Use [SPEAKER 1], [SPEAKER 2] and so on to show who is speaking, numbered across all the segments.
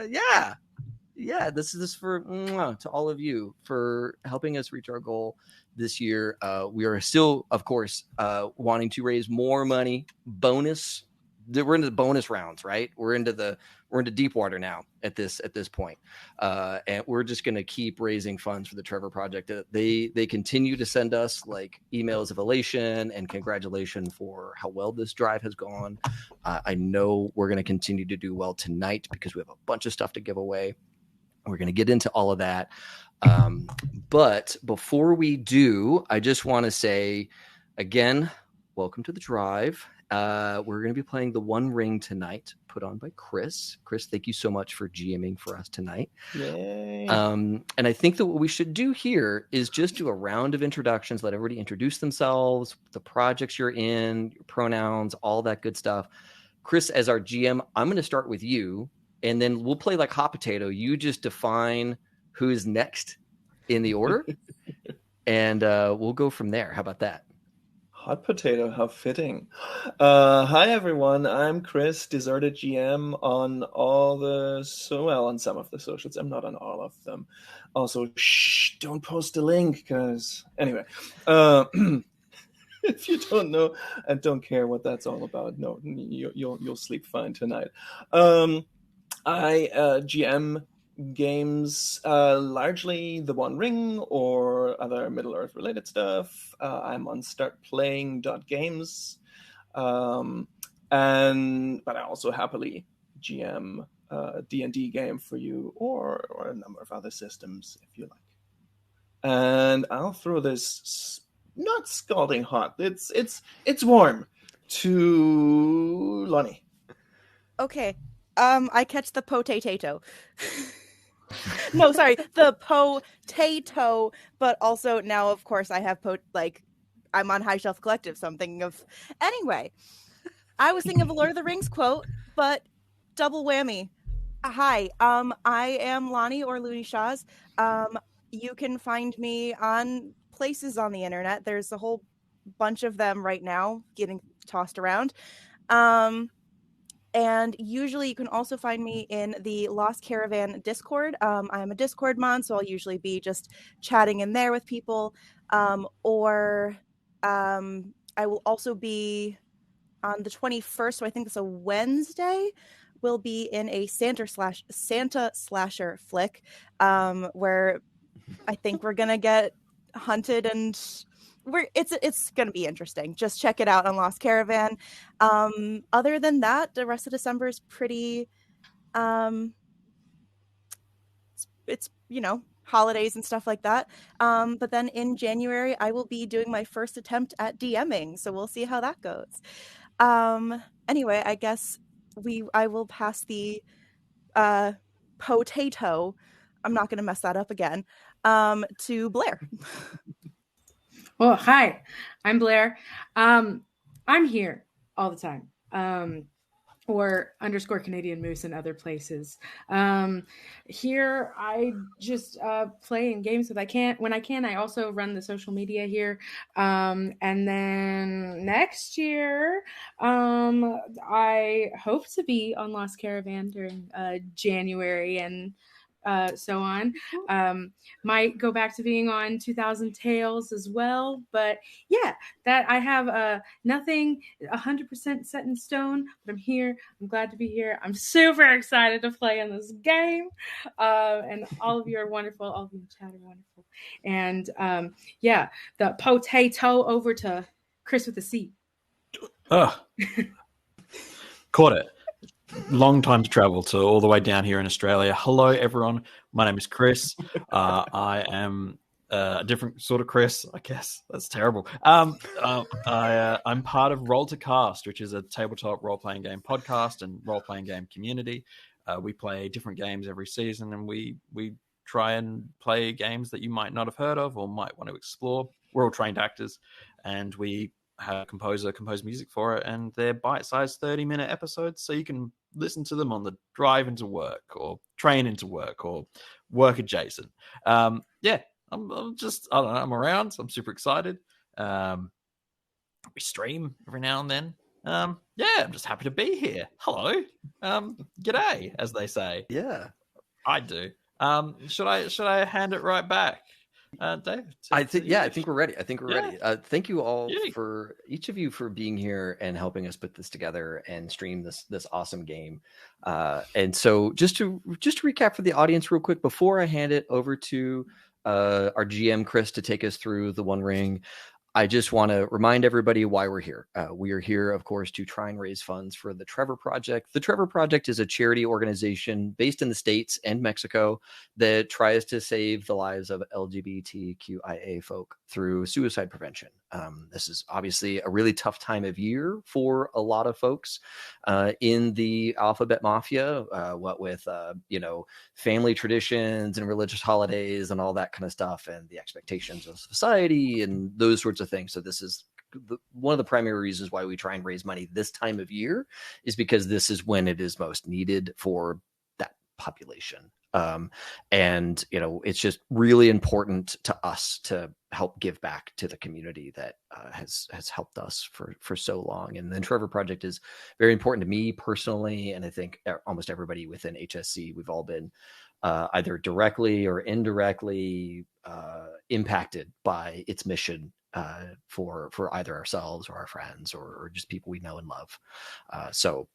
[SPEAKER 1] Yeah, this is for to all of you for helping us reach our goal this year. We are still, of course, wanting to raise more money. We're into the bonus rounds, right? We're into deep water now at this point, and we're just going to keep raising funds for the Trevor Project. They continue to send us like emails of elation and congratulations for how well this drive has gone. I know we're going to continue to do well tonight because we have a bunch of stuff to give away. We're going to get into all of that. But before we do, I just want to say, again, welcome to the drive. We're going to be playing The One Ring tonight, put on by Chris. Chris, thank you so much for GMing for us tonight.
[SPEAKER 2] Yay.
[SPEAKER 1] And I think that what we should do here is just do a round of introductions, let everybody introduce themselves, the projects you're in, your pronouns, all that good stuff. Chris, as our GM, I'm going to start with you. And then we'll play like hot potato. You just define who's next in the order, and we'll go from there. How about that?
[SPEAKER 2] Hot potato, how fitting. Hi, everyone. I'm Chris, Deserted GM on on some of the socials. I'm not on all of them. Also, don't post a link, because anyway. If you don't know and don't care what that's all about, no, you'll sleep fine tonight. I GM games, largely The One Ring or other Middle-earth related stuff. I'm on startplaying.games. But I also happily GM a D&D game for you or a number of other systems if you like. And I'll throw this not scalding hot. It's warm to Lonnie.
[SPEAKER 3] Okay. I catch the potato. No, sorry, the potato. But also now, of course, I have I'm on High Shelf Collective, so I'm thinking of. Anyway, I was thinking of a Lord of the Rings quote, but double whammy. Hi, I am Lonnie or Looney Shaws. You can find me on places on the internet. There's a whole bunch of them right now getting tossed around. And usually you can also find me in the Lost Caravan Discord. I'm a Discord mon, so I'll usually be just chatting in there with people. Or I will also be on the 21st, so I think it's a Wednesday, we'll be in a Santa slasher flick, where I think we're going to get hunted and... It's going to be interesting. Just check it out on Lost Caravan. Other than that, the rest of December is pretty, it's holidays and stuff like that. But then in January, I will be doing my first attempt at DMing. So we'll see how that goes. Anyway, I guess I will pass the potato. I'm not going to mess that up again. To Blair.
[SPEAKER 4] Well, hi, I'm Blair. I'm here all the time, or _ Canadian Moose in other places. Here, I just play in games when I can. I also run the social media here. And then next year, I hope to be on Lost Caravan during January and so on. Might go back to being on 2000 Tales as well, but yeah, that I have nothing 100% set in stone, but I'm here. I'm glad to be here. I'm super excited to play in this game, and all of you are wonderful. All of you in chat are wonderful, and yeah, the potato over to Chris with a C.
[SPEAKER 5] Caught it. Long time to travel to all the way down here in Australia. Hello, everyone. My name is Chris. I am a different sort of Chris, I guess. That's terrible. I'm part of Roll to Cast, which is a tabletop role-playing game podcast and role-playing game community. We play different games every season, and we try and play games that you might not have heard of or might want to explore. We're all trained actors, and we have a composer compose music for it, and they're bite-sized 30-minute episodes, so you can listen to them on the drive into work or train into work or work adjacent. I'm around. I'm super excited. We stream every now and then. Yeah, I'm just happy to be here. Hello. G'day, as they say.
[SPEAKER 1] Yeah.
[SPEAKER 5] I do. Should I hand it right back? Dave?
[SPEAKER 1] I think we're ready. I think we're ready. Thank you all
[SPEAKER 5] Yay.
[SPEAKER 1] for each of you for being here and helping us put this together and stream this awesome game. And so just to recap for the audience real quick before I hand it over to our GM Chris to take us through the One Ring. I just want to remind everybody why we're here. We are here, of course, to try and raise funds for the Trevor Project. The Trevor Project is a charity organization based in the States and Mexico that tries to save the lives of LGBTQIA folk through suicide prevention. This is obviously a really tough time of year for a lot of folks in the Alphabet Mafia, what with, family traditions and religious holidays and all that kind of stuff and the expectations of society and those sorts of things. So this is one of the primary reasons why we try and raise money this time of year, is because this is when it is most needed for that population. And it's just really important to us to help give back to the community that has helped us for so long. And the Trevor Project is very important to me personally, and I think almost everybody within HSC. We've all been either directly or indirectly impacted by its mission for either ourselves or our friends or just people we know and love. So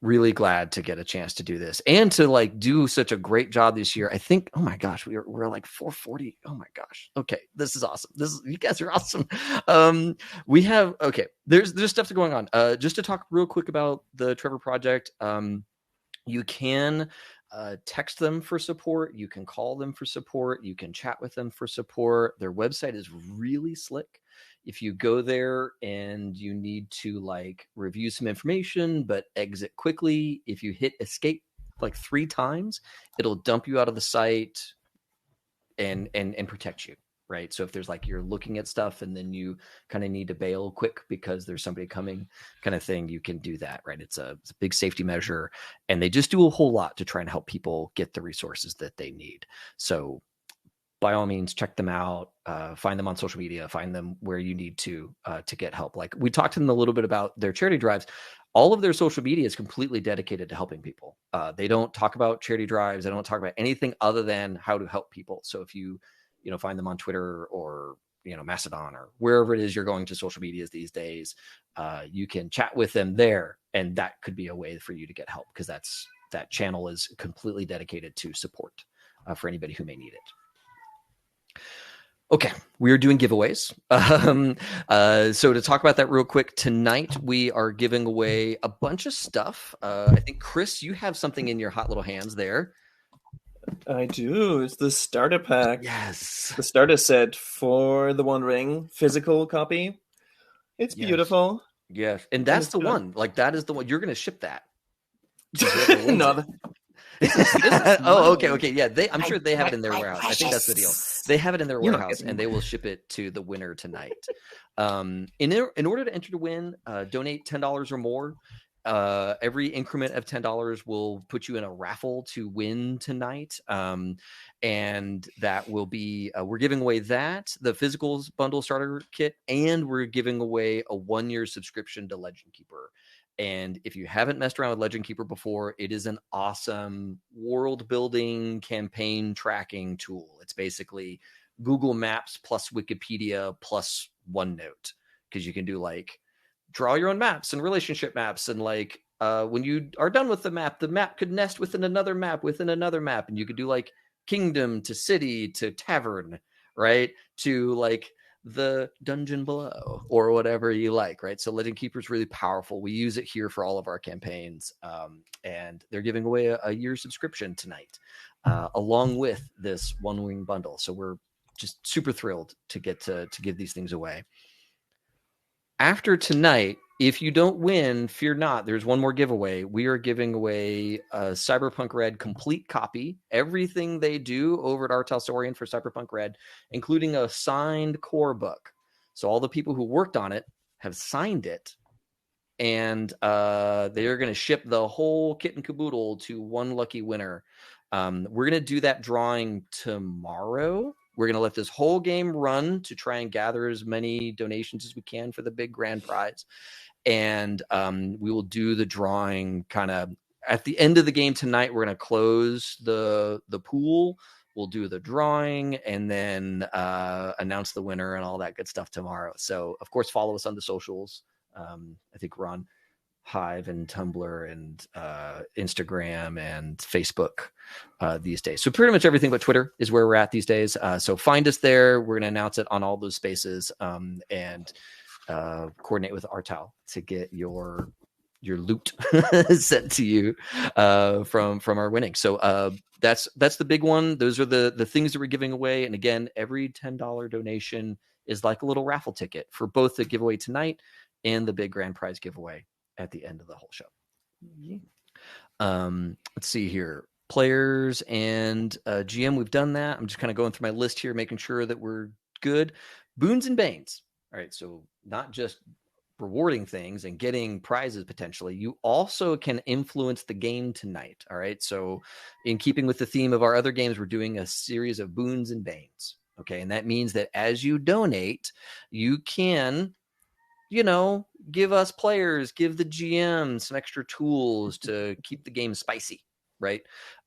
[SPEAKER 1] really glad to get a chance to do this and to do such a great job this year. I think, oh my gosh, we're like 440. Oh my gosh. Okay. This is awesome. You guys are awesome. There's stuff going on. Just to talk real quick about the Trevor Project. You can text them for support. You can call them for support. You can chat with them for support. Their website is really slick. If you go there and you need to review some information but exit quickly, if you hit escape 3 times, it'll dump you out of the site and protect you, right? So if there's you're looking at stuff and then you kind of need to bail quick because there's somebody coming kind of thing, you can do that, right? It's a big safety measure, and they just do a whole lot to try and help people get the resources that they need. So by all means, check them out, find them on social media, find them where you need to get help. We talked to them a little bit about their charity drives. All of their social media is completely dedicated to helping people. They don't talk about charity drives. They don't talk about anything other than how to help people. So if you find them on Twitter or, Mastodon or wherever it is you're going to social medias these days, you can chat with them there. And that could be a way for you to get help, because that channel is completely dedicated to support for anybody who may need it. Okay, we are doing giveaways. So to talk about that real quick, tonight we are giving away a bunch of stuff. I think, Chris, you have something in your hot little hands there.
[SPEAKER 2] I do. It's the starter pack.
[SPEAKER 1] Yes.
[SPEAKER 2] The starter set for the One Ring physical copy. It's beautiful.
[SPEAKER 1] Yes. And that's the one. That is the one. You're going to ship that.
[SPEAKER 2] No.
[SPEAKER 1] Okay. Yeah, I'm sure they have it in their warehouse. I think that's the deal. They have it in their warehouse, and they will ship it to the winner tonight. In order to enter to win, donate $10 or more. Every increment of $10 will put you in a raffle to win tonight. And that will be, we're giving away the physicals bundle starter kit, and we're giving away a 1-year subscription to Legend Keeper. And if you haven't messed around with Legend Keeper before, it is an awesome world building campaign tracking tool. It's basically Google Maps plus Wikipedia plus OneNote, because you can do draw your own maps and relationship maps. And when you are done with the map could nest within another map, and you could do kingdom to city to tavern, right? To the dungeon below or whatever you like, right? So Legend Keeper is really powerful. We use it here for all of our campaigns, and they're giving away a year subscription tonight, along with this One Ring bundle. So we're just super thrilled to get to give these things away. After tonight, if you don't win, fear not. There's one more giveaway. We are giving away a Cyberpunk Red complete copy. Everything they do over at Artelsorian for Cyberpunk Red, including a signed core book. So all the people who worked on it have signed it, and they are going to ship the whole kit and caboodle to one lucky winner. We're going to do that drawing tomorrow. We're going to let this whole game run to try and gather as many donations as we can for the big grand prize. and we will do the drawing kind of at the end of the game tonight. We're going to close the pool. We'll do the drawing and then announce the winner and all that good stuff tomorrow. So, of course, follow us on the socials. I think we're on Hive and Tumblr and Instagram and Facebook these days. So pretty much everything but Twitter is where we're at these days. So find us there. We're going to announce it on all those spaces and coordinate with Artal to get your loot sent to you from our winnings. So that's the big one. Those are the things that we're giving away. And again, every $10 donation is like a little raffle ticket for both the giveaway tonight and the big grand prize giveaway at the end of the whole show. Let's see here. Players and GM, we've done that. I'm just kind of going through my list here, making sure that we're good. Boons and Banes. All right, so not just rewarding things and getting prizes potentially, you also can influence the game tonight. All right, so in keeping with the theme of our other games, we're doing a series of boons and banes. Okay, and that means that as you donate, you can, give us players, give the GM some extra tools to keep the game spicy, right?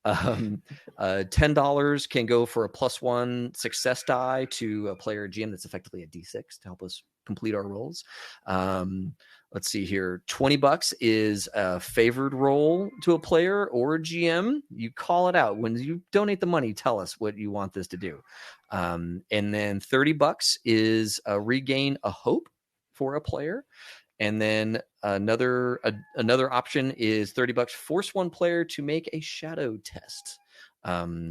[SPEAKER 1] $10 can go for a +1 success die to a player GM that's effectively a D6 to help us complete our rolls. Let's see here. $20 is a favored roll to a player or a GM. You call it out. When you donate the money, tell us what you want this to do. And then $30 is a regain a hope for a player. And then another option is $30. Force one player to make a shadow test.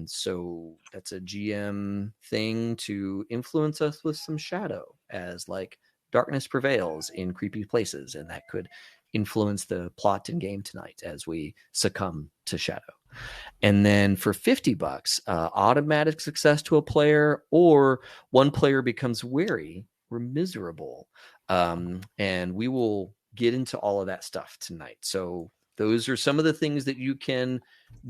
[SPEAKER 1] So that's a GM thing to influence us with some shadow, as like darkness prevails in creepy places, and that could influence the plot and game tonight as we succumb to shadow. And then for $50, automatic success to a player, or one player becomes weary or miserable. And we will get into all of that stuff tonight. So those are some of the things that you can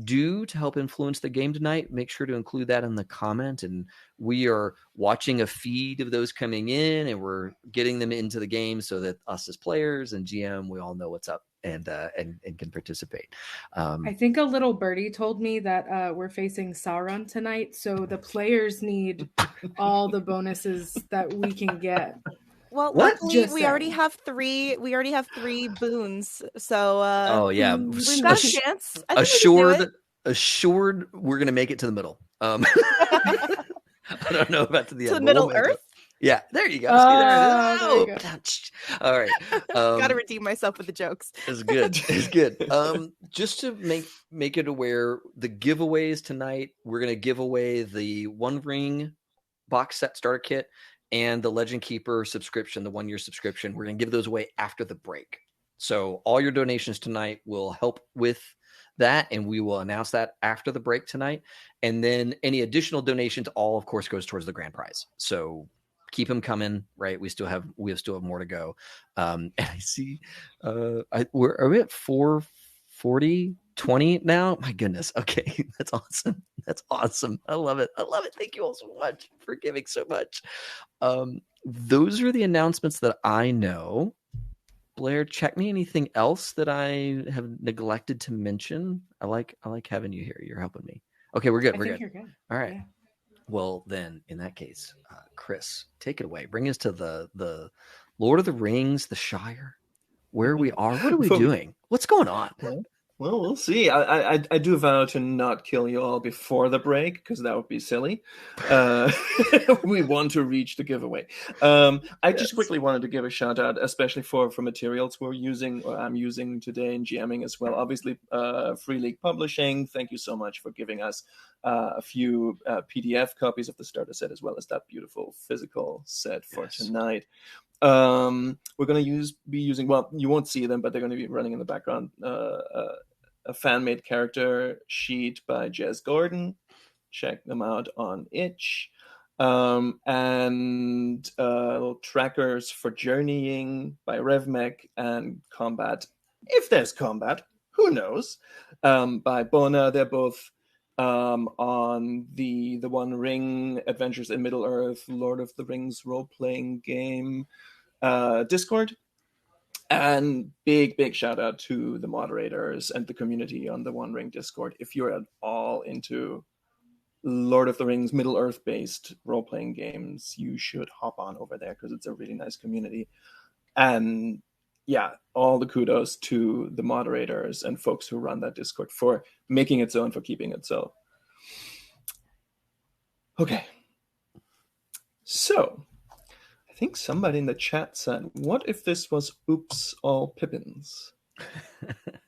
[SPEAKER 1] do to help influence the game tonight. Make sure to include that in the comment. And we are watching a feed of those coming in, and we're getting them into the game so that us as players and GM, we all know what's up and can participate.
[SPEAKER 4] I think a little birdie told me that we're facing Sauron tonight, so the players need all the bonuses that we can get.
[SPEAKER 3] Well,
[SPEAKER 1] What?
[SPEAKER 3] luckily we already have three. We already have 3 boons. So
[SPEAKER 1] oh yeah,
[SPEAKER 3] we've got a chance. I think we can do it.
[SPEAKER 1] Assured, we're gonna make it to the middle. I don't know about to the
[SPEAKER 3] to
[SPEAKER 1] end.
[SPEAKER 3] the Middle Earth.
[SPEAKER 1] Yeah, there you go.
[SPEAKER 4] There you go.
[SPEAKER 1] All right.
[SPEAKER 3] Got to redeem myself with the jokes.
[SPEAKER 1] It's good. It's good. Just to make it aware, the giveaways tonight, we're gonna give away the One Ring box set starter kit and the Legend Keeper subscription, the 1-year subscription. We're going to give those away after the break. So all your donations tonight will help with that, and we will announce that after the break tonight. And then any additional donations, all of course goes towards the grand prize. So keep them coming, right? We still have more to go. And I see, are we at 440? 20 now? My goodness. Okay. That's awesome. That's awesome. I love it. Thank you all so much for giving so much. Those are the announcements that I know. Blair, check me anything else that I have neglected to mention. I like having you here. You're helping me. Okay, we're good. We're good.
[SPEAKER 4] You're good.
[SPEAKER 1] All right.
[SPEAKER 4] Yeah.
[SPEAKER 1] Well, then in that case, Chris, take it away. Bring us to the Lord of the Rings, the Shire, where we are. What are we doing? What's going on?
[SPEAKER 2] Well, we'll see. I do vow to not kill you all before the break, because that would be silly. We want to reach the giveaway. I just quickly wanted to give a shout out, especially for materials we're using, or I'm using today in GMing as well. Obviously, Free League Publishing, thank you so much for giving us a few PDF copies of the starter set, as well as that beautiful physical set for tonight. We're going to be using, well, you won't see them, but they're going to be running in the background, a fan-made character sheet by Jez Gordon. Check them out on Itch. And little trackers for journeying by RevMech, and combat, if there's combat, who knows, by Bona. They're both on the One Ring Adventures in Middle Earth, Lord of the Rings role-playing game Discord. And big shout out to the moderators and the community on the One Ring Discord. If you're at all into Lord of the Rings, Middle Earth based role playing games, you should hop on over there because it's a really nice community. And yeah, all the kudos to the moderators and folks who run that Discord for making it so and for keeping it so. Okay. So, I think somebody in the chat said, what if this was Oops All Pippins?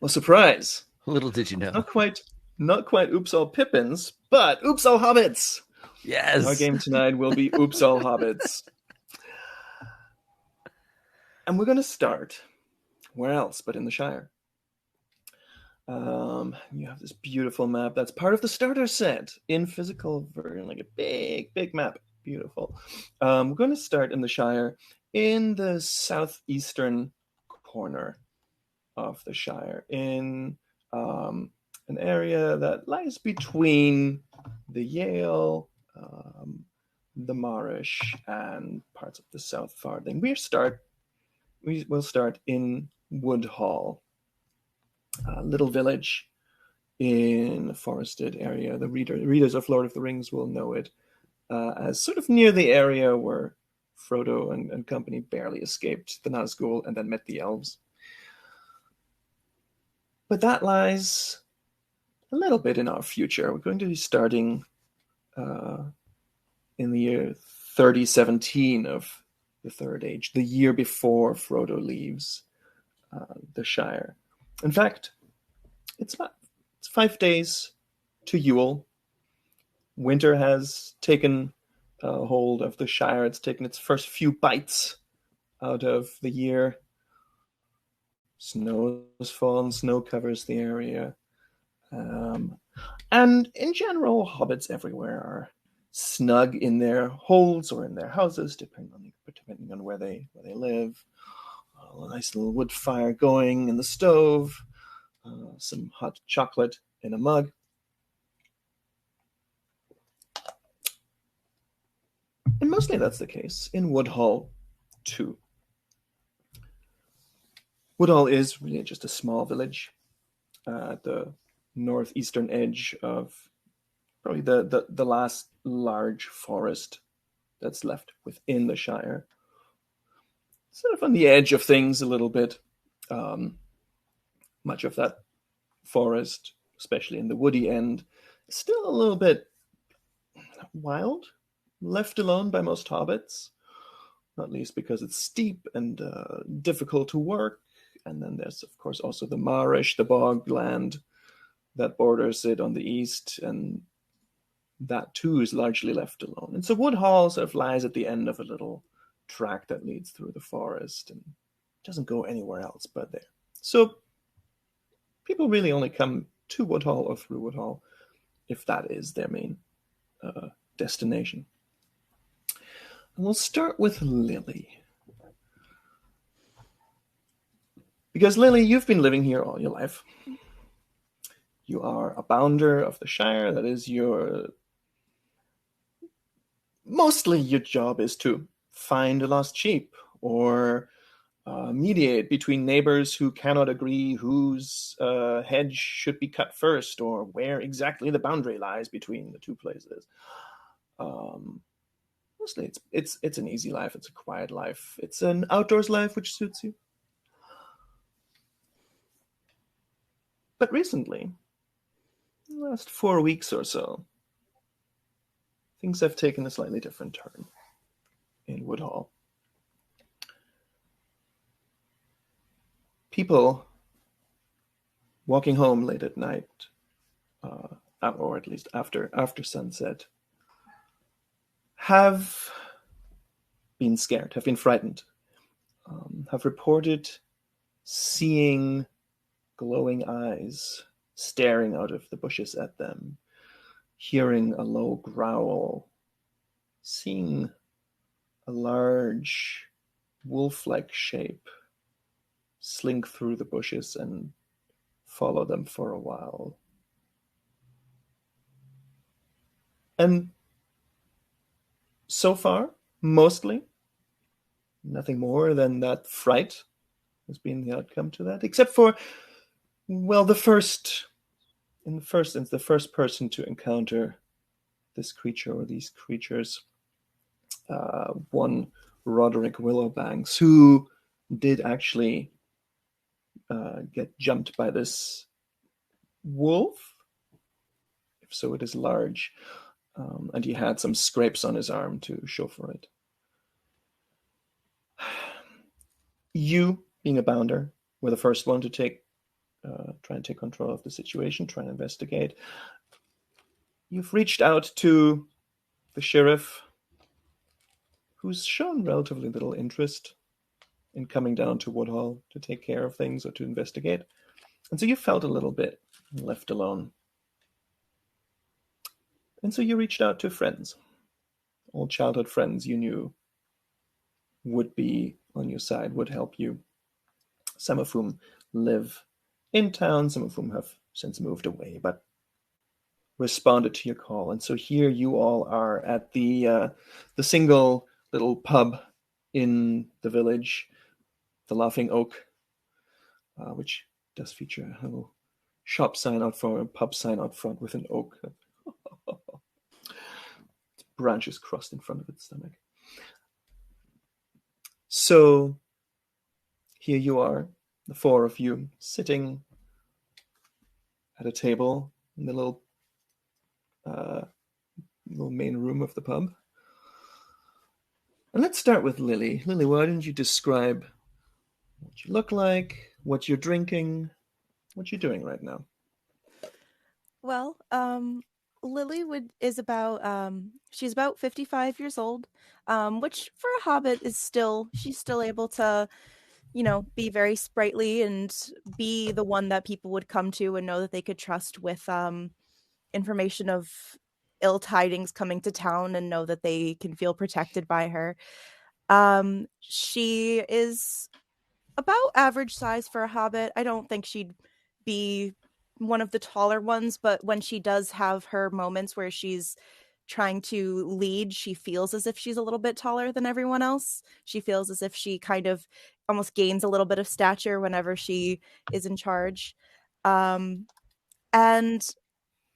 [SPEAKER 2] Well, surprise.
[SPEAKER 1] Little did you know.
[SPEAKER 2] Not quite Oops All Pippins, but Oops All Hobbits.
[SPEAKER 1] Yes.
[SPEAKER 2] Our game tonight will be Oops All Hobbits. And we're going to start, where else but in the Shire. You have this beautiful map that's part of the starter set in physical version, like a big map. Beautiful. We're going to start in the Shire, in the southeastern corner of the Shire, in an area that lies between the Yale, the Marish, and parts of the South Farthing. We'll start in Woodhall, a little village in a forested area. The readers of Lord of the Rings will know it as sort of near the area where Frodo and company barely escaped the Nazgul and then met the elves. But that lies a little bit in our future. We're going to be starting in the year 3017 of the Third Age, the year before Frodo leaves the Shire. In fact, it's 5 days to Yule. Winter has taken hold of the Shire. It's taken its first few bites out of the year. Snow has fallen, snow covers the area. And in general, hobbits everywhere are snug in their holes or in their houses, depending on where they live. A nice little wood fire going in the stove, some hot chocolate in a mug. And mostly that's the case in Woodhall too. Woodhall is really just a small village at the northeastern edge of probably the last large forest that's left within the Shire. Sort of on the edge of things a little bit. Much of that forest, especially in the woody end, is still a little bit wild, left alone by most hobbits, not least because it's steep and difficult to work. And then there's, of course, also the Marish, the bog land that borders it on the east, and that too is largely left alone. And so Woodhall sort of lies at the end of a little track that leads through the forest and doesn't go anywhere else but there. So people really only come to Woodhall or through Woodhall if that is their main destination. And we'll start with Lily. Because Lily, you've been living here all your life. You are a bounder of the Shire. That is mostly your job is to find a lost sheep or mediate between neighbors who cannot agree whose hedge should be cut first or where exactly the boundary lies between the two places. Mostly it's an easy life. It's a quiet life. It's an outdoors life which suits you. But recently, in the last 4 weeks or so, things have taken a slightly different turn in Woodhall. People walking home late at night, or at least after sunset, have been scared, have been frightened, have reported seeing glowing eyes staring out of the bushes at them, hearing a low growl, seeing a large wolf-like shape slink through the bushes and follow them for a while. And so far, mostly, nothing more than that fright has been the outcome to that, except for, well, the first instance, the first person to encounter this creature or these creatures, one Roderick Willowbanks, who did actually get jumped by this wolf. If so, it is large, and he had some scrapes on his arm to show for it. You, being a bounder, were the first one to try and take control of the situation, try and investigate. You've reached out to the sheriff, who's shown relatively little interest in coming down to Woodhall to take care of things or to investigate. And so you felt a little bit left alone. And so you reached out to friends, old childhood friends you knew would be on your side, would help you. Some of whom live in town, some of whom have since moved away, but responded to your call. And so here you all are at the single little pub in the village, the Laughing Oak, which does feature a little shop sign out front, a pub sign out front with an oak. Branches crossed in front of its stomach. So here you are, the four of you, sitting at a table in the little main room of the pub. And let's start with Lily. Lily, why don't you describe what you look like, what you're drinking, what you're doing right now?
[SPEAKER 3] Well, Lily is about she's about 55 years old, which for a hobbit she's still able to, be very sprightly and be the one that people would come to and know that they could trust with information of ill tidings coming to town and know that they can feel protected by her. She is about average size for a hobbit. I don't think she'd be one of the taller ones, but when she does have her moments where she's trying to lead, she feels as if she's a little bit taller than everyone else. She feels as if she kind of almost gains a little bit of stature whenever she is in charge. And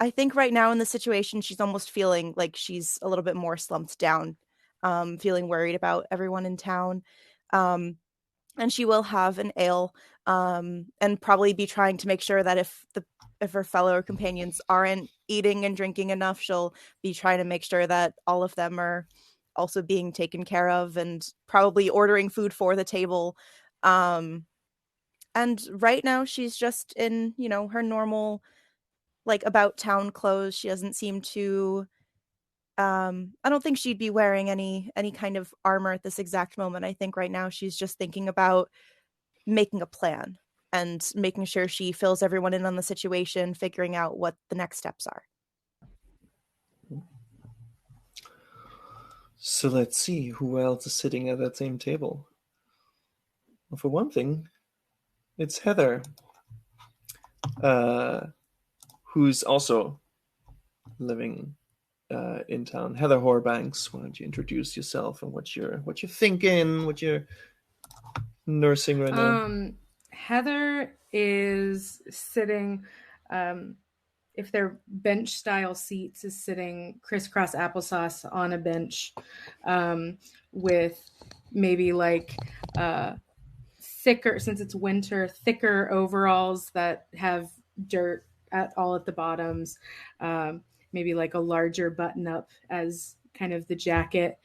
[SPEAKER 3] I think right now in the situation, she's almost feeling like she's a little bit more slumped down, feeling worried about everyone in town. And she will have an ale, and probably be trying to make sure that if her fellow companions aren't eating and drinking enough, she'll be trying to make sure that all of them are also being taken care of, and probably ordering food for the table. And right now she's just in, her normal, like, about town clothes. She doesn't seem to I don't think she'd be wearing any kind of armor at this exact moment. I think right now she's just thinking about making a plan and making sure she fills everyone in on the situation, figuring out what the next steps are.
[SPEAKER 2] So let's see who else is sitting at that same table. Well, for one thing, it's Heather, who's also living in town. Heather Horbanks, why don't you introduce yourself and what you're thinking, what you're nursing right now?
[SPEAKER 4] Heather is sitting, if they're bench style seats, is sitting crisscross applesauce on a bench, with maybe like thicker, since it's winter, thicker overalls that have dirt at the bottoms, maybe like a larger button up as kind of the jacket,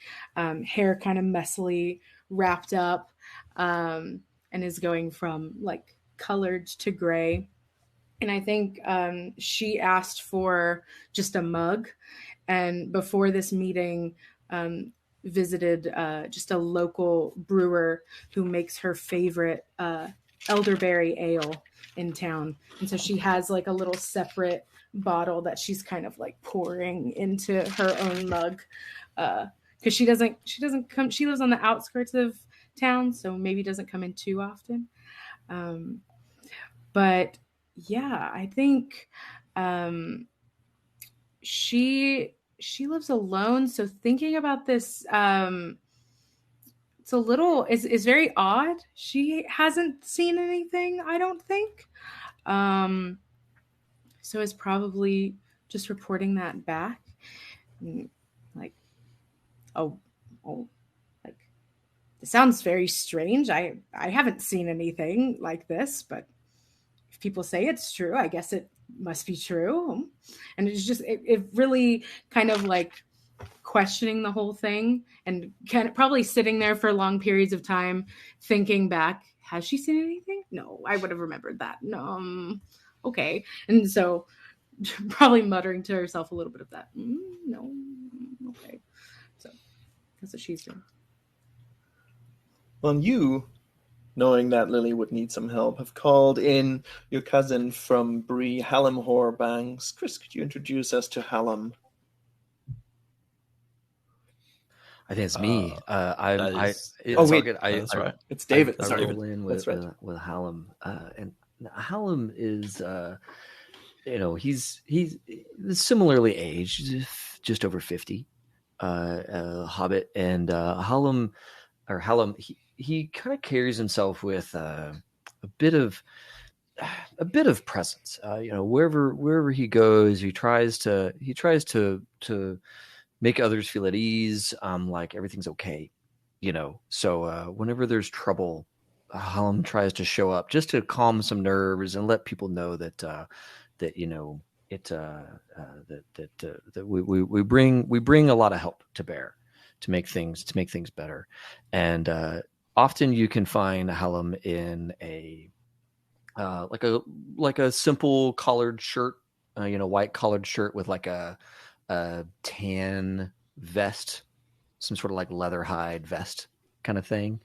[SPEAKER 4] hair kind of messily wrapped up, and is going from like colored to gray. And I think she asked for just a mug, and before this meeting visited just a local brewer who makes her favorite elderberry ale in town. And so she has like a little separate bottle that she's kind of like pouring into her own mug, because she doesn't come, she lives on the outskirts of town, so maybe doesn't come in too often. But yeah, I think she lives alone. So thinking about this it's a little, it's very odd. She hasn't seen anything, I don't think. So it's probably just reporting that back. Like, oh, like, it sounds very strange. I haven't seen anything like this, but if people say it's true, I guess it must be true. And it's just, it really kind of like questioning the whole thing and kind of probably sitting there for long periods of time thinking back, has she seen anything? No, I would have remembered that. No, okay. And so probably muttering to herself a little bit of that. No, okay. So that's what she's doing.
[SPEAKER 2] Well, you, knowing that Lily would need some help, have called in your cousin from Bree, Hallam Horbangs. Chris, could you introduce us to Hallam?
[SPEAKER 1] I think it's me.
[SPEAKER 5] That's right.
[SPEAKER 2] It's David.
[SPEAKER 1] I
[SPEAKER 2] Sorry.
[SPEAKER 1] roll in with Hallam, and Hallam is, he's similarly aged, just over 50, hobbit, and Hallam, he kind of carries himself with a bit of presence. Wherever he goes, he tries to make others feel at ease, like everything's okay, So whenever there's trouble, Hallam tries to show up just to calm some nerves and let people know that we bring a lot of help to bear to make things better. And often you can find Hallam in a like a simple collared shirt, white collared shirt with like a tan vest, some sort of like leather hide vest kind of thing.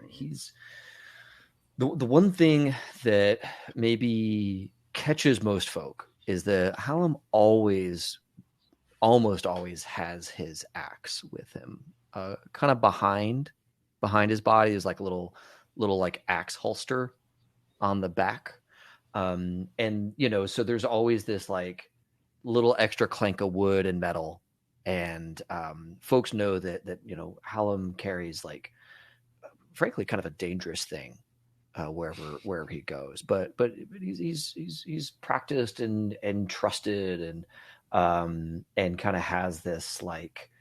[SPEAKER 1] He's the one thing that maybe catches most folk is that Hallam almost always has his axe with him, kind of behind his body is like a little like axe holster on the back. So there's always this like little extra clank of wood and metal, and folks know that Hallam carries, like, frankly, kind of a dangerous thing wherever he goes. But he's practiced and trusted, and kind of has this like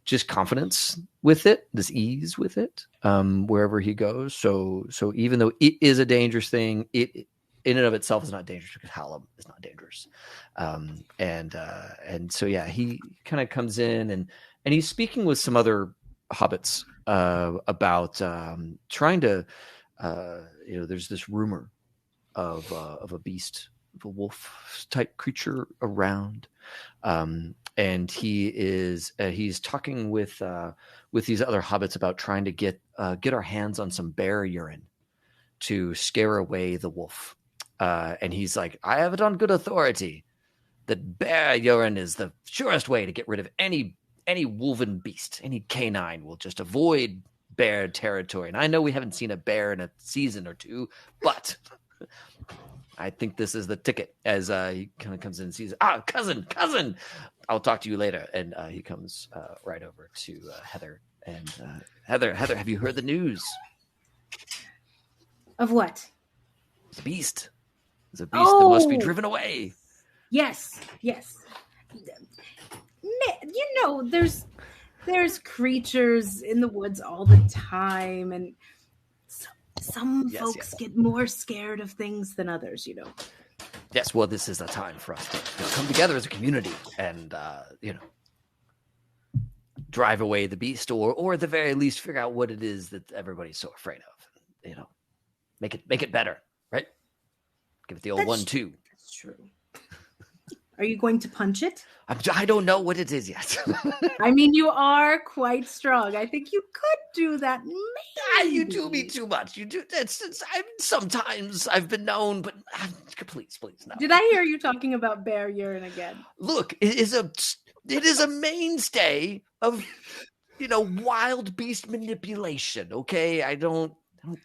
[SPEAKER 1] just confidence with it, this ease with it, wherever he goes. So even though it is a dangerous thing, it in and of itself is not dangerous because Hallam is not dangerous. So he kind of comes in and he's speaking with some other hobbits about trying to, there's this rumor of a beast, of a wolf type creature around. And he's talking with these other hobbits about trying to get our hands on some bear urine to scare away the wolf. And he's like, I have it on good authority that bear urine is the surest way to get rid of any wolven beast. Any canine will just avoid bear territory. And I know we haven't seen a bear in a season or two, but I think this is the ticket. As he kind of comes in and sees, cousin, I'll talk to you later. And he comes right over to Heather. And Heather, have you heard the news?
[SPEAKER 4] Of what?
[SPEAKER 1] It's a beast. It's a beast that must be driven away.
[SPEAKER 4] Yes. There's creatures in the woods all the time, and some folks get more scared of things than others,
[SPEAKER 1] Yes, well, this is a time for us to come together as a community and drive away the beast, or at the very least figure out what it is that everybody's so afraid of. Make it better, right? Give it the old 1-2.
[SPEAKER 4] That's true. Are you going to punch it?
[SPEAKER 1] I don't know what it is yet.
[SPEAKER 4] I mean, you are quite strong. I think you could do that. Maybe.
[SPEAKER 1] You do me too much. You do. Sometimes I've been known, but please, no.
[SPEAKER 4] Did I hear you talking about bear urine again?
[SPEAKER 1] Look, it is a mainstay of wild beast manipulation. Okay, I don't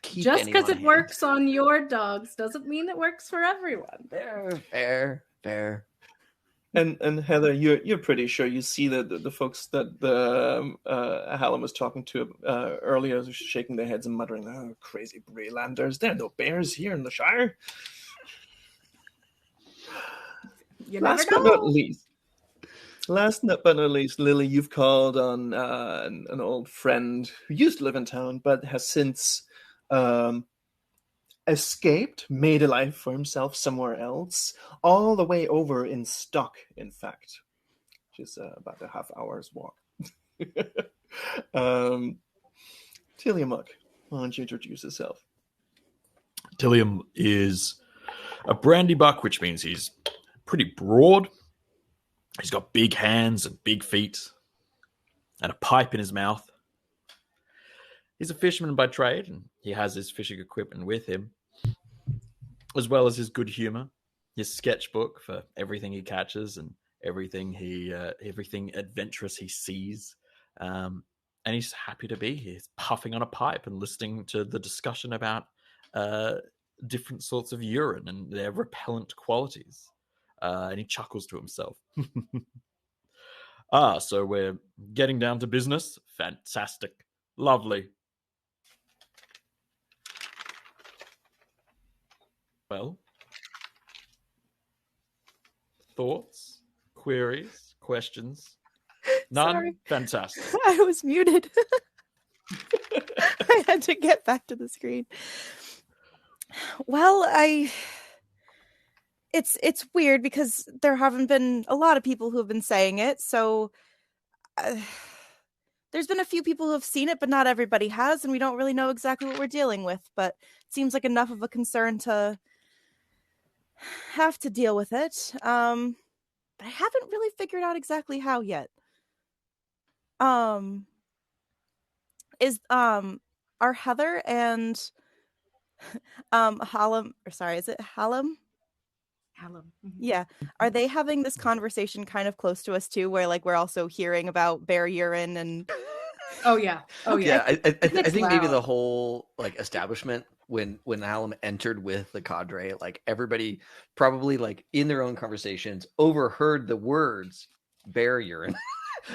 [SPEAKER 1] keep
[SPEAKER 4] just because it
[SPEAKER 1] hands.
[SPEAKER 4] Works on your dogs doesn't mean it works for everyone.
[SPEAKER 1] Fair.
[SPEAKER 2] And Heather, you're pretty sure you see the folks that Hallam was talking to earlier, shaking their heads and muttering, "Oh, crazy Braylanders! There are no bears here in the Shire."
[SPEAKER 4] You
[SPEAKER 2] Last
[SPEAKER 4] never
[SPEAKER 2] but
[SPEAKER 4] know.
[SPEAKER 2] not least, Lily, you've called on an old friend who used to live in town, but has since escaped, made a life for himself somewhere else, all the way over in Stock, in fact, which is about a half hour's walk. Tillamook, why don't you introduce yourself?
[SPEAKER 5] Tillium is a brandy buck, which means he's pretty broad. He's got big hands and big feet and a pipe in his mouth. He's a fisherman by trade, and he has his fishing equipment with him, as well as his good humor, his sketchbook for everything he catches and everything adventurous he sees. And he's happy to be here. He's puffing on a pipe and listening to the discussion about different sorts of urine and their repellent qualities. And he chuckles to himself. So we're getting down to business. Fantastic. Lovely. Well, thoughts, queries, questions? None?
[SPEAKER 3] Sorry.
[SPEAKER 5] Fantastic.
[SPEAKER 3] I was muted. I had to get back to the screen. Well, it's weird because there haven't been a lot of people who have been saying it, so there's been a few people who have seen it, but not everybody has, and we don't really know exactly what we're dealing with, but it seems like enough of a concern to have to deal with it. But I haven't really figured out exactly how yet. Is are Heather and Hallam, or sorry, is it Hallam?
[SPEAKER 4] Hallam.
[SPEAKER 3] Yeah. Are they having this conversation kind of close to us too, where like we're also hearing about bear urine and
[SPEAKER 4] Oh yeah. Oh yeah.
[SPEAKER 1] Yeah, I think maybe
[SPEAKER 4] loud.
[SPEAKER 1] the whole like establishment when Hallam entered with the cadre, like everybody probably like in their own conversations overheard the words bear urine.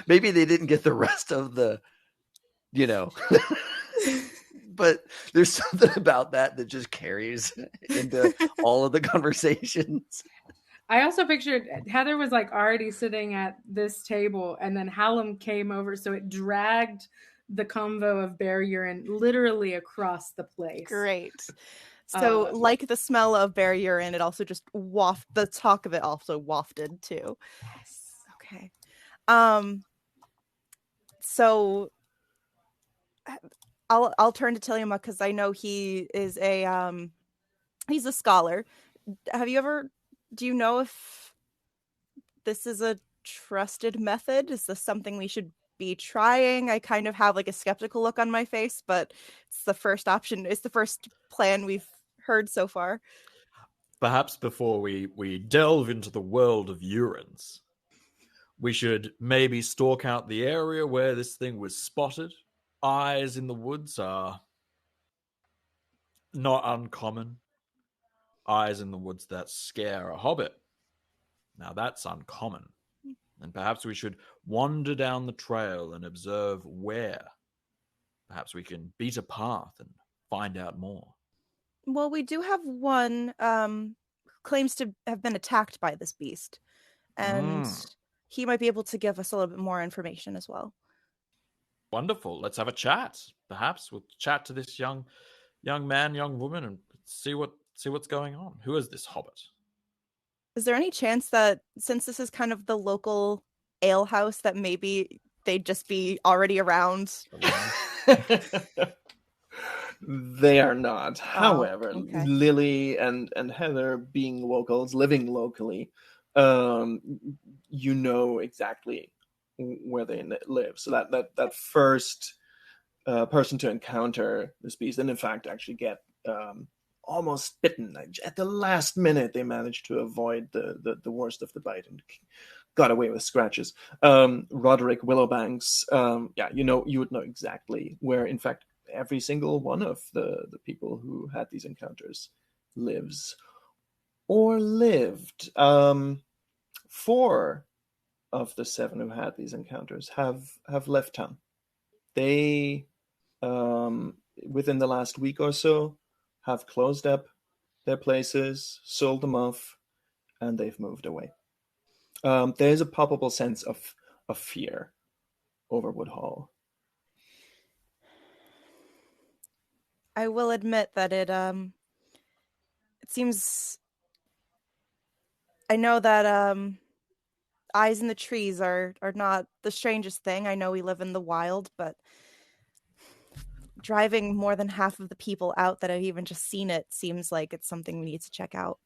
[SPEAKER 1] Maybe they didn't get the rest of the, but there's something about that just carries into all of the conversations.
[SPEAKER 4] I also pictured Heather was like already sitting at this table, and then Hallam came over, so it dragged the convo of bear urine literally across the place.
[SPEAKER 3] Great. So like the smell of bear urine, it also just the talk of it also wafted too.
[SPEAKER 4] Yes.
[SPEAKER 3] Okay. So I'll turn to Tillamook because I know he is he's a scholar. Do you know if this is a trusted method? Is this something we should be trying? I kind of have like a skeptical look on my face, but it's the first option. It's the first plan we've heard so far.
[SPEAKER 5] Perhaps before we delve into the world of urines, we should maybe stalk out the area where this thing was spotted. Eyes in the woods are not uncommon. Eyes in the woods that scare a hobbit. Now that's uncommon. And perhaps we should wander down the trail and observe where. Perhaps we can beat a path and find out more.
[SPEAKER 3] Well, we do have one who claims to have been attacked by this beast. And he might be able to give us a little bit more information as well.
[SPEAKER 5] Wonderful. Let's have a chat. Perhaps we'll chat to this young man, young woman, and see what's going on. Who is this hobbit?
[SPEAKER 3] Is there any chance that since this is kind of the local ale house that maybe they'd just be already around?
[SPEAKER 2] They are not. However,
[SPEAKER 3] okay.
[SPEAKER 2] Lily and Heather, being locals, living locally, you know exactly where they live. So that first person to encounter this beast, and in fact actually get almost bitten at the last minute, they managed to avoid the worst of the bite and got away with scratches. Roderick Willowbanks, you would know exactly where, in fact, every single one of the people who had these encounters lives or lived. 4 of the 7 who had these encounters have left town. They, within the last week or so, have closed up their places, sold them off, and they've moved away. There's a palpable sense of fear over Woodhall.
[SPEAKER 3] I will admit that it seems. I know that eyes in the trees are not the strangest thing. I know we live in the wild, but driving more than half of the people out that have even just seen it seems like it's something we need to check out.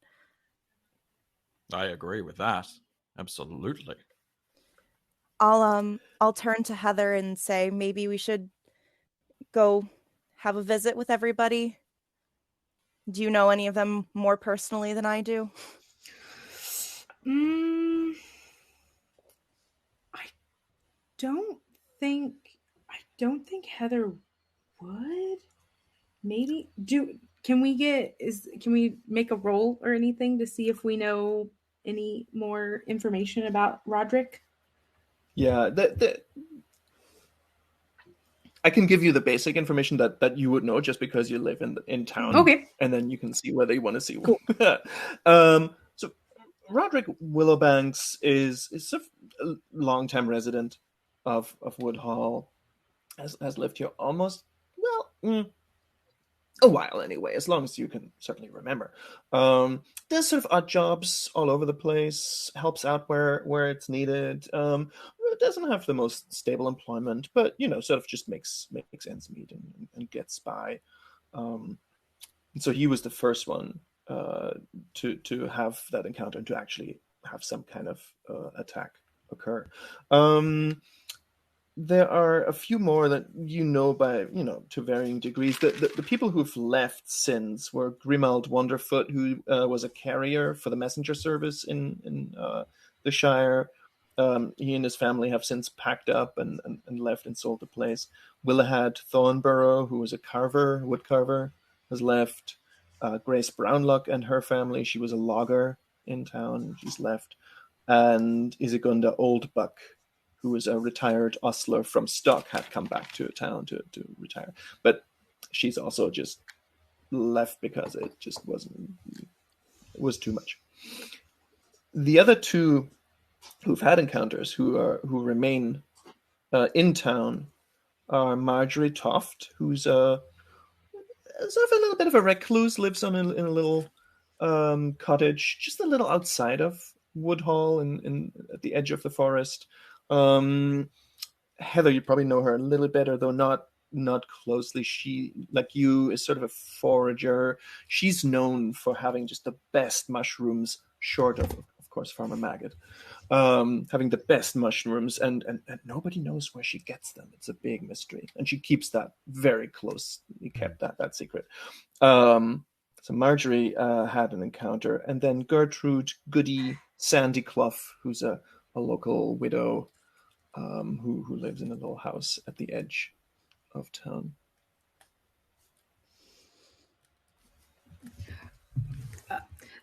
[SPEAKER 5] I agree with that. Absolutely.
[SPEAKER 3] I'll turn to Heather and say maybe we should go have a visit with everybody. Do you know any of them more personally than I do?
[SPEAKER 4] I don't think Heather would. Maybe can we make a roll or anything to see if we know any more information about Roderick?
[SPEAKER 2] Yeah, I can give you the basic information that you would know just because you live in town.
[SPEAKER 4] Okay.
[SPEAKER 2] And then you can see whether you want to see.
[SPEAKER 4] Cool.
[SPEAKER 2] So Roderick Willowbanks is sort of a long-time resident of Woodhall, has lived here almost, a while anyway, as long as you can certainly remember. Does sort of odd jobs all over the place, helps out where it's needed. Doesn't have the most stable employment, but sort of just makes ends meet and gets by. So he was the first one to have that encounter and to actually have some kind of attack occur. There are a few more that by to varying degrees. The people who've left since were Grimald Wonderfoot, who was a carrier for the messenger service in the Shire. He and his family have since packed up and left and sold the place. Willahad Thornborough, who was a wood carver, has left. Grace Brownlock and her family, she was a logger in town, she's left. And Isigunda Oldbuck, who was a retired ostler from Stock, had come back to town to retire. But she's also just left because it just was too much. The other 2 who've had encounters, who remain in town, are Marjorie Toft, who's sort of a little bit of a recluse, lives in a little cottage just a little outside of Woodhall in at the edge of the forest. Heather, you probably know her a little better, though not closely. She, like you, is sort of a forager. She's known for having just the best mushrooms, short of course, Farmer Maggot, having the best mushrooms, and nobody knows where she gets them. It's a big mystery, and she keeps that very closely kept, that secret. So Marjorie had an encounter, and then Gertrude Goody Sandyclough, who's a local widow who lives in a little house at the edge of town.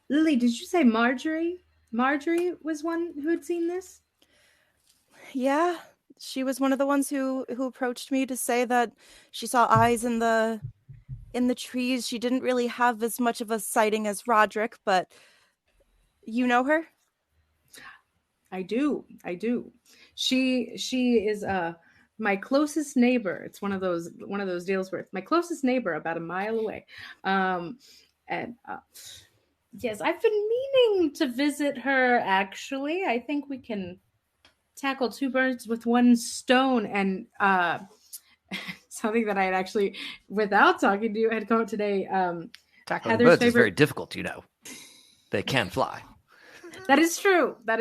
[SPEAKER 4] Lily, did you say Marjorie? Marjorie was one who had seen this?
[SPEAKER 3] Yeah, she was one of the ones who approached me to say that she saw eyes in the trees. She didn't really have as much of a sighting as Roderick, but you know her?
[SPEAKER 4] I do. She is my closest neighbor. It's one of those deals where it's my closest neighbor about a mile away. Yes, I've been meaning to visit her, actually. I think we can tackle 2 birds with 1 stone. And something that I had actually, without talking to you, had come up today.
[SPEAKER 1] Tackling
[SPEAKER 4] Heather's
[SPEAKER 1] birds is very difficult, They can fly.
[SPEAKER 4] That is true. But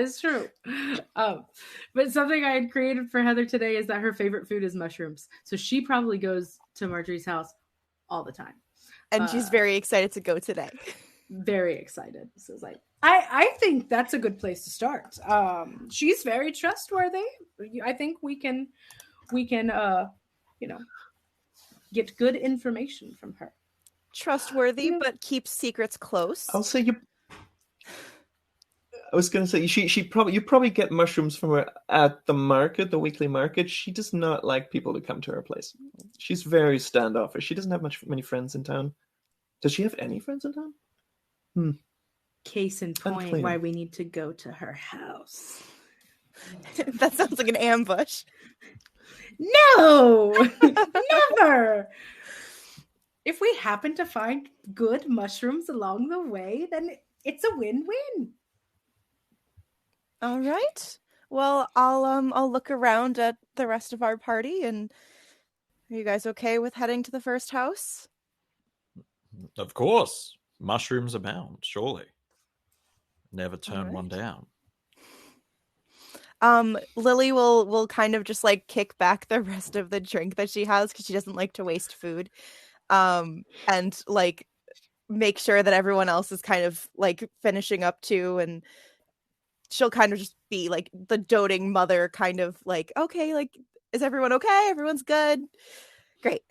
[SPEAKER 4] something I had created for Heather today is that her favorite food is mushrooms. So she probably goes to Marjorie's house all the time.
[SPEAKER 3] And she's very excited to go today.
[SPEAKER 4] Very excited. So it's like, I think that's a good place to start. She's very trustworthy. I think we can get good information from her.
[SPEAKER 3] Trustworthy, but keeps secrets close.
[SPEAKER 2] I'll say I was going to say you probably get mushrooms from her at the market, the weekly market. She does not like people to come to her place. She's very standoffish. She doesn't have many friends in town. Does she have any friends in town?
[SPEAKER 4] Case in point,
[SPEAKER 2] Unclear.
[SPEAKER 4] why we need to go to her house.
[SPEAKER 3] That sounds like an ambush.
[SPEAKER 4] No, never. If we happen to find good mushrooms along the way, then it's a win-win.
[SPEAKER 3] All right. Well, I'll look around at the rest of our party, and are you guys okay with heading to the first house?
[SPEAKER 5] Of course. Mushrooms abound, surely. Never turn
[SPEAKER 3] Alright.
[SPEAKER 5] one down.
[SPEAKER 3] Lily will kind of just like kick back the rest of the drink that she has because she doesn't like to waste food. And like make sure that everyone else is kind of like finishing up too, and she'll kind of just be like the doting mother, kind of like, okay, like, is everyone okay? Everyone's good. Great.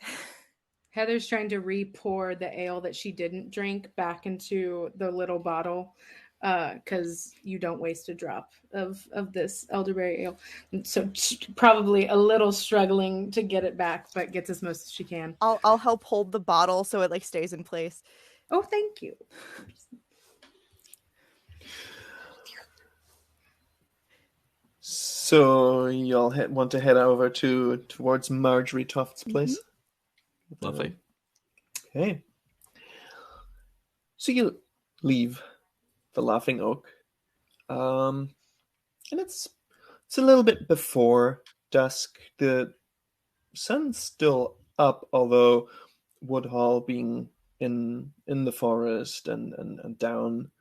[SPEAKER 4] Heather's trying to re-pour the ale that she didn't drink back into the little bottle, because you don't waste a drop of this elderberry ale. And so probably a little struggling to get it back, but gets as most as she can.
[SPEAKER 3] I'll help hold the bottle so it like stays in place.
[SPEAKER 4] Oh, thank you.
[SPEAKER 2] So y'all want to head over towards Marjorie Toft's place?
[SPEAKER 5] Lovely.
[SPEAKER 2] Okay. So you leave the Laughing Oak, and it's a little bit before dusk. The sun's still up, although Woodhall being in the forest and down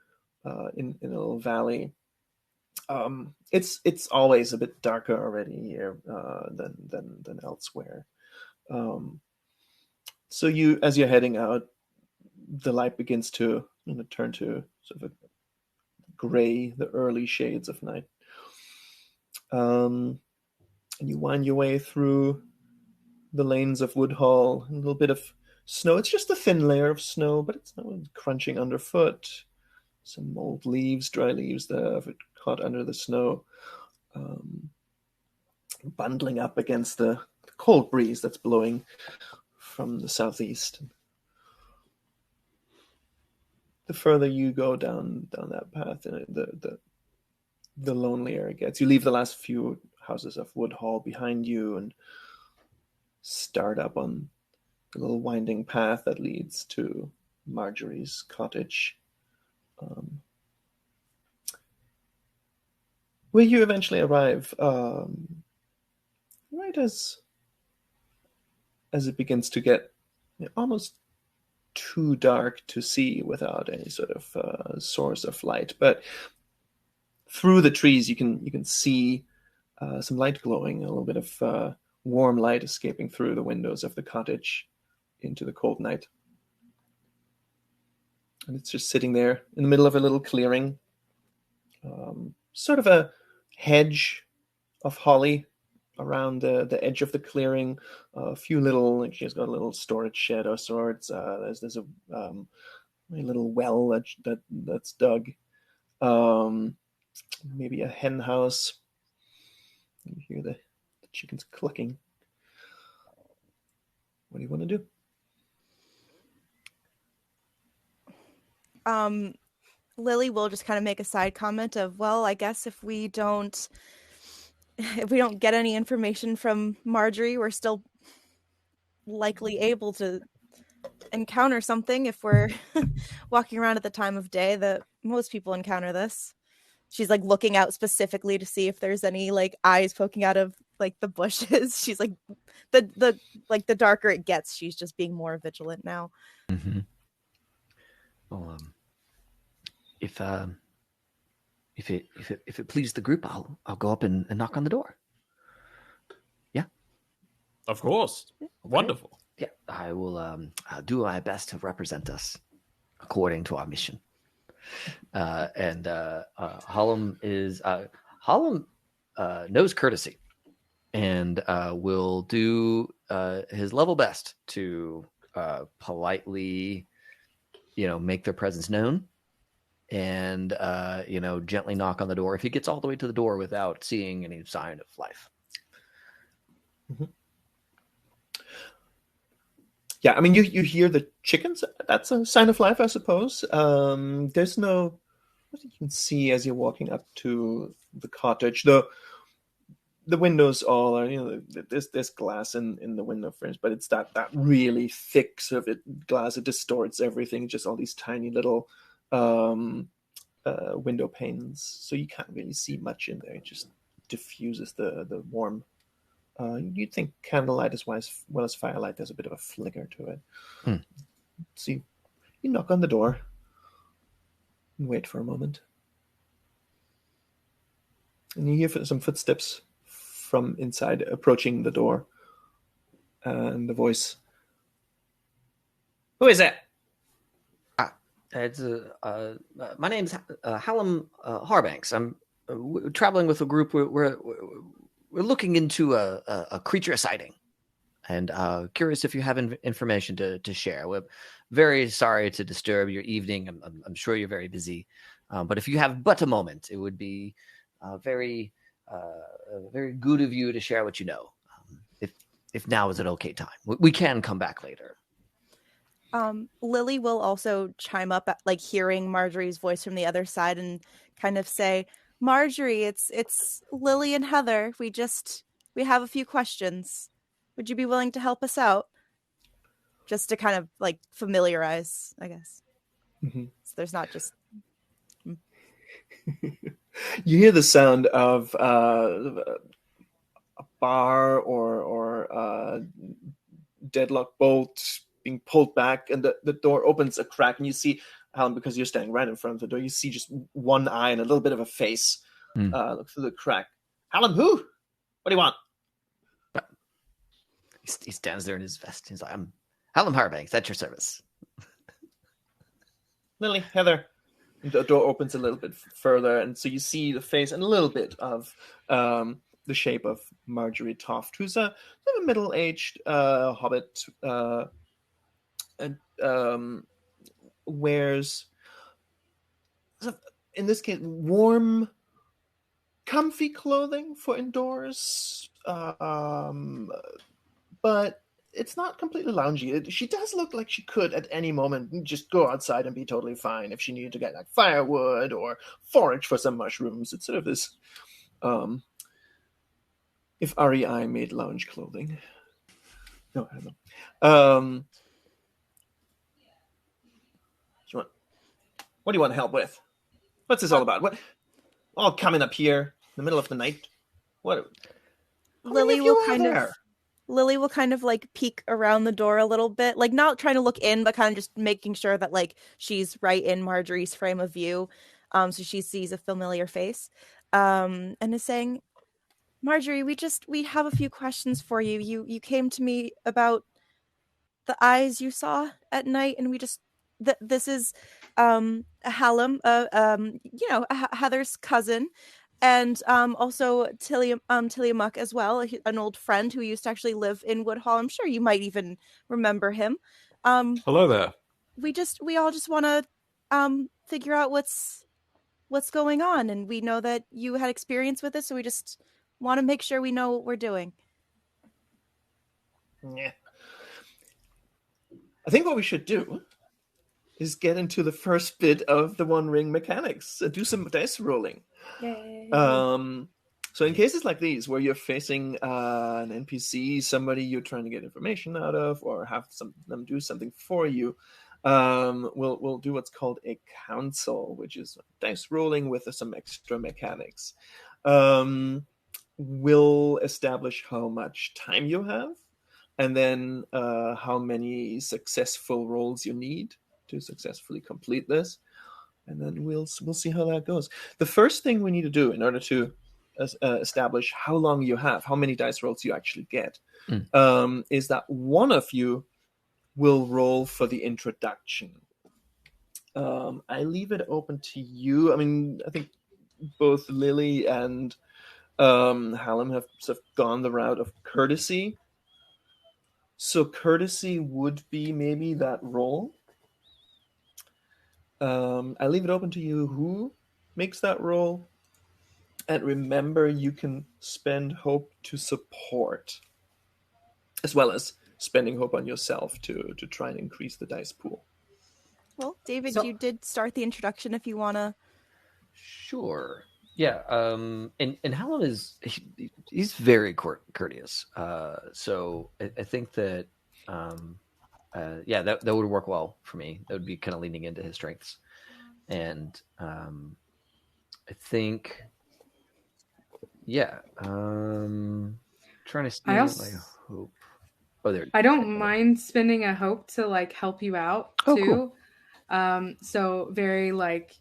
[SPEAKER 2] in a little valley, it's always a bit darker already here than elsewhere. So as you're heading out, the light begins to turn to sort of a gray, the early shades of night. And you wind your way through the lanes of Woodhall, a little bit of snow. It's just a thin layer of snow, but it's not crunching underfoot. Some old leaves, dry leaves that have caught under the snow, bundling up against the cold breeze that's blowing from the southeast. The further you go down that path, the lonelier it gets. You leave the last few houses of Woodhall behind you and start up on the little winding path that leads to Marjorie's cottage, where you eventually arrive, right as it begins to get almost too dark to see without any sort of source of light. But through the trees, you can see some light glowing, a little bit of warm light escaping through the windows of the cottage into the cold night. And it's just sitting there in the middle of a little clearing, sort of a hedge of holly around the edge of the clearing. A few little, she's got a little storage shed of sorts. There's a little well that's dug. Maybe a hen house. You hear the chickens clucking. What do you want to do?
[SPEAKER 3] Lily will just kind of make a side comment of, well, I guess if we don't get any information from Marjorie, we're still likely able to encounter something if we're walking around at the time of day that most people encounter this. She's like looking out specifically to see if there's any like eyes poking out of like the bushes. She's like the darker it gets, she's just being more vigilant now.
[SPEAKER 1] Mm-hmm. Well, if it pleases the group, I'll go up and knock on the door. Yeah,
[SPEAKER 5] of course. Okay. Wonderful.
[SPEAKER 1] Yeah, I will. I'll do my best to represent us according to our mission. And Hollum knows courtesy, and will do his level best to politely, make their presence known. and gently knock on the door if he gets all the way to the door without seeing any sign of life.
[SPEAKER 2] Mm-hmm. Yeah, I mean, you hear the chickens. That's a sign of life, I suppose. There's no, what you can see as you're walking up to the cottage. The windows all are, there's glass in the window frames, but it's that really thick sort of glass. It distorts everything. Just all these tiny little window panes, so you can't really see much in there. It just diffuses the warm. You'd think candlelight as well as firelight. There's a bit of a flicker to it. So you knock on the door and wait for a moment, and you hear some footsteps from inside approaching the door, and the voice. Who is it?
[SPEAKER 1] It's my name's Hallam Harbanks. I'm traveling with a group. We're looking into a creature sighting, and curious if you have information to share. We're very sorry to disturb your evening. I'm sure you're very busy, but if you have but a moment, it would be very good of you to share what you know. If now is an okay time, we can come back later.
[SPEAKER 3] Lily will also chime up at, like, hearing Marjorie's voice from the other side, and kind of say, Marjorie, it's Lily and Heather. We have a few questions. Would you be willing to help us out? Just to kind of like familiarize, I guess.
[SPEAKER 2] Mm-hmm.
[SPEAKER 3] So there's not just.
[SPEAKER 2] You hear the sound of a bar or deadlock bolt being pulled back, and the door opens a crack, and you see Hallam, because you're standing right in front of the door, you see just one eye and a little bit of a face look through the crack. Hallam, who? What do you want?
[SPEAKER 1] He stands there in his vest. He's like, I'm Hallam Harbanks, at your service.
[SPEAKER 2] Lily, Heather. And the door opens a little bit further, and so you see the face and a little bit of the shape of Marjorie Toft, who's a middle-aged hobbit, and wears, in this case, warm, comfy clothing for indoors, but it's not completely loungy. She does look like she could at any moment just go outside and be totally fine if she needed to get like firewood or forage for some mushrooms. It's sort of this, if REI made lounge clothing. No, I don't know. What do you want help with? What's this all about? What? All coming up here in the middle of the night? What?
[SPEAKER 3] Lily will kind of like peek around the door a little bit, like not trying to look in, but kind of just making sure that like she's right in Marjorie's frame of view, so she sees a familiar face, and is saying, Marjorie, we have a few questions for you. You came to me about the eyes you saw at night, and we just this is Hallam, Heather's cousin, and also Tillamook as well, an old friend who used to actually live in Woodhall. I'm sure you might even remember him.
[SPEAKER 5] Hello there.
[SPEAKER 3] We all just want to figure out what's going on, and we know that you had experience with this, so we just want to make sure we know what we're doing.
[SPEAKER 2] Yeah. I think what we should do is get into the first bit of the One Ring mechanics and do some dice rolling.
[SPEAKER 4] Yay.
[SPEAKER 2] So in cases like these, where you're facing an NPC, somebody you're trying to get information out of, or have them do something for you, we'll do what's called a council, which is dice rolling with some extra mechanics. We'll establish how much time you have, and then how many successful rolls you need to successfully complete this, and then we'll see how that goes. The first thing we need to do in order to establish how long you have, how many dice rolls you actually get, is that one of you will roll for the introduction. I leave it open to you. I mean, I think both Lily and Hallam have sort of gone the route of courtesy. So courtesy would be maybe that roll. I leave it open to you who makes that roll. And remember, you can spend hope to support, as well as spending hope on yourself to try and increase the dice pool.
[SPEAKER 3] Well, David,
[SPEAKER 4] So-
[SPEAKER 3] you did start the introduction if you want to.
[SPEAKER 1] Sure. Yeah. And Hallam he's very courteous. So I think that that would work well for me. That would be kind of leaning into his strengths, and I think trying to steal my hope. Oh, there.
[SPEAKER 4] I don't mind spending a hope to like help you out
[SPEAKER 1] Oh,
[SPEAKER 4] too.
[SPEAKER 1] cool.
[SPEAKER 4] So very like,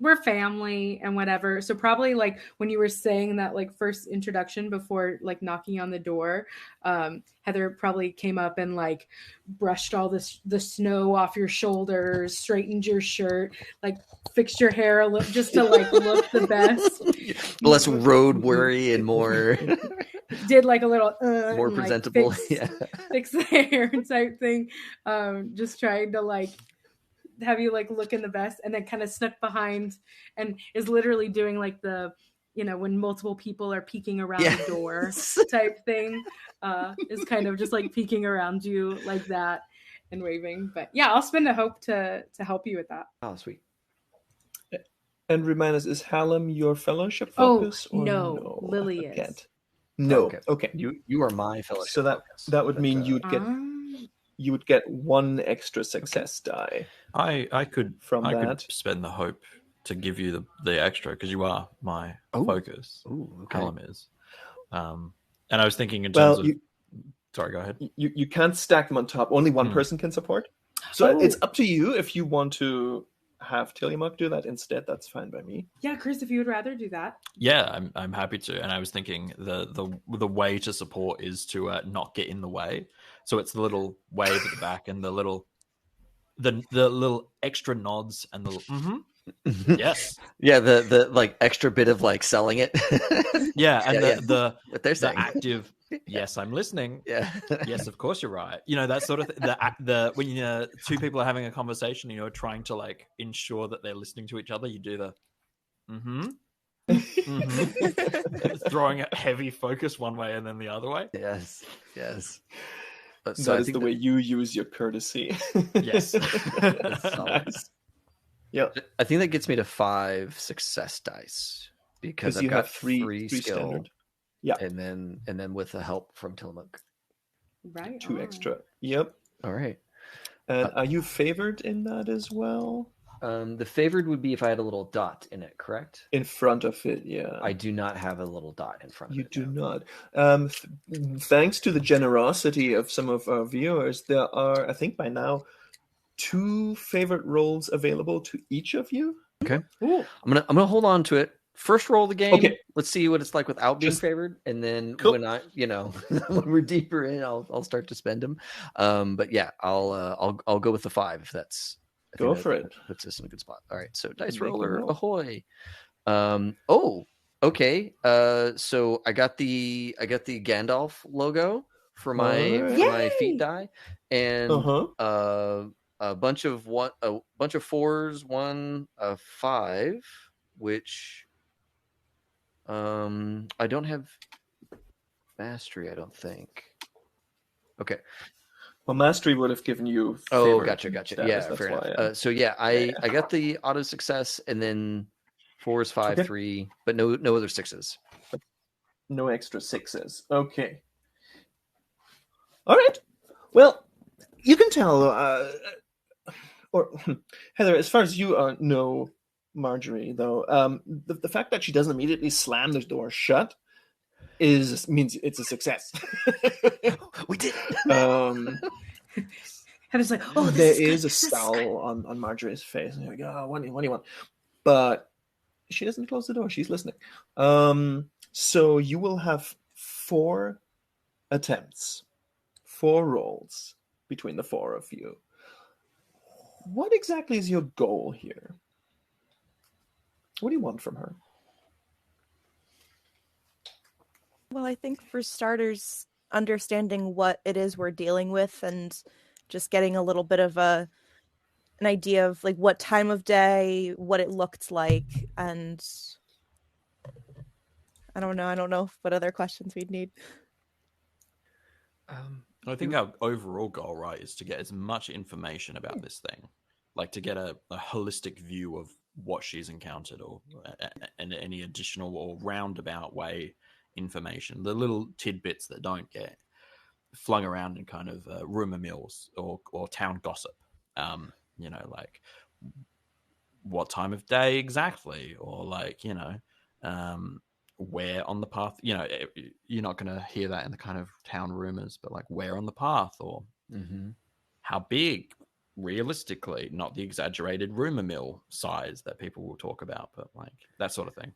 [SPEAKER 4] we're family and whatever. So probably like when you were saying that like first introduction before like knocking on the door, Heather probably came up and like brushed all the snow off your shoulders, straightened your shirt, like fixed your hair a little just to like look the best.
[SPEAKER 1] Less road worry and more
[SPEAKER 4] Did like a little
[SPEAKER 1] more
[SPEAKER 4] and,
[SPEAKER 1] presentable.
[SPEAKER 4] Like, fix the hair type thing. Just trying to like have you like look in the best, and then kind of snuck behind and is literally doing like the when multiple people are peeking around the door type thing, is kind of just like peeking around you like that and waving. But yeah, I'll spend a hope to help you with that.
[SPEAKER 1] Oh, sweet.
[SPEAKER 2] And remind us, is Hallam your fellowship focus?
[SPEAKER 4] Oh, no, Lily is.
[SPEAKER 2] Can't. No. Okay.
[SPEAKER 1] You are my fellowship.
[SPEAKER 2] So that would mean you would get one extra success die.
[SPEAKER 5] I could
[SPEAKER 2] could
[SPEAKER 5] spend the hope to give you the extra because you are my focus.
[SPEAKER 1] Ooh, okay.
[SPEAKER 5] Hallam is. And I was thinking in terms of. Sorry, go ahead.
[SPEAKER 2] You can't stack them on top. Only one person can support. So it's up to you if you want to have Tillamook do that instead. That's fine by me.
[SPEAKER 4] Yeah, Chris, if you would rather do that.
[SPEAKER 5] Yeah, I'm happy to. And I was thinking the way to support is to not get in the way. So it's the little wave at the back and the little extra nods and the little, yes.
[SPEAKER 1] Yeah, the like extra bit of like selling it.
[SPEAKER 5] Yeah, and
[SPEAKER 1] what they're saying.
[SPEAKER 5] The active yes, I'm listening.
[SPEAKER 1] Yeah.
[SPEAKER 5] Yes, of course you're right. That sort of the when two people are having a conversation, trying to like ensure that they're listening to each other, you do the throwing a heavy focus one way and then the other way.
[SPEAKER 1] Yes.
[SPEAKER 2] So that is the way you use your courtesy.
[SPEAKER 5] Yes.
[SPEAKER 2] Nice. Yeah.
[SPEAKER 1] I think that gets me to 5 success dice because I've got three skill.
[SPEAKER 2] Standard. Yeah.
[SPEAKER 1] And then with the help from Tillamook.
[SPEAKER 4] Right.
[SPEAKER 2] 2 extra. Yep.
[SPEAKER 1] All right.
[SPEAKER 2] And are you favored in that as well?
[SPEAKER 1] The favored would be if I had a little dot in it, correct?
[SPEAKER 2] In front of it, yeah.
[SPEAKER 1] I do not have a little dot in front of it.
[SPEAKER 2] You do not. Thanks to the generosity of some of our viewers, there are, I think by now, 2 favorite roles available to each of you.
[SPEAKER 1] Okay. Ooh. I'm gonna hold on to it. First roll of the game.
[SPEAKER 2] Okay.
[SPEAKER 1] Let's see what it's like without being favored, and then when I, when we're deeper in, I'll start to spend them. But yeah, I'll go with the 5 if that's.
[SPEAKER 2] Go for it.
[SPEAKER 1] Puts us in a good spot. All right. So dice roller, ahoy. Okay. So I got the Gandalf logo for my feet die, and a bunch of 4s, 1 of 5, which I don't have mastery. I don't think. Okay.
[SPEAKER 2] Well, mastery would have given you.
[SPEAKER 1] Gotcha.
[SPEAKER 2] Status,
[SPEAKER 1] Yeah, fair enough. So yeah, I got the auto success, and then 4s, 5, 3, but no other 6s.
[SPEAKER 2] No extra 6s. Okay. All right. Well, you can tell, or Heather, as far as you know, Marjorie, though, the fact that she doesn't immediately slam the door shut means it's a success.
[SPEAKER 1] We did it.
[SPEAKER 4] Heather's like, oh,
[SPEAKER 2] there is a scowl on Marjorie's face. And you're like, oh, what do you want? But she doesn't close the door. She's listening. So you will have 4 attempts, 4 rolls between the 4 of you. What exactly is your goal here? What do you want from her?
[SPEAKER 3] Well, I think for starters, understanding what it is we're dealing with and just getting a little bit of a an idea of like what time of day, what it looked like, and I don't know what other questions we'd need.
[SPEAKER 5] I think our overall goal, right, is to get as much information about this thing, like to get a holistic view of what she's encountered, or and any additional or roundabout way information, the little tidbits that don't get flung around in kind of rumor mills or town gossip. Like what time of day exactly, or like where on the path. You're not going to hear that in the kind of town rumors, but like where on the path, or how big realistically, not the exaggerated rumor mill size that people will talk about, but like that sort of thing.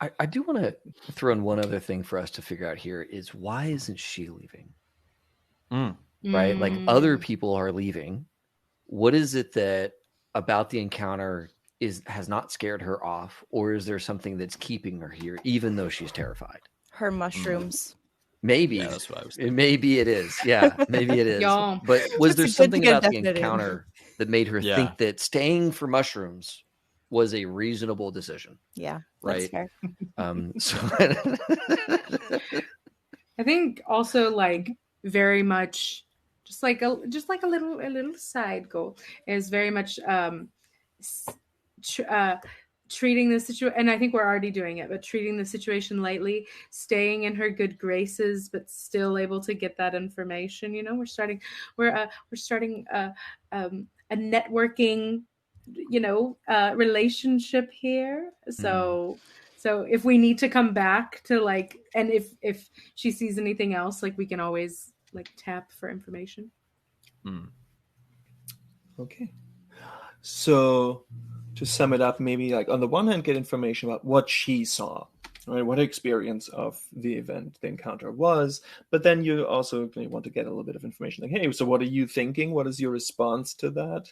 [SPEAKER 1] I do want to throw in one other thing for us to figure out here is why isn't she leaving? Right? Like other people are leaving. What is it that about the encounter has not scared her off, or is there something that's keeping her here, even though she's terrified?
[SPEAKER 3] Her mushrooms.
[SPEAKER 1] Maybe.
[SPEAKER 5] Yeah, that's what I was thinking.
[SPEAKER 1] Maybe it is. Yeah, maybe it is.
[SPEAKER 4] Y'all.
[SPEAKER 1] But was there
[SPEAKER 3] That's a good
[SPEAKER 1] something
[SPEAKER 3] thing
[SPEAKER 1] about the
[SPEAKER 3] definite in.
[SPEAKER 1] encounter that made her think that staying for mushrooms was a reasonable decision?
[SPEAKER 3] Yeah,
[SPEAKER 1] right.
[SPEAKER 3] That's fair.
[SPEAKER 1] So
[SPEAKER 4] I think also like very much just like a little side goal is very much treating the situation, and I think we're already doing it, but treating the situation lightly, staying in her good graces, but still able to get that information. We're starting a networking, relationship here. So if we need to come back to like, and if she sees anything else, like we can always like tap for information.
[SPEAKER 2] Okay. So to sum it up, maybe like on the one hand, get information about what she saw, right? What her experience of the event, the encounter was. But then you also want to get a little bit of information like, hey, so what are you thinking? What is your response to that?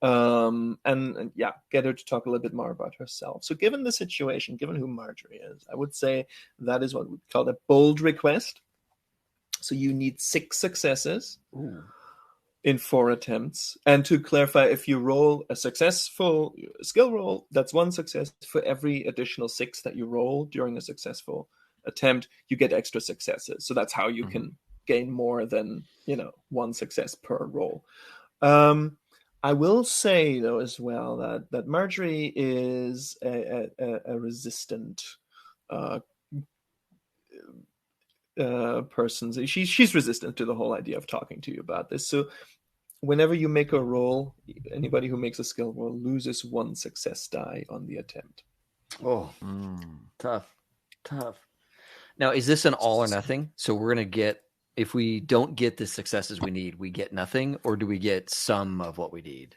[SPEAKER 2] And yeah, get her to talk a little bit more about herself. So given the situation, given who Marjorie is, I would say that is what we call a bold request. So you need 6 successes.
[SPEAKER 1] Ooh.
[SPEAKER 2] In 4 attempts. And to clarify, if you roll a successful skill roll, that's 1 success. For every additional 6 that you roll during a successful attempt, you get extra successes. So that's how you can gain more than 1 success per roll. I will say though as well that Marjorie is a resistant person. She's resistant to the whole idea of talking to you about this. So whenever you make a roll, anybody who makes a skill roll loses 1 success die on the attempt.
[SPEAKER 1] Oh, tough. Now, is this an all or nothing? So we're going to get, if we don't get the successes we need, we get nothing, or do we get some of what we need?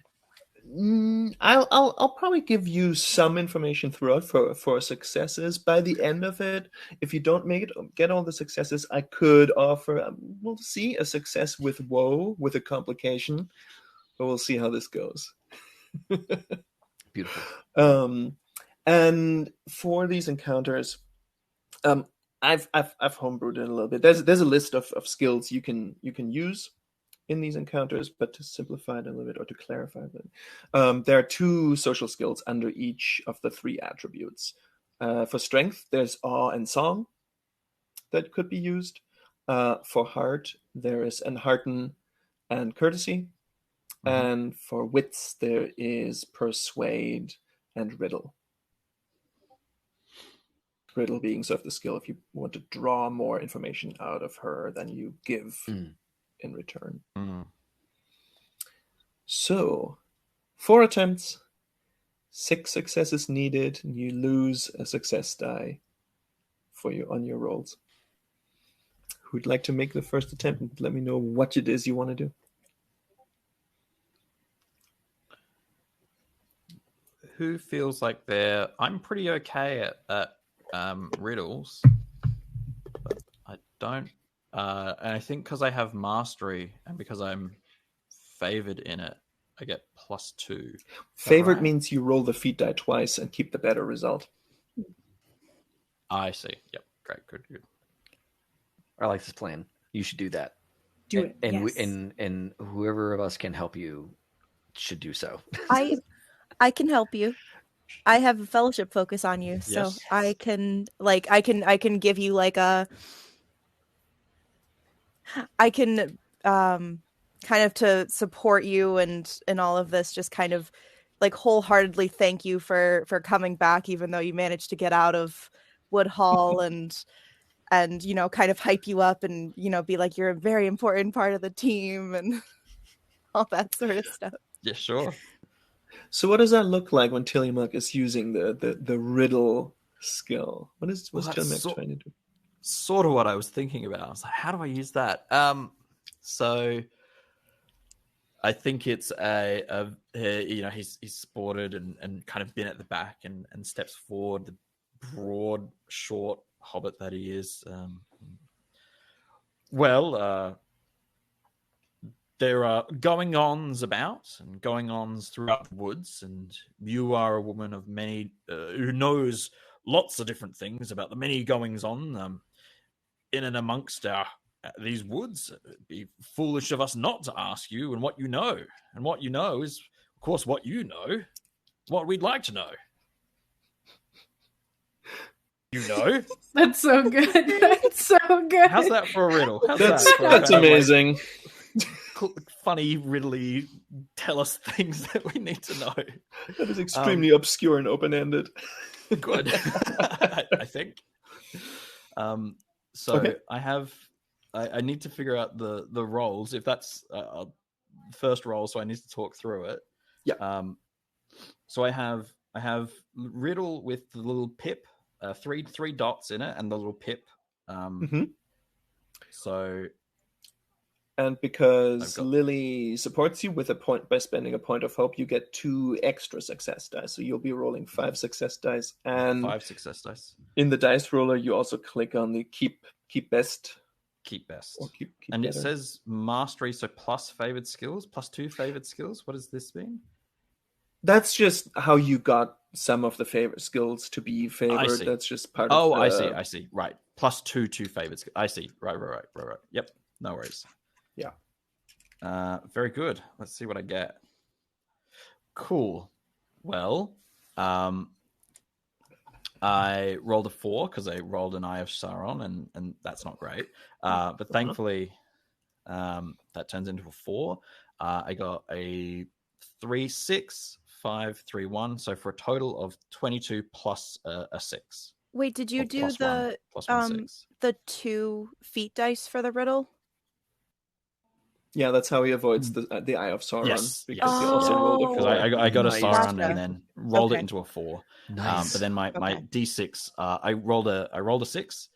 [SPEAKER 2] I'll probably give you some information throughout for successes. By the end of it, if you don't get all the successes, I could offer, we'll see, a success with woe, with a complication, but we'll see how this goes.
[SPEAKER 1] Beautiful.
[SPEAKER 2] And for these encounters, I've homebrewed it a little bit. There's a list of skills you can use in these encounters, but to simplify it a little bit, or to clarify it, there are 2 social skills under each of the 3 attributes. For strength, there's awe and song that could be used. For heart, there is enhearten and courtesy. And for wits, there is persuade and riddle. Riddle being sort of the skill if you want to draw more information out of her than you give in return. So 4 attempts, 6 successes needed, and you lose a success die for you on your rolls. Who'd like to make the first attempt and let me know what it is you want to do?
[SPEAKER 5] Who feels like I'm pretty okay at riddles, but I don't. And I think because I have mastery and because I'm favored in it, I get +2.
[SPEAKER 2] Favored
[SPEAKER 5] right?
[SPEAKER 2] means you roll the feat die twice and keep the better result.
[SPEAKER 5] I see. Yep. Great. Good.
[SPEAKER 1] I like this plan. You should do that.
[SPEAKER 4] Do it.
[SPEAKER 1] And
[SPEAKER 4] Yes.
[SPEAKER 1] and whoever of us can help you should do so.
[SPEAKER 3] I can help you. I have a fellowship focus on you, so
[SPEAKER 5] Yes.
[SPEAKER 3] I can give you like I can kind of to support you and all of this, just kind of like wholeheartedly thank you for coming back, even though you managed to get out of Woodhall and kind of hype you up and be like you're a very important part of the team and all that sort of stuff.
[SPEAKER 5] Yeah, sure.
[SPEAKER 2] So what does that look like when Tillamook is using the riddle skill? What's
[SPEAKER 5] Well, that's
[SPEAKER 2] Tillamook trying to do?
[SPEAKER 5] Sort of what I was thinking about. I was like, how do I use that? So I think it's he's sported and kind of been at the back and steps forward, the broad, short hobbit that he is. There are going-ons about and going-ons throughout the woods, and you are a woman of many who knows lots of different things about the many goings-on in and amongst these woods. It'd be foolish of us not to ask you and what you know. And what you know is, of course, what you know, what we'd like to know. You know?
[SPEAKER 4] That's so good. That's so good.
[SPEAKER 5] How's that for a riddle?
[SPEAKER 2] That's amazing.
[SPEAKER 5] Funny, riddly, tell us things that we need to know.
[SPEAKER 2] That is extremely obscure and open-ended.
[SPEAKER 5] Good. I think. So
[SPEAKER 2] okay.
[SPEAKER 5] I need to figure out the roles. If that's first role, so I need to talk through it.
[SPEAKER 2] Yeah.
[SPEAKER 5] So I have riddle with the little pip, three dots in it, and the little pip. So.
[SPEAKER 2] And because Lily supports you with a point by spending a point of hope, you get 2 extra success dice. So you'll be rolling 5 success dice. And
[SPEAKER 5] 5 success dice.
[SPEAKER 2] In the dice roller, you also click on the keep best.
[SPEAKER 5] Keep best.
[SPEAKER 2] Or keep
[SPEAKER 5] and
[SPEAKER 2] better.
[SPEAKER 5] It says mastery, so plus favored skills, plus 2 favored skills. What does this mean?
[SPEAKER 2] That's just how you got some of the favorite skills to be favored. That's just part of the...
[SPEAKER 5] I see. Right. Plus 2 favored skills. I see. Right. Yep. No worries.
[SPEAKER 2] Yeah.
[SPEAKER 5] Very good. Let's see what I get. Cool. Well, I rolled a 4 because I rolled an Eye of Sauron, and that's not great. But thankfully, that turns into a 4. I got a 3, 6, 5, 3, 1. So for a total of 22 plus a 6.
[SPEAKER 3] Wait, did you do the
[SPEAKER 5] 6.
[SPEAKER 3] the 2 feet dice for the riddle?
[SPEAKER 2] Yeah, that's how he avoids the Eye of Sauron.
[SPEAKER 5] Yes.
[SPEAKER 2] Because he also rolled a 4.
[SPEAKER 5] Because I got a Sauron
[SPEAKER 3] Gotcha.
[SPEAKER 5] and then rolled it
[SPEAKER 3] Okay.
[SPEAKER 5] into a 4.
[SPEAKER 1] Nice.
[SPEAKER 5] But then my D6, I rolled a 6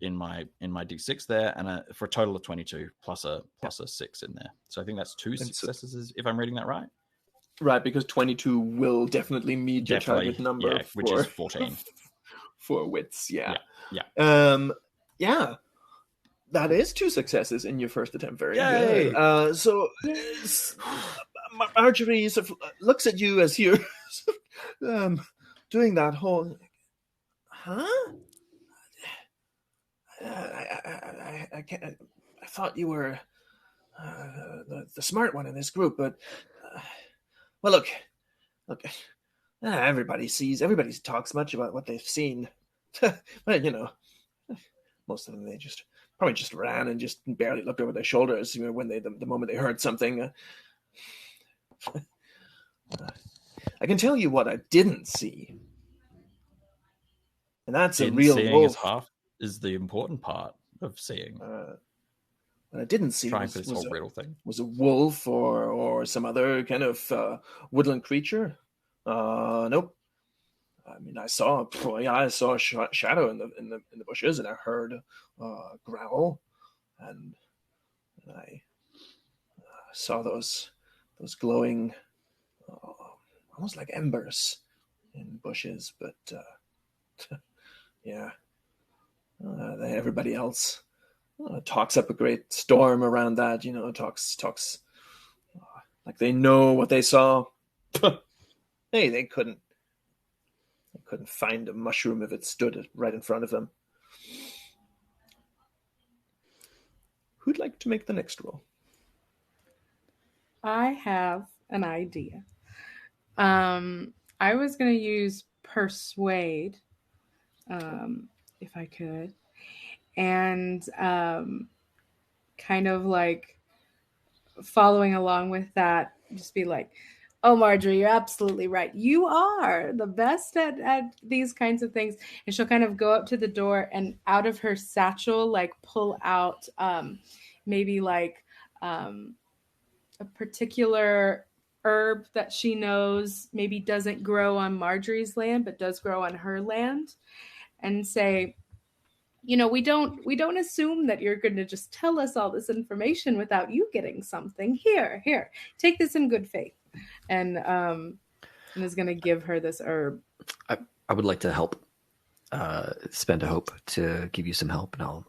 [SPEAKER 5] in my D6 there, and for a total of 22 plus a 6 in there. So I think that's 2 successes, if I'm reading that right.
[SPEAKER 2] Right, because 22 will definitely meet your target number,
[SPEAKER 5] yeah, which is 14
[SPEAKER 2] for wits. Yeah.
[SPEAKER 5] Yeah.
[SPEAKER 2] That is 2 successes in your first attempt. Very
[SPEAKER 5] Yay!
[SPEAKER 2] good. So Marjorie sort of looks at you as you're doing that whole, huh? I thought you were the smart one in this group, but well, look. Everybody talks much about what they've seen, but most of them they probably just ran and just barely looked over their shoulders when the moment they heard something. I can tell you what I didn't see, and that's a real wolf.
[SPEAKER 5] Is the important part of seeing.
[SPEAKER 2] What I didn't see was a wolf or some other kind of woodland creature. Nope. I mean, I saw a shadow in the bushes, and I heard a growl, and I saw those glowing, almost like embers in bushes. But yeah, everybody else talks up a great storm around that. Talks like they know what they saw. Hey, they couldn't find a mushroom if it stood right in front of them. Who'd like to make the next roll?
[SPEAKER 4] I have an idea. I was going to use persuade, if I could, and kind of like following along with that, just be like, oh, Marjorie, you're absolutely right. You are the best at these kinds of things. And she'll kind of go up to the door and out of her satchel, like pull out maybe like a particular herb that she knows maybe doesn't grow on Marjorie's land, but does grow on her land, and say, we don't assume that you're going to just tell us all this information without you getting something. Here, take this in good faith. And is going to give her this herb.
[SPEAKER 1] I would like to help, spend a hope to give you some help, and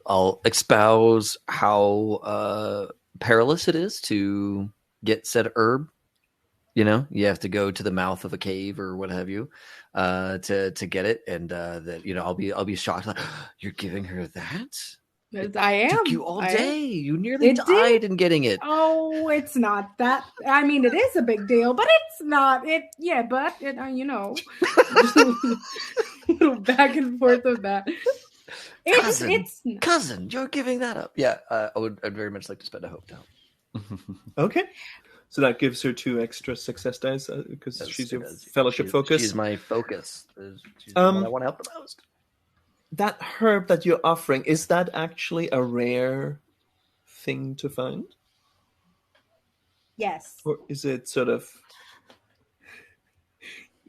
[SPEAKER 1] I'll espouse how perilous it is to get said herb. You have to go to the mouth of a cave or what have you to get it, and that I'll be shocked. Like, you're giving her that?
[SPEAKER 4] I am.
[SPEAKER 1] It took you all day. You nearly died in getting it.
[SPEAKER 4] Oh, it's not that. I mean, it is a big deal, but it's not. But little back and forth of that.
[SPEAKER 1] Cousin, you're giving that up. Yeah, I'd very much like to spend a hope down.
[SPEAKER 2] Okay. So that gives her 2 extra success dice because she's your fellowship focus.
[SPEAKER 1] She's my focus. She's the one I want to help the most.
[SPEAKER 2] That herb that you're offering, is that actually a rare thing to find?
[SPEAKER 4] Yes.
[SPEAKER 2] Or is it sort of...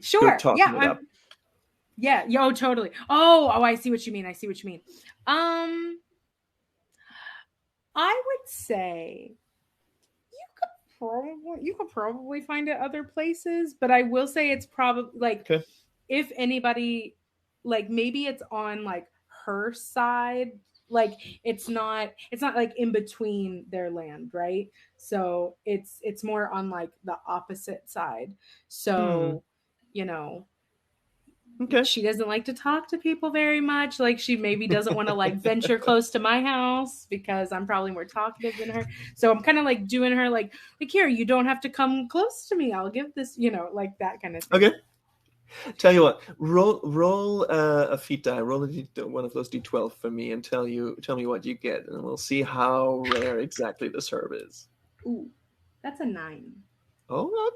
[SPEAKER 4] Sure.
[SPEAKER 2] Talking it up?
[SPEAKER 4] Yeah. Oh, totally. Oh, I see what you mean. I would say you could probably find it other places, but I will say it's probably like, if anybody, like maybe it's on like her side, like it's not like in between their land, right? So it's more on like the opposite side. So she doesn't like to talk to people very much. Like she maybe doesn't want to like venture close to my house because I'm probably more talkative than her. So I'm kind of like doing her like here, you don't have to come close to me. I'll give this, like that kind of thing.
[SPEAKER 2] Okay. Tell you what, roll a feat die. Roll one of those D12 for me and tell me what you get, and we'll see how rare exactly this herb is.
[SPEAKER 4] Ooh, that's a 9.
[SPEAKER 2] Oh,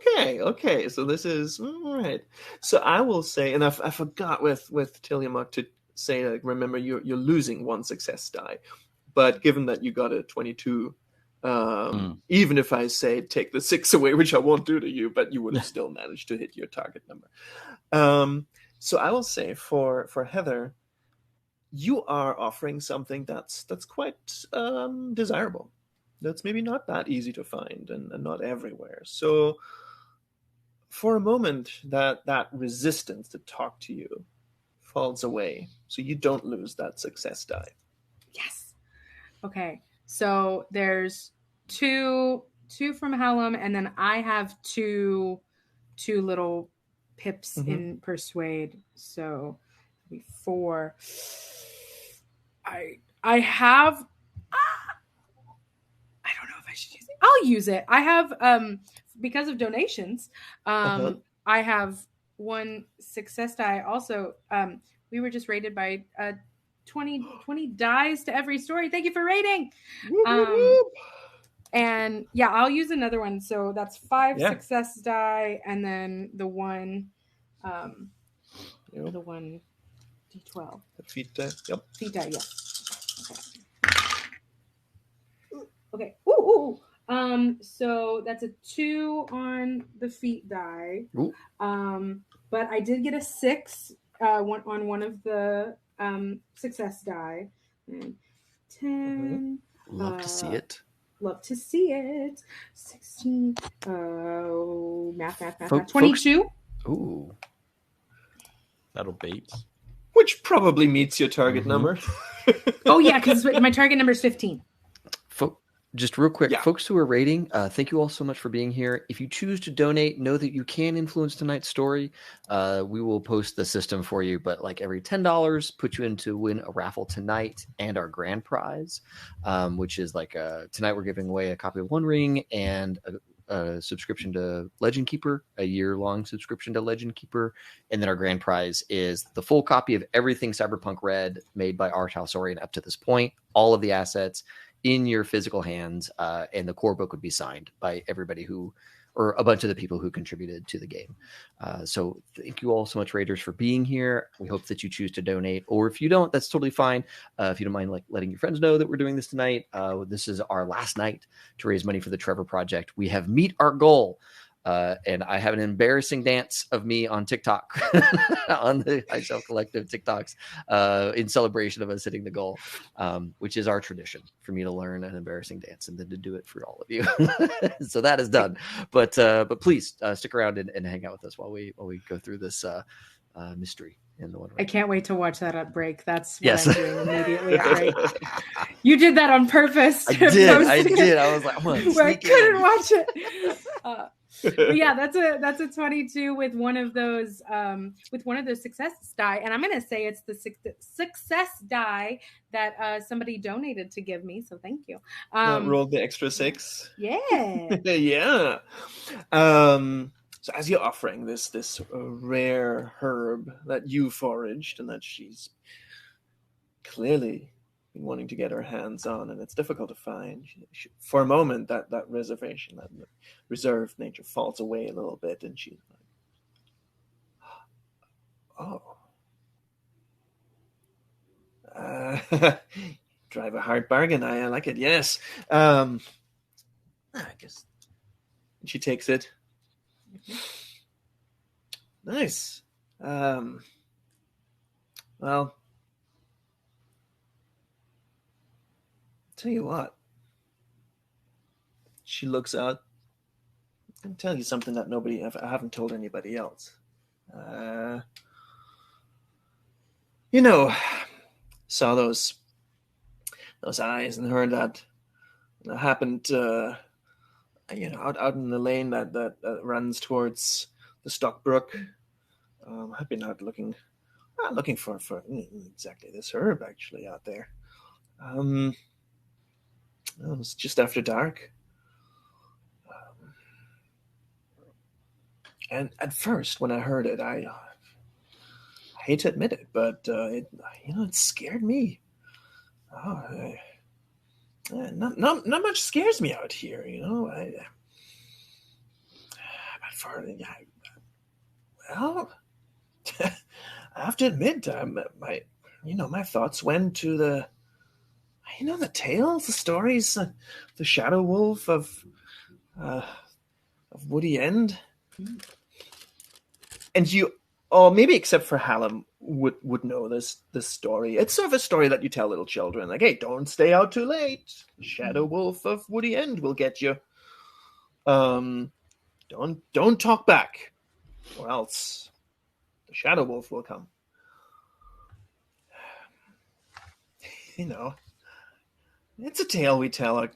[SPEAKER 2] okay. So this is all right. So I will say, and I forgot with Tillamook to say, remember you're losing 1 success die, but given that you got a 22, even if I say take the 6 away, which I won't do to you, but you would have still managed to hit your target number. So I will say for Heather, you are offering something that's quite desirable. That's maybe not that easy to find and not everywhere. So for a moment, that resistance to talk to you falls away. So you don't lose that success die.
[SPEAKER 4] Yes. Okay. So there's 2 from Hallam, and then I have 2 little pips in Persuade. So 4. I have... I don't know if I should use it. I'll use it. I have, because of donations, I have 1 success die. Also, we were just rated by 20 dies to every story. Thank you for rating. And yeah, I'll use another one. So that's 5 success die, and then the 1, the 1 D12.
[SPEAKER 2] The feat die. Yep.
[SPEAKER 4] Feat die. Yeah. Okay. Ooh. So that's a 2 on the feat die.
[SPEAKER 1] Ooh.
[SPEAKER 4] But I did get a 6 on one of the success die. And 10.
[SPEAKER 1] Love to see it.
[SPEAKER 4] Love to see it. 16. Math. 22.
[SPEAKER 1] Folks, ooh.
[SPEAKER 5] That'll beat.
[SPEAKER 2] Which probably meets your target number.
[SPEAKER 4] Oh yeah, because my target number is 15.
[SPEAKER 1] Just real quick, folks who are rating, thank you all so much for being here. If you choose to donate, know that you can influence tonight's story. We will post the system for you, but like every $10 put you in to win a raffle tonight and our grand prize, which is like tonight we're giving away a copy of One Ring and a subscription to Legend Keeper, a year-long subscription to Legend Keeper, and then our grand prize is the full copy of everything Cyberpunk Red made by Art House Orion up to this point, all of the assets in your physical hands, and the core book would be signed by everybody who, or a bunch of the people who contributed to the game. So thank you all so much, Raiders, for being here. We hope that you choose to donate, or if you don't, that's totally fine. If you don't mind, like, letting your friends know that we're doing this tonight. This is our last night to raise money for the Trevor Project. We have meet our goal. And I have an embarrassing dance of me on TikTok, on the High Shelf Collective TikToks, in celebration of us hitting the goal, which is our tradition for me to learn an embarrassing dance and then to do it for all of you. So that is done. But please stick around and hang out with us while we go through this mystery. In the one
[SPEAKER 4] I can't wait to watch that at break. That's what
[SPEAKER 1] yes.
[SPEAKER 4] I'm doing immediately. Great. You did that on purpose.
[SPEAKER 1] I did. I was like,
[SPEAKER 4] where I couldn't watch it. But yeah, that's a 22 with one of those success die, and I'm gonna say it's the success die that somebody donated to give me. So thank you.
[SPEAKER 2] Rolled the extra 6.
[SPEAKER 4] Yeah.
[SPEAKER 2] Yeah. So as you're offering this rare herb that you foraged and that she's clearly been wanting to get her hands on, and it's difficult to find, for a moment that reservation, that reserved nature falls away a little bit, and she's like, oh. Drive a hard bargain. I like it. Yes. I guess she takes it. Nice. Well, tell you what. She looks out. I can tell you something that I haven't told anybody else. Saw those eyes and heard that happened. Out in the lane that runs towards the Stockbrook. I've been out looking for exactly this herb actually out there. It was just after dark. And at first, when I heard it, I hate to admit it, but it scared me. Not much scares me out here, Well, I have to admit, my thoughts went to the tales, the stories, the Shadow Wolf of Woody End, and maybe except for Hallam would know this story. It's sort of a story that you tell little children, like, hey, don't stay out too late. Shadow Wolf of Woody End will get you. Don't talk back, or else the Shadow Wolf will come. It's a tale we tell our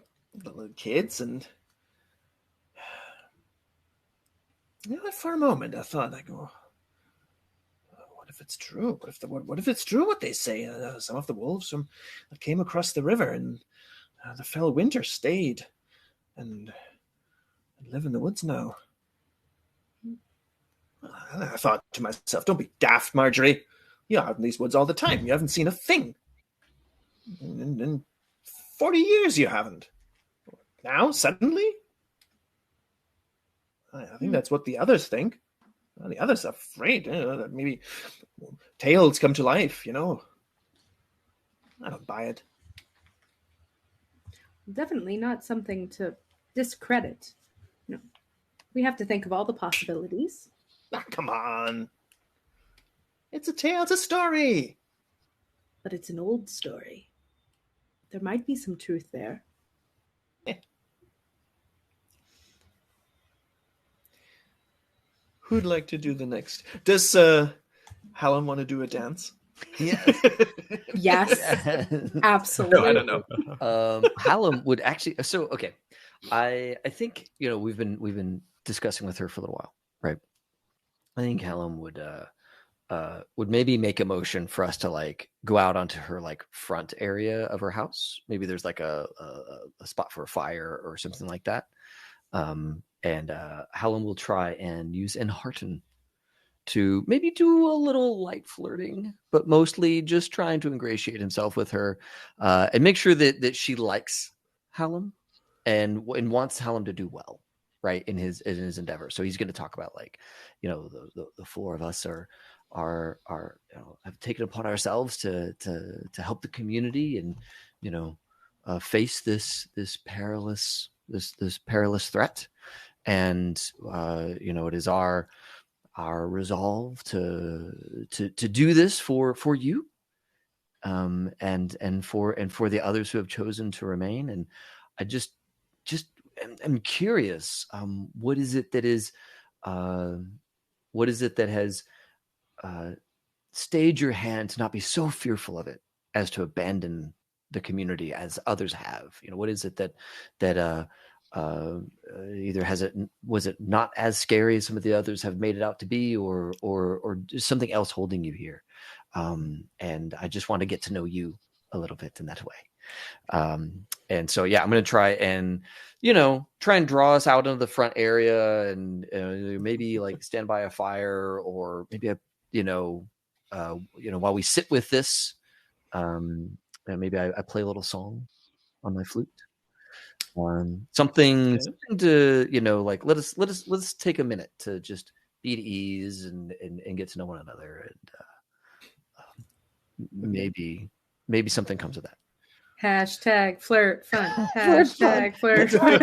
[SPEAKER 2] little kids, and for a moment I thought, like, what if it's true? What if it's true what they say? Some of the wolves that came across the river and the fell winter stayed and live in the woods now. I thought to myself, don't be daft, Marjorie. You're out in these woods all the time. You haven't seen a thing. In 40 years you haven't. Now, suddenly? I think that's what the others think. The others are afraid that maybe tales come to life, I don't buy it.
[SPEAKER 4] Definitely not something to discredit. No. We have to think of all the possibilities.
[SPEAKER 2] Come on. It's a tale, it's a story.
[SPEAKER 4] But it's an old story. There might be some truth there.
[SPEAKER 2] Who'd like to do the next? Does Hallam want to do a dance?
[SPEAKER 1] Yes.
[SPEAKER 4] Yes. Absolutely.
[SPEAKER 2] No, I don't know.
[SPEAKER 1] Hallam would actually. So okay, I think we've been discussing with her for a little while, right? I think Hallam would maybe make a motion for us to like go out onto her like front area of her house. Maybe there's like a spot for a fire or something like that. Hallam will try and use Enhearten to maybe do a little light flirting, but mostly just trying to ingratiate himself with her and make sure that she likes Hallam and wants Hallam to do well, right, in his endeavor. So he's going to talk about, like, the four of us are have taken upon ourselves to help the community and face this perilous threat, and it is our resolve to do this for you, and for the others who have chosen to remain. And I just am curious, what is it that has stayed your hand to not be so fearful of it as to abandon the community as others have? What is it that either was it not as scary as some of the others have made it out to be, or something else holding you here? And I just want to get to know you a little bit in that way. And so, I'm going to try and draw us out into the front area, and maybe like stand by a fire, or maybe while we sit with this, and maybe I play a little song on my flute. Something to like let us take a minute to just be at ease and get to know one another, and maybe something comes of that.
[SPEAKER 4] Hashtag flirt fun. Hashtag flirt fun.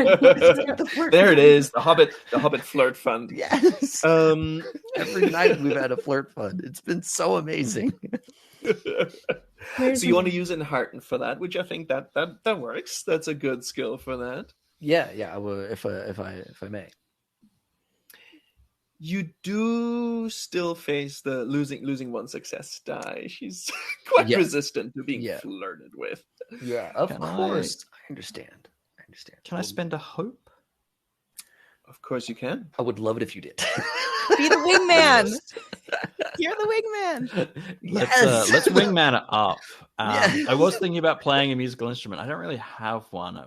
[SPEAKER 2] There it is. The Hobbit flirt fund.
[SPEAKER 1] Yes. Every night we've had a flirt fund. It's been so amazing.
[SPEAKER 2] So you want to use Enhearten for that, which I think that works. That's a good skill for that.
[SPEAKER 1] Yeah. I will, if I may.
[SPEAKER 2] You do still face the losing one success die. She's quite resistant to being flirted with.
[SPEAKER 1] Yeah, of course. I understand.
[SPEAKER 5] Can I spend a hope?
[SPEAKER 2] Of course you can.
[SPEAKER 1] I would love it if you did.
[SPEAKER 3] Be the wingman. You're the wingman.
[SPEAKER 5] Yes. Let's wingman it up. I was thinking about playing a musical instrument. I don't really have one.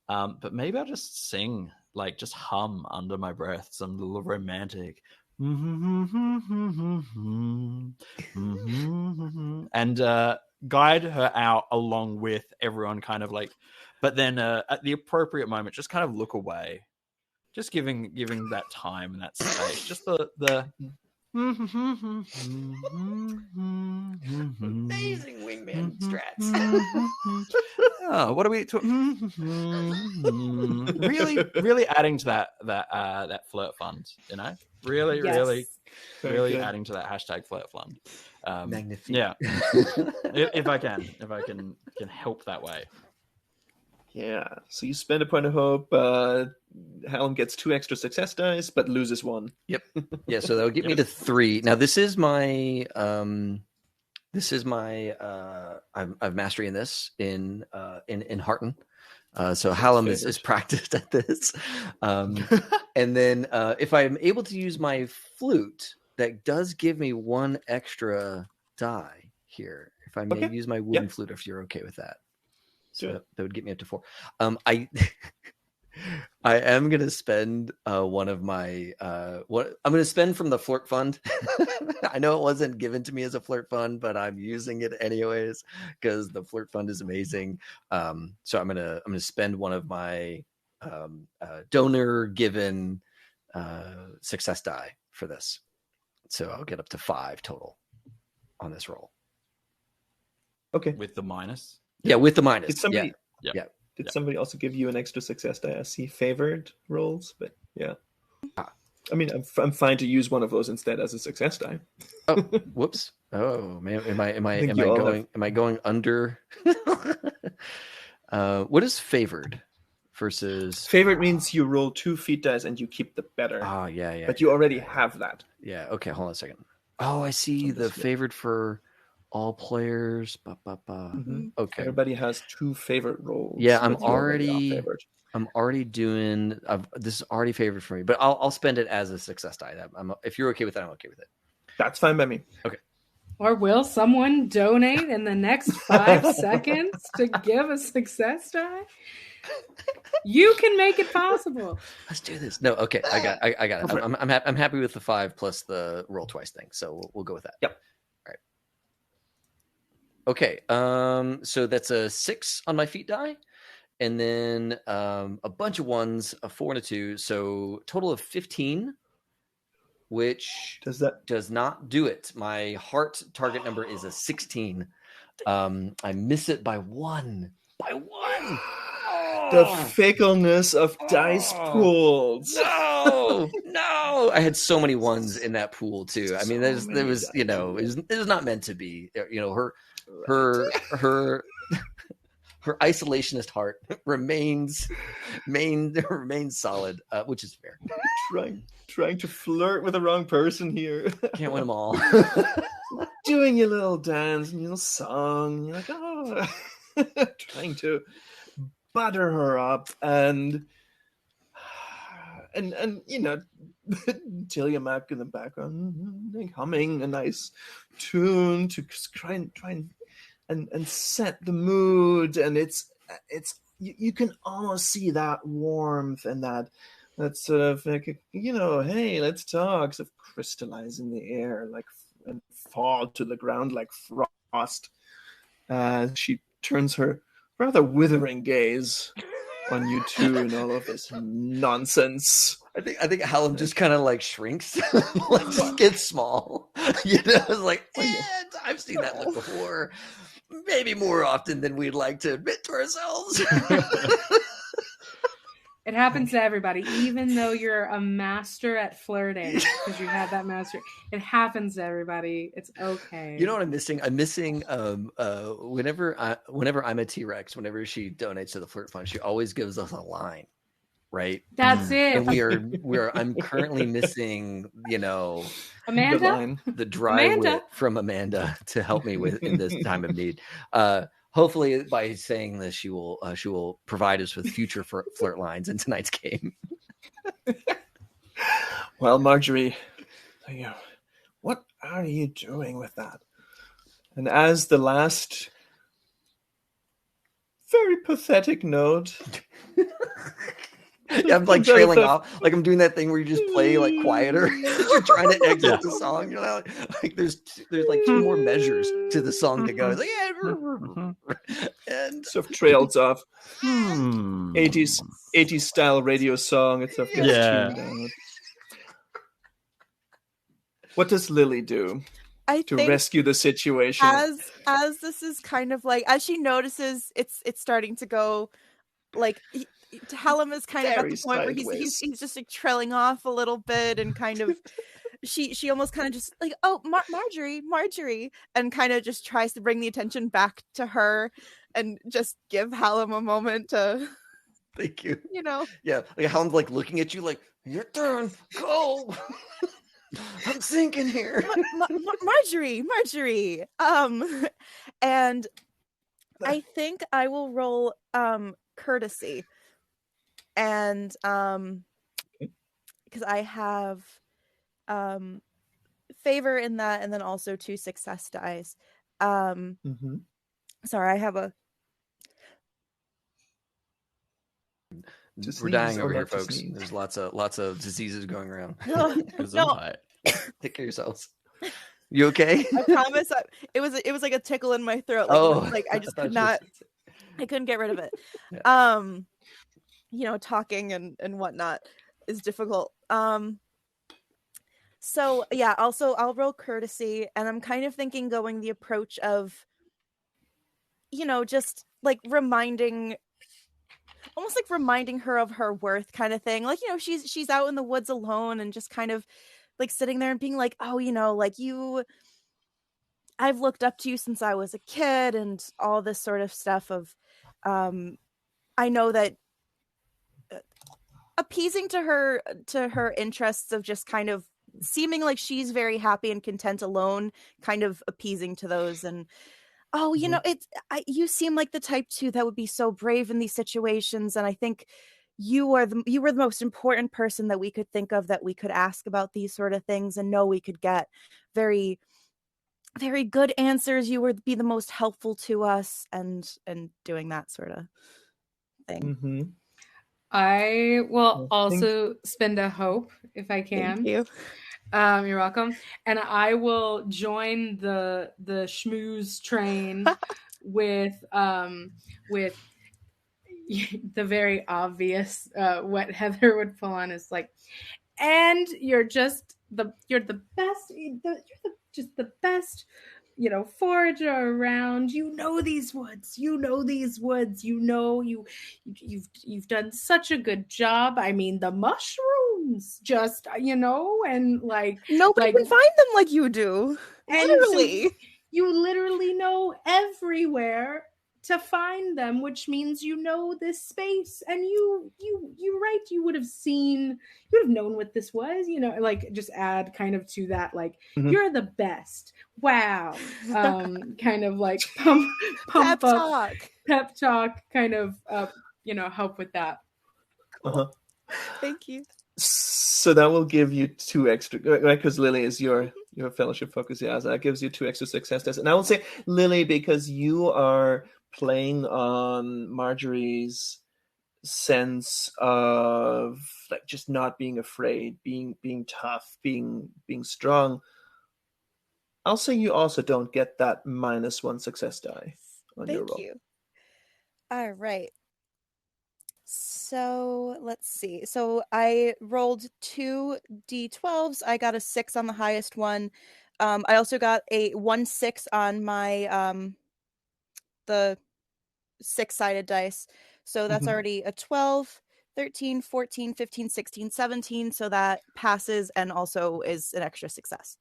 [SPEAKER 5] But maybe I'll just sing, like just hum under my breath, some little romantic. And guide her out along with everyone, kind of like, but then at the appropriate moment, just kind of look away. Just giving that time and that space. Just the
[SPEAKER 1] amazing wingman strats.
[SPEAKER 5] Oh, what are we really adding to that flirt fund, really adding to that hashtag flirt fund.
[SPEAKER 1] Magnifique.
[SPEAKER 5] Yeah. if I can help that way.
[SPEAKER 2] Yeah, so you spend a point of hope. Hallam gets 2 extra success dice, but loses 1.
[SPEAKER 1] Yep. Yeah, so that would get me to 3. Now this is my I'm mastering this in Harton. So Hallam is practiced at this. And then if I'm able to use my flute, that does give me 1 extra die here. If I may use my wooden flute, if you're okay with that. So that would get me up to 4. I am going to spend one of my what I'm going to spend from the flirt fund. I know it wasn't given to me as a flirt fund, but I'm using it anyways because the flirt fund is amazing. So I'm going to spend one of my donor given success die for this. So I'll get up to 5 total on this roll.
[SPEAKER 2] Okay.
[SPEAKER 5] With the minus?
[SPEAKER 1] Yeah, with the minus.
[SPEAKER 2] Did somebody,
[SPEAKER 1] yeah.
[SPEAKER 2] Did somebody also give you an extra success die? I see favored rolls, but yeah. I mean, I'm fine to use one of those instead as a success die.
[SPEAKER 1] Oh, whoops! Oh man, am I going under? What is favored versus?
[SPEAKER 2] Favored means you roll 2 feat dice and you keep the better.
[SPEAKER 1] Oh yeah.
[SPEAKER 2] But you already have that.
[SPEAKER 1] Yeah. Okay. Hold on a second. Oh, I see the favored for all players.
[SPEAKER 2] Mm-hmm.
[SPEAKER 1] Okay.
[SPEAKER 2] Everybody has 2 favorite rolls.
[SPEAKER 1] Yeah, I'm already doing. This is already favored for me, but I'll spend it as a success die. If you're okay with that, I'm okay with it.
[SPEAKER 2] That's fine by me.
[SPEAKER 1] Okay.
[SPEAKER 4] Or will someone donate in the next 5 seconds to give a success die? You can make it possible.
[SPEAKER 1] Let's do this. No, okay, I got it. I'm happy with the 5 plus the roll twice thing, so we'll go with that.
[SPEAKER 2] Yep.
[SPEAKER 1] All right. Okay. So that's a 6 on my feat die, and then a bunch of 1s, a 4 and a 2, so total of 15. Which does not do it. My heart target number is a 16. I miss it by 1. By 1.
[SPEAKER 2] The fickleness of dice pools.
[SPEAKER 1] No. I had so many 1s in that pool too. I mean, there was, it was not meant to be. Her isolationist heart remains solid, which is fair.
[SPEAKER 2] Trying to flirt with the wrong person here.
[SPEAKER 1] Can't win them all.
[SPEAKER 2] Doing your little dance and your little song. You're like, oh, trying to butter her up and Tillamook in the background, humming a nice tune to try and set the mood, and it's you can almost see that warmth and that sort of like, hey, let's talk, sort of crystallize in the air and fall to the ground like frost. She turns her rather withering gaze on you two and all of this nonsense.
[SPEAKER 1] I think Hallam just kind of like shrinks, like just gets small. It's like, I've seen that look before. Maybe more often than we'd like to admit to ourselves.
[SPEAKER 4] It happens to everybody, even though you're a master at flirting, because you have that master. It happens to everybody. It's okay.
[SPEAKER 1] You know what I'm missing? I'm missing whenever I'm a T-Rex, whenever she donates to the Flirt Fund, she always gives us a line, right?
[SPEAKER 4] That's it.
[SPEAKER 1] And I'm currently missing,
[SPEAKER 4] Amanda,
[SPEAKER 1] the dry wit from Amanda to help me in this time of need. Hopefully, by saying this, she will provide us with future flirt lines in tonight's game.
[SPEAKER 2] Well, Marjorie, what are you doing with that? And as the last very pathetic note,
[SPEAKER 1] I'm like trailing off, like I'm doing that thing where you just play like quieter. You're trying to exit the song. Like there's like 2 more measures to the song to go. It's like, and
[SPEAKER 2] sort of trails off. 80s style radio song. It sort of gets tuned out. What does Lily do to rescue the situation?
[SPEAKER 3] As this is kind of like, as she notices it's starting to go like. Hallam is kind of at the point where he's just like trailing off a little bit, and kind of she almost kind of just like, oh, Marjorie, and kind of just tries to bring the attention back to her and just give Hallam a moment to.
[SPEAKER 1] Thank you.
[SPEAKER 3] Yeah,
[SPEAKER 1] like Hallam's like looking at you like, your turn, go. I'm sinking here.
[SPEAKER 3] Marjorie. And I think I will roll courtesy. And because I have favor in that, and then also 2 success dice. Sorry, I have a.
[SPEAKER 1] We're dying over here, folks. There's lots of diseases going around.
[SPEAKER 3] No.
[SPEAKER 1] Take care of yourselves. You okay?
[SPEAKER 3] I promise. It was like a tickle in my throat. Like I just could not. I couldn't get rid of it. Yeah. Talking and whatnot is difficult. So yeah, also I'll roll courtesy, and I'm kind of thinking going the approach of, just like almost like reminding her of her worth kind of thing. Like, she's out in the woods alone and just kind of like sitting there and being like, oh, like I've looked up to you since I was a kid, and all this sort of stuff of, I know that appeasing to her interests of just kind of seeming like she's very happy and content alone, kind of appeasing to those. And you seem like the type too that would be so brave in these situations, and I think you were the most important person that we could think of, that we could ask about these sort of things and know we could get very, very good answers. You would be the most helpful to us, and doing that sort of anything.
[SPEAKER 2] Mm-hmm.
[SPEAKER 4] I will
[SPEAKER 2] I think-
[SPEAKER 4] also spend a hope if I can.
[SPEAKER 3] Thank you.
[SPEAKER 4] You're welcome. And I will join the schmooze train with the very obvious what Heather would pull on is like, and you're the best, just the best, forager around. These woods. You've done such a good job. I mean, the mushrooms, just and like
[SPEAKER 3] Nobody can find them like you do.
[SPEAKER 4] and
[SPEAKER 3] Literally.
[SPEAKER 4] so you literally know everywhere to find them, which means this space, and you're right. You would have known what this was, like just add kind of to that, like you're the best. Wow, kind of like pump
[SPEAKER 3] Pep
[SPEAKER 4] up,
[SPEAKER 3] talk.
[SPEAKER 4] pep talk, kind of help with that.
[SPEAKER 2] Uh-huh.
[SPEAKER 3] Thank you.
[SPEAKER 2] So that will give you 2 extra, right? Because Lily is your fellowship focus. Yeah, so that gives you 2 extra success tests. And I will say, Lily, because you are playing on Marjorie's sense of like just not being afraid, being tough, being strong. I'll say you also don't get that -1 success die on your
[SPEAKER 3] Thank
[SPEAKER 2] roll.
[SPEAKER 3] you. All right. So let's see. So I rolled 2 d12s. I got a 6 on the highest one. I also got a 1/6 on my the 6-sided dice. So that's already a 12, 13, 14, 15, 16, 17. So that passes and also is an extra success.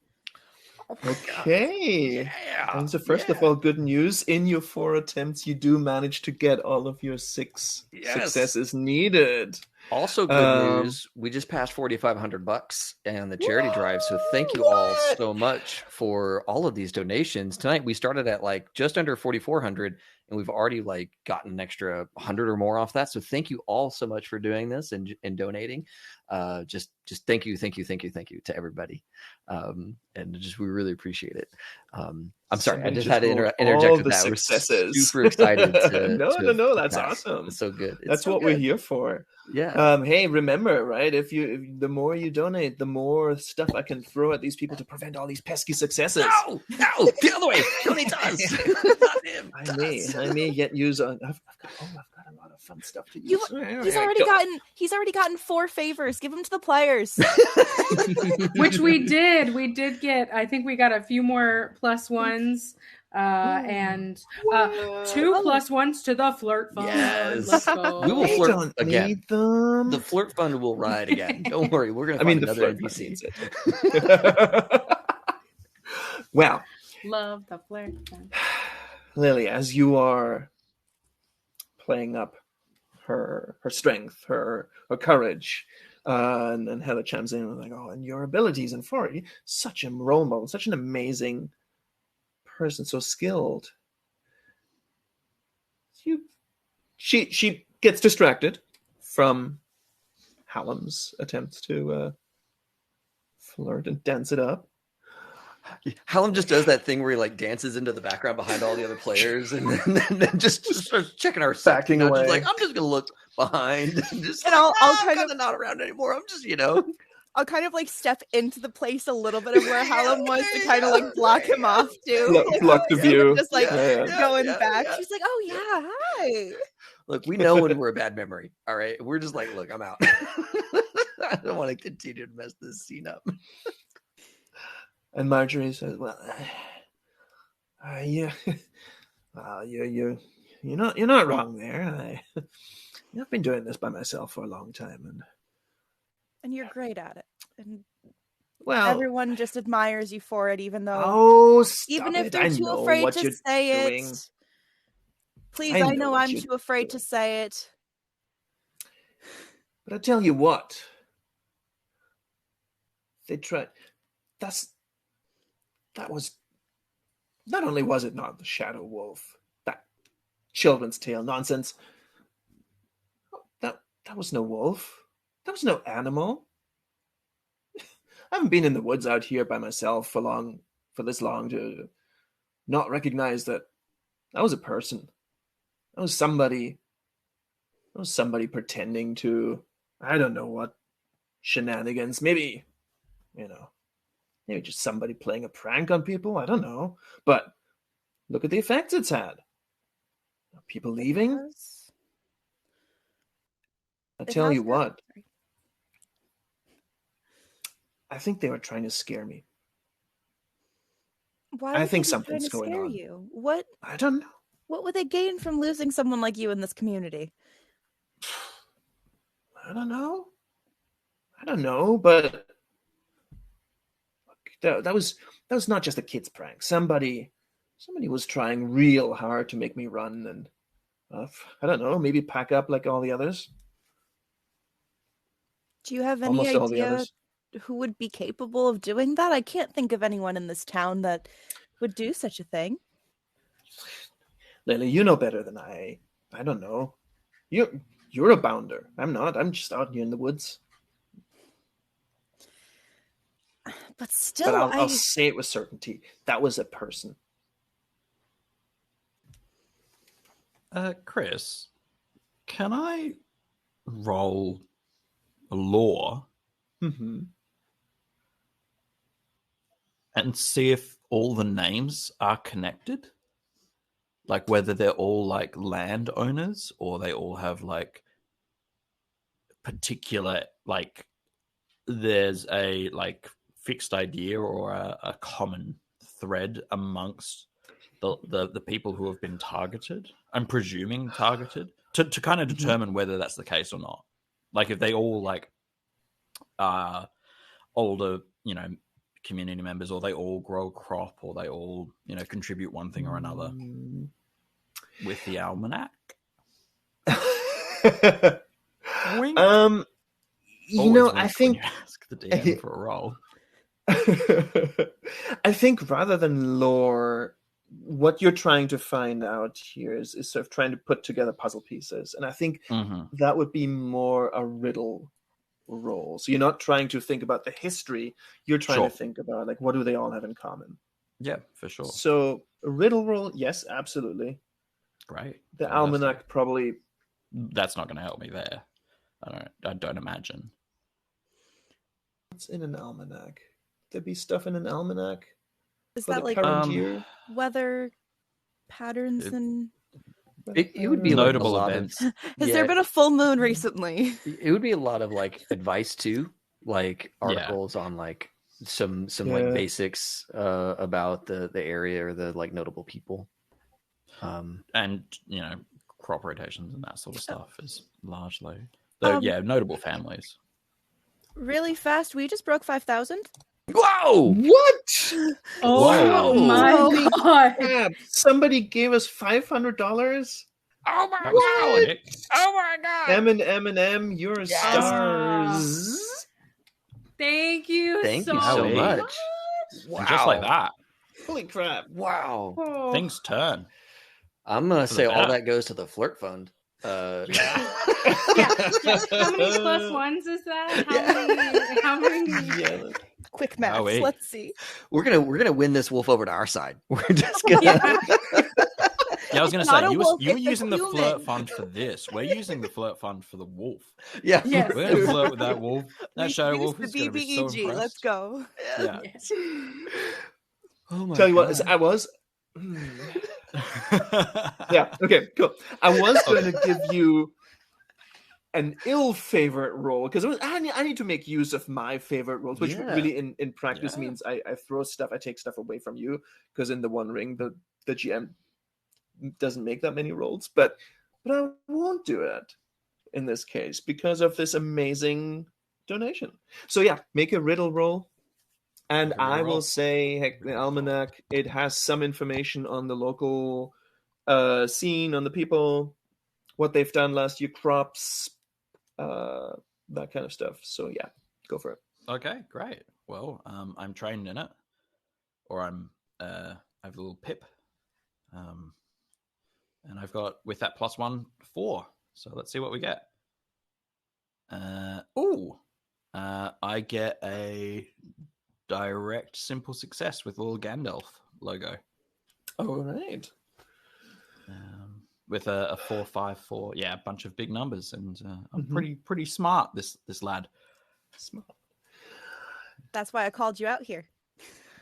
[SPEAKER 2] Okay.
[SPEAKER 1] Yeah.
[SPEAKER 2] And so first of all, good news. In your 4 attempts, you do manage to get all of your 6
[SPEAKER 1] Yes.
[SPEAKER 2] successes needed.
[SPEAKER 1] Also, good news. We just passed $4,500 and the charity drive. So thank you all so much for all of these donations. Tonight we started at like just under 4,400, and we've already like gotten an extra 100 or more off that. So thank you all so much for doing this and donating. Just thank you to everybody. And just we really appreciate it. I'm sorry, I
[SPEAKER 2] Somebody
[SPEAKER 1] just
[SPEAKER 2] just
[SPEAKER 1] had to
[SPEAKER 2] rolled
[SPEAKER 1] interject
[SPEAKER 2] all
[SPEAKER 1] with
[SPEAKER 2] the
[SPEAKER 1] that. We're
[SPEAKER 2] successes.
[SPEAKER 1] super excited to
[SPEAKER 2] No, that's
[SPEAKER 1] pass.
[SPEAKER 2] awesome.
[SPEAKER 1] It's so good. It's
[SPEAKER 2] That's
[SPEAKER 1] so
[SPEAKER 2] what
[SPEAKER 1] good.
[SPEAKER 2] we're here for.
[SPEAKER 1] Yeah.
[SPEAKER 2] Hey, remember, right? If the more you donate, the more stuff I can throw at these people to prevent all these pesky successes.
[SPEAKER 1] No, the other way. Donate to us. Not him.
[SPEAKER 2] I may yet use. I've got a lot of fun stuff to use.
[SPEAKER 3] He's already gotten 4 favors. Give them to the players.
[SPEAKER 4] Which we did. We did get. I think we got a few more +1s. And 2 +1s to the flirt fund.
[SPEAKER 1] Yes.
[SPEAKER 4] Let's go.
[SPEAKER 1] We will
[SPEAKER 2] They
[SPEAKER 1] flirt
[SPEAKER 2] don't
[SPEAKER 1] again.
[SPEAKER 2] need them.
[SPEAKER 1] The flirt fund will ride again. Don't worry. We're going to
[SPEAKER 2] I
[SPEAKER 1] find
[SPEAKER 2] mean, the
[SPEAKER 1] another
[SPEAKER 2] flirt fund
[SPEAKER 1] NPC.
[SPEAKER 2] needs it. Well,
[SPEAKER 4] Love the flirt fund.
[SPEAKER 2] Lily, as you are playing up her strength, her courage, and then Hella chimes in and like, oh, and your abilities and forward, such a role model, such an amazing person, so skilled. She gets distracted from Hallam's attempts to flirt and dance it up.
[SPEAKER 1] Hallam just does that thing where he like dances into the background behind all the other players and then just starts checking our set,
[SPEAKER 2] Backing away.
[SPEAKER 1] Just like, I'm just gonna look behind and just
[SPEAKER 3] And I'll
[SPEAKER 1] I'm
[SPEAKER 3] kind of
[SPEAKER 1] not around anymore. I'm just
[SPEAKER 3] I'll kind of like step into the place a little bit of where Hallam was to kind of like block him off too.
[SPEAKER 2] Block the view.
[SPEAKER 3] Just like going
[SPEAKER 1] yeah,
[SPEAKER 3] back.
[SPEAKER 1] yeah.
[SPEAKER 3] She's like, oh yeah, hi.
[SPEAKER 1] Look, we know when we're a bad memory. All right. We're just like, look, I'm out. I don't want to continue to mess this scene up.
[SPEAKER 2] And Marjorie says, "Well, yeah, well, you're not wrong there. I've been doing this by myself for a long time,
[SPEAKER 3] And you're great at it. And
[SPEAKER 2] well,
[SPEAKER 3] everyone just admires you for it, even though
[SPEAKER 2] oh, stop
[SPEAKER 3] even if
[SPEAKER 2] it.
[SPEAKER 3] they're
[SPEAKER 2] I
[SPEAKER 3] too
[SPEAKER 2] know
[SPEAKER 3] afraid
[SPEAKER 2] what
[SPEAKER 3] to
[SPEAKER 2] you're
[SPEAKER 3] say
[SPEAKER 2] doing.
[SPEAKER 3] it. Please,
[SPEAKER 2] I
[SPEAKER 3] I
[SPEAKER 2] know
[SPEAKER 3] know
[SPEAKER 2] what
[SPEAKER 3] I'm
[SPEAKER 2] you're
[SPEAKER 3] too afraid to
[SPEAKER 2] doing.
[SPEAKER 3] say it.
[SPEAKER 2] But I tell you what, they tried. That was not only was it not the Shadow Wolf, that children's tale nonsense. That was no wolf. That was no animal. I haven't been in the woods out here by myself for this long to not recognize that was a person. That was somebody somebody pretending to, I don't know what, shenanigans. Maybe, maybe just somebody playing a prank on people. I don't know. But look at the effects it's had. People leaving. I tell you what. I think they were trying to scare me.
[SPEAKER 3] Why
[SPEAKER 2] I
[SPEAKER 3] would
[SPEAKER 2] think
[SPEAKER 3] they be
[SPEAKER 2] something's
[SPEAKER 3] trying to
[SPEAKER 2] going
[SPEAKER 3] scare
[SPEAKER 2] on.
[SPEAKER 3] you? What?
[SPEAKER 2] I don't know.
[SPEAKER 3] What would they gain from losing someone like you in this community?
[SPEAKER 2] I don't know, but that was not just a kid's prank. Somebody was trying real hard to make me run, and I don't know, maybe pack up like all the others.
[SPEAKER 3] Do you have any
[SPEAKER 2] Almost all the
[SPEAKER 3] idea
[SPEAKER 2] others.
[SPEAKER 3] who would be capable of doing that? I can't think of anyone in this town that would do such a thing.
[SPEAKER 2] Layla, you know better than I. I don't know. You're a bounder. I'm not. I'm just out here in the woods.
[SPEAKER 3] But still,
[SPEAKER 2] I'll say it with certainty. That was a person.
[SPEAKER 5] Chris, can I roll a lore
[SPEAKER 2] Mm-hmm.
[SPEAKER 5] and see if all the names are connected? Like whether they're all like landowners or they all have like particular, like there's a like fixed idea or a common thread amongst the people who have been targeted. I'm presuming targeted to kind of determine whether that's the case or not. Like if they all like are older, community members, or they all grow a crop, or they all, contribute one thing or another with the almanac.
[SPEAKER 2] Wink.
[SPEAKER 5] Always
[SPEAKER 2] I
[SPEAKER 5] wink
[SPEAKER 2] think
[SPEAKER 5] when you ask the DM for a roll.
[SPEAKER 2] I think rather than lore, what you're trying to find out here is sort of trying to put together puzzle pieces, and I think that would be more a riddle roll. So you're not trying to think about the history, you're trying to think about like what do they all have in common.
[SPEAKER 5] Yeah, for sure.
[SPEAKER 2] So a riddle roll, yes, absolutely.
[SPEAKER 5] Great.
[SPEAKER 2] The almanac probably.
[SPEAKER 5] That's not going to help me there. I don't imagine.
[SPEAKER 2] What's in an almanac? There be stuff in an almanac?
[SPEAKER 3] Is
[SPEAKER 2] for
[SPEAKER 3] that
[SPEAKER 2] the
[SPEAKER 3] like
[SPEAKER 2] current year?
[SPEAKER 3] weather patterns and
[SPEAKER 1] it would be
[SPEAKER 5] notable
[SPEAKER 1] like
[SPEAKER 5] events?
[SPEAKER 3] Has there been a full moon recently?
[SPEAKER 1] It would be a lot of like advice too, like articles on like some like basics about the area or the like notable people,
[SPEAKER 5] and crop rotations and that sort of stuff is largely notable families.
[SPEAKER 3] Really fast, we just broke 5,000.
[SPEAKER 1] Whoa!
[SPEAKER 2] What?
[SPEAKER 4] Oh my god!
[SPEAKER 2] Crap. Somebody gave us $500.
[SPEAKER 1] Oh my god! Oh my god!
[SPEAKER 2] M&M, you're stars.
[SPEAKER 4] Thank you so
[SPEAKER 1] much.
[SPEAKER 5] Wow. And just like that.
[SPEAKER 2] Holy crap.
[SPEAKER 1] Wow.
[SPEAKER 4] Oh.
[SPEAKER 5] Things turn.
[SPEAKER 1] I'm going to say all that goes to the flirt fund.
[SPEAKER 4] Yeah. How many plus ones is that? How many?
[SPEAKER 2] Yeah.
[SPEAKER 3] Quick math. Let's see.
[SPEAKER 1] We're gonna win this wolf over to our side. We're just gonna.
[SPEAKER 5] Yeah, I was gonna say you were using the flirt fund for this. We're using the flirt fund for the wolf.
[SPEAKER 1] Yeah,
[SPEAKER 4] yes.
[SPEAKER 5] We're gonna flirt with that wolf. That shadow wolf is
[SPEAKER 3] the
[SPEAKER 5] gonna be so impressed.
[SPEAKER 3] Let's go.
[SPEAKER 5] Yeah.
[SPEAKER 1] Oh my
[SPEAKER 2] Tell you
[SPEAKER 1] god.
[SPEAKER 2] what, I was. Yeah. Okay. Cool. I was going to give you an ill favorite roll because I need to make use of my favorite rolls, which really in practice means I throw stuff, I take stuff away from you because in the One Ring the GM doesn't make that many rolls, but I won't do it in this case because of this amazing donation. So yeah, make a riddle roll. And I will say, heck, the almanac, it has some information on the local scene, on the people, what they've done last year, crops, that kind of stuff. So yeah, go for it.
[SPEAKER 5] Okay, great. Well, I'm trained in it, or I have a little pip, and I've got with that +1 4. So let's see what we get. I get a direct simple success with a little Gandalf logo.
[SPEAKER 2] All right.
[SPEAKER 5] with a 454. Yeah, a bunch of big numbers, and I'm
[SPEAKER 2] Mhm.
[SPEAKER 5] pretty smart. This lad,
[SPEAKER 2] Smart.
[SPEAKER 3] That's why I called you out here.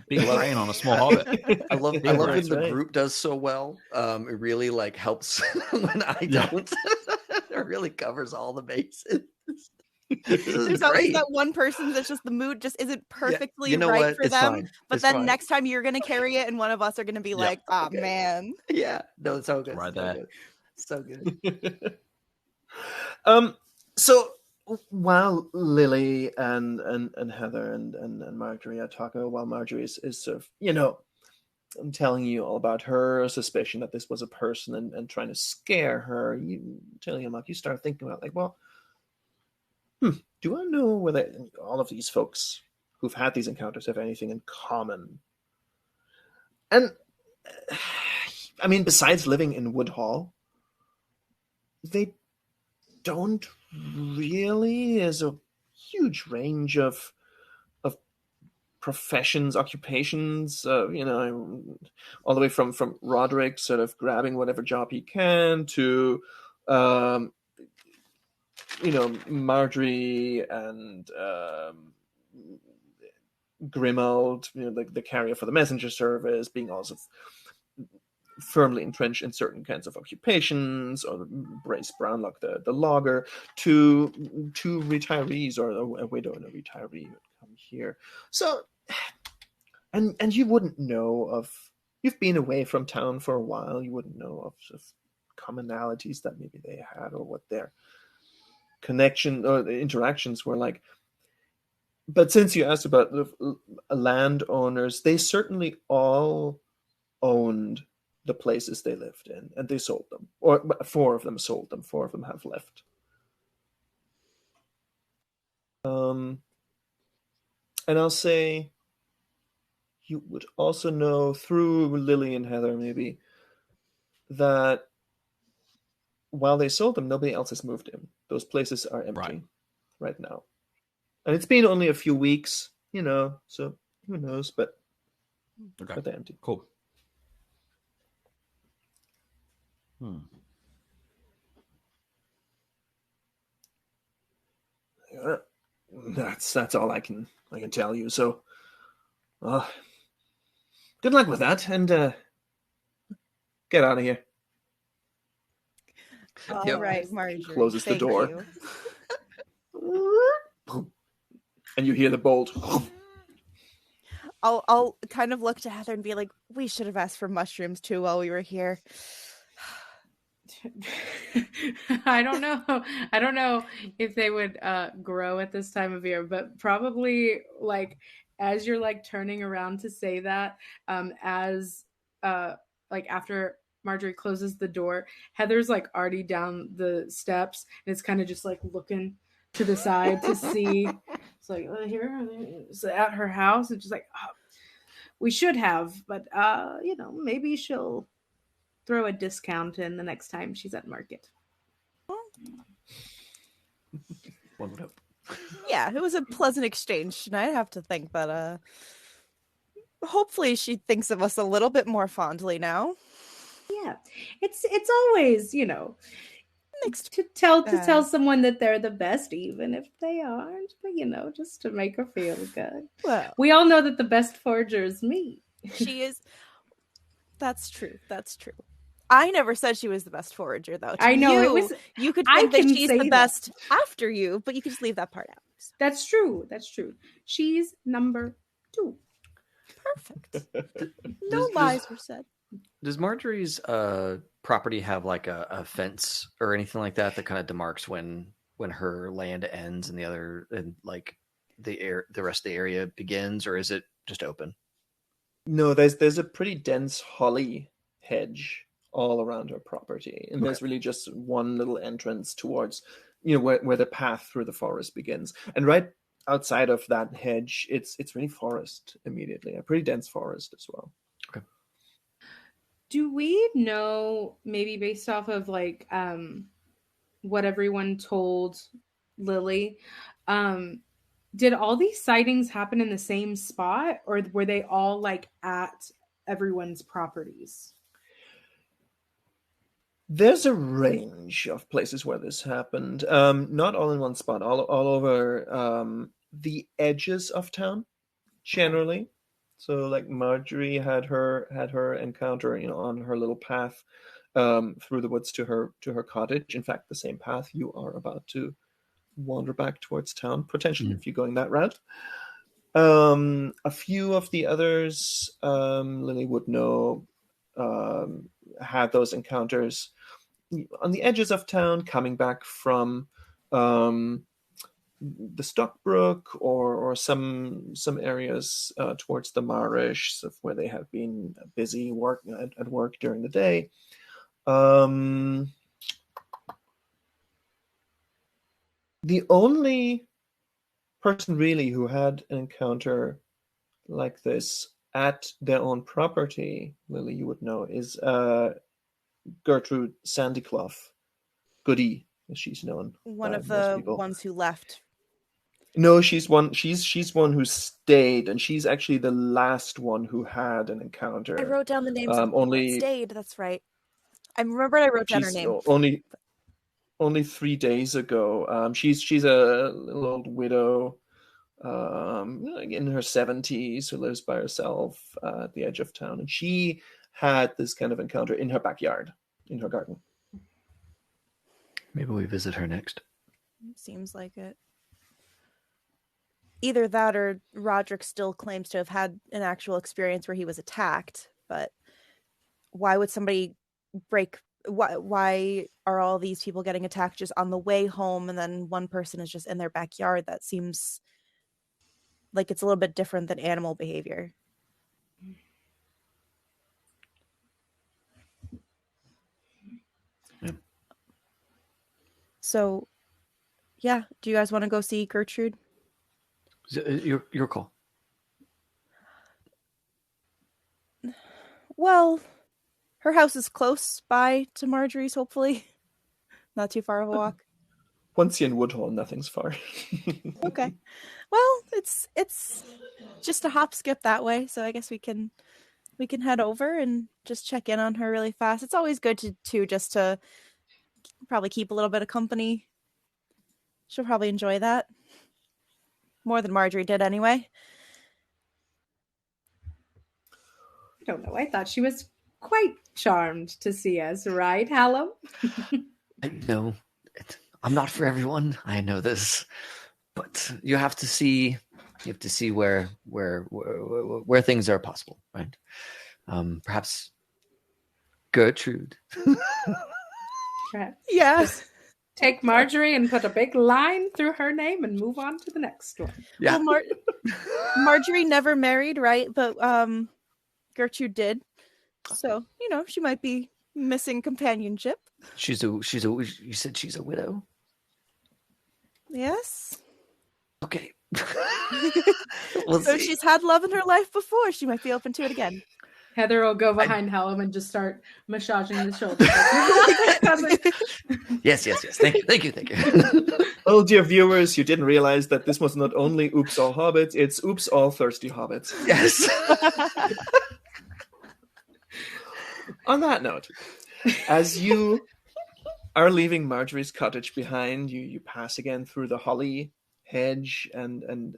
[SPEAKER 5] big
[SPEAKER 1] Love-
[SPEAKER 5] brain on a small hobbit.
[SPEAKER 1] I love
[SPEAKER 5] Yeah,
[SPEAKER 1] when
[SPEAKER 2] that's
[SPEAKER 1] the
[SPEAKER 2] right.
[SPEAKER 1] group does so well. It really like helps when I
[SPEAKER 5] Yeah.
[SPEAKER 1] don't. It really covers all the bases. This is
[SPEAKER 3] There's always
[SPEAKER 1] great.
[SPEAKER 3] that one person that's just the mood just isn't perfectly
[SPEAKER 1] you know
[SPEAKER 3] right
[SPEAKER 1] what?
[SPEAKER 3] for
[SPEAKER 1] It's
[SPEAKER 3] them.
[SPEAKER 1] fine.
[SPEAKER 3] But
[SPEAKER 1] It's
[SPEAKER 3] then
[SPEAKER 1] fine.
[SPEAKER 3] next time you're gonna carry it, and one of us are gonna be like, "Ah,
[SPEAKER 1] Okay.
[SPEAKER 3] man."
[SPEAKER 1] Yeah, no, it's so good.
[SPEAKER 5] Right
[SPEAKER 1] so
[SPEAKER 5] there.
[SPEAKER 1] good. So good.
[SPEAKER 2] So while Lily and Heather and Marjorie are talking, while Marjorie is sort of, telling you all about her suspicion that this was a person and trying to scare her, you telling him, like, you start thinking about, like, well, do I know whether all of these folks who've had these encounters have anything in common? And I mean, besides living in Woodhall, they don't really. There's a huge range of professions, occupations, all the way from Roderick sort of grabbing whatever job he can to Marjorie and Grimald, like the carrier for the messenger service, being also firmly entrenched in certain kinds of occupations, or Brace Brownlock, the logger, to retirees, or a widow and a retiree would come here. So, and you wouldn't know of, you've been away from town for a while, you wouldn't know of commonalities that maybe they had, or what their connection or the interactions were like. But since you asked about the landowners, they certainly all owned the places they lived in, and they sold them, or 4 of them sold them. 4 of them have left. And I'll say you would also know through Lily and Heather maybe that while they sold them, nobody else has moved in. Those places are empty right now. And it's been only a few weeks, so who knows, but they're empty.
[SPEAKER 5] Cool.
[SPEAKER 2] That's all I can tell you. So, good luck with that, and get out of here.
[SPEAKER 3] All right, Marjorie.
[SPEAKER 2] Closes the
[SPEAKER 3] thank
[SPEAKER 2] door.
[SPEAKER 3] you.
[SPEAKER 2] And you hear the bolt.
[SPEAKER 3] I'll kind of look to Heather and be like, we should have asked for mushrooms too while we were here.
[SPEAKER 4] I don't know if they would grow at this time of year, but probably like as you're like turning around to say that, as like after Marjorie closes the door, Heather's like already down the steps and it's kind of just like looking to the side to see. It's like here it's at her house. It's just like, oh, we should have, but maybe she'll throw a discount in the next time she's at market.
[SPEAKER 1] One would hope.
[SPEAKER 3] Yeah, it was a pleasant exchange tonight, I have to think, but hopefully she thinks of us a little bit more fondly now.
[SPEAKER 4] Yeah, it's always to tell someone that they're the best, even if they aren't, but just to make her feel good.
[SPEAKER 3] Well,
[SPEAKER 4] we all know that the best forger is me.
[SPEAKER 3] She is. That's true. I never said she was the best forager, though.
[SPEAKER 4] I know
[SPEAKER 3] you could think that she's the best after you, but you could just leave that part out. So.
[SPEAKER 4] That's true. She's number 2.
[SPEAKER 3] Perfect. No lies were said.
[SPEAKER 1] Does Marjorie's property have like a fence or anything like that kind of demarks when her land ends and the rest of the area begins, or is it just open?
[SPEAKER 2] No, there's a pretty dense holly hedge all around her property, and there's really just one little entrance towards where the path through the forest begins, and right outside of that hedge it's really forest immediately, a pretty dense forest as well.
[SPEAKER 1] Okay.
[SPEAKER 4] Do we know, maybe based off of like what everyone told Lily, did all these sightings happen in the same spot, or were they all like at everyone's properties?
[SPEAKER 2] There's a range of places where this happened. Not all in one spot, all over the edges of town, generally. So, like Marjorie had her encounter, on her little path through the woods to her cottage. In fact, the same path you are about to wander back towards town, potentially if you're going that route. A few of the others, Lily would know, had those encounters on the edges of town, coming back from the Stockbrook or some areas towards the Marish, where they have been busy at work during the day. The only person really who had an encounter like this at their own property, Lily, you would know, is Gertrude Sandyclough, Goody, as she's known.
[SPEAKER 3] One of
[SPEAKER 2] most
[SPEAKER 3] the
[SPEAKER 2] people.
[SPEAKER 3] ones who left.
[SPEAKER 2] No, she's one who stayed, and she's actually the last one who had an encounter.
[SPEAKER 3] I wrote down the names of people that stayed. That's right. I remembered I wrote down her name.
[SPEAKER 2] Only 3 days ago. She's a little old widow in her 70s who lives by herself at the edge of town, and she had this kind of encounter in her backyard, in her garden.
[SPEAKER 1] Maybe we visit her next.
[SPEAKER 3] Seems like it. Either that or Roderick still claims to have had an actual experience where he was attacked, but why would somebody why are all these people getting attacked just on the way home and then one person is just in their backyard? That seems like it's a little bit different than animal behavior.
[SPEAKER 1] Yeah.
[SPEAKER 3] So, yeah, do you guys want to go see Gertrude?
[SPEAKER 1] Your call.
[SPEAKER 3] Well, her house is close by to Marjorie's, hopefully. Not too far of a walk.
[SPEAKER 2] Once you're in Woodhall, nothing's far.
[SPEAKER 3] Okay. Well, it's just a hop skip that way, so I guess we can head over and just check in on her really fast. It's always good to just to probably keep a little bit of company. She'll probably enjoy that. More than Marjorie did anyway.
[SPEAKER 4] I don't know. I thought she was quite charmed to see us, right, Hallam?
[SPEAKER 1] No, I'm not for everyone. I know this, but you have to see where things are possible, right? Perhaps Gertrude.
[SPEAKER 4] Right.
[SPEAKER 3] Yes.
[SPEAKER 4] Take Marjorie and put a big line through her name and move on to the next one.
[SPEAKER 1] Yeah.
[SPEAKER 3] Well, Marjorie never married, right? But Gertrude did. So, she might be missing companionship.
[SPEAKER 1] You said she's a widow?
[SPEAKER 3] Yes.
[SPEAKER 1] Okay.
[SPEAKER 3] So she's had love in her life before. She might be open to it again.
[SPEAKER 4] Heather will go behind Hallam and just start massaging the shoulders.
[SPEAKER 1] Yes. Thank you.
[SPEAKER 2] Oh, dear viewers, you didn't realize that this was not only Oops All Hobbits, it's Oops All Thirsty Hobbits.
[SPEAKER 1] Yes.
[SPEAKER 2] On that note, as you are leaving Marjorie's cottage behind, you pass again through the holly hedge and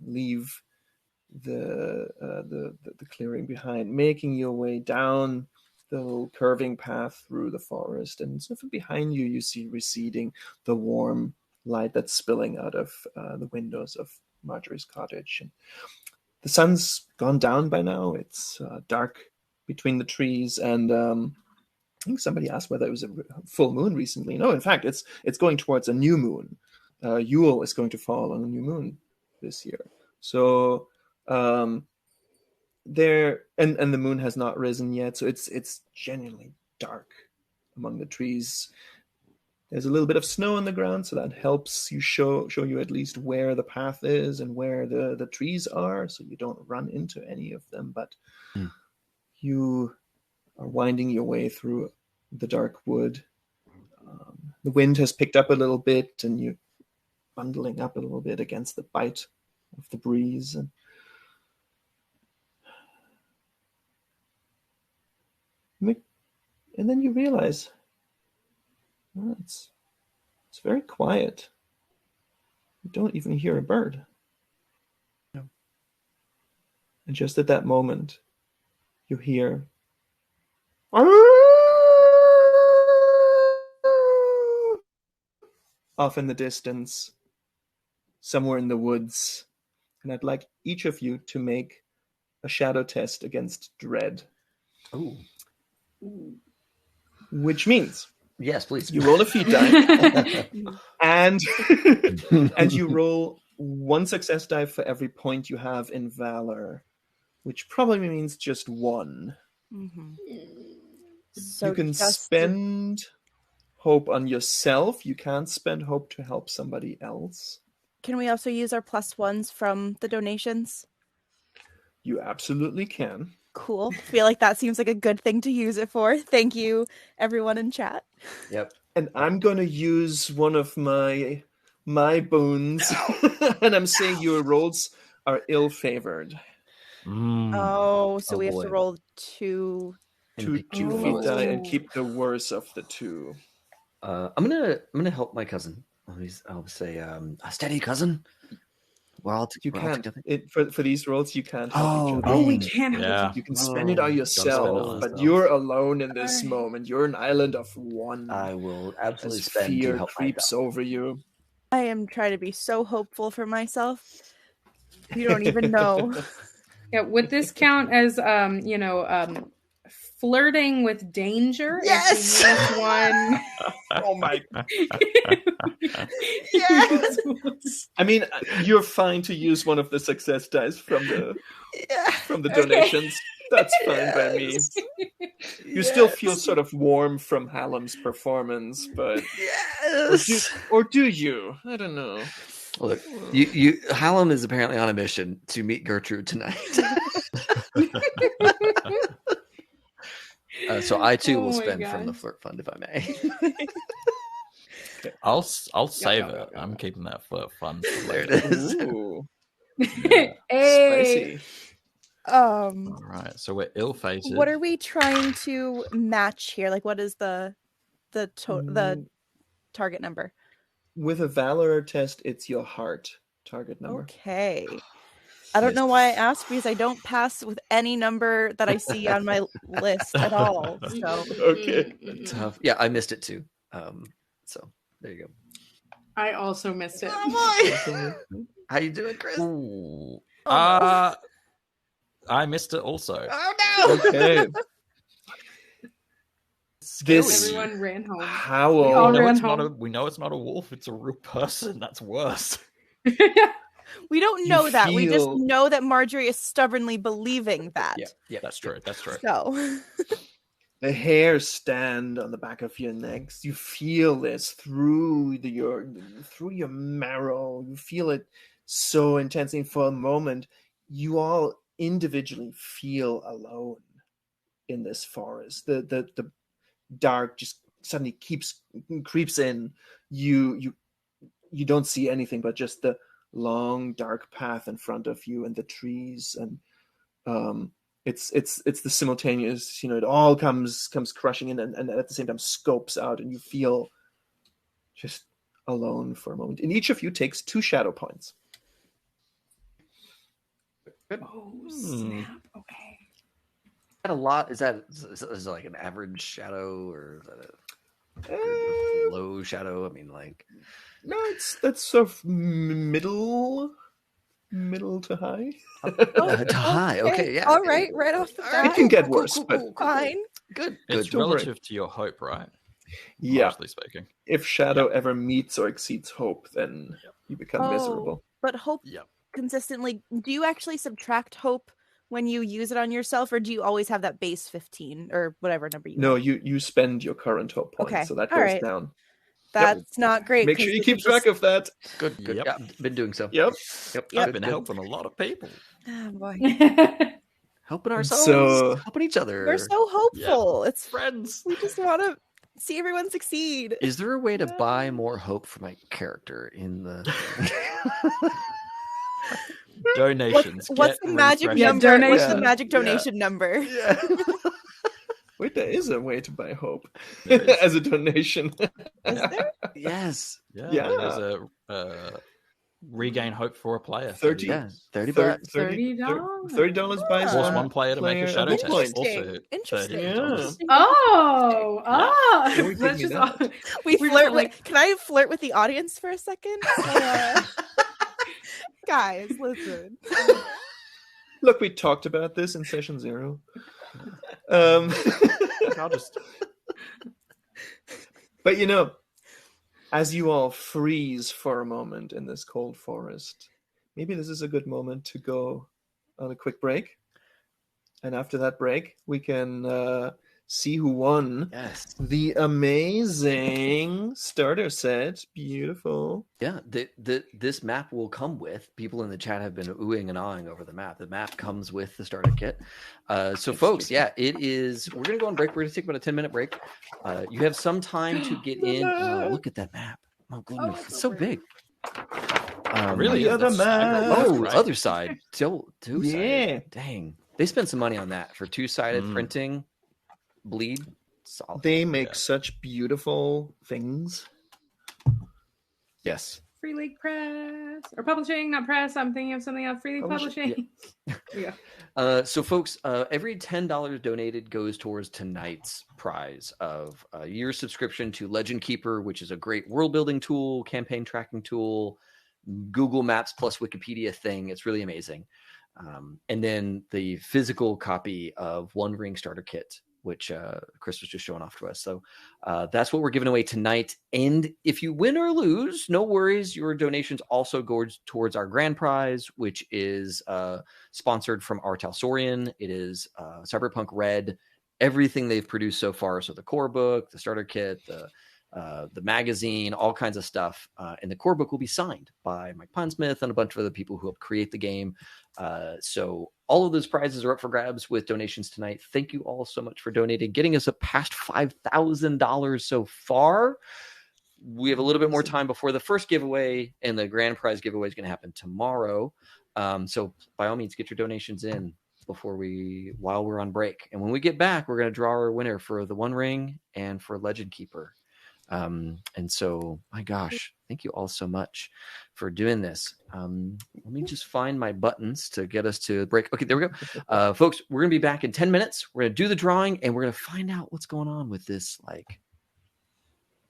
[SPEAKER 2] leave the clearing behind, making your way down the little curving path through the forest, and sort of behind you, you see receding the warm light that's spilling out of the windows of Marjorie's cottage. And the sun's gone down by now. It's dark between the trees, and I think somebody asked whether it was a full moon recently. No, in fact, it's going towards a new moon. Yule is going to fall on a new moon this year. So there, and the moon has not risen yet, so it's genuinely dark among the trees. There's a little bit of snow on the ground, so that helps you show you at least where the path is and where the trees are, so you don't run into any of them. But you are winding your way through the dark wood. The wind has picked up a little bit, and you're bundling up a little bit against the bite of the breeze. And And then you realize, it's very quiet. You don't even hear a bird.
[SPEAKER 1] No.
[SPEAKER 2] And just at that moment, you hear off in the distance, somewhere in the woods. And I'd like each of you to make a shadow test against dread.
[SPEAKER 1] Oh.
[SPEAKER 2] Which means
[SPEAKER 1] Yes, please.
[SPEAKER 2] you roll a feat die, and you roll 1 success die for every point you have in Valor, which probably means just 1.
[SPEAKER 3] Mm-hmm. So
[SPEAKER 2] you can
[SPEAKER 3] just
[SPEAKER 2] spend hope on yourself. You can't spend hope to help somebody else.
[SPEAKER 3] Can we also use our +1s from the donations?
[SPEAKER 2] You absolutely can.
[SPEAKER 3] Cool. Feel like that seems like a good thing to use it for. Thank you, everyone in chat.
[SPEAKER 1] Yep.
[SPEAKER 2] And I'm going to use one of my boons, and I'm saying your rolls are ill-favored.
[SPEAKER 3] Oh, so
[SPEAKER 1] Oh,
[SPEAKER 3] we have
[SPEAKER 1] boy.
[SPEAKER 3] to roll 2.
[SPEAKER 2] Two
[SPEAKER 1] Oh.
[SPEAKER 2] feet die and keep the worst of the 2.
[SPEAKER 1] I'm gonna help my cousin. I'll say, steady, cousin.
[SPEAKER 2] You
[SPEAKER 1] we're all
[SPEAKER 2] can't.
[SPEAKER 1] together.
[SPEAKER 2] For these rolls, you can't help each other.
[SPEAKER 4] Oh, we
[SPEAKER 1] dang.
[SPEAKER 4] can't.
[SPEAKER 5] Yeah.
[SPEAKER 2] You can spend it on
[SPEAKER 5] spend it
[SPEAKER 2] yourself,
[SPEAKER 5] on
[SPEAKER 2] but
[SPEAKER 5] yourself.
[SPEAKER 2] you're alone in this
[SPEAKER 4] Alright.
[SPEAKER 2] moment. You're an island of one.
[SPEAKER 1] I will absolutely
[SPEAKER 2] As
[SPEAKER 1] spend to
[SPEAKER 2] fear
[SPEAKER 1] help
[SPEAKER 2] creeps over you.
[SPEAKER 3] I am trying to be so hopeful for myself. You don't even know.
[SPEAKER 4] Yeah, would this count as flirting with danger?
[SPEAKER 3] Yes!
[SPEAKER 4] If you use one.
[SPEAKER 2] Oh my!
[SPEAKER 3] Yes!
[SPEAKER 2] I mean, you're fine to use one of the success dice from the
[SPEAKER 3] Yeah.
[SPEAKER 2] donations. That's fine by me. You still feel sort of warm from Hallam's performance, but
[SPEAKER 3] Yes.
[SPEAKER 2] or do you? I don't know.
[SPEAKER 1] Look, you Hallam is apparently on a mission to meet Gertrude tonight. So I too will
[SPEAKER 4] Oh my
[SPEAKER 1] spend from
[SPEAKER 4] God.
[SPEAKER 1] the flirt fund if I may.
[SPEAKER 5] I'll save
[SPEAKER 2] yeah,
[SPEAKER 5] it.
[SPEAKER 2] yeah.
[SPEAKER 5] I'm keeping that for fun. For
[SPEAKER 1] There it
[SPEAKER 5] later.
[SPEAKER 1] is.
[SPEAKER 2] Ooh,
[SPEAKER 4] Hey.
[SPEAKER 2] spicy.
[SPEAKER 5] All right, so we're ill-fated.
[SPEAKER 3] What are we trying to match here? Like, what is the target number?
[SPEAKER 2] With a Valor test, it's your heart target number.
[SPEAKER 3] Okay. I don't know why I asked, because I don't pass with any number that I see on my list at all. So
[SPEAKER 2] Okay.
[SPEAKER 1] Tough. Yeah, I missed it too. So there you go.
[SPEAKER 4] I also missed it.
[SPEAKER 1] How you doing, Chris?
[SPEAKER 5] Ooh.
[SPEAKER 3] Oh,
[SPEAKER 5] I missed it also.
[SPEAKER 1] Oh no!
[SPEAKER 2] Okay. This
[SPEAKER 4] Everyone ran home.
[SPEAKER 2] howl.
[SPEAKER 4] We all
[SPEAKER 5] We know,
[SPEAKER 4] ran
[SPEAKER 5] it's not
[SPEAKER 4] home.
[SPEAKER 5] we know it's not a wolf. It's a real person. That's worse.
[SPEAKER 3] we don't
[SPEAKER 2] You
[SPEAKER 3] know that. We just
[SPEAKER 2] feel-
[SPEAKER 3] know that Marjorie is stubbornly believing that.
[SPEAKER 1] Yeah,
[SPEAKER 5] That's true. That's true.
[SPEAKER 3] So
[SPEAKER 2] The hairs stand on the back of your necks. You feel this through your marrow. You feel it so intensely. For a moment, you all individually feel alone in this forest. The dark just suddenly creeps in. You don't see anything but just the long dark path in front of you and the trees, and it's the simultaneous, it all comes crushing in, and at the same time scopes out, and you feel just alone for a moment. And each of you takes 2 shadow points.
[SPEAKER 4] Oh, snap. Okay.
[SPEAKER 1] That a lot? Is it like an average shadow, or is that a low shadow? I mean, like,
[SPEAKER 2] No, that's sort of middle to high.
[SPEAKER 1] high. Okay, yeah.
[SPEAKER 3] all right, right off the bat.
[SPEAKER 2] It can get worse, but
[SPEAKER 3] Fine.
[SPEAKER 1] Good.
[SPEAKER 5] It's
[SPEAKER 1] Good.
[SPEAKER 5] relative to your hope, right?
[SPEAKER 2] yeah,
[SPEAKER 5] Mostly speaking.
[SPEAKER 2] if shadow ever meets or exceeds hope, then you become miserable.
[SPEAKER 3] But hope
[SPEAKER 5] Yep.
[SPEAKER 3] consistently. Do you actually subtract hope when you use it on yourself, or do you always have that base 15 or whatever number you
[SPEAKER 2] No,
[SPEAKER 3] have?
[SPEAKER 2] you spend your current hope points,
[SPEAKER 3] Okay,
[SPEAKER 2] so that
[SPEAKER 3] all
[SPEAKER 2] goes
[SPEAKER 3] right.
[SPEAKER 2] down.
[SPEAKER 3] That's not great.
[SPEAKER 2] Make sure you keep track of that.
[SPEAKER 1] Good.
[SPEAKER 5] Yep.
[SPEAKER 1] Yeah, I've been doing so.
[SPEAKER 2] Yep.
[SPEAKER 5] I've been helping a lot of people.
[SPEAKER 3] Oh boy.
[SPEAKER 1] Helping ourselves,
[SPEAKER 2] So-
[SPEAKER 1] helping each other.
[SPEAKER 3] We're so hopeful. It's
[SPEAKER 5] Friends.
[SPEAKER 3] we just want to see everyone succeed.
[SPEAKER 1] Is there a way to buy more hope for my character in the?
[SPEAKER 5] Donations.
[SPEAKER 3] What's
[SPEAKER 5] Get
[SPEAKER 3] the magic
[SPEAKER 5] refreshing.
[SPEAKER 3] number? What's
[SPEAKER 2] donation.
[SPEAKER 3] the magic donation number?
[SPEAKER 1] Yeah.
[SPEAKER 2] Wait, there is a way to buy hope
[SPEAKER 5] There is.
[SPEAKER 2] as a donation.
[SPEAKER 3] Is there?
[SPEAKER 1] Yes.
[SPEAKER 5] Yeah,
[SPEAKER 2] Yeah.
[SPEAKER 5] there's a regain hope for a player.
[SPEAKER 2] 30
[SPEAKER 1] Yeah. 30 bucks.
[SPEAKER 4] $30?
[SPEAKER 2] $30 buys
[SPEAKER 5] Force
[SPEAKER 3] Ah.
[SPEAKER 5] one player to make a shadow
[SPEAKER 2] hit
[SPEAKER 5] test.
[SPEAKER 2] point.
[SPEAKER 5] Also,
[SPEAKER 3] Interesting.
[SPEAKER 2] Yeah.
[SPEAKER 3] Interesting.
[SPEAKER 4] Oh,
[SPEAKER 2] Can we
[SPEAKER 4] that's
[SPEAKER 2] give me
[SPEAKER 4] just
[SPEAKER 2] that?
[SPEAKER 3] We
[SPEAKER 4] We're
[SPEAKER 3] flirt
[SPEAKER 4] just like-
[SPEAKER 3] with. Can I flirt with the audience for a second? Guys, listen.
[SPEAKER 2] Look, we talked about this in session 0.
[SPEAKER 5] I'll just
[SPEAKER 2] But as you all freeze for a moment in this cold forest, maybe this is a good moment to go on a quick break. And after that break, we can see who won
[SPEAKER 1] Yes.
[SPEAKER 2] the amazing starter set. Beautiful.
[SPEAKER 1] Yeah, this map will come with, people in the chat have been oohing and ahhing over the map. The map comes with the starter kit. So folks, yeah, it is, we're going to go on break. We're going to take about a 10-minute break. You have some time to get in. Oh, look at that map. Oh, goodness. It's so big.
[SPEAKER 5] really
[SPEAKER 2] The
[SPEAKER 5] is.
[SPEAKER 2] other
[SPEAKER 5] That's staggering.
[SPEAKER 2] map.
[SPEAKER 5] That's
[SPEAKER 1] Oh,
[SPEAKER 5] great.
[SPEAKER 1] other side. Two-sided.
[SPEAKER 2] Yeah.
[SPEAKER 1] Dang. They spent some money on that for two-sided printing. Bleed. Solid.
[SPEAKER 2] They make
[SPEAKER 5] Yeah.
[SPEAKER 2] such beautiful things.
[SPEAKER 1] Yes.
[SPEAKER 4] Free League Press or publishing, not press. I'm thinking of something else. Free League
[SPEAKER 2] Publishing,
[SPEAKER 4] Publishing. Yeah.
[SPEAKER 1] So, folks, every $10 donated goes towards tonight's prize of a year's subscription to Legend Keeper, which is a great world building tool, campaign tracking tool, Google Maps plus Wikipedia thing. It's really amazing. And then the physical copy of One Ring Starter Kit, which Chris was just showing off to us. So that's what we're giving away tonight. And if you win or lose, no worries. Your donations also go towards our grand prize, which is sponsored from R. Talsorian. It is Cyberpunk Red, everything they've produced so far. So the core book, the starter kit, the magazine, all kinds of stuff. And the core book will be signed by Mike Pondsmith and a bunch of other people who helped create the game. So all of those prizes are up for grabs with donations tonight. Thank you all so much for donating, getting us up past $5,000 so far. We have a little bit more time before the first giveaway, and the grand prize giveaway is going to happen tomorrow. So by all means, get your donations in while we're on break. And when we get back, we're going to draw our winner for the One Ring and for Legend Keeper. And so, my gosh, thank you all so much for doing this. Let me just find my buttons to get us to break. Okay, there we go. Folks, we're going to be back in 10 minutes. We're going to do the drawing, and we're going to find out what's going on with this, like,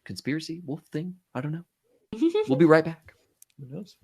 [SPEAKER 1] conspiracy wolf thing. I don't know. We'll be right back.
[SPEAKER 2] Who knows?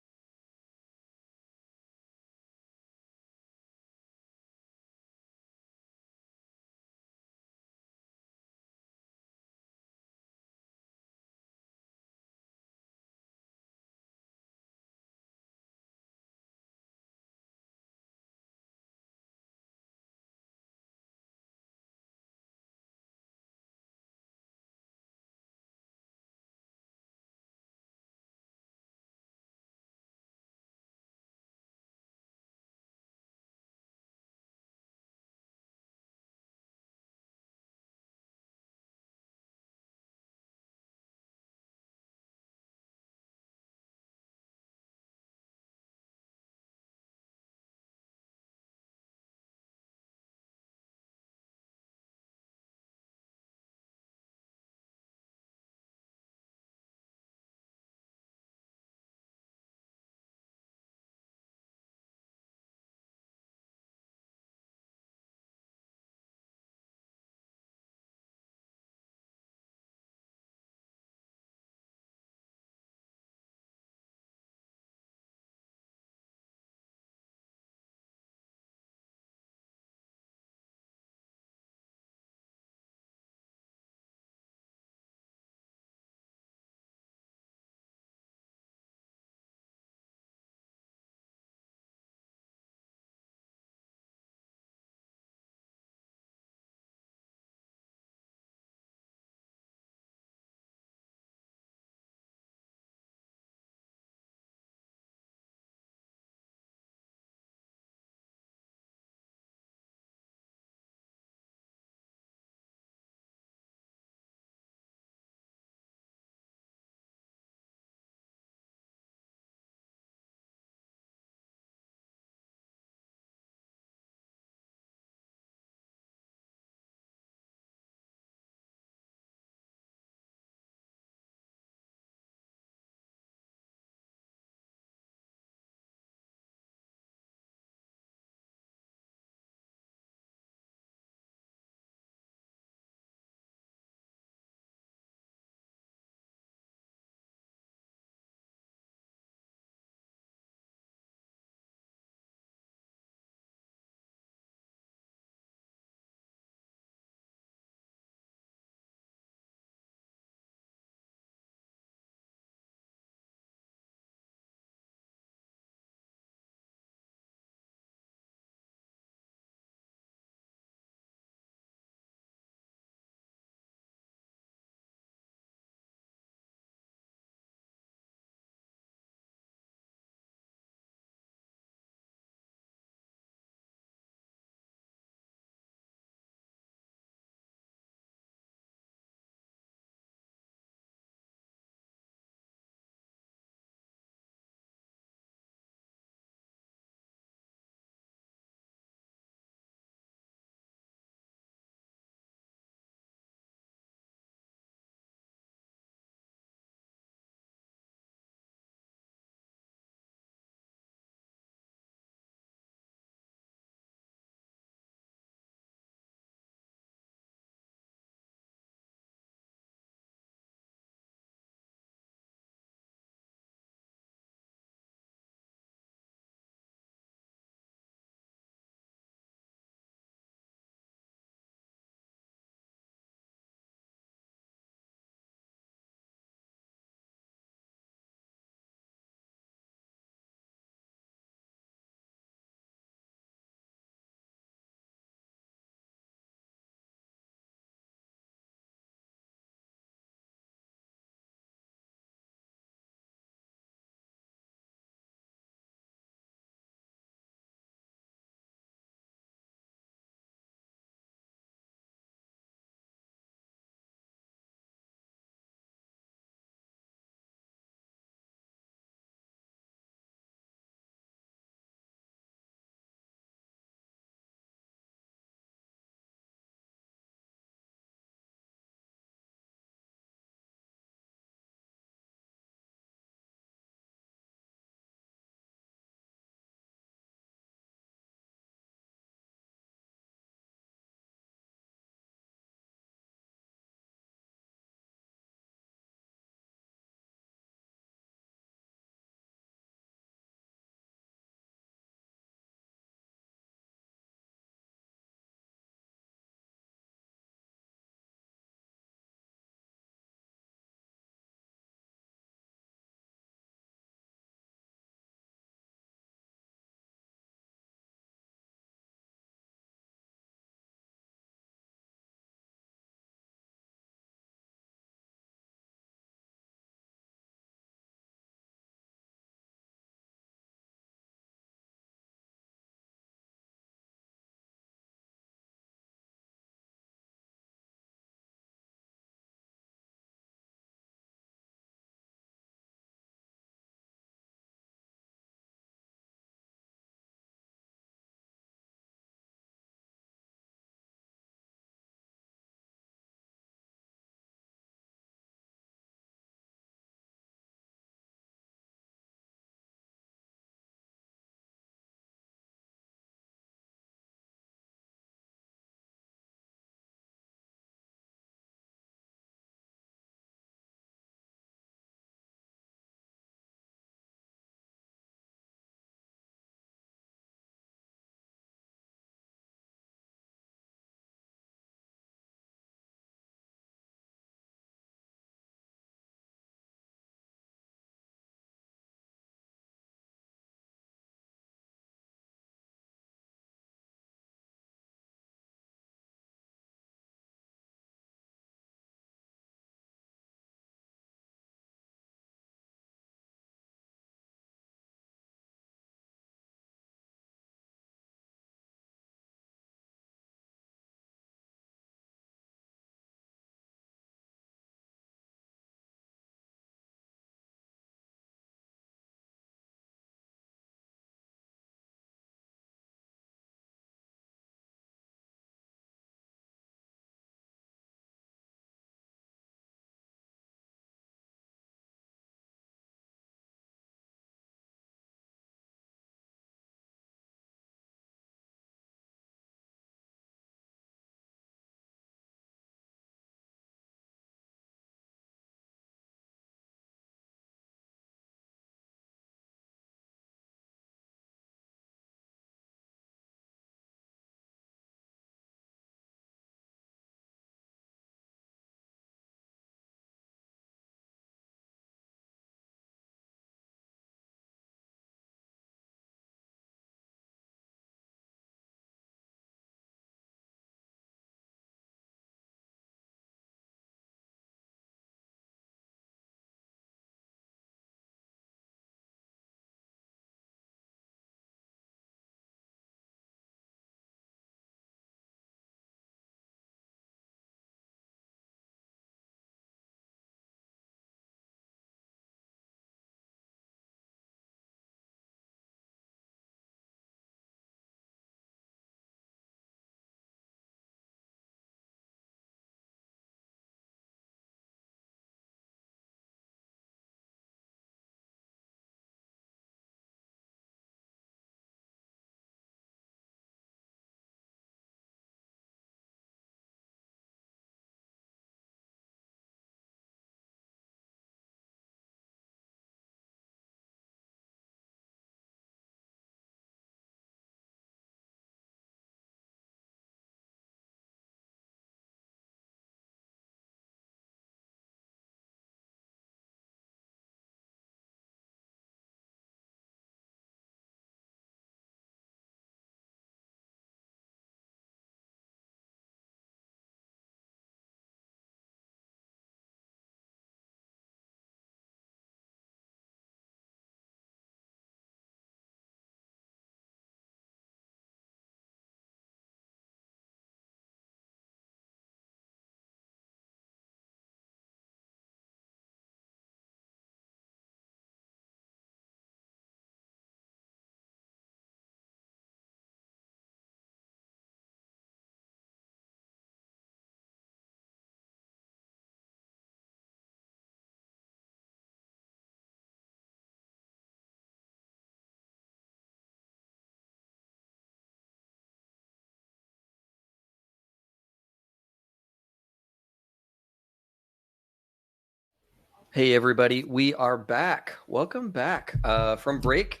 [SPEAKER 1] Hey everybody, we are back. Welcome back from break.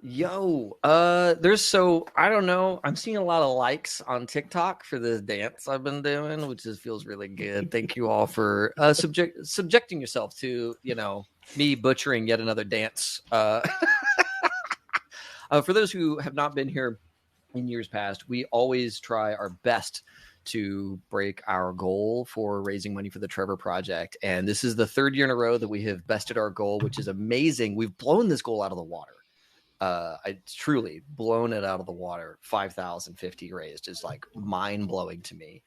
[SPEAKER 1] Yo, I don't know. I'm seeing a lot of likes on TikTok for this dance I've been doing, which just feels really good. Thank you all for subjecting yourself to, me butchering yet another dance. For those who have not been here in years past, we always try our best to break our goal for raising money for the Trevor Project. And this is the third year in a row that we have bested our goal, which is amazing. We've blown this goal out of the water. I truly blown it out of the water. 5,050 raised is like mind blowing to me.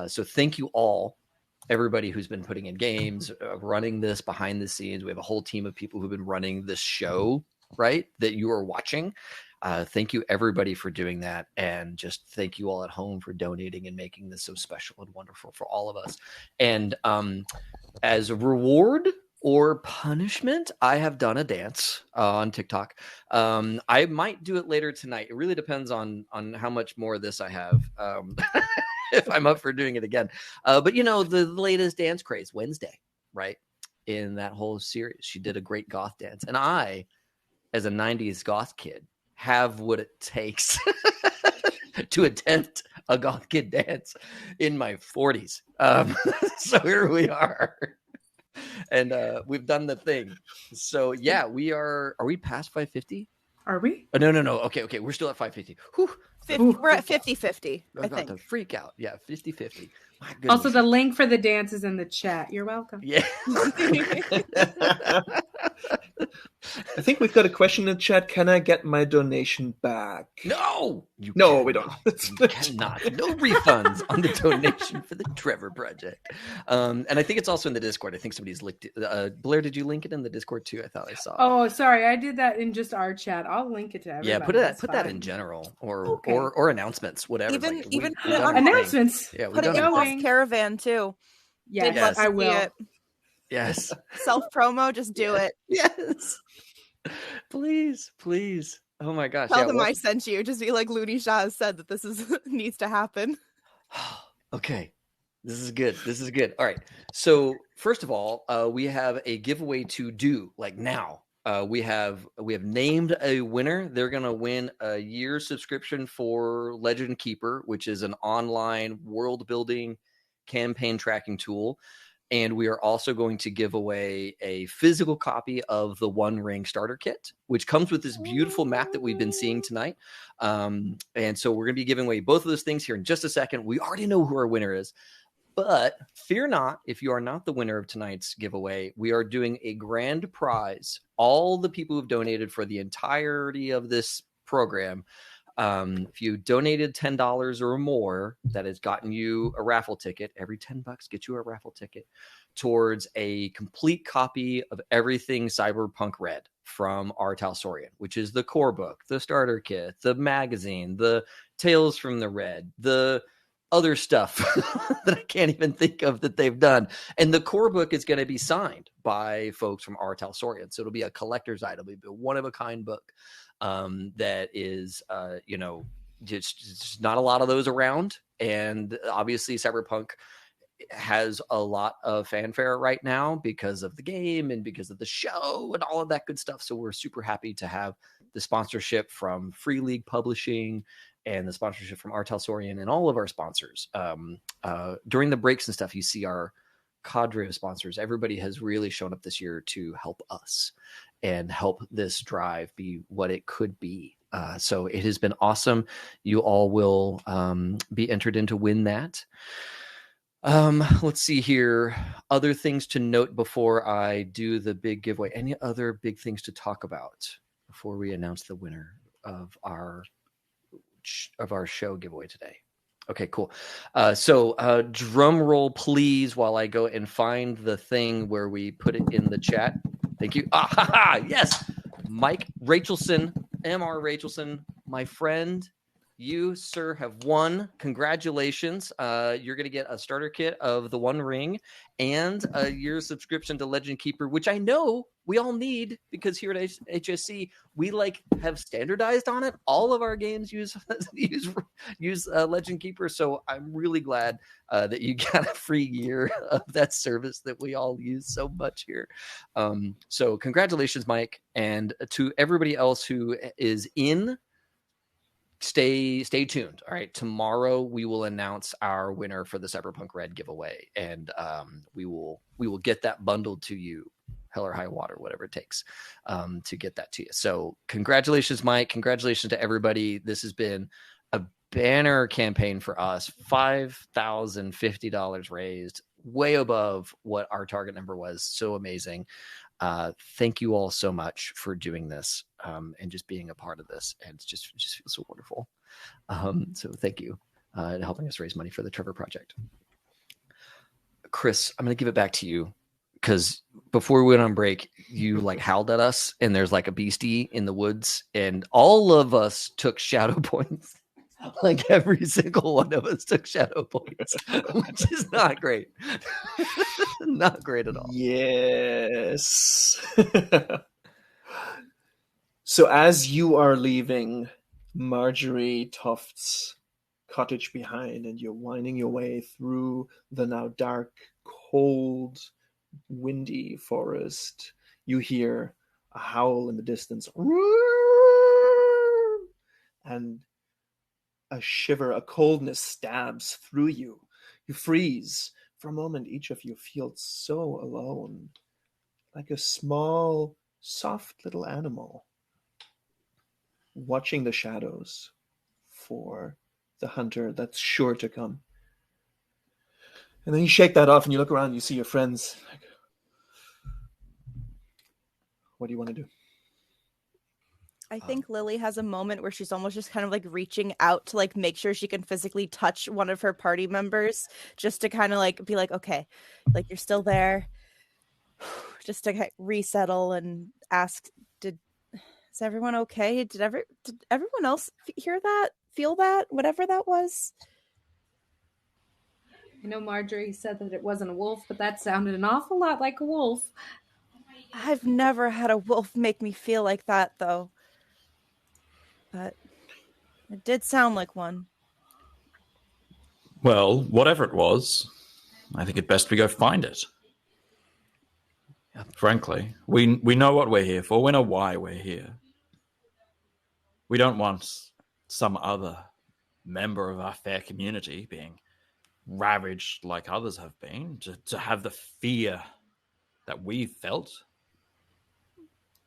[SPEAKER 1] So thank you all, everybody who's been putting in games, running this behind the scenes. We have a whole team of people who've been running this show, right? That you are watching. Thank you, everybody, for doing that. And just thank you all at home for donating and making this so special and wonderful for all of us. And as a reward or punishment, I have done a dance on TikTok. I might do it later tonight. It really depends on how much more of this I have. If I'm up for doing it again. But, the latest dance craze, Wednesday, right? In that whole series, she did a great goth dance. And I, as a 90s goth kid, have what it takes to attempt a goth kid dance in my 40s. So here we are. And we've done the thing. So yeah, are we past 550?
[SPEAKER 4] Are we?
[SPEAKER 1] Oh, no. Okay. We're still at 550. Whew.
[SPEAKER 3] We're at 50-50, I think.
[SPEAKER 1] The freak out. Yeah, 50-50. My goodness.
[SPEAKER 4] Also, the link for the dance is in the chat. You're welcome.
[SPEAKER 1] Yeah.
[SPEAKER 2] I think we've got a question in the chat. Can I get my donation back?
[SPEAKER 1] No,
[SPEAKER 2] we don't.
[SPEAKER 1] You cannot. No refunds on the donation for the Trevor Project. And I think it's also in the Discord. I think somebody's linked it. Blair, did you link it in the Discord too? I thought I saw.
[SPEAKER 4] Oh, sorry, I did that in just our chat. I'll link it to everybody.
[SPEAKER 1] Yeah, put that in general or announcements, whatever.
[SPEAKER 3] Even
[SPEAKER 4] put it on announcements.
[SPEAKER 1] Yeah,
[SPEAKER 3] put it in Lost Caravan too.
[SPEAKER 4] Yes, I will.
[SPEAKER 1] Yes.
[SPEAKER 3] Self promo, just do it.
[SPEAKER 1] Yes. Please. Oh my gosh.
[SPEAKER 3] Tell them I sent you. Just be like, Looney Shaw has said that this needs to happen.
[SPEAKER 1] Okay. This is good. All right. So first of all, we have a giveaway to do like now. We have named a winner. They're going to win a year subscription for Legend Keeper, which is an online world building campaign tracking tool. And we are also going to give away a physical copy of the One Ring starter kit, which comes with this beautiful map that we've been seeing tonight. And so we're going to be giving away both of those things here in just a second. We already know who our winner is. But fear not, if you are not the winner of tonight's giveaway, we are doing a grand prize. All the people who've donated for the entirety of this program, if you donated $10 or more, that has gotten you a raffle ticket. Every $10 gets you a raffle ticket towards a complete copy of everything Cyberpunk Red from R. Talsorian, which is the core book, the starter kit, the magazine, the Tales from the Red, the other stuff that I can't even think of that they've done. And the core book is going to be signed by folks from R. Talsorian. So it'll be a collector's item. It'll be a one-of-a-kind book that is, just not a lot of those around. And obviously Cyberpunk has a lot of fanfare right now because of the game and because of the show and all of that good stuff. So we're super happy to have the sponsorship from Free League Publishing and the sponsorship from R. Talsorian and all of our sponsors. During the breaks and stuff, you see our cadre of sponsors. Everybody has really shown up this year to help us and help this drive be what it could be. So it has been awesome. You all will be entered in to win that. Let's see here. Other things to note before I do the big giveaway. Any other big things to talk about before we announce the winner of our show giveaway today? Okay, cool. So drum roll, please, while I go and find the thing where we put it in the chat. Thank you. Yes. Mike Rachelson, M.R. Rachelson, my friend, you, sir, have won. Congratulations. You're going to get a starter kit of the One Ring and a year's subscription to Legend Keeper, which I know we all need because here at HSC, we have standardized on it. All of our games use Legend Keeper. So I'm really glad that you got a free year of that service that we all use so much here. So congratulations, Mike. And to everybody else who is in, stay tuned. All right, tomorrow we will announce our winner for the Cyberpunk Red giveaway, and we will get that bundled to you, hell or high water, whatever it takes, to get that to you. So congratulations, Mike. Congratulations to everybody. This has been a banner campaign for us. $5,050 raised, way above what our target number was. So amazing. Thank you all so much for doing this and just being a part of this. And it just feels so wonderful. So thank you and helping us raise money for the Trevor Project. Chris, I'm going to give it back to you because before we went on break, you howled at us and there's a beastie in the woods and all of us took shadow points. Every single one of us took shadow points, which is not great. Not great at all.
[SPEAKER 2] Yes. So as you are leaving Marjorie Tuft's cottage behind and you're winding your way through the now dark, cold, windy forest, you hear a howl in the distance. And a shiver, a coldness stabs through you. You freeze. For a moment, each of you feels so alone, like a small, soft little animal, watching the shadows for the hunter that's sure to come. And then you shake that off and you look around and you see your friends. What do you want to do?
[SPEAKER 3] I think Lily has a moment where she's almost just kind of reaching out to make sure she can physically touch one of her party members just to kind of be okay, you're still there, just to resettle and ask, is everyone okay? Did everyone else hear that, feel that, whatever that was?
[SPEAKER 4] I know Marjorie said that it wasn't a wolf, but that sounded an awful lot like a wolf.
[SPEAKER 3] I've never had a wolf make me feel like that though. But it did sound like one.
[SPEAKER 5] Well, whatever it was, I think it best we go find it. Frankly, we know what we're here for. We know why we're here. We don't want some other member of our fair community being ravaged like others have been, to have the fear that we've felt.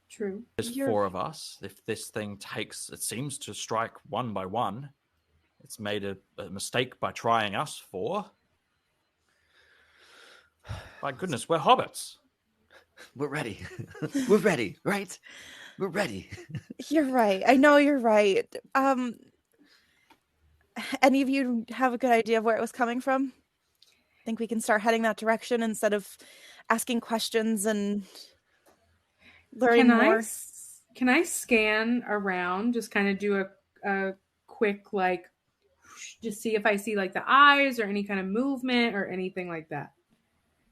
[SPEAKER 4] True.
[SPEAKER 5] There's four of us. If this thing it seems to strike one by one. It's made a mistake by trying us four. My goodness, we're hobbits.
[SPEAKER 1] We're ready. We're ready, right? We're ready.
[SPEAKER 3] You're right. I know you're right. Any of you have a good idea of where it was coming from? Think we can start heading that direction instead of asking questions and learning more?
[SPEAKER 4] Can I scan around, just kind of do a quick, just see if I see the eyes or any kind of movement or anything like that?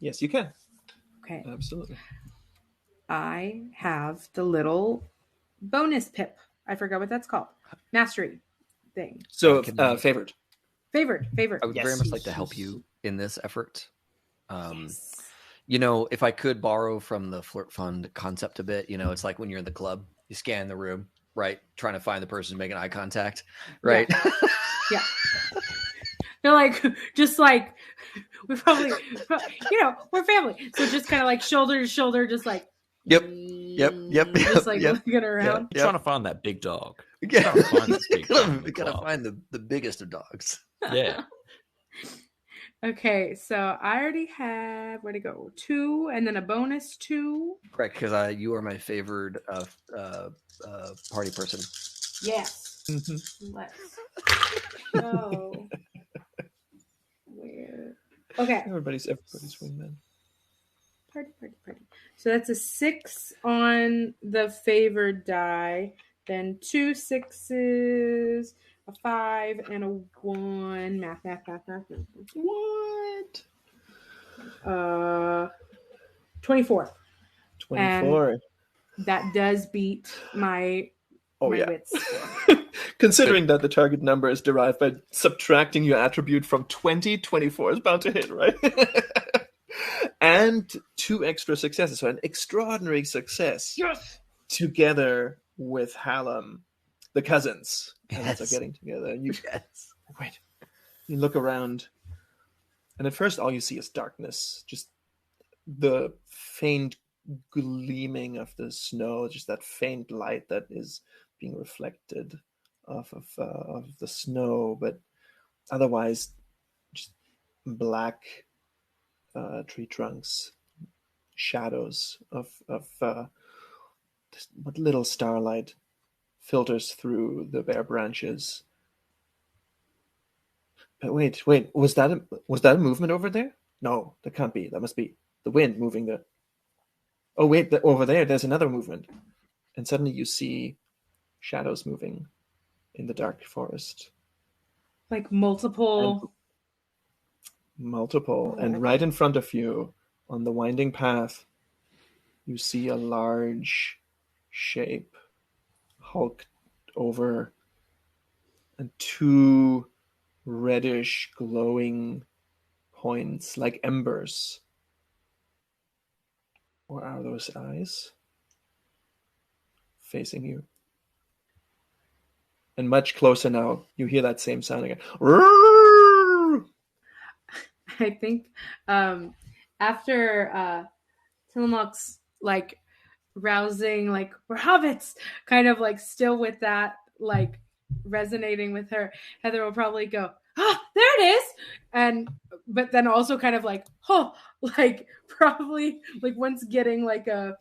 [SPEAKER 2] Yes, you can.
[SPEAKER 4] Okay.
[SPEAKER 2] Absolutely.
[SPEAKER 4] I have the little bonus pip. I forgot what that's called. Mastery thing.
[SPEAKER 2] So, favored.
[SPEAKER 4] Favored.
[SPEAKER 1] I would very much like to help you in this effort. If I could borrow from the Flirt Fund concept a bit, it's like when you're in the club, you scan the room, right? Trying to find the person making eye contact, right?
[SPEAKER 4] Yeah. They're we probably, we're family. So just kind of shoulder to shoulder, just
[SPEAKER 1] Yep.
[SPEAKER 4] Just looking around.
[SPEAKER 5] Trying to find that big dog.
[SPEAKER 1] We gotta find the biggest of dogs.
[SPEAKER 5] Yeah.
[SPEAKER 4] Okay, so I already have, where to go? 2 and then a bonus 2.
[SPEAKER 1] Correct, because you are my favored party person.
[SPEAKER 4] Yes.
[SPEAKER 2] Mm-hmm.
[SPEAKER 4] Let's go. Where? Okay.
[SPEAKER 2] Everybody's wingman.
[SPEAKER 4] Party. So that's a 6 on the favored die. Then 2 6s, a 5, and a 1. Math.
[SPEAKER 2] What?
[SPEAKER 4] 24.
[SPEAKER 2] 24.
[SPEAKER 4] That does beat my wits score.
[SPEAKER 2] Considering that the target number is derived by subtracting your attribute from 20, 24 is bound to hit, right? And 2 extra successes, so an extraordinary success.
[SPEAKER 1] Yes.
[SPEAKER 2] Together with Hallam, the cousins. Cousins are getting together. And you wait. You look around, and at first all you see is darkness. Just the faint gleaming of the snow, just that faint light that is being reflected off of the snow, but otherwise just black tree trunks, shadows of what little starlight filters through the bare branches. But wait, was that a movement over there? No, that can't be. That must be the wind moving the. Oh wait, over there's another movement, and suddenly you see shadows moving in the dark forest.
[SPEAKER 4] Like multiple.
[SPEAKER 2] And right in front of you, on the winding path, you see a large shape hulked over, and 2 reddish glowing points like embers. Or are those eyes facing you? And much closer now, you hear that same sound again.
[SPEAKER 4] I think after Tillamook's like rousing, like we're hobbits, kind of like still with that like resonating with her, Heather will probably go, there it is, but then also kind of like, like probably like once getting like the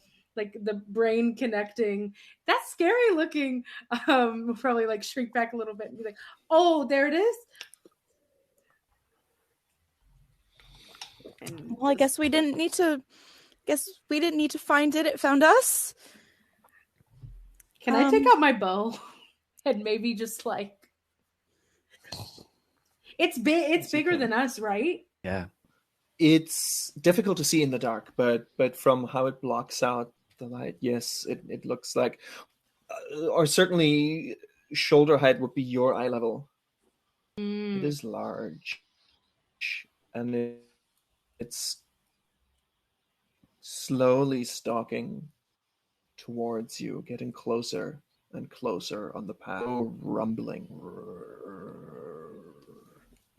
[SPEAKER 4] brain connecting, that's scary looking, will probably like shrink back a little bit and be like, oh, there it is.
[SPEAKER 3] Well, I guess we didn't need to find it. It found us.
[SPEAKER 4] Can I take out my bow and maybe just like it's bigger than us, right?
[SPEAKER 1] Yeah.
[SPEAKER 2] It's difficult to see in the dark, but from how it blocks out the light, yes, it looks like, or certainly shoulder height would be your eye level. It is large, and it's slowly stalking towards you, getting closer and closer on the path, rumbling.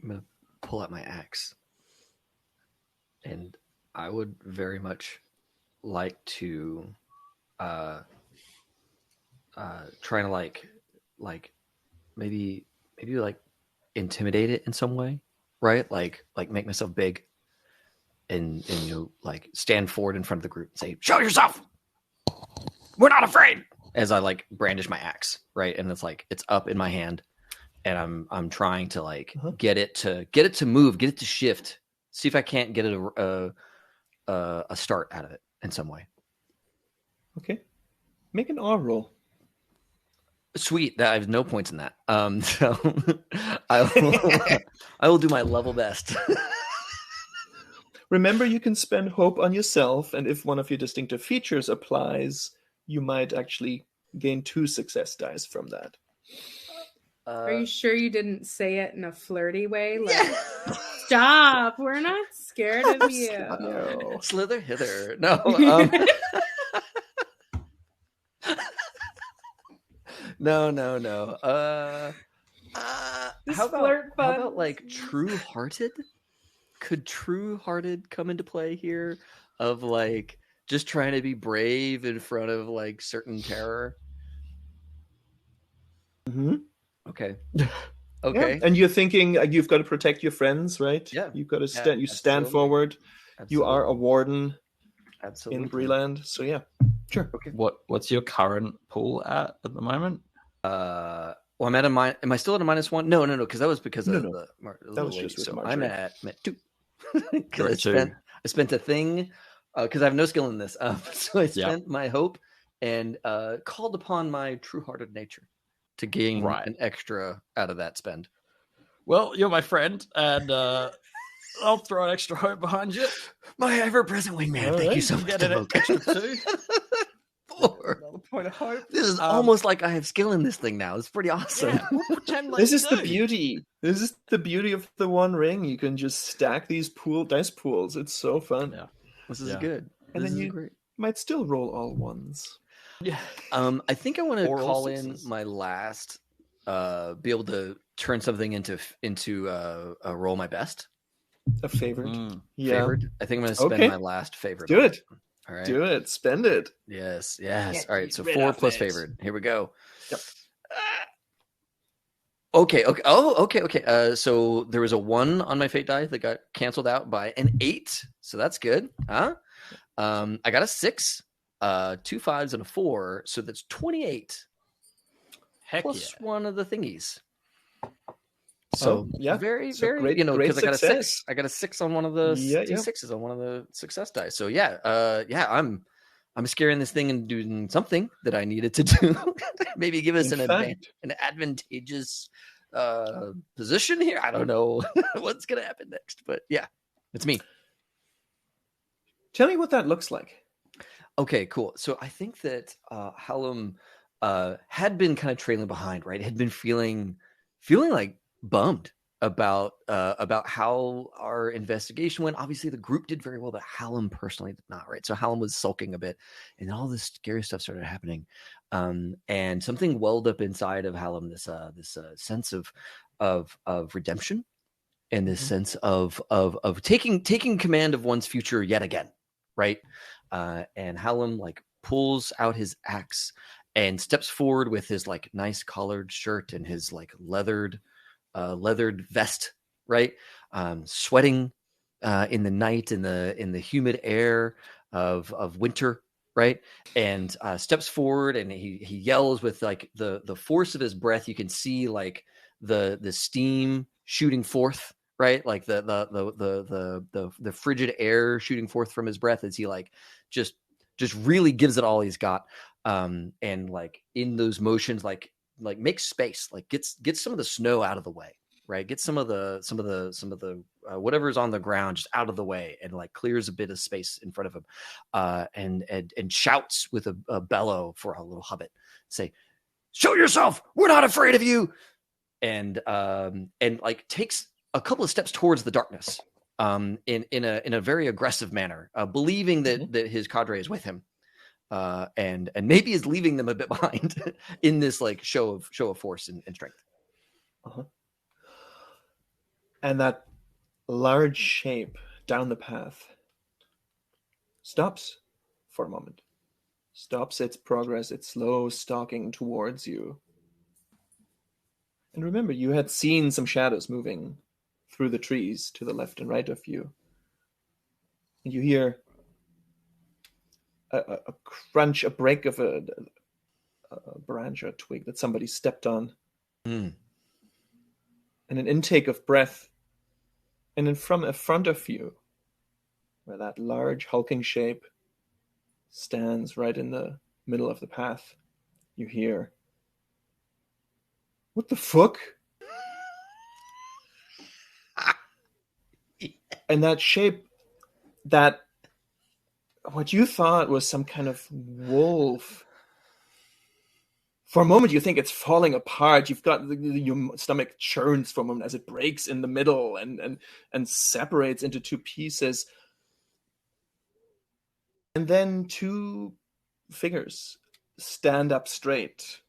[SPEAKER 1] I'm going to pull out my axe. And I would very much like to try to like maybe like intimidate it in some way, right? Like make myself big and like stand forward in front of the group and say, "Show yourself! We're not afraid!" As I like brandish my axe, right? And it's like it's up in my hand, and I'm trying to like get it to move, get it to shift. See if I can't get it a start out of it in some way.
[SPEAKER 2] Okay, make an R roll.
[SPEAKER 1] Sweet. I have no points in that. So I will do my level best.
[SPEAKER 2] Remember, you can spend hope on yourself, and if one of your distinctive features applies, you might actually gain 2 success dice from that.
[SPEAKER 4] Are you sure you didn't say it in a flirty way? Like, stop! We're not scared of you.
[SPEAKER 2] No.
[SPEAKER 1] Slither hither. No. No. How about like true-hearted? Could true-hearted come into play here? Of like just trying to be brave in front of like certain terror.
[SPEAKER 2] Mm-hmm.
[SPEAKER 1] Okay.
[SPEAKER 2] Yeah. And you're thinking you've got to protect your friends, right?
[SPEAKER 1] Yeah.
[SPEAKER 2] You've got to stand. You stand forward. Absolutely. You are a warden. Absolutely. In Breland. So yeah, sure.
[SPEAKER 5] Okay. What's your current pool at the moment?
[SPEAKER 1] Well, I'm at a am I still at a -1? No, because that was because of the
[SPEAKER 2] that was just with
[SPEAKER 1] so
[SPEAKER 2] Marjorie.
[SPEAKER 1] I'm at 2. Because I spent a thing because I have no skill in this. So I spent my hope and called upon my true-hearted nature. to gain
[SPEAKER 5] Right.
[SPEAKER 1] an extra out of that spend.
[SPEAKER 5] Well, you're my friend, and I'll throw an extra hope behind you.
[SPEAKER 1] My ever-present wingman.
[SPEAKER 2] All
[SPEAKER 1] Thank you
[SPEAKER 2] right.
[SPEAKER 1] so
[SPEAKER 5] You
[SPEAKER 1] much,
[SPEAKER 5] get an
[SPEAKER 1] Devoke.
[SPEAKER 5] extra 2.
[SPEAKER 1] 4.
[SPEAKER 5] Another point of hope.
[SPEAKER 1] This is almost like I have skill in this thing now. It's pretty awesome.
[SPEAKER 5] Yeah, we'll pretend like
[SPEAKER 2] This
[SPEAKER 5] you
[SPEAKER 2] is the
[SPEAKER 5] do.
[SPEAKER 2] beauty. This is the beauty of the One Ring. You can just stack these dice pools. It's so fun.
[SPEAKER 5] Yeah.
[SPEAKER 1] This is
[SPEAKER 5] Yeah.
[SPEAKER 1] good.
[SPEAKER 2] And
[SPEAKER 1] This
[SPEAKER 2] then
[SPEAKER 1] is
[SPEAKER 2] you
[SPEAKER 1] great.
[SPEAKER 2] might still roll all ones.
[SPEAKER 5] Yeah.
[SPEAKER 1] I think I want to
[SPEAKER 5] Or all
[SPEAKER 1] call in
[SPEAKER 5] sixes.
[SPEAKER 1] my last, be able to turn something into roll my best.
[SPEAKER 2] A favorite.
[SPEAKER 5] Mm.
[SPEAKER 2] Yeah.
[SPEAKER 1] Favored. I think I'm going to spend
[SPEAKER 2] Okay.
[SPEAKER 1] my last favorite.
[SPEAKER 2] Do
[SPEAKER 1] on
[SPEAKER 2] it.
[SPEAKER 1] All right.
[SPEAKER 2] Do it. Spend it.
[SPEAKER 1] Yes.
[SPEAKER 2] Get
[SPEAKER 1] All right.
[SPEAKER 2] me
[SPEAKER 1] So
[SPEAKER 2] rid
[SPEAKER 1] 4
[SPEAKER 2] of
[SPEAKER 1] plus
[SPEAKER 2] it.
[SPEAKER 1] favored. Here we go.
[SPEAKER 2] Yep.
[SPEAKER 1] Okay. Oh, okay. So there was a 1 on my fate die that got canceled out by an 8. So that's good. Huh? I got a 6, 2 5s, and a 4. So that's 28
[SPEAKER 5] Heck
[SPEAKER 1] plus
[SPEAKER 5] yeah.
[SPEAKER 1] one of the thingies. So
[SPEAKER 2] yeah.
[SPEAKER 1] very,
[SPEAKER 2] So
[SPEAKER 1] very,
[SPEAKER 2] great-
[SPEAKER 1] because
[SPEAKER 2] great
[SPEAKER 1] I got a
[SPEAKER 2] success.
[SPEAKER 1] 6. I got a 6 on one of the
[SPEAKER 2] Yeah,
[SPEAKER 1] D6s on one of the success dice. So yeah, I'm scaring this thing and doing something that I needed to do. Maybe give us
[SPEAKER 2] In
[SPEAKER 1] an
[SPEAKER 2] fact,
[SPEAKER 1] an advantageous position here. I don't know what's gonna happen next, but yeah, it's me.
[SPEAKER 2] tell me what that looks like.
[SPEAKER 1] Okay, cool. So I think that Hallam had been kind of trailing behind, right? Had been feeling like bummed about how our investigation went. Obviously, the group did very well, but Hallam personally did not, right? So Hallam was sulking a bit, and all this scary stuff started happening, and something welled up inside of Hallam. This sense of redemption, and this sense of taking command of one's future yet again, right? And Hallam like pulls out his axe and steps forward with his like nice collared shirt and his like leathered vest, right? Sweating in the night, in the humid air of winter, right? And steps forward and he yells with like the force of his breath. You can see like the steam shooting forth, right? Like the frigid air shooting forth from his breath as he like just really gives it all he's got. And like in those motions, like makes space, like gets some of the snow out of the way, right? Get some of the whatever's on the ground just out of the way, and like clears a bit of space in front of him, and shouts with a bellow for a little hobbit, say, "Show yourself! We're not afraid of you!" And like takes a couple of steps towards the darkness, in a very aggressive manner, believing that his cadre is with him. And maybe is leaving them a bit behind in this like show of force and strength.
[SPEAKER 2] Uh-huh. And that large shape down the path stops for a moment. Stops its progress, its slow stalking towards you. And remember, you had seen some shadows moving through the trees to the left and right of you. And you hear a crunch, a break of a branch or a twig that somebody stepped on.
[SPEAKER 1] Mm.
[SPEAKER 2] And an intake of breath. And in front of you, where that large hulking shape stands right in the middle of the path, you hear, "What the fuck?" And that shape, that what you thought was some kind of wolf, for a moment you think it's falling apart. You've got your stomach churns for a moment as it breaks in the middle and separates into two pieces. And then two figures stand up straight.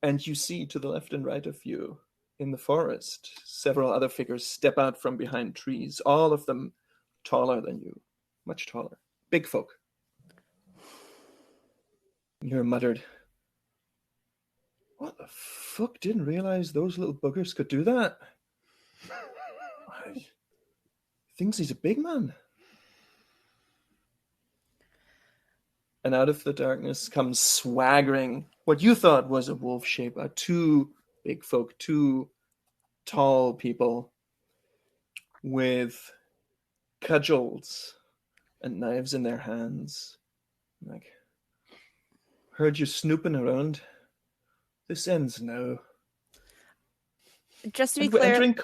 [SPEAKER 2] And you see to the left and right of you in the forest, several other figures step out from behind trees, all of them taller than you, much taller, big folk. You're muttered, "What the fuck? Didn't realize those little buggers could do that. Thinks he's a big man." And out of the darkness comes swaggering what you thought was a wolf shape, two big folk, two tall people with cudgels and knives in their hands. Like, Heard you snooping around. This ends now.
[SPEAKER 3] Just to be
[SPEAKER 2] And we're
[SPEAKER 3] clear,
[SPEAKER 2] entering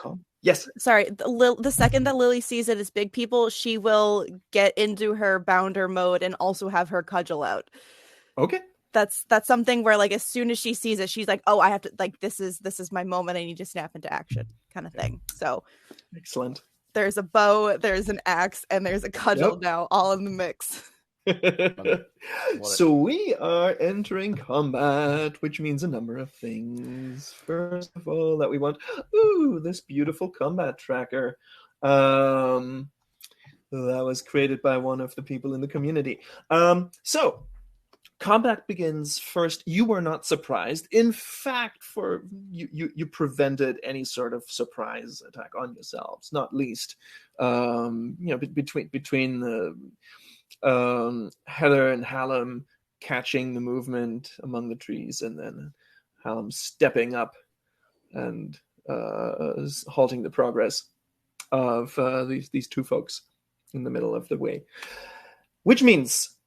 [SPEAKER 2] yes.
[SPEAKER 3] sorry, the second that Lily sees it as big people, she will get into her bounder mode and also have her cudgel out.
[SPEAKER 2] Okay.
[SPEAKER 3] That's something where, like, as soon as she sees it, she's like, oh, I have to, like, this is my moment, I need to snap into action, kind of thing. So
[SPEAKER 2] Excellent.
[SPEAKER 3] there's a bow, there's an axe, and there's a cudgel
[SPEAKER 2] Yep.
[SPEAKER 3] now, all in the mix.
[SPEAKER 2] So we are entering combat, which means a number of things. First of all, that we want this beautiful combat tracker. That was created by one of the people in the community. So combat begins first. You were not surprised. In fact, for you prevented any sort of surprise attack on yourselves, not least between the Heather and Hallam catching the movement among the trees, and then Hallam stepping up and halting the progress of these two folks in the middle of the way. Which means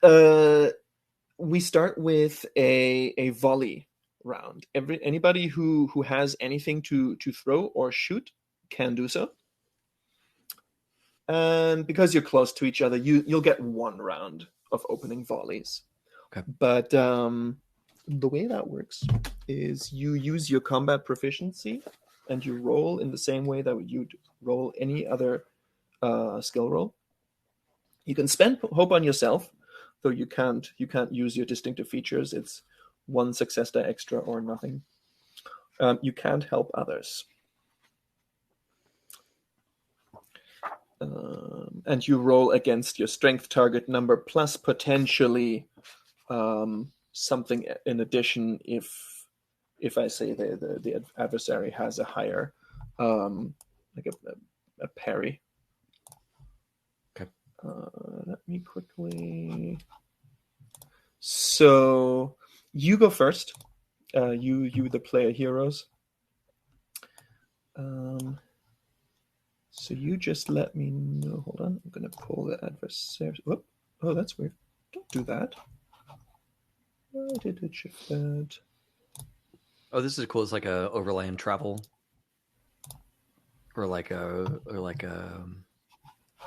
[SPEAKER 2] we start with a volley round. Anybody who has anything to throw or shoot can do so. And because you're close to each other, you'll get one round of opening volleys.
[SPEAKER 1] Okay.
[SPEAKER 2] But the way that works is you use your combat proficiency and you roll in the same way that you'd roll any other skill roll. You can spend hope on yourself, though you can't use your distinctive features. It's one success die extra or nothing. You can't help others. And you roll against your strength target number plus potentially something in addition if I say the adversary has a higher like a parry.
[SPEAKER 1] Okay.
[SPEAKER 2] Let me quickly. So you go first. You the player heroes. So you just let me know. Hold on. I'm going to pull the adversary. Whoop. Oh, that's weird. Don't do that. Why did it shift that?
[SPEAKER 1] Oh, this is cool. It's like a overland travel, or like I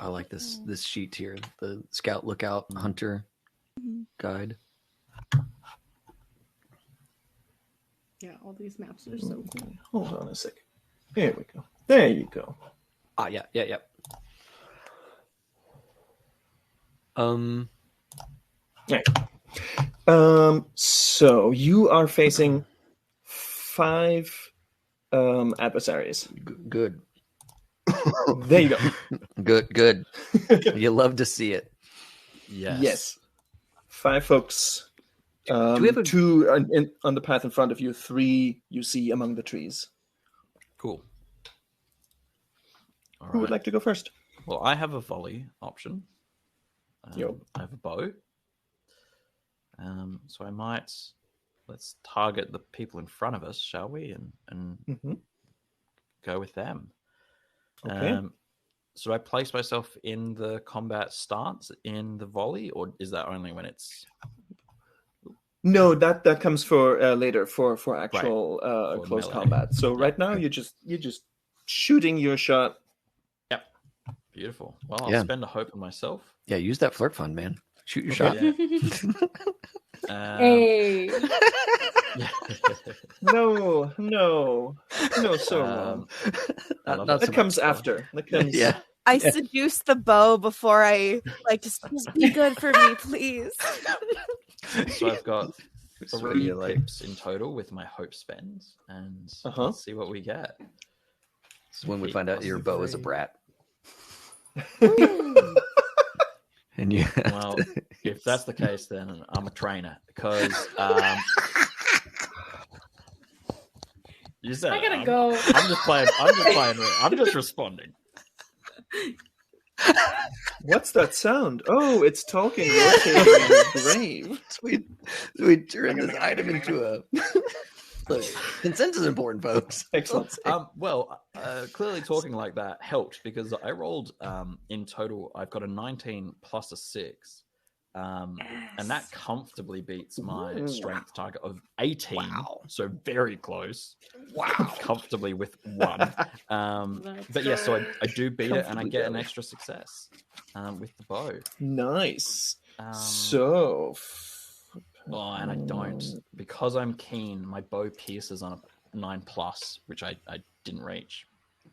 [SPEAKER 1] like this sheet here. The Scout Lookout Hunter guide.
[SPEAKER 4] Yeah, all these maps are so cool.
[SPEAKER 2] Hold on a sec. There we go. There you go.
[SPEAKER 1] Ah, yeah.
[SPEAKER 2] So you are facing 5 adversaries.
[SPEAKER 1] Good.
[SPEAKER 2] There you go.
[SPEAKER 1] Good. You love to see it.
[SPEAKER 2] Yes. 5 folks.
[SPEAKER 1] Do we have
[SPEAKER 2] 2 on the path in front of you. 3 you see among the trees.
[SPEAKER 5] Cool. All
[SPEAKER 2] Who would
[SPEAKER 5] right.
[SPEAKER 2] like to go first?
[SPEAKER 5] Well, I have a volley option.
[SPEAKER 2] Yo.
[SPEAKER 5] I have a bow. So let's target the people in front of us, shall we? And go with them.
[SPEAKER 2] Okay.
[SPEAKER 5] Should I place myself in the combat stance in the volley, or is that only when it's...
[SPEAKER 2] No, that comes for later for actual
[SPEAKER 5] For
[SPEAKER 2] close
[SPEAKER 5] melee.
[SPEAKER 2] combat. So right now you're just shooting your shot.
[SPEAKER 5] Yep. Beautiful. Well, I'll
[SPEAKER 1] Yeah.
[SPEAKER 5] spend a hope on myself.
[SPEAKER 1] Yeah, use that flirt fund, man. Shoot your shot.
[SPEAKER 5] Yeah.
[SPEAKER 4] Hey.
[SPEAKER 2] No, so wrong.
[SPEAKER 1] Not
[SPEAKER 2] That
[SPEAKER 1] so
[SPEAKER 2] comes
[SPEAKER 1] much,
[SPEAKER 2] after. That comes.
[SPEAKER 1] Yeah.
[SPEAKER 3] I seduced the bow before I just be good for me, please.
[SPEAKER 5] So I've got
[SPEAKER 1] It's
[SPEAKER 5] 3
[SPEAKER 1] really like-
[SPEAKER 5] pips in total with my hope spends, and let's see what we get.
[SPEAKER 1] This is when we find out your bow is a brat. And you have
[SPEAKER 5] Well,
[SPEAKER 1] to-
[SPEAKER 5] if that's the case, then I'm a trainer because you said
[SPEAKER 4] I gotta
[SPEAKER 5] I'm-
[SPEAKER 4] go.
[SPEAKER 5] I'm just playing. I'm just responding.
[SPEAKER 2] What's that sound? Oh, it's talking rotating in the grave.
[SPEAKER 1] we turn this item into a look. Consent is important, folks.
[SPEAKER 2] Excellent.
[SPEAKER 5] Clearly talking like that helped because I rolled in total. I've got a 19 plus a 6, And that comfortably beats my
[SPEAKER 2] Ooh.
[SPEAKER 5] strength target of 18.
[SPEAKER 1] Wow.
[SPEAKER 5] So very close.
[SPEAKER 1] Wow.
[SPEAKER 5] Comfortably with 1. But yeah, so I do beat it, and I
[SPEAKER 2] Comfortably
[SPEAKER 5] get an
[SPEAKER 2] barely.
[SPEAKER 5] extra success with the bow.
[SPEAKER 2] Nice.
[SPEAKER 5] And I don't, because I'm keen. My bow pierces on a 9+, which I didn't reach.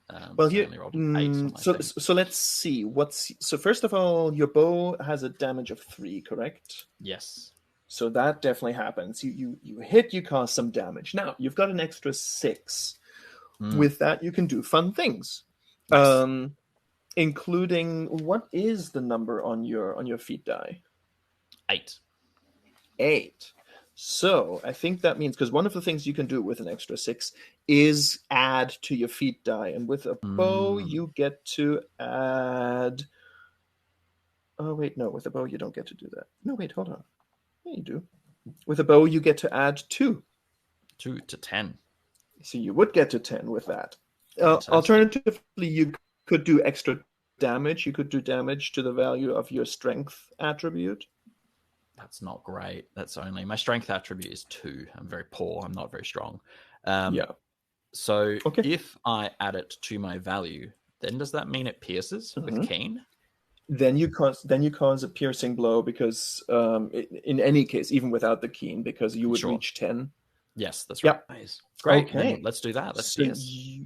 [SPEAKER 2] Well,
[SPEAKER 5] so I
[SPEAKER 2] here,
[SPEAKER 5] only rolled an 8 on my thing.
[SPEAKER 2] so let's see. So first of all, your bow has a damage of 3, correct?
[SPEAKER 5] Yes.
[SPEAKER 2] So that definitely happens. You hit, you cause some damage. Now you've got an extra 6. With that, you can do fun things,
[SPEAKER 5] Nice.
[SPEAKER 2] including, what is the number on your feat die?
[SPEAKER 5] 8.
[SPEAKER 2] 8. So I think that means, because one of the things you can do with an extra 6 is add to your feat die, and with a bow you get to add. Oh wait, no, with a bow you don't get to do that. No, wait, hold on. Yeah, you do. With a bow you get to add 2.
[SPEAKER 5] 2 to 10.
[SPEAKER 2] So you would get to 10 with that.
[SPEAKER 5] Fantastic.
[SPEAKER 2] Alternatively, you could do extra damage. You could do damage to the value of your strength attribute.
[SPEAKER 5] That's not great. That's only my strength attribute is 2. I'm very poor. I'm not very strong.
[SPEAKER 2] Yeah.
[SPEAKER 5] So
[SPEAKER 2] Okay.
[SPEAKER 5] if I add it to my value, then does that mean it pierces with keen?
[SPEAKER 2] Then you cause a piercing blow, because in any case, even without the keen, because you would reach 10.
[SPEAKER 5] Yes, that's right.
[SPEAKER 2] Yep.
[SPEAKER 5] Nice. Great.
[SPEAKER 2] Okay.
[SPEAKER 5] Then let's do that. Let's
[SPEAKER 2] So
[SPEAKER 5] pierce.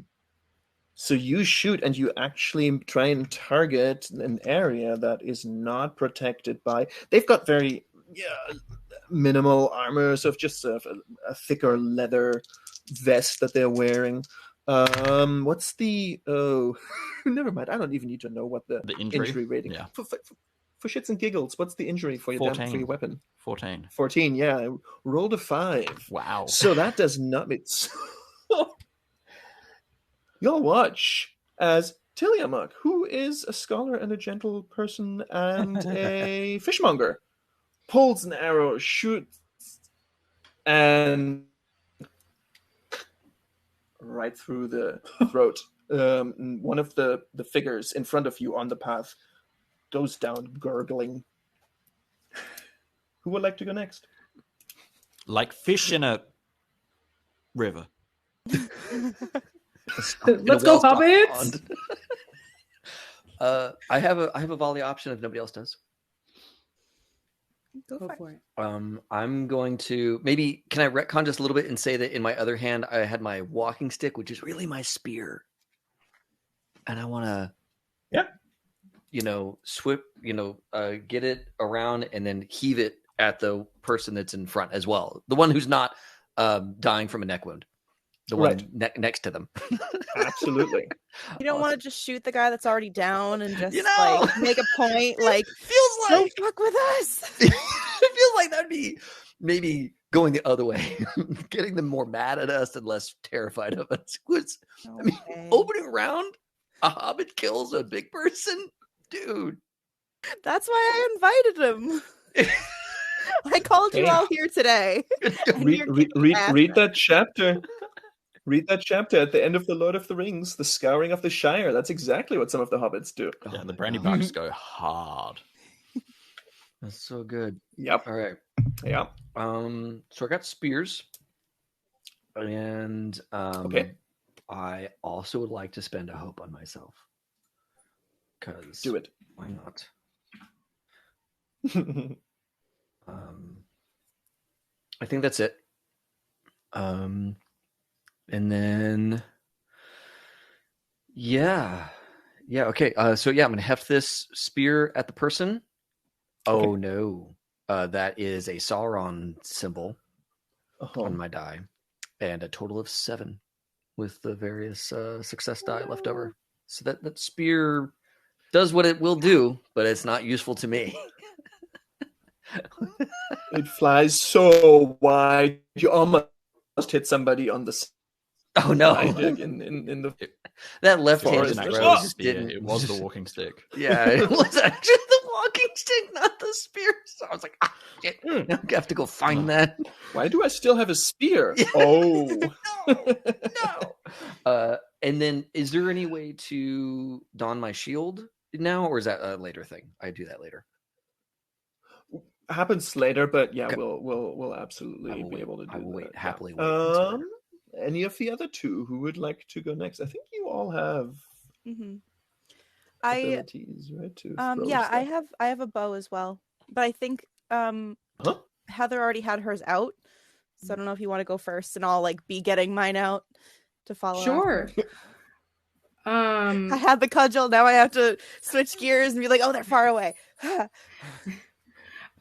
[SPEAKER 2] So you shoot, and you actually try and target an area that is not protected by. They've got very minimal armor, so just a thicker leather vest that they're wearing. What's the? Oh, never mind. I don't even need to know what the injury rating.
[SPEAKER 5] Yeah.
[SPEAKER 2] For shits and giggles, what's the injury for your
[SPEAKER 5] 14.
[SPEAKER 2] for your weapon?
[SPEAKER 5] 14.
[SPEAKER 2] 14. Yeah, rolled a 5.
[SPEAKER 5] Wow.
[SPEAKER 2] So that does not. You'll watch as Tillamook, who is a scholar and a gentle person and a fishmonger, pulls an arrow, shoots, and right through the throat. One of the figures in front of you on the path goes down gurgling. Who would like to go next?
[SPEAKER 5] Like fish in a river.
[SPEAKER 4] Let's go, hobbits.
[SPEAKER 1] I have a volley option if nobody else does.
[SPEAKER 3] Go for it.
[SPEAKER 1] I'm going to maybe, can I retcon just a little bit and say that in my other hand I had my walking stick, which is really my spear, and I want to, get it around and then heave it at the person that's in front as well, the one who's not dying from a neck wound. The one next to them.
[SPEAKER 2] Absolutely.
[SPEAKER 3] You don't want to just shoot the guy that's already down and just
[SPEAKER 1] know,
[SPEAKER 3] like make a point, like
[SPEAKER 1] feels like
[SPEAKER 3] don't fuck with us.
[SPEAKER 1] It feels like that'd be maybe going the other way, getting them more mad at us and less terrified of us. I mean, opening round, a hobbit kills a big person, dude.
[SPEAKER 3] That's why I invited him. I called you all here today.
[SPEAKER 2] Read that chapter. Read that chapter at the end of The Lord of the Rings, The Scouring of the Shire. That's exactly what some of the hobbits do.
[SPEAKER 5] Yeah, the brandy bugs go hard.
[SPEAKER 1] That's so good.
[SPEAKER 2] Yep.
[SPEAKER 1] All right.
[SPEAKER 2] Yeah.
[SPEAKER 1] So I got spears, and I also would like to spend a hope on myself. Because
[SPEAKER 2] do it.
[SPEAKER 1] Why not? I think that's it. And then, okay. So I'm gonna heft this spear at the person.
[SPEAKER 2] Okay.
[SPEAKER 1] Oh no, that is a Sauron symbol on my die, and a total of 7 with the various success die left over. So that spear does what it will do, but it's not useful to me.
[SPEAKER 2] It flies so wide, you almost hit somebody on the side.
[SPEAKER 1] Oh no!
[SPEAKER 2] In the
[SPEAKER 1] that left hand
[SPEAKER 2] forest.
[SPEAKER 1] just didn't.
[SPEAKER 5] It was the walking stick.
[SPEAKER 1] Yeah, it was actually the walking stick, not the spear. So I was like, shit. I have to go find that.
[SPEAKER 2] Why do I still have a spear? Oh
[SPEAKER 1] no. And then, is there any way to don my shield now, or is that a later thing? I do that later.
[SPEAKER 2] happens later, but yeah,
[SPEAKER 1] Okay.
[SPEAKER 2] we'll absolutely be able to do
[SPEAKER 1] I will
[SPEAKER 2] that.
[SPEAKER 1] wait, happily wait until later.
[SPEAKER 2] Any of the other two who would like to go next? I think you all have
[SPEAKER 3] Mm-hmm.
[SPEAKER 2] abilities, right? To throw
[SPEAKER 3] Yeah,
[SPEAKER 2] stuff.
[SPEAKER 3] I have a bow as well, but I think
[SPEAKER 2] Huh?
[SPEAKER 3] Heather already had hers out, so I don't know if you want to go first, and I'll like be getting mine out to follow.
[SPEAKER 4] Sure.
[SPEAKER 3] I had the cudgel. Now I have to switch gears and be like, oh, they're far away.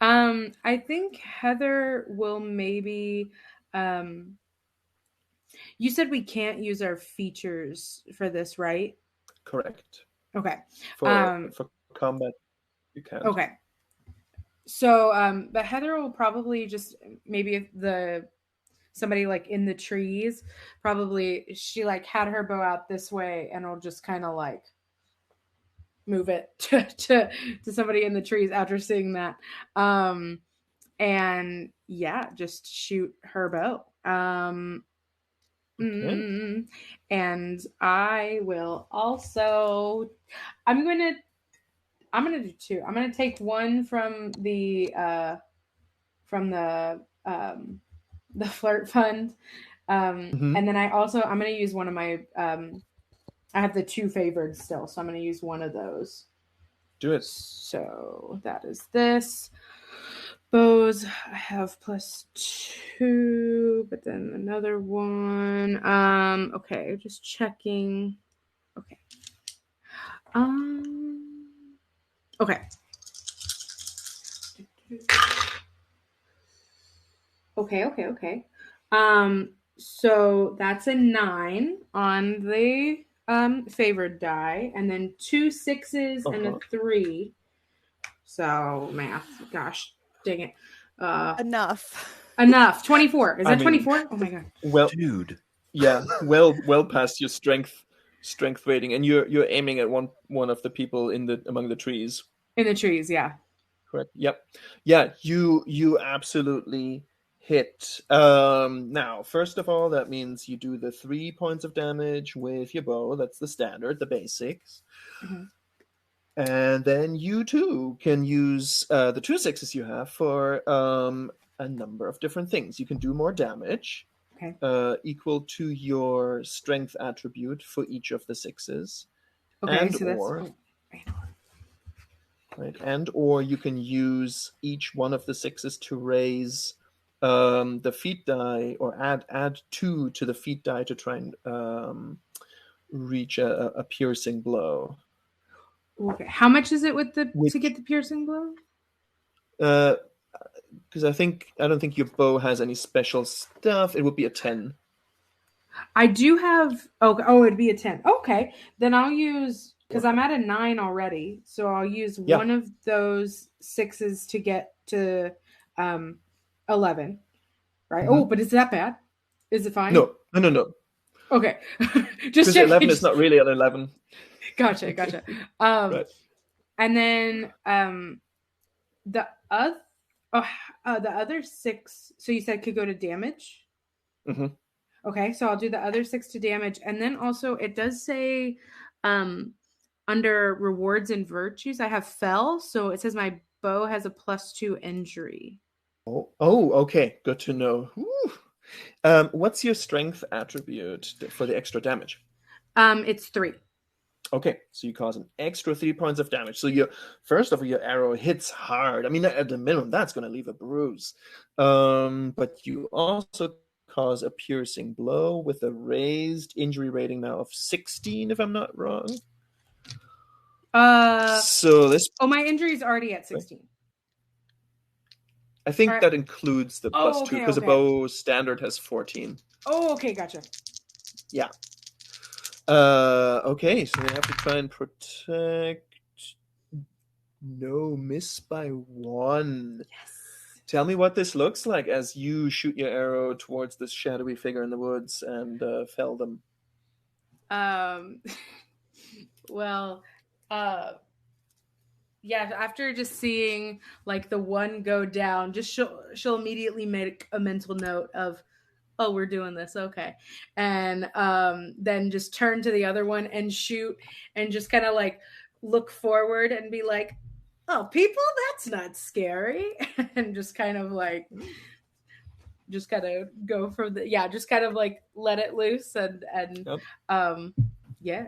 [SPEAKER 4] I think Heather will maybe. You said we can't use our features for this, right?
[SPEAKER 2] Correct.
[SPEAKER 4] Okay.
[SPEAKER 2] For combat, you can't.
[SPEAKER 4] Okay. So, but Heather will probably just maybe if somebody like in the trees, probably she like had her bow out this way and will just kind of like move it to somebody in the trees after seeing that. And yeah, just shoot her bow.
[SPEAKER 2] Okay.
[SPEAKER 4] And I will also, I'm gonna do two. I'm gonna take one from the flirt fund,
[SPEAKER 2] Mhm.
[SPEAKER 4] and then I'm gonna use one of my I have the two favored still, so I'm gonna use one of those.
[SPEAKER 2] Do it.
[SPEAKER 4] So that is this. Bows I have +2, but then another one. Okay, just checking. Okay. Okay. Okay. So that's a 9 on the favored die, and then 2 6s and a 3. So math, gosh, dang it.
[SPEAKER 3] Enough.
[SPEAKER 4] 24. Is that 24? Oh my god.
[SPEAKER 2] Well,
[SPEAKER 1] dude.
[SPEAKER 2] Yeah, well past your strength rating, and you're aiming at one of the people among the trees.
[SPEAKER 4] In the trees, yeah.
[SPEAKER 2] Correct. Yep. Yeah, you absolutely hit. Now, first of all, that means you do the 3 points of damage with your bow. That's the standard, the basics.
[SPEAKER 4] Mm-hmm.
[SPEAKER 2] And then you too can use the 2 6s you have for a number of different things. You can do more damage, equal to your strength attribute for each of the 6s.
[SPEAKER 4] Okay,
[SPEAKER 2] or you can use each one of the 6s to raise the feat die, or add 2 to the feat die to try and reach a piercing blow.
[SPEAKER 4] Okay. How much is it to get the piercing blow?
[SPEAKER 2] Because I don't think your bow has any special stuff. It would be a 10.
[SPEAKER 4] I do have. It'd be a 10. Okay, then I'll use, because I'm at a 9 already, so I'll use one of those 6s to get to 11. Right? Mm-hmm. Oh, but is that bad? Is it fine?
[SPEAKER 2] No.
[SPEAKER 4] Okay, just checking.
[SPEAKER 2] 11 is not really an 11.
[SPEAKER 4] Gotcha.
[SPEAKER 2] Right.
[SPEAKER 4] And then the other 6. So you said could go to damage.
[SPEAKER 2] Mm-hmm.
[SPEAKER 4] Okay, so I'll do the other 6 to damage, and then also it does say under rewards and virtues I have fell, so it says my bow has a +2 injury.
[SPEAKER 2] Oh, okay, good to know. What's your strength attribute for the extra damage?
[SPEAKER 4] It's 3.
[SPEAKER 2] Okay, so you cause an extra 3 points of damage. So first of all, your arrow hits hard. I mean, at the minimum, that's going to leave a bruise. But you also cause a piercing blow with a raised injury rating now of 16, if I'm not wrong. So this.
[SPEAKER 4] Oh, my injury is already at 16.
[SPEAKER 2] I think that includes the +2, because the bow standard has 14.
[SPEAKER 4] Oh, okay, gotcha.
[SPEAKER 2] Yeah. Okay, so they have to try and protect. No, miss by 1.
[SPEAKER 4] Yes.
[SPEAKER 2] Tell me what this looks like as you shoot your arrow towards this shadowy figure in the woods and fell them.
[SPEAKER 4] Well, yeah, after just seeing like the one go down, just she'll immediately make a mental note of, oh, we're doing this, okay, and then just turn to the other one and shoot, and just kind of like look forward and be like, oh, people, that's not scary. And just kind of go for just kind of like let it loose and yeah.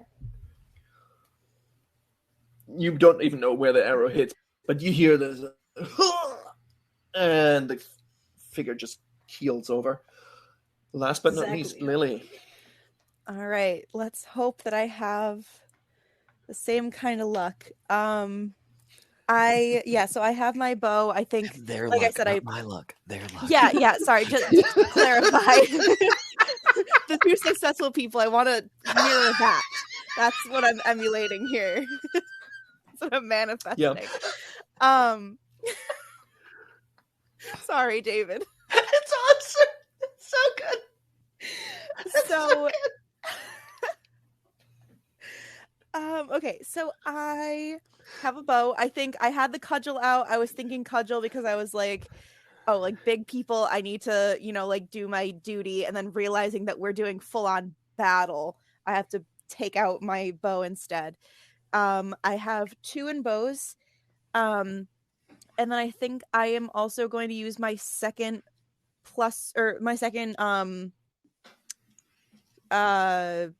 [SPEAKER 2] You don't even know where the arrow hits, but you hear this, and the figure just keels over. Last but not least, Lily.
[SPEAKER 3] All right, let's hope that I have the same kind of luck. So I have my bow. I think
[SPEAKER 1] Their
[SPEAKER 3] like
[SPEAKER 1] luck,
[SPEAKER 3] I said,
[SPEAKER 1] not my luck. Their luck.
[SPEAKER 3] Yeah. Sorry, just to clarify. The two successful people, I want to mirror that. That's what I'm emulating here. That's what I'm manifesting.
[SPEAKER 2] Yeah.
[SPEAKER 3] Sorry, David.
[SPEAKER 1] It's awesome. It's so good.
[SPEAKER 3] So okay, so I have a bow. I think I had the cudgel out. I was thinking cudgel because I was like, oh, like big people, I need to, like do my duty, and then realizing that we're doing full on battle, I have to take out my bow instead. I have 2 in bows. And then I think I am also going to use my second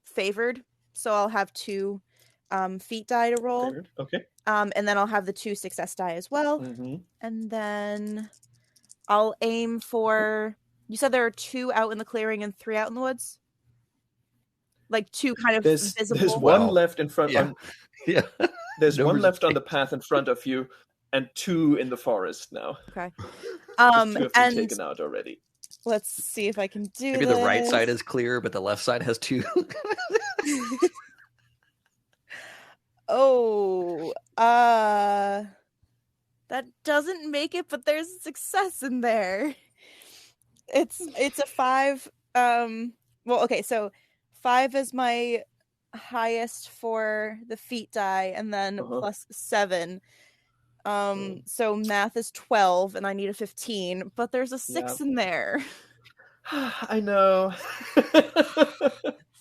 [SPEAKER 3] favored. So I'll have 2 feat die to roll.
[SPEAKER 2] Favored. Okay.
[SPEAKER 3] And then I'll have the 2 success die as well.
[SPEAKER 2] Mm-hmm.
[SPEAKER 3] And then I'll aim for, you said there are 2 out in the clearing and 3 out in the woods? Like 2 kind of visible?
[SPEAKER 2] There's one left in front.
[SPEAKER 1] Yeah.
[SPEAKER 2] There's one left on the path in front of you, and 2 in the forest now.
[SPEAKER 3] Okay.
[SPEAKER 2] 2 have been taken out already.
[SPEAKER 3] Let's see if I can do
[SPEAKER 1] Maybe
[SPEAKER 3] this.
[SPEAKER 1] the right side is clear, but the left side has 2.
[SPEAKER 3] That doesn't make it, but there's a success in there. It's a 5. So 5 is my highest for the feat die, and then plus 7. So math is 12, and I need a 15, but there's a 6 in there.
[SPEAKER 2] I know.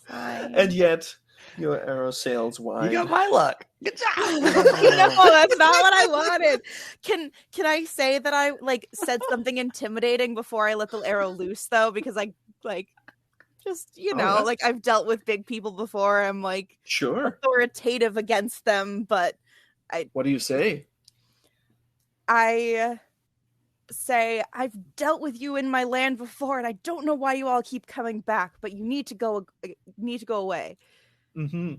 [SPEAKER 2] And yet your arrow sails wide.
[SPEAKER 1] You got my luck. Good job.
[SPEAKER 3] No, that's not what I wanted. Can I say that I said something intimidating before I let the arrow loose, though? Because I've dealt with big people before. I'm
[SPEAKER 2] sure
[SPEAKER 3] authoritative against them, but
[SPEAKER 2] what do you say?
[SPEAKER 3] I say, I've dealt with you in my land before, and I don't know why you all keep coming back, but you need to go away.
[SPEAKER 2] Mm-hmm.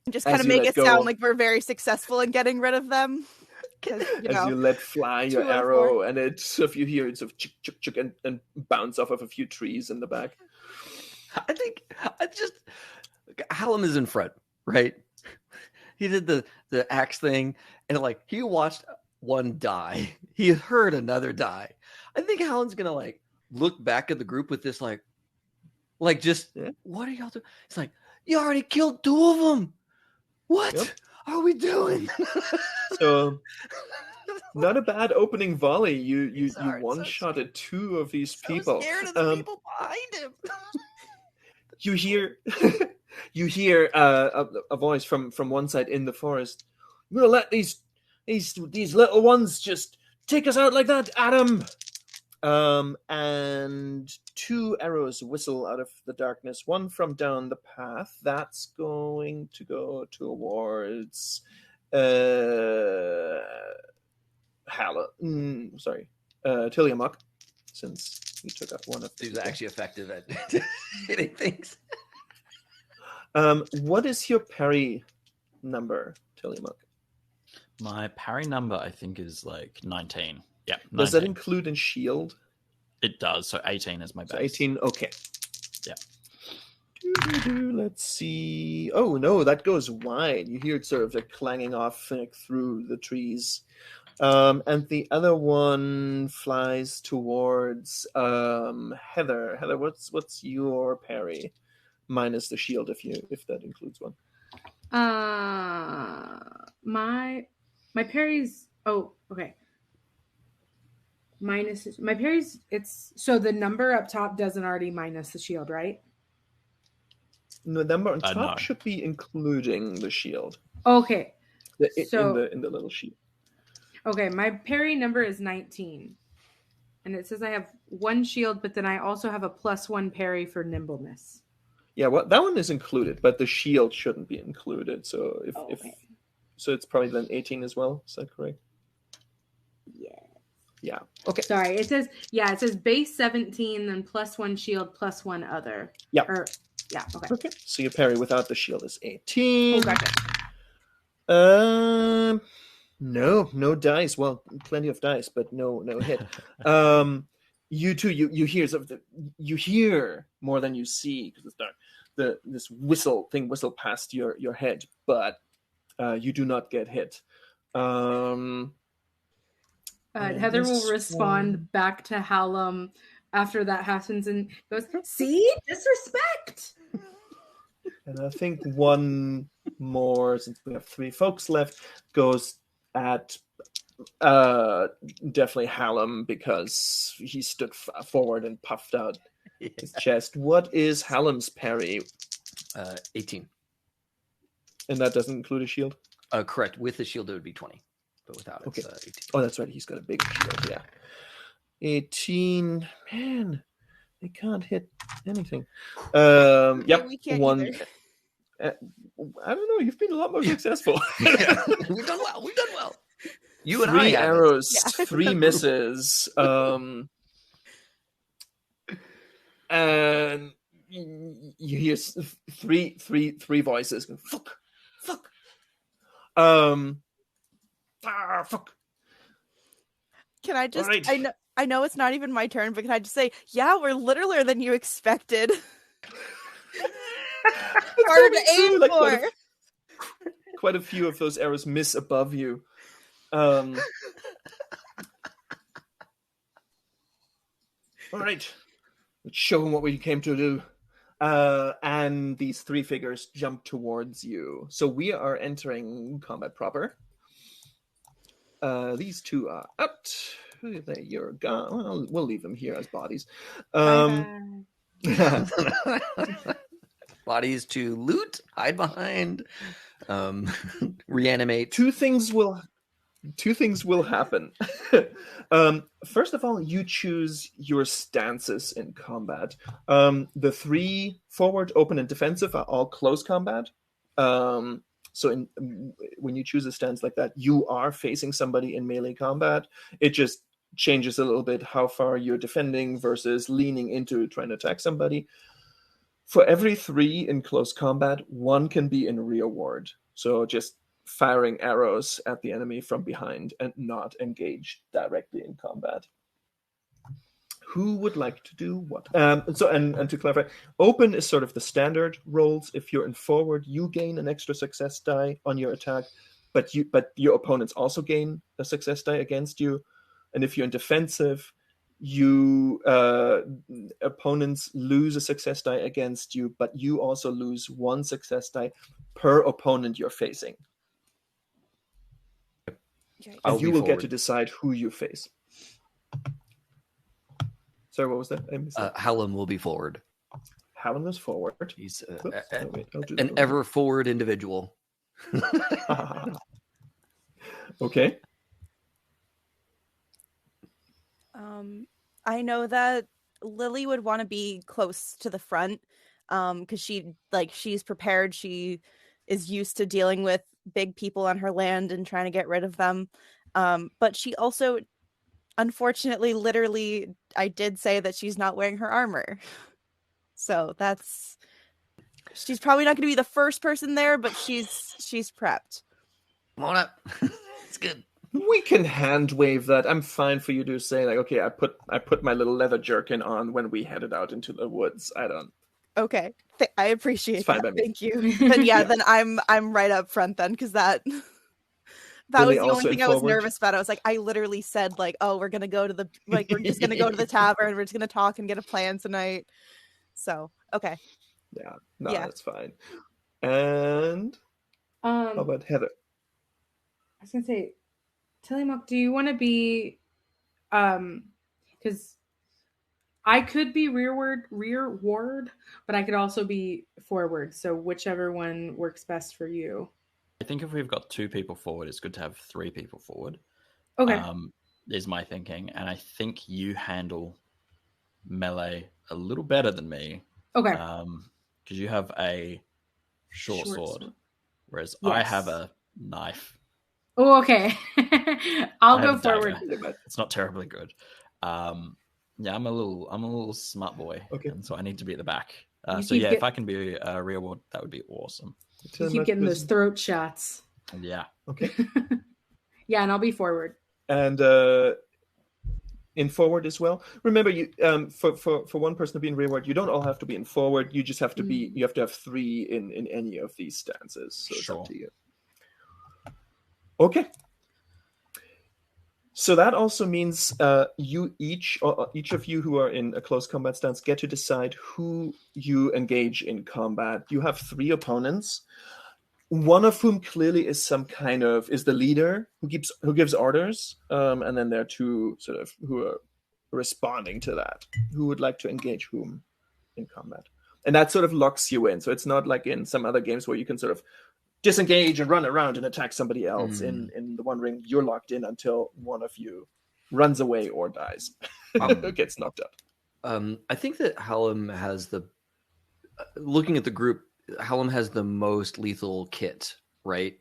[SPEAKER 3] And just kind of make it sound like we're very successful in getting rid of them. As
[SPEAKER 2] you let fly your arrow, and you hear it sort of chick, chick, chick, and bounce off of a few trees in the back.
[SPEAKER 1] I think Hallam is in front, right? He did the axe thing, and he watched one die. He heard another die. I think Hallam's gonna look back at the group with this what are y'all doing? It's you already killed 2 of them. What are we doing?
[SPEAKER 2] So not a bad opening volley. You one-shotted 2 of these people.
[SPEAKER 1] Scared of the people behind him.
[SPEAKER 2] You hear a voice from one side in the forest. We're gonna let these little ones just take us out like that, Adam. And 2 arrows whistle out of the darkness. One from down the path. That's going to go towards Tillamook, since he took out one of these.
[SPEAKER 1] He's actually effective at hitting things.
[SPEAKER 2] What is your parry number, Tillamook?
[SPEAKER 5] My parry number, I think, is 19. Yeah. 19.
[SPEAKER 2] Does that include in shield?
[SPEAKER 5] It does. So 18 is my base.
[SPEAKER 2] So 18, okay.
[SPEAKER 5] Yeah.
[SPEAKER 2] Let's see. Oh, no, that goes wide. You hear it sort of clanging off through the trees. And the other one flies towards Heather. Heather, what's your parry? Minus the shield, if that includes one.
[SPEAKER 4] My parry's okay. Minus my parry's, it's so the number up top doesn't already minus the shield, right?
[SPEAKER 2] No, the number on top should be including the shield.
[SPEAKER 4] Okay.
[SPEAKER 2] in the little sheet.
[SPEAKER 4] Okay, my parry number is 19. And it says I have 1 shield, but then I also have a +1 parry for nimbleness.
[SPEAKER 2] Yeah, well, that one is included, but the shield shouldn't be included. So so it's probably then 18 as well. Is that correct? Yeah. Okay.
[SPEAKER 4] Sorry, it says base 17, then +1 shield, +1 other.
[SPEAKER 2] Yeah.
[SPEAKER 4] Okay.
[SPEAKER 2] Okay. So your parry without the shield is 18.
[SPEAKER 4] Oh, gotcha.
[SPEAKER 2] No dice. Well, plenty of dice, but no hit. You too. You hear something. You hear more than you see because it's dark. This whistle past your head, but you do not get hit.
[SPEAKER 4] Heather will respond back to Hallam after that happens and goes, "See, disrespect."
[SPEAKER 2] And I think one more, since we have 3 folks left, goes at definitely Hallam because he stood forward and puffed out his chest. What is Hallam's parry?
[SPEAKER 1] 18.
[SPEAKER 2] And that doesn't include a shield?
[SPEAKER 1] Correct. With the shield, it would be 20. But without it,
[SPEAKER 2] okay.
[SPEAKER 1] It's 18.
[SPEAKER 2] Oh, that's right. He's got a big shield. Yeah. 18. Man, they can't hit anything. Yep.
[SPEAKER 3] We can't
[SPEAKER 2] one.
[SPEAKER 3] either.
[SPEAKER 2] I don't know. You've been a lot more successful.
[SPEAKER 1] We've done well. You and
[SPEAKER 2] 3
[SPEAKER 1] I
[SPEAKER 2] arrows,
[SPEAKER 3] Yeah.
[SPEAKER 2] 3 misses. And you hear three voices. Fuck. Fuck.
[SPEAKER 3] Can I just?
[SPEAKER 2] Right.
[SPEAKER 3] I know it's not even my turn, but can I just say, yeah, we're littler than you expected. Hard to aim
[SPEAKER 2] Like,
[SPEAKER 3] for.
[SPEAKER 2] quite a few of those arrows miss above you. All right, let's show him what we came to do. And these 3 figures jump towards you. So we are entering combat proper. These 2 are out. You're gone. Well, we'll leave them here as bodies.
[SPEAKER 1] Bodies to loot, hide behind, reanimate.
[SPEAKER 2] Two things will happen. First of all, you choose your stances in combat. The 3 forward, open, and defensive are all close combat. So when you choose a stance like that, you are facing somebody in melee combat. It just changes a little bit how far you're defending versus leaning into trying to attack somebody. For every 3 in close combat, 1 can be in rear ward. So just firing arrows at the enemy from behind and not engaged directly in combat. Who would like to do what? And to clarify, open is sort of the standard rolls. If you're in forward, you gain an extra success die on your attack, but your opponents also gain a success die against you. And if you're in defensive, opponents lose a success die against you, but you also lose 1 success die per opponent you're facing. And you will get to decide who you face. Sorry, what was that? I missed that.
[SPEAKER 1] Hallam will be forward.
[SPEAKER 2] Hallam is forward.
[SPEAKER 1] He's
[SPEAKER 2] an
[SPEAKER 1] ever forward individual.
[SPEAKER 2] Okay.
[SPEAKER 3] I know that Lily would want to be close to the front because she's prepared. She is used to dealing with big people on her land and trying to get rid of them. But she also, unfortunately, literally, I did say that she's not wearing her armor. So she's probably not going to be the first person there, but she's prepped.
[SPEAKER 1] Come on up. It's good.
[SPEAKER 2] We can hand wave that. I'm fine for you to say like, okay, I put my little leather jerkin on when we headed out into the woods. I don't.
[SPEAKER 3] Okay, I appreciate
[SPEAKER 2] it's fine
[SPEAKER 3] that.
[SPEAKER 2] By me.
[SPEAKER 3] Thank you. Then then I'm right up front then because that was the only thing I was nervous about. I was like, I literally said like, oh, we're gonna go to we're just gonna go to the tavern. We're just gonna talk and get a plan tonight. So okay.
[SPEAKER 2] Yeah, no, that's fine. And how about Heather?
[SPEAKER 4] I was gonna say, Tillamook, do you want to be, because I could be rear ward, but I could also be forward. So whichever one works best for you.
[SPEAKER 5] I think if we've got 2 people forward, it's good to have 3 people forward.
[SPEAKER 4] Okay.
[SPEAKER 5] Is my thinking, and I think you handle melee a little better than me.
[SPEAKER 4] Okay.
[SPEAKER 5] Because you have a short sword, whereas
[SPEAKER 4] Yes.
[SPEAKER 5] I have a knife.
[SPEAKER 4] Oh, okay. I'll
[SPEAKER 5] I have
[SPEAKER 4] go
[SPEAKER 5] a dagger.
[SPEAKER 4] forward.
[SPEAKER 5] It's not terribly good. Yeah, I'm a little smart boy,
[SPEAKER 2] Okay.
[SPEAKER 5] and so I need to be at the back.
[SPEAKER 4] You
[SPEAKER 5] So
[SPEAKER 4] keep
[SPEAKER 5] yeah, if I can be a real ward, that would be awesome.
[SPEAKER 4] You keep getting those throat shots.
[SPEAKER 5] Yeah.
[SPEAKER 2] Okay.
[SPEAKER 4] Yeah, and I'll be forward.
[SPEAKER 2] And in forward as well. Remember, you for one person to be in rearward, you don't all have to be in forward. You just have to be. You have to have 3 in any of these stances. So it's up to you. Okay. So that also means you each of you who are in a close combat stance get to decide who you engage in combat. You have 3 opponents, one of whom clearly is the leader who gives orders, and then there are 2 sort of who are responding to that, who would like to engage whom in combat, and that sort of locks you in. So it's not like in some other games where you can sort of disengage and run around and attack somebody else. In the One Ring, you're locked in until one of you runs away or dies, gets knocked out.
[SPEAKER 1] I think that Hallam has looking at the group, Hallam has the most lethal kit, right?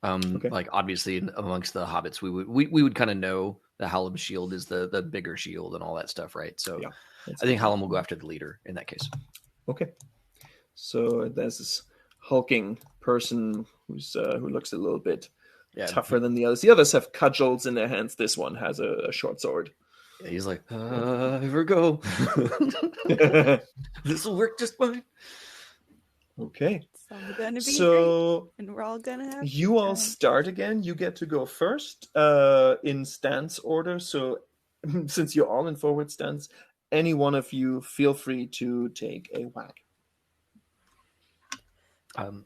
[SPEAKER 2] Okay.
[SPEAKER 1] Like obviously amongst the hobbits, we would kind of know the Hallam shield is the bigger shield and all that stuff, right? So
[SPEAKER 2] Yeah,
[SPEAKER 1] I think Hallam will go after the leader in that case.
[SPEAKER 2] Okay. So there's this hulking person who looks a little bit tougher than the others. The others have cudgels in their hands. This one has a short sword.
[SPEAKER 1] Yeah, he's like, here we go. This will work just fine.
[SPEAKER 2] Okay.
[SPEAKER 3] It's all gonna be
[SPEAKER 2] So
[SPEAKER 3] great, and we're all gonna have
[SPEAKER 2] you all start again. You get to go first in stance order. So since you're all in forward stance, any one of you feel free to take a whack.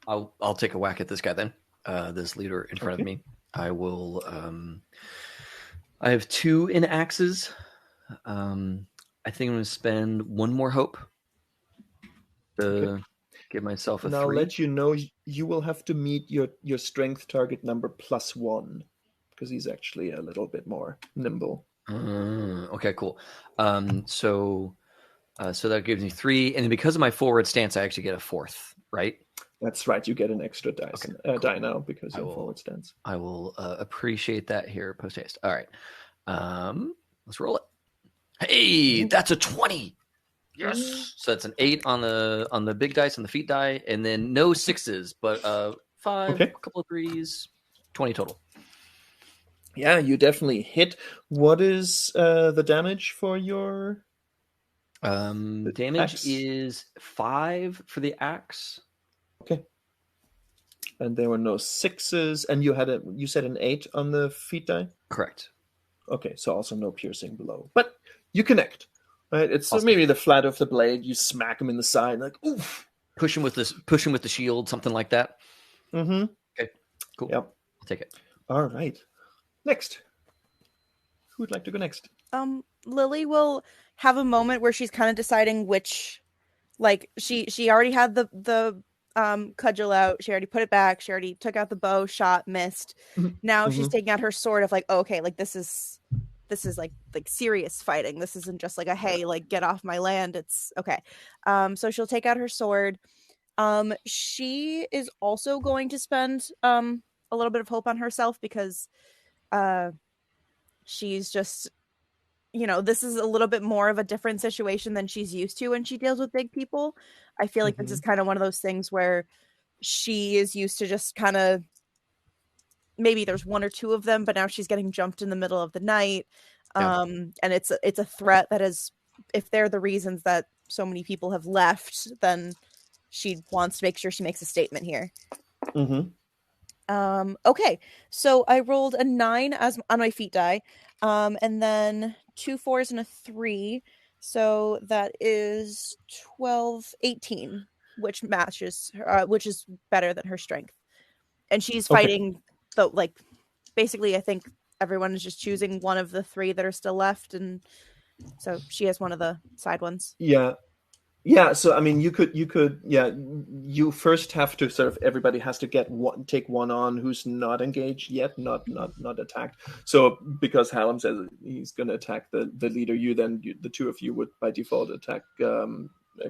[SPEAKER 1] I'll take a whack at this guy then. This leader in front of me. I will. I have 2 in axes. I think I'm going to spend 1 more hope to give myself a 3.
[SPEAKER 2] I'll let you know you will have to meet your strength target number +1 because he's actually a little bit more nimble.
[SPEAKER 1] Okay, cool. So that gives me 3, and then because of my forward stance, I actually get a 4th, right?
[SPEAKER 2] That's right. You get an extra die now because you're forward stance.
[SPEAKER 1] I will appreciate that here post haste. All right, let's roll it. Hey, that's a 20. Yes. So that's an 8 on the big dice on the feet die, and then no 6s, but 5, a couple of 3s, 20 total.
[SPEAKER 2] Yeah, you definitely hit. What is the damage for your?
[SPEAKER 1] Damage
[SPEAKER 2] axe?
[SPEAKER 1] Is 5 for the axe.
[SPEAKER 2] Okay. And there were no 6s, and you said an 8 on the feet die?
[SPEAKER 1] Correct.
[SPEAKER 2] Okay, so also no piercing below. But you connect. Right? It's
[SPEAKER 1] awesome.
[SPEAKER 2] Maybe the flat of the blade, you smack him in the side, like oof.
[SPEAKER 1] Push him with the shield, something like that.
[SPEAKER 2] Mm-hmm.
[SPEAKER 1] Okay. Cool.
[SPEAKER 2] Yep.
[SPEAKER 1] I'll take it.
[SPEAKER 2] All right. Next. Who would like to go next?
[SPEAKER 3] Lily will have a moment where she's kind of deciding which, like she already had the cudgel out, she already put it back, she already took out the bow, shot, missed. Now she's taking out her sword of like, oh, okay, like this is like serious fighting. This isn't just like a hey, like get off my land. It's okay. So she'll take out her sword. She is also going to spend a little bit of hope on herself because she's just, this is a little bit more of a different situation than she's used to when she deals with big people. I feel like this is kind of one of those things where she is used to just kind of, maybe there's 1 or 2 of them, but now she's getting jumped in the middle of the night. And it's a threat that is, if they're the reasons that so many people have left, then she wants to make sure she makes a statement here. Okay, so I rolled a 9 on my feet die, and then 2 4s and a 3, so that is 12, 18, which matches, which is better than her strength. And she's fighting, basically, I think everyone is just choosing one of the 3 that are still left, and so she has one of the side ones.
[SPEAKER 2] Yeah. Yeah, so I mean, you could, yeah. You first have to sort of everybody has to take one on who's not engaged yet, not attacked. So because Hallam says he's going to attack the leader, the two of you would by default attack,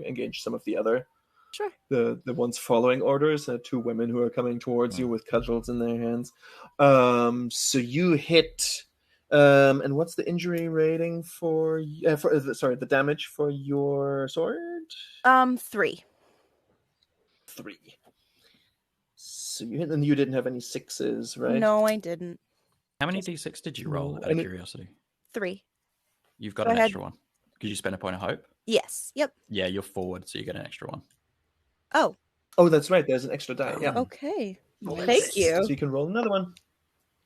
[SPEAKER 2] engage some of the other
[SPEAKER 3] Sure.
[SPEAKER 2] the ones following orders. Two women who are coming towards you with cudgels in their hands. So you hit. And what's the injury rating the damage for your sword?
[SPEAKER 3] 3.
[SPEAKER 2] 3. So you hit, and you didn't have any 6s, right?
[SPEAKER 3] No, I didn't.
[SPEAKER 5] How many d6 did you roll,
[SPEAKER 2] No,
[SPEAKER 5] out of curiosity?
[SPEAKER 3] 3.
[SPEAKER 5] You've got
[SPEAKER 3] So
[SPEAKER 5] an
[SPEAKER 3] I had-
[SPEAKER 5] extra one. Because you spent a point of hope?
[SPEAKER 3] Yes. Yep.
[SPEAKER 5] Yeah, you're forward, so you get an extra one.
[SPEAKER 3] Oh,
[SPEAKER 2] Oh, that's right. There's an extra die. Yeah.
[SPEAKER 3] okay.
[SPEAKER 2] Nice.
[SPEAKER 3] Thank you.
[SPEAKER 2] So you can roll another one.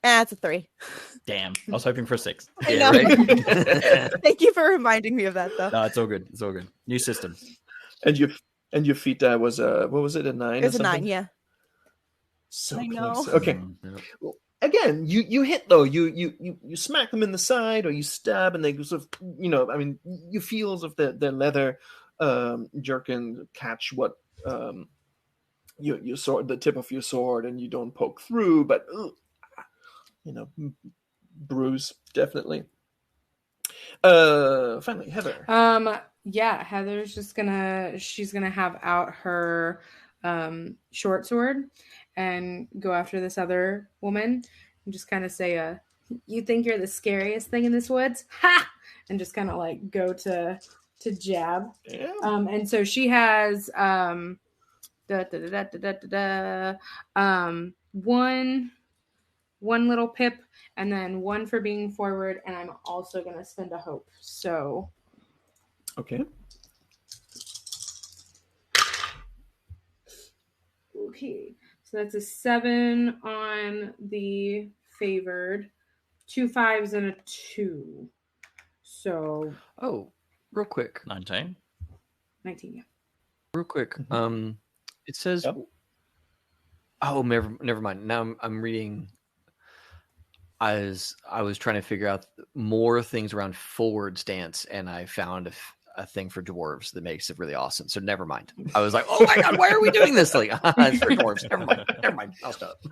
[SPEAKER 3] It's a 3.
[SPEAKER 5] Damn. I was hoping for a 6.
[SPEAKER 3] I know.
[SPEAKER 1] right?
[SPEAKER 3] Thank you for reminding me of that, though.
[SPEAKER 5] No, it's all good. It's all good. New system.
[SPEAKER 2] And your feet die was what was it, a 9?
[SPEAKER 3] It was
[SPEAKER 2] or
[SPEAKER 3] a 9,
[SPEAKER 2] something?
[SPEAKER 3] yeah.
[SPEAKER 2] So
[SPEAKER 3] I
[SPEAKER 2] close.
[SPEAKER 3] know.
[SPEAKER 2] Okay.
[SPEAKER 5] Yeah.
[SPEAKER 2] Well, again, you hit though. You smack them in the side or you stab, and they sort of I mean, you feel as if their leather jerkin catch what your sword, the tip of your sword, and you don't poke through, but bruise definitely. Finally, Heather.
[SPEAKER 4] Yeah, Heather's just she's gonna have out her short sword and go after this other woman and just kind of say, you think you're the scariest thing in this woods? Ha! And just kind of like go to jab.
[SPEAKER 2] Yeah.
[SPEAKER 4] And so she has one little pip and then one for being forward, and I'm also gonna spend a hope. So
[SPEAKER 2] Okay.
[SPEAKER 4] okay, so that's a 7 on the favored, 2 5s and a 2. So
[SPEAKER 1] Oh, real quick.
[SPEAKER 5] 19.
[SPEAKER 4] 19, yeah.
[SPEAKER 1] Real quick.
[SPEAKER 2] Mm-hmm.
[SPEAKER 1] It says.
[SPEAKER 2] Yep.
[SPEAKER 1] Oh, never mind. Now I'm reading. I was trying to figure out more things around forward stance, and I found a thing for dwarves that makes it really awesome. So never mind. I was like, oh my god, why are we doing this? Like, it's for dwarves. Never mind. I'll stop.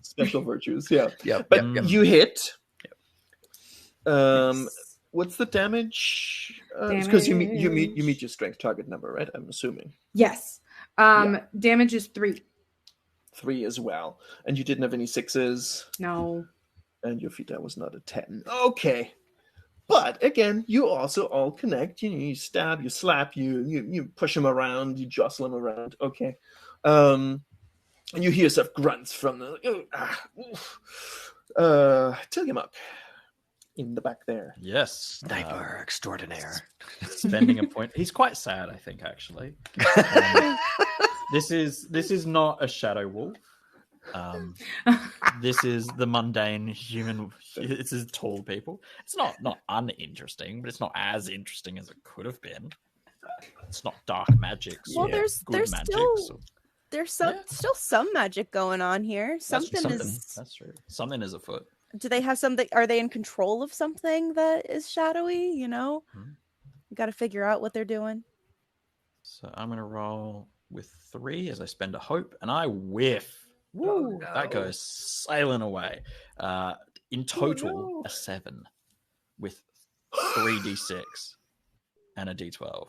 [SPEAKER 2] Special virtues. Yeah.
[SPEAKER 1] Yeah,
[SPEAKER 2] But
[SPEAKER 1] yep.
[SPEAKER 2] you hit.
[SPEAKER 4] Yes.
[SPEAKER 2] What's the damage? Because you meet your strength target number, right? I'm assuming
[SPEAKER 4] Yes. Damage is 3.
[SPEAKER 2] 3 as well, and you didn't have any 6s,
[SPEAKER 4] No.
[SPEAKER 2] and your feet die was not a 10. Okay, but again, you also all connect. You stab, you slap, you push them around, you jostle them around. Okay, and you hear some grunts from the Tilgamuck in the back there.
[SPEAKER 5] Yes.
[SPEAKER 1] Sniper extraordinaire.
[SPEAKER 5] Spending a point. He's quite sad, I think, actually. This is not a shadow wolf. This is the mundane human. This is tall people. It's not uninteresting, but it's not as interesting as it could have been. It's not dark magics.
[SPEAKER 3] Well,
[SPEAKER 5] or
[SPEAKER 3] there's
[SPEAKER 5] good
[SPEAKER 3] still
[SPEAKER 5] or-
[SPEAKER 3] there's still some magic going on here. Something is.
[SPEAKER 5] That's true. Something is afoot.
[SPEAKER 3] Do they have something? Are they in control of something that is shadowy? You got to figure out what they're doing.
[SPEAKER 5] So I'm gonna roll with 3 as I spend a hope, and I whiff.
[SPEAKER 1] Woo, no.
[SPEAKER 5] That goes sailing away. In total, a 7 with 3d6 and a d12.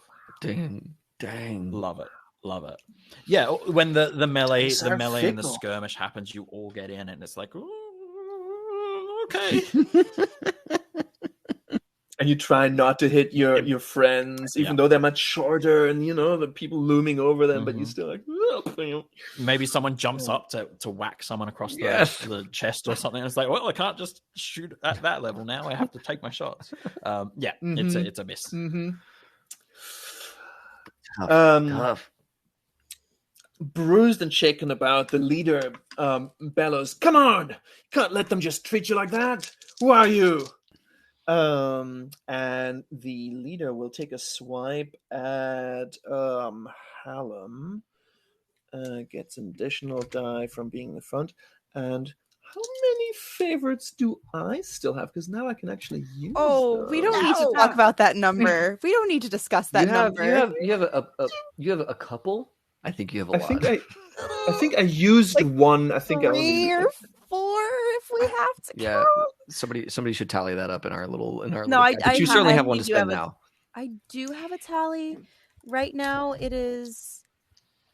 [SPEAKER 1] Dang.
[SPEAKER 5] Love it. Yeah, when the melee
[SPEAKER 2] These are
[SPEAKER 5] and the
[SPEAKER 2] fickle.
[SPEAKER 5] skirmish happens, you all get in, and it's like, ooh, okay.
[SPEAKER 2] And you try not to hit your friends, even though they're much shorter, and the people looming over them, but you still like.
[SPEAKER 5] Maybe someone jumps up to whack someone across the chest or something. And it's like, well, I can't just shoot at that level now. I have to take my shots. It's a miss.
[SPEAKER 2] Mm-hmm.
[SPEAKER 1] Tough.
[SPEAKER 2] Bruised and shaken about, the leader bellows, "Come on! You can't let them just treat you like that! Who are you?" And the leader will take a swipe at Hallam, gets an additional die from being in the front, and How many favorites do I still have? Because now I can actually use
[SPEAKER 3] Oh, we don't need to
[SPEAKER 4] No.
[SPEAKER 3] talk about that number. We don't need to discuss that number.
[SPEAKER 1] You have a couple. I think you have a lot.
[SPEAKER 2] I think I used
[SPEAKER 3] Like
[SPEAKER 2] one. I think I only
[SPEAKER 3] 3
[SPEAKER 2] used
[SPEAKER 3] or 4 if we have to
[SPEAKER 1] Yeah,
[SPEAKER 3] count.
[SPEAKER 1] somebody should tally that up in our little.
[SPEAKER 3] No, I
[SPEAKER 1] but you certainly have one to
[SPEAKER 3] do
[SPEAKER 1] spend
[SPEAKER 3] have
[SPEAKER 1] now.
[SPEAKER 3] I do have a tally. Right now it is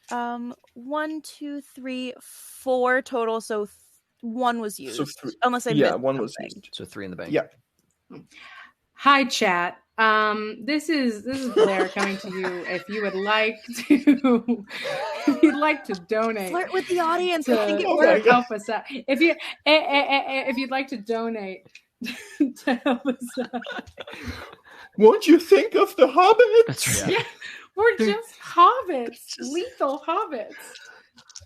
[SPEAKER 3] 1, 2, 3, 4 total. So 1 was used.
[SPEAKER 2] So 3.
[SPEAKER 3] Unless I
[SPEAKER 2] Yeah,
[SPEAKER 3] missed
[SPEAKER 2] 1 was
[SPEAKER 3] something.
[SPEAKER 2] used.
[SPEAKER 1] So 3 in the bank.
[SPEAKER 2] Yeah.
[SPEAKER 4] Hi, chat. This is Blair coming to you. If you would like to, if you'd like to donate,
[SPEAKER 3] Flirt with the audience.
[SPEAKER 4] to
[SPEAKER 3] I think it
[SPEAKER 2] Oh my
[SPEAKER 3] works.
[SPEAKER 2] God.
[SPEAKER 4] help us out. If you'd like to donate to help us out,
[SPEAKER 2] Won't you think of the hobbits?
[SPEAKER 1] That's right.
[SPEAKER 4] yeah, we're just hobbits, lethal hobbits.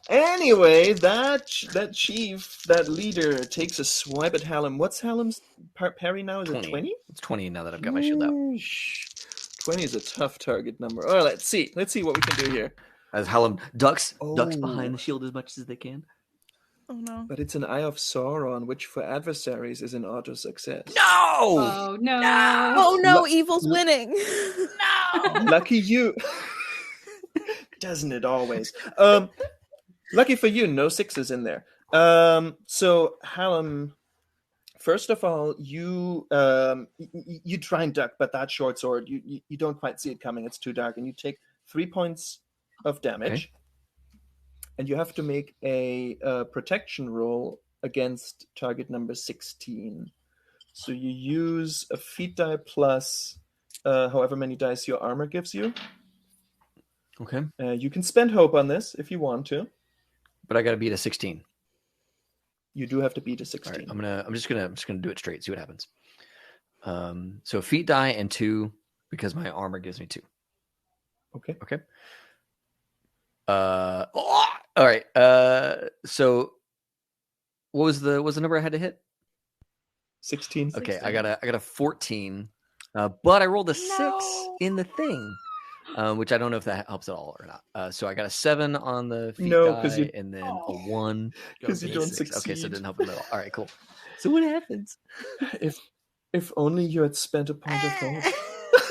[SPEAKER 2] Anyway, that chief, that leader, takes a swipe at Hallam. What's Hallam's parry now? Is it 20?
[SPEAKER 1] It's 20 now that I've got my shield out.
[SPEAKER 2] 20 is a tough target number. All right, let's see. Let's see what we can do here.
[SPEAKER 1] As Hallam ducks
[SPEAKER 2] Oh.
[SPEAKER 1] behind the shield as much as they can.
[SPEAKER 3] Oh no.
[SPEAKER 2] But it's an Eye of Sauron, which for adversaries is an auto success.
[SPEAKER 1] No!
[SPEAKER 4] Oh no!
[SPEAKER 3] Oh no, evil's winning.
[SPEAKER 2] Lucky you. Doesn't it always? Lucky for you, no 6s in there. So Hallam, first of all, you try and duck, but that short sword, you don't quite see it coming. It's too dark, and you take 3 points of damage.
[SPEAKER 1] Okay.
[SPEAKER 2] And you have to make a protection roll against target number 16. So you use a feat die plus however many dice your armor gives you.
[SPEAKER 1] Okay.
[SPEAKER 2] You can spend hope on this if you want to.
[SPEAKER 1] But I got to beat a 16.
[SPEAKER 2] You do have to beat a
[SPEAKER 1] All
[SPEAKER 2] 16.
[SPEAKER 1] right, I'm just gonna do it straight. See what happens. So feat die and 2 because my armor gives me 2.
[SPEAKER 2] Okay.
[SPEAKER 1] Okay. All right. So what was the number I had to hit?
[SPEAKER 2] 16.
[SPEAKER 1] Okay, I got a 14. But I rolled a 6 in the thing. Which I don't know if that helps at all or not. So I got a 7 on the feat die, and then a 1
[SPEAKER 2] 'Cause you
[SPEAKER 1] a
[SPEAKER 2] don't
[SPEAKER 1] 6. Okay, so
[SPEAKER 2] succeed.
[SPEAKER 1] it didn't help at all. All right, cool. So what happens?
[SPEAKER 2] If only you had spent a point of hope.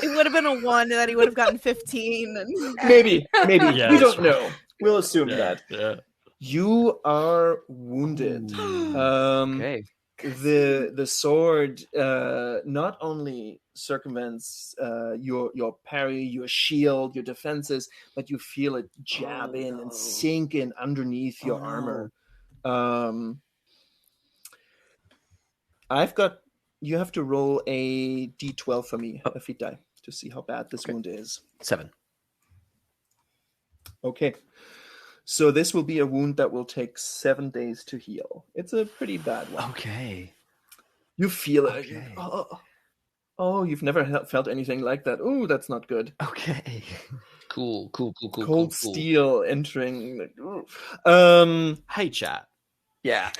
[SPEAKER 3] It would have been a 1 that he would have gotten 15. And...
[SPEAKER 2] Maybe.
[SPEAKER 5] Yeah,
[SPEAKER 2] we
[SPEAKER 5] that's
[SPEAKER 2] don't
[SPEAKER 5] right.
[SPEAKER 2] know. We'll assume that.
[SPEAKER 5] Yeah.
[SPEAKER 2] You are wounded.
[SPEAKER 1] Okay.
[SPEAKER 2] The sword not only circumvents your parry, your shield, your defenses, but you feel it jab in and sink in underneath your armor. You have to roll a d12 for me, a feat die, to see how bad this wound is.
[SPEAKER 1] 7.
[SPEAKER 2] Okay. So this will be a wound that will take 7 days to heal. It's a pretty bad one.
[SPEAKER 1] Okay.
[SPEAKER 2] You feel it.
[SPEAKER 1] Okay.
[SPEAKER 2] Oh, you've never felt anything like that. Oh, that's not good.
[SPEAKER 1] Okay. Cool.
[SPEAKER 2] Cold steel entering.
[SPEAKER 5] Hey, chat.
[SPEAKER 1] Yeah.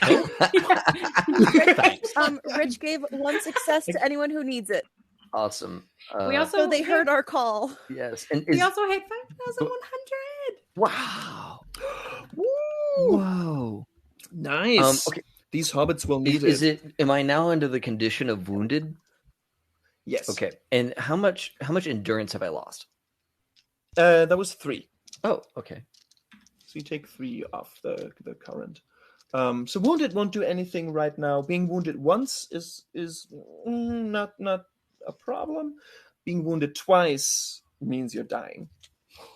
[SPEAKER 5] Thanks.
[SPEAKER 3] Rich gave 1 success to anyone who needs it.
[SPEAKER 1] Awesome.
[SPEAKER 4] We also
[SPEAKER 3] So they heard our call.
[SPEAKER 1] Yes. And
[SPEAKER 4] we also hit 5,100.
[SPEAKER 1] wow.
[SPEAKER 2] Woo!
[SPEAKER 1] Whoa.
[SPEAKER 2] Nice.
[SPEAKER 1] Okay.
[SPEAKER 2] These hobbits will need
[SPEAKER 1] Is it? Am I now under the condition of wounded?
[SPEAKER 2] Yes.
[SPEAKER 1] Okay. And how much endurance have I lost?
[SPEAKER 2] That was 3.
[SPEAKER 1] Oh, okay.
[SPEAKER 2] So you take 3 off the current. So wounded won't do anything right now. Being wounded once is not a problem. Being wounded twice means you're dying.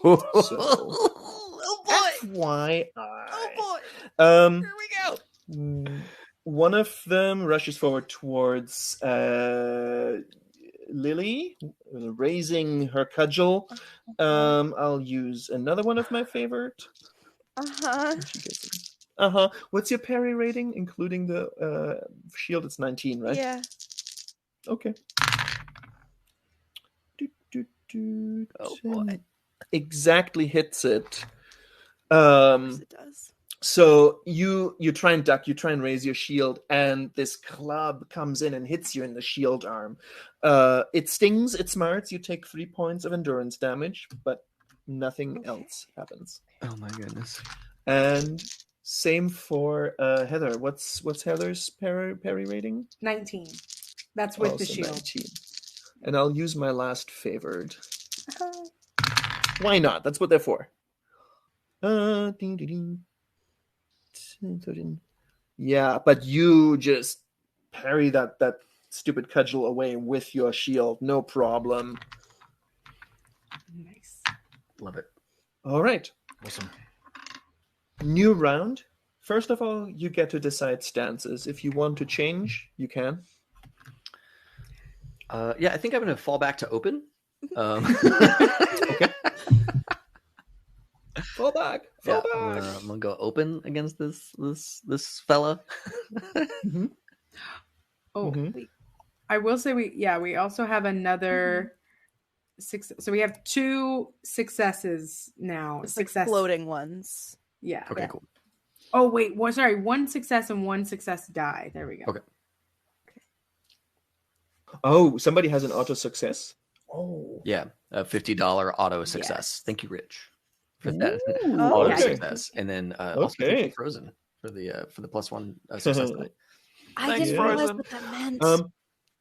[SPEAKER 2] So,
[SPEAKER 1] oh boy!
[SPEAKER 2] FYI.
[SPEAKER 1] Oh boy!
[SPEAKER 2] Here
[SPEAKER 1] we go.
[SPEAKER 2] One of them rushes forward towards Lily, raising her cudgel. I'll use another one of my favorite. What's your parry rating, including the shield? It's 19, right?
[SPEAKER 3] Yeah.
[SPEAKER 2] Okay.
[SPEAKER 1] Oh boy!
[SPEAKER 2] Exactly hits it.
[SPEAKER 3] Yes, it does.
[SPEAKER 2] So you try and duck, you try and raise your shield, and this club comes in and hits you in the shield arm. It stings, it smarts, you take 3 points of endurance damage, but nothing else happens.
[SPEAKER 1] Oh my goodness!
[SPEAKER 2] And Same for Heather. What's Heather's parry rating?
[SPEAKER 4] 19. That's with the
[SPEAKER 2] Also
[SPEAKER 4] shield.
[SPEAKER 2] 19. And I'll use my last favored. Why not? That's what they're for. Ding, ding, ding. 13. Yeah, but you just parry that stupid cudgel away with your shield. No problem.
[SPEAKER 4] Nice.
[SPEAKER 1] Love it.
[SPEAKER 2] All right.
[SPEAKER 5] Awesome.
[SPEAKER 2] New round. First of all, you get to decide stances. If you want to change, you can.
[SPEAKER 1] Yeah, I think I'm going to fall back to open.
[SPEAKER 2] Okay. Fall back. Fall back.
[SPEAKER 1] I'm gonna go open against this fella.
[SPEAKER 2] Mhm.
[SPEAKER 4] Oh,
[SPEAKER 2] Mhm.
[SPEAKER 4] I will say we also have another six. So we have 2 successes now.
[SPEAKER 3] It's like floating ones.
[SPEAKER 4] Yeah.
[SPEAKER 1] Okay,
[SPEAKER 4] Yeah.
[SPEAKER 1] cool.
[SPEAKER 4] Oh wait, sorry, 1 success and 1 success die. There we go.
[SPEAKER 1] Okay.
[SPEAKER 2] Oh, somebody has an auto success. Oh.
[SPEAKER 1] Yeah, a $50 auto success.
[SPEAKER 4] Yes.
[SPEAKER 1] Thank you, Rich, for that
[SPEAKER 2] Ooh,
[SPEAKER 1] auto
[SPEAKER 3] okay.
[SPEAKER 1] success. And then also thank
[SPEAKER 2] Okay.
[SPEAKER 1] you, Frozen, for the +1 success die.
[SPEAKER 3] I
[SPEAKER 5] Thanks,
[SPEAKER 3] didn't realize
[SPEAKER 5] Frozen.
[SPEAKER 3] what that meant.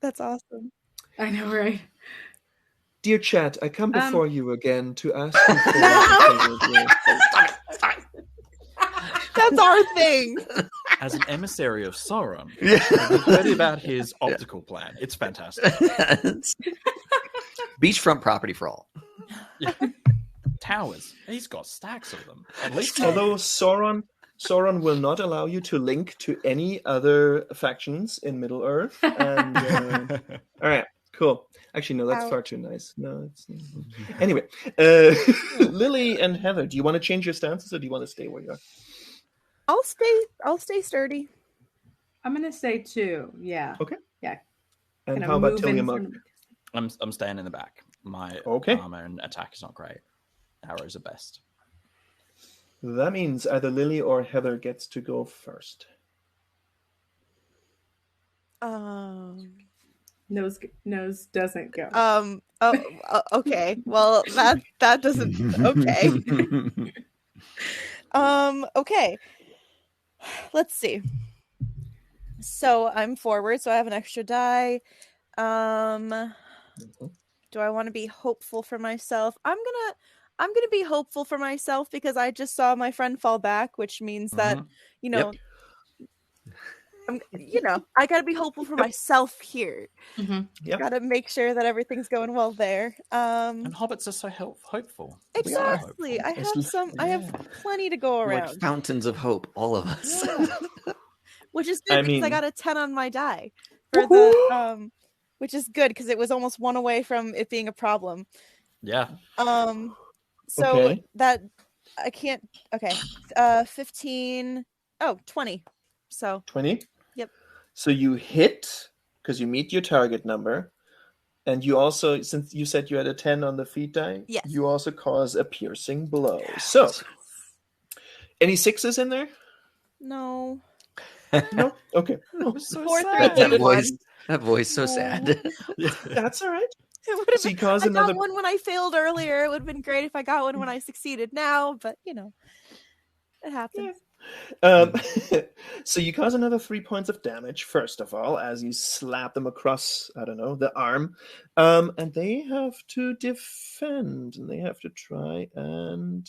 [SPEAKER 3] That's awesome.
[SPEAKER 4] I know, right?
[SPEAKER 2] Dear chat, I come before you again to ask you for
[SPEAKER 3] That's our thing.
[SPEAKER 5] As an emissary of Sauron,
[SPEAKER 1] Yeah.
[SPEAKER 5] have you heard about his optical plan? It's fantastic.
[SPEAKER 1] Beachfront property for all.
[SPEAKER 5] Towers. He's got stacks of them. At least
[SPEAKER 2] Although Sauron will not allow you to link to any other factions in Middle Earth. And all right, cool. Actually, no, that's
[SPEAKER 3] Ow.
[SPEAKER 2] far too nice. No, it's anyway. Lily and Heather, do you want to change your stances or do you want to stay where you are?
[SPEAKER 3] I'll stay sturdy.
[SPEAKER 4] I'm gonna say 2. Yeah.
[SPEAKER 2] Okay.
[SPEAKER 4] Yeah.
[SPEAKER 2] And
[SPEAKER 4] Can I
[SPEAKER 2] how about
[SPEAKER 4] move in
[SPEAKER 2] Tilia
[SPEAKER 4] front
[SPEAKER 2] Mug?
[SPEAKER 4] of me?
[SPEAKER 5] I'm staying in the back. My
[SPEAKER 2] Okay.
[SPEAKER 5] armor and attack is not great. Arrows are best.
[SPEAKER 2] That means either Lily or Heather gets to go first.
[SPEAKER 4] Nose doesn't go.
[SPEAKER 3] Okay. Well, that doesn't. Okay. Okay. Let's see. So I'm forward, so I have an extra die. Do I want to be hopeful for myself? I'm gonna be hopeful for myself because I just saw my friend fall back, which means that you know, I gotta be hopeful for myself here.
[SPEAKER 2] Yep.
[SPEAKER 3] Gotta make sure that everything's going well there.
[SPEAKER 5] And hobbits are so hopeful.
[SPEAKER 3] Exactly. I have plenty to go
[SPEAKER 1] Like
[SPEAKER 3] around,
[SPEAKER 1] fountains of hope, all of us.
[SPEAKER 3] which is good
[SPEAKER 2] I
[SPEAKER 3] because I
[SPEAKER 2] mean-
[SPEAKER 3] got a 10 on my die for the which is good because it was almost 1 away from it being a problem.
[SPEAKER 5] Yeah.
[SPEAKER 3] So
[SPEAKER 2] Okay.
[SPEAKER 3] that I can't. Okay, 15. Oh, 20. So
[SPEAKER 2] 20?
[SPEAKER 3] Yep.
[SPEAKER 2] So you hit because you meet your target number. And you also, since you said you had a 10 on the feet die,
[SPEAKER 3] Yes.
[SPEAKER 2] you also cause a piercing blow. So, any 6s in there?
[SPEAKER 3] no.
[SPEAKER 2] No? Okay.
[SPEAKER 5] So
[SPEAKER 3] 4, 3,
[SPEAKER 5] sad.
[SPEAKER 3] 2, 1.
[SPEAKER 1] That voice so sad.
[SPEAKER 2] That's all right.
[SPEAKER 3] It would have
[SPEAKER 2] So you
[SPEAKER 3] been,
[SPEAKER 2] cause
[SPEAKER 3] I
[SPEAKER 2] another...
[SPEAKER 3] got one when I failed earlier. It would have been great if I got one when I succeeded now, but it happens.
[SPEAKER 2] So you cause another 3 points of damage, first of all, as you slap them across, I don't know, the arm. And they have to defend, and they have to try and...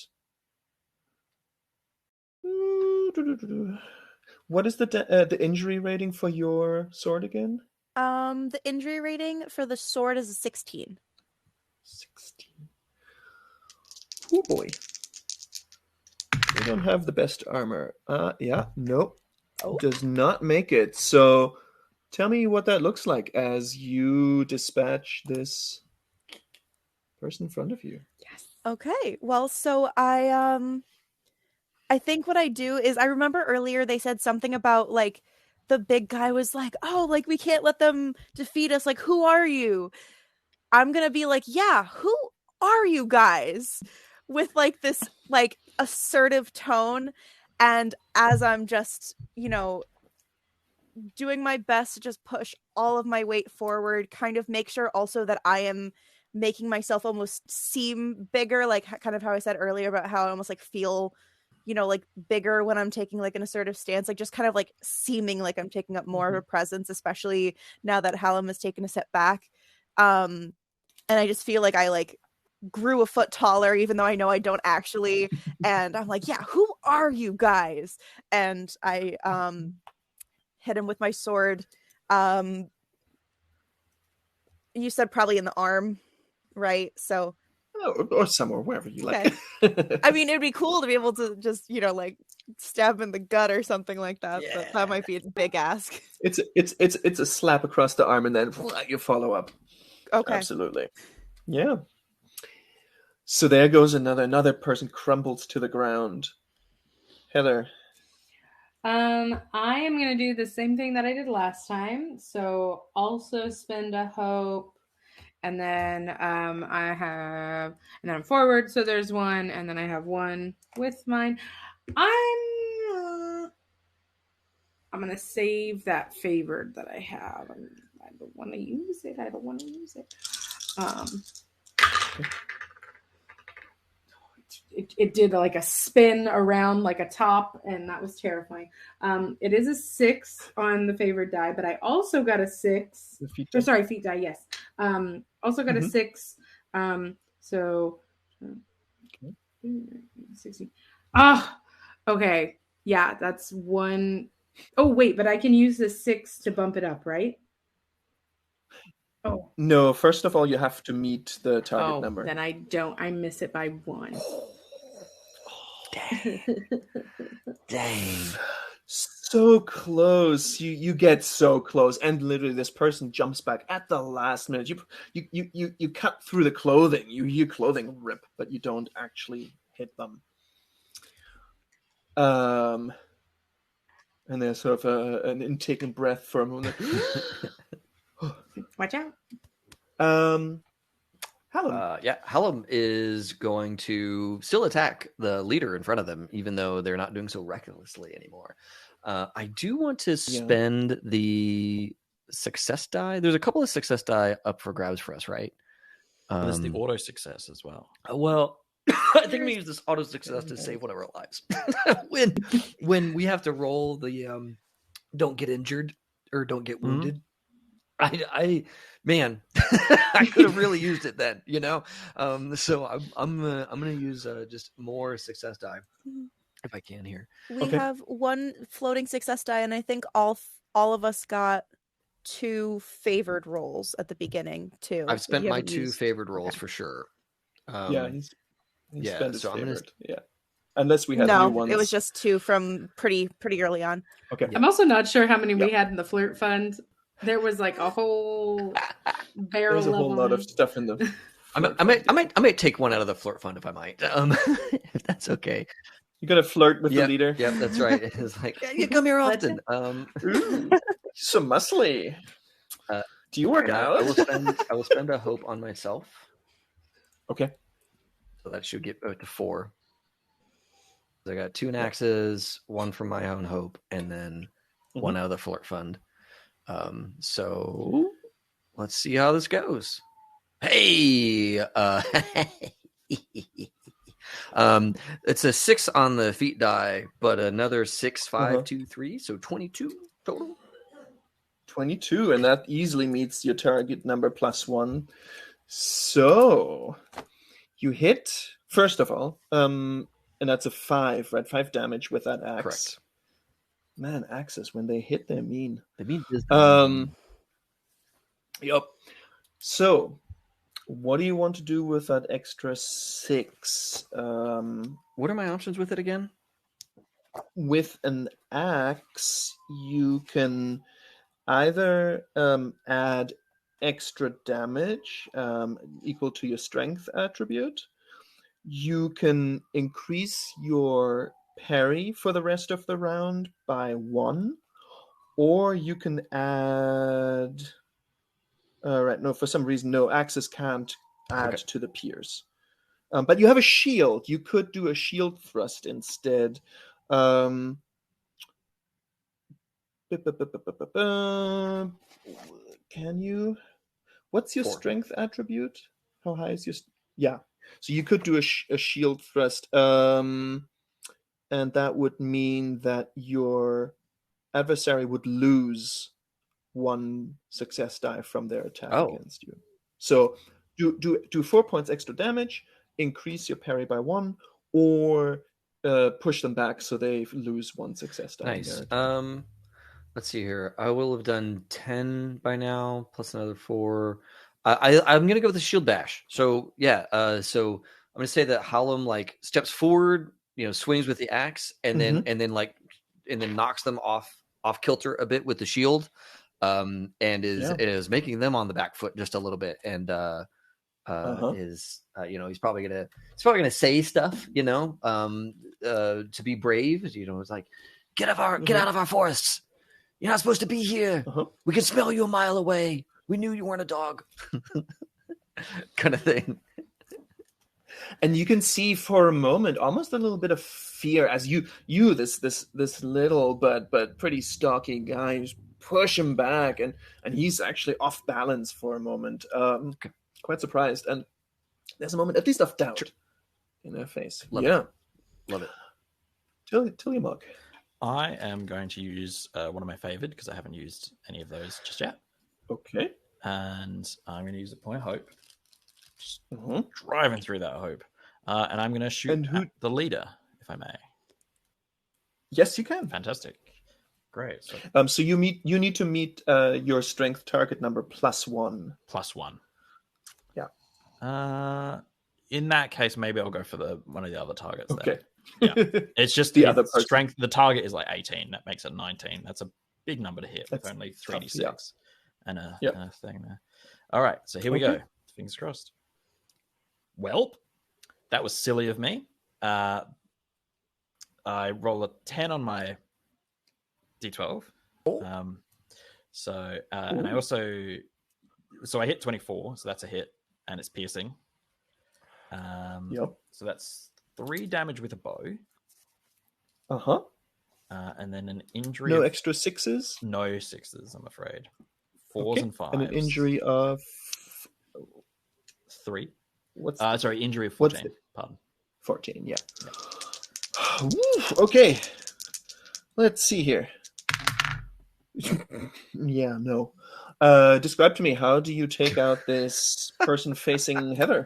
[SPEAKER 2] What is the injury rating for your sword again?
[SPEAKER 3] The injury rating for the sword is a 16.
[SPEAKER 2] 16. Oh boy. They don't have the best armor. Yeah, nope.
[SPEAKER 3] Oh.
[SPEAKER 2] Does not make it. So tell me what that looks like as you dispatch this person in front of you.
[SPEAKER 4] Yes.
[SPEAKER 3] Okay. Well, so I think what I do is I remember earlier they said something about like the big guy was like, "Oh, like we can't let them defeat us. Like, who are you?" I'm going to be like, "Yeah, who are you guys?" with like this like assertive tone, and as I'm just, doing my best to just push all of my weight forward, kind of make sure also that I am making myself almost seem bigger, like kind of how I said earlier about how I almost like feel like bigger when I'm taking like an assertive stance, like just kind of like seeming like I'm taking up more of a presence, especially now that Hallam has taken a step back. And I just feel like I like grew a foot taller, even though I know I don't actually. And I'm like, yeah, who are you guys? And I hit him with my sword. You said probably in the arm, right? So
[SPEAKER 2] or somewhere, wherever you like.
[SPEAKER 3] I mean, it'd be cool to be able to just, like stab him in the gut or something like that.
[SPEAKER 1] Yeah.
[SPEAKER 3] But that might be a big ask.
[SPEAKER 2] It's a slap across the arm and then you follow up.
[SPEAKER 3] Okay.
[SPEAKER 2] Absolutely. Yeah. So there goes another person crumbles to the ground. Heather.
[SPEAKER 4] I am gonna do the same thing that I did last time. So also spend a hope, and then and then I'm forward. So there's one, and then I have one with mine. I'm gonna save that favored that I have. I don't want to use it. It did like a spin around like a top, and that was terrifying. It is a 6 on the favored die, but I also got a 6. Feet die, yes. Also got a 6. So 16. Okay. Yeah, that's one. Oh, wait, but I can use the 6 to bump it up, right? Oh.
[SPEAKER 2] No, first of all, you have to meet the target number.
[SPEAKER 4] Then I don't. I miss it by 1.
[SPEAKER 1] Dang.
[SPEAKER 2] So close. You get so close, and literally this person jumps back at the last minute. You cut through the clothing. You hear clothing rip, but you don't actually hit them. And there's sort of an intaking breath for a moment.
[SPEAKER 4] Watch out.
[SPEAKER 2] Hallam.
[SPEAKER 1] Hallam is going to still attack the leader in front of them, even though they're not doing so recklessly anymore. I do want to spend the success die. There's a couple of success die up for grabs for us, right?
[SPEAKER 5] There's the auto success as well.
[SPEAKER 1] Well, I think I'm gonna use this auto success to save one of our lives. when we have to roll the don't get injured or don't get wounded. I could have really used it then, so I'm gonna use just more success die if I can here.
[SPEAKER 3] We have one floating success die, and I think all of us got 2 favored rolls at the beginning too.
[SPEAKER 1] I've spent my 2 favored rolls for sure.
[SPEAKER 2] He's spent his
[SPEAKER 1] so I'm
[SPEAKER 2] favorite. Unless we had new ones.
[SPEAKER 3] It was just 2 from pretty early on.
[SPEAKER 2] Okay.
[SPEAKER 4] I'm also not sure how many we had in the flirt fund. There was like a whole barrel.
[SPEAKER 2] There's a whole lot of stuff in the.
[SPEAKER 1] I might take one out of the flirt fund if I might, if that's okay.
[SPEAKER 2] You got to flirt with the leader.
[SPEAKER 1] Yep, that's right. It's like you come here often.
[SPEAKER 2] So muscly. Do you work out?
[SPEAKER 1] I will spend a hope on myself.
[SPEAKER 2] Okay.
[SPEAKER 1] So that should get to 4. So I got 2 Naxes, 1 from my own hope, and then 1 out of the flirt fund. So let's see how this goes. Hey, it's a 6 on the feet die, but another 6, 5, 2, 3, so 22 total.
[SPEAKER 2] 22, and that easily meets your target number +1. So you hit first of all, and that's a 5, right? 5 damage with that axe.
[SPEAKER 1] Correct.
[SPEAKER 2] Man, axes, when they hit, they're mean.
[SPEAKER 1] They mean
[SPEAKER 2] Yep. So, what do you want to do with that extra 6?
[SPEAKER 1] What are my options with it again?
[SPEAKER 2] With an axe, you can either add extra damage equal to your strength attribute. You can increase your parry for the rest of the round by 1, or you can add for some reason no, axes can't add to the pierce, but you have a shield. You could do a shield thrust instead. Can you? What's your
[SPEAKER 1] 4.
[SPEAKER 2] strength attribute? How high is your so you could do a shield thrust. and that would mean that your adversary would lose 1 success die from their attack against you. So do 4 points extra damage, increase your parry by 1, or push them back so they lose 1 success die.
[SPEAKER 1] Nice. Let's see here. I will have done 10 by now, plus another 4. I'm gonna go with the shield bash. So yeah. So I'm gonna say that Hallam like steps forward, swings with the axe, and then knocks them off kilter a bit with the shield, and is making them on the back foot just a little bit, and is he's probably gonna say stuff, to be brave. It's like, get out of our forests. You're not supposed to be here. We can smell you a mile away. We knew you weren't a dog. Kind of thing.
[SPEAKER 2] And you can see for a moment almost a little bit of fear as you this little but pretty stocky guy, just push him back, and he's actually off balance for a moment. Quite surprised, and there's a moment at least of doubt in their face.
[SPEAKER 1] Love it.
[SPEAKER 2] Tillamook.
[SPEAKER 5] I am going to use one of my favored because I haven't used any of those just yet.
[SPEAKER 2] Okay.
[SPEAKER 5] And I'm going to use a point of hope. Just driving through that hope. And I'm going to shoot at the leader, if I may.
[SPEAKER 2] Yes, you can.
[SPEAKER 5] Fantastic. Great.
[SPEAKER 2] So you need to meet your strength target number +1.
[SPEAKER 5] +1.
[SPEAKER 2] Yeah.
[SPEAKER 5] In that case, maybe I'll go for one of the other targets.
[SPEAKER 2] Okay.
[SPEAKER 5] There. Yeah, it's just
[SPEAKER 2] the other person.
[SPEAKER 5] Strength. The target is like 18. That makes it 19. That's a big number to hit. With only 3d6 and a thing there. All right, so here we go. Fingers crossed. Well, that was silly of me. I roll a 10 on my d12. And I also I hit 24, so that's a hit, and it's piercing. So that's 3 damage with a bow. And then an injury.
[SPEAKER 2] No extra 6s?
[SPEAKER 5] No 6s, I'm afraid. 4s and 5s.
[SPEAKER 2] And an injury of
[SPEAKER 5] 3. Injury of 14.
[SPEAKER 2] What's it?
[SPEAKER 5] Pardon.
[SPEAKER 2] 14, yeah. Okay. Let's see here. Yeah, no. Describe to me, how do you take out this person facing Heather?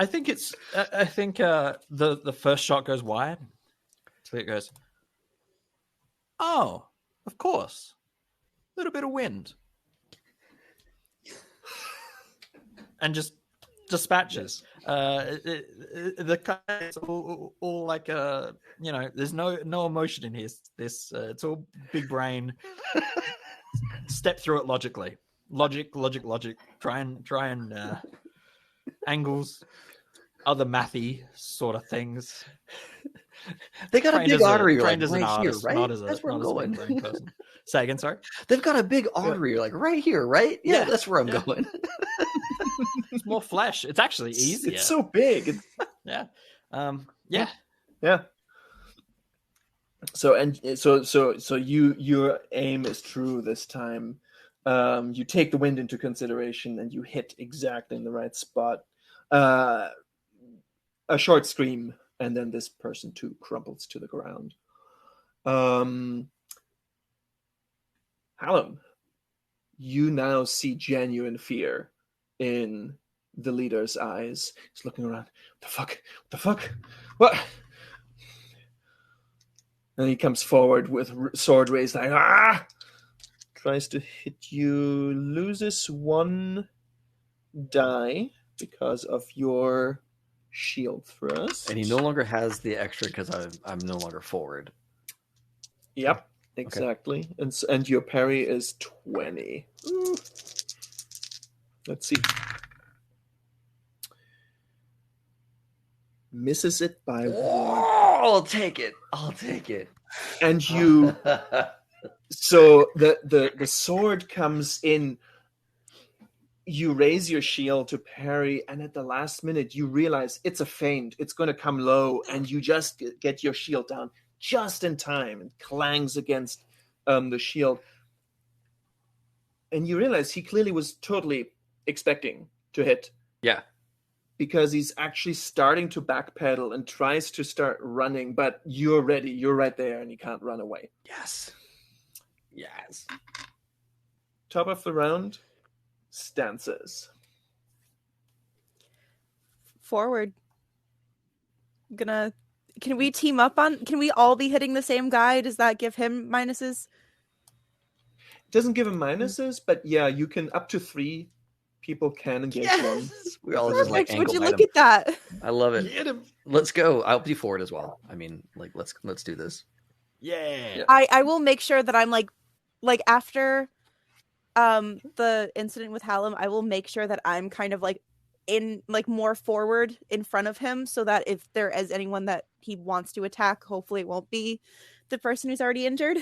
[SPEAKER 5] I think the first shot goes wide. So it goes, oh, of course. A little bit of wind. And just dispatches. It's all like there's no emotion in here. It's all big brain. Step through it logically. Logic. Try and angles, other mathy sort of things.
[SPEAKER 1] They got a big artery
[SPEAKER 5] trained as an
[SPEAKER 1] right
[SPEAKER 5] artist,
[SPEAKER 1] here, right?
[SPEAKER 5] not as
[SPEAKER 1] That's where I'm going.
[SPEAKER 5] Person. Say again, sorry.
[SPEAKER 1] They've got a big artery, like right here, right? Yeah, that's where I'm going.
[SPEAKER 5] It's more flesh. It's actually easier.
[SPEAKER 2] It's so big.
[SPEAKER 5] Yeah.
[SPEAKER 2] So your aim is true this time. You take the wind into consideration and you hit exactly in the right spot. A short scream, and then this person too crumples to the ground. Hallam, you now see genuine fear in the leader's eyes. He's looking around. What the fuck? What? And he comes forward with sword raised, like, tries to hit you, loses 1 die because of your shield thrust.
[SPEAKER 1] And he no longer has the extra because I'm no longer forward.
[SPEAKER 2] Yep, exactly. Okay. And your parry is 20. Ooh. Let's see. Misses it by 1.
[SPEAKER 1] I'll take it.
[SPEAKER 2] And you... So the sword comes in, you raise your shield to parry, and at the last minute you realize it's a feint. It's going to come low, and you just get your shield down just in time and clangs against the shield. And you realize he clearly was totally expecting to hit.
[SPEAKER 1] Yeah.
[SPEAKER 2] because he's actually starting to backpedal and tries to start running, but you're ready. You're right there, and he can't run away.
[SPEAKER 1] Yes. Yes.
[SPEAKER 2] Top of the round, stances.
[SPEAKER 3] Forward. Can we team up on? Can we all be hitting the same guy? Does that give him minuses?
[SPEAKER 2] It doesn't give him minuses, but yeah, you can up to 3 people can engage one.
[SPEAKER 1] Yes. We all just like
[SPEAKER 3] Perfect. Would
[SPEAKER 1] ankle
[SPEAKER 3] you
[SPEAKER 1] bite
[SPEAKER 3] look
[SPEAKER 1] him.
[SPEAKER 3] at that?
[SPEAKER 1] I love it.
[SPEAKER 5] Get him.
[SPEAKER 1] Let's go. I'll be forward as well. I mean, like let's do this.
[SPEAKER 5] Yeah.
[SPEAKER 3] I will make sure that I'm like after the incident with Hallam, I will make sure that I'm kind of like in like more forward in front of him, so that if there is anyone that he wants to attack, hopefully it won't be the person who's already injured.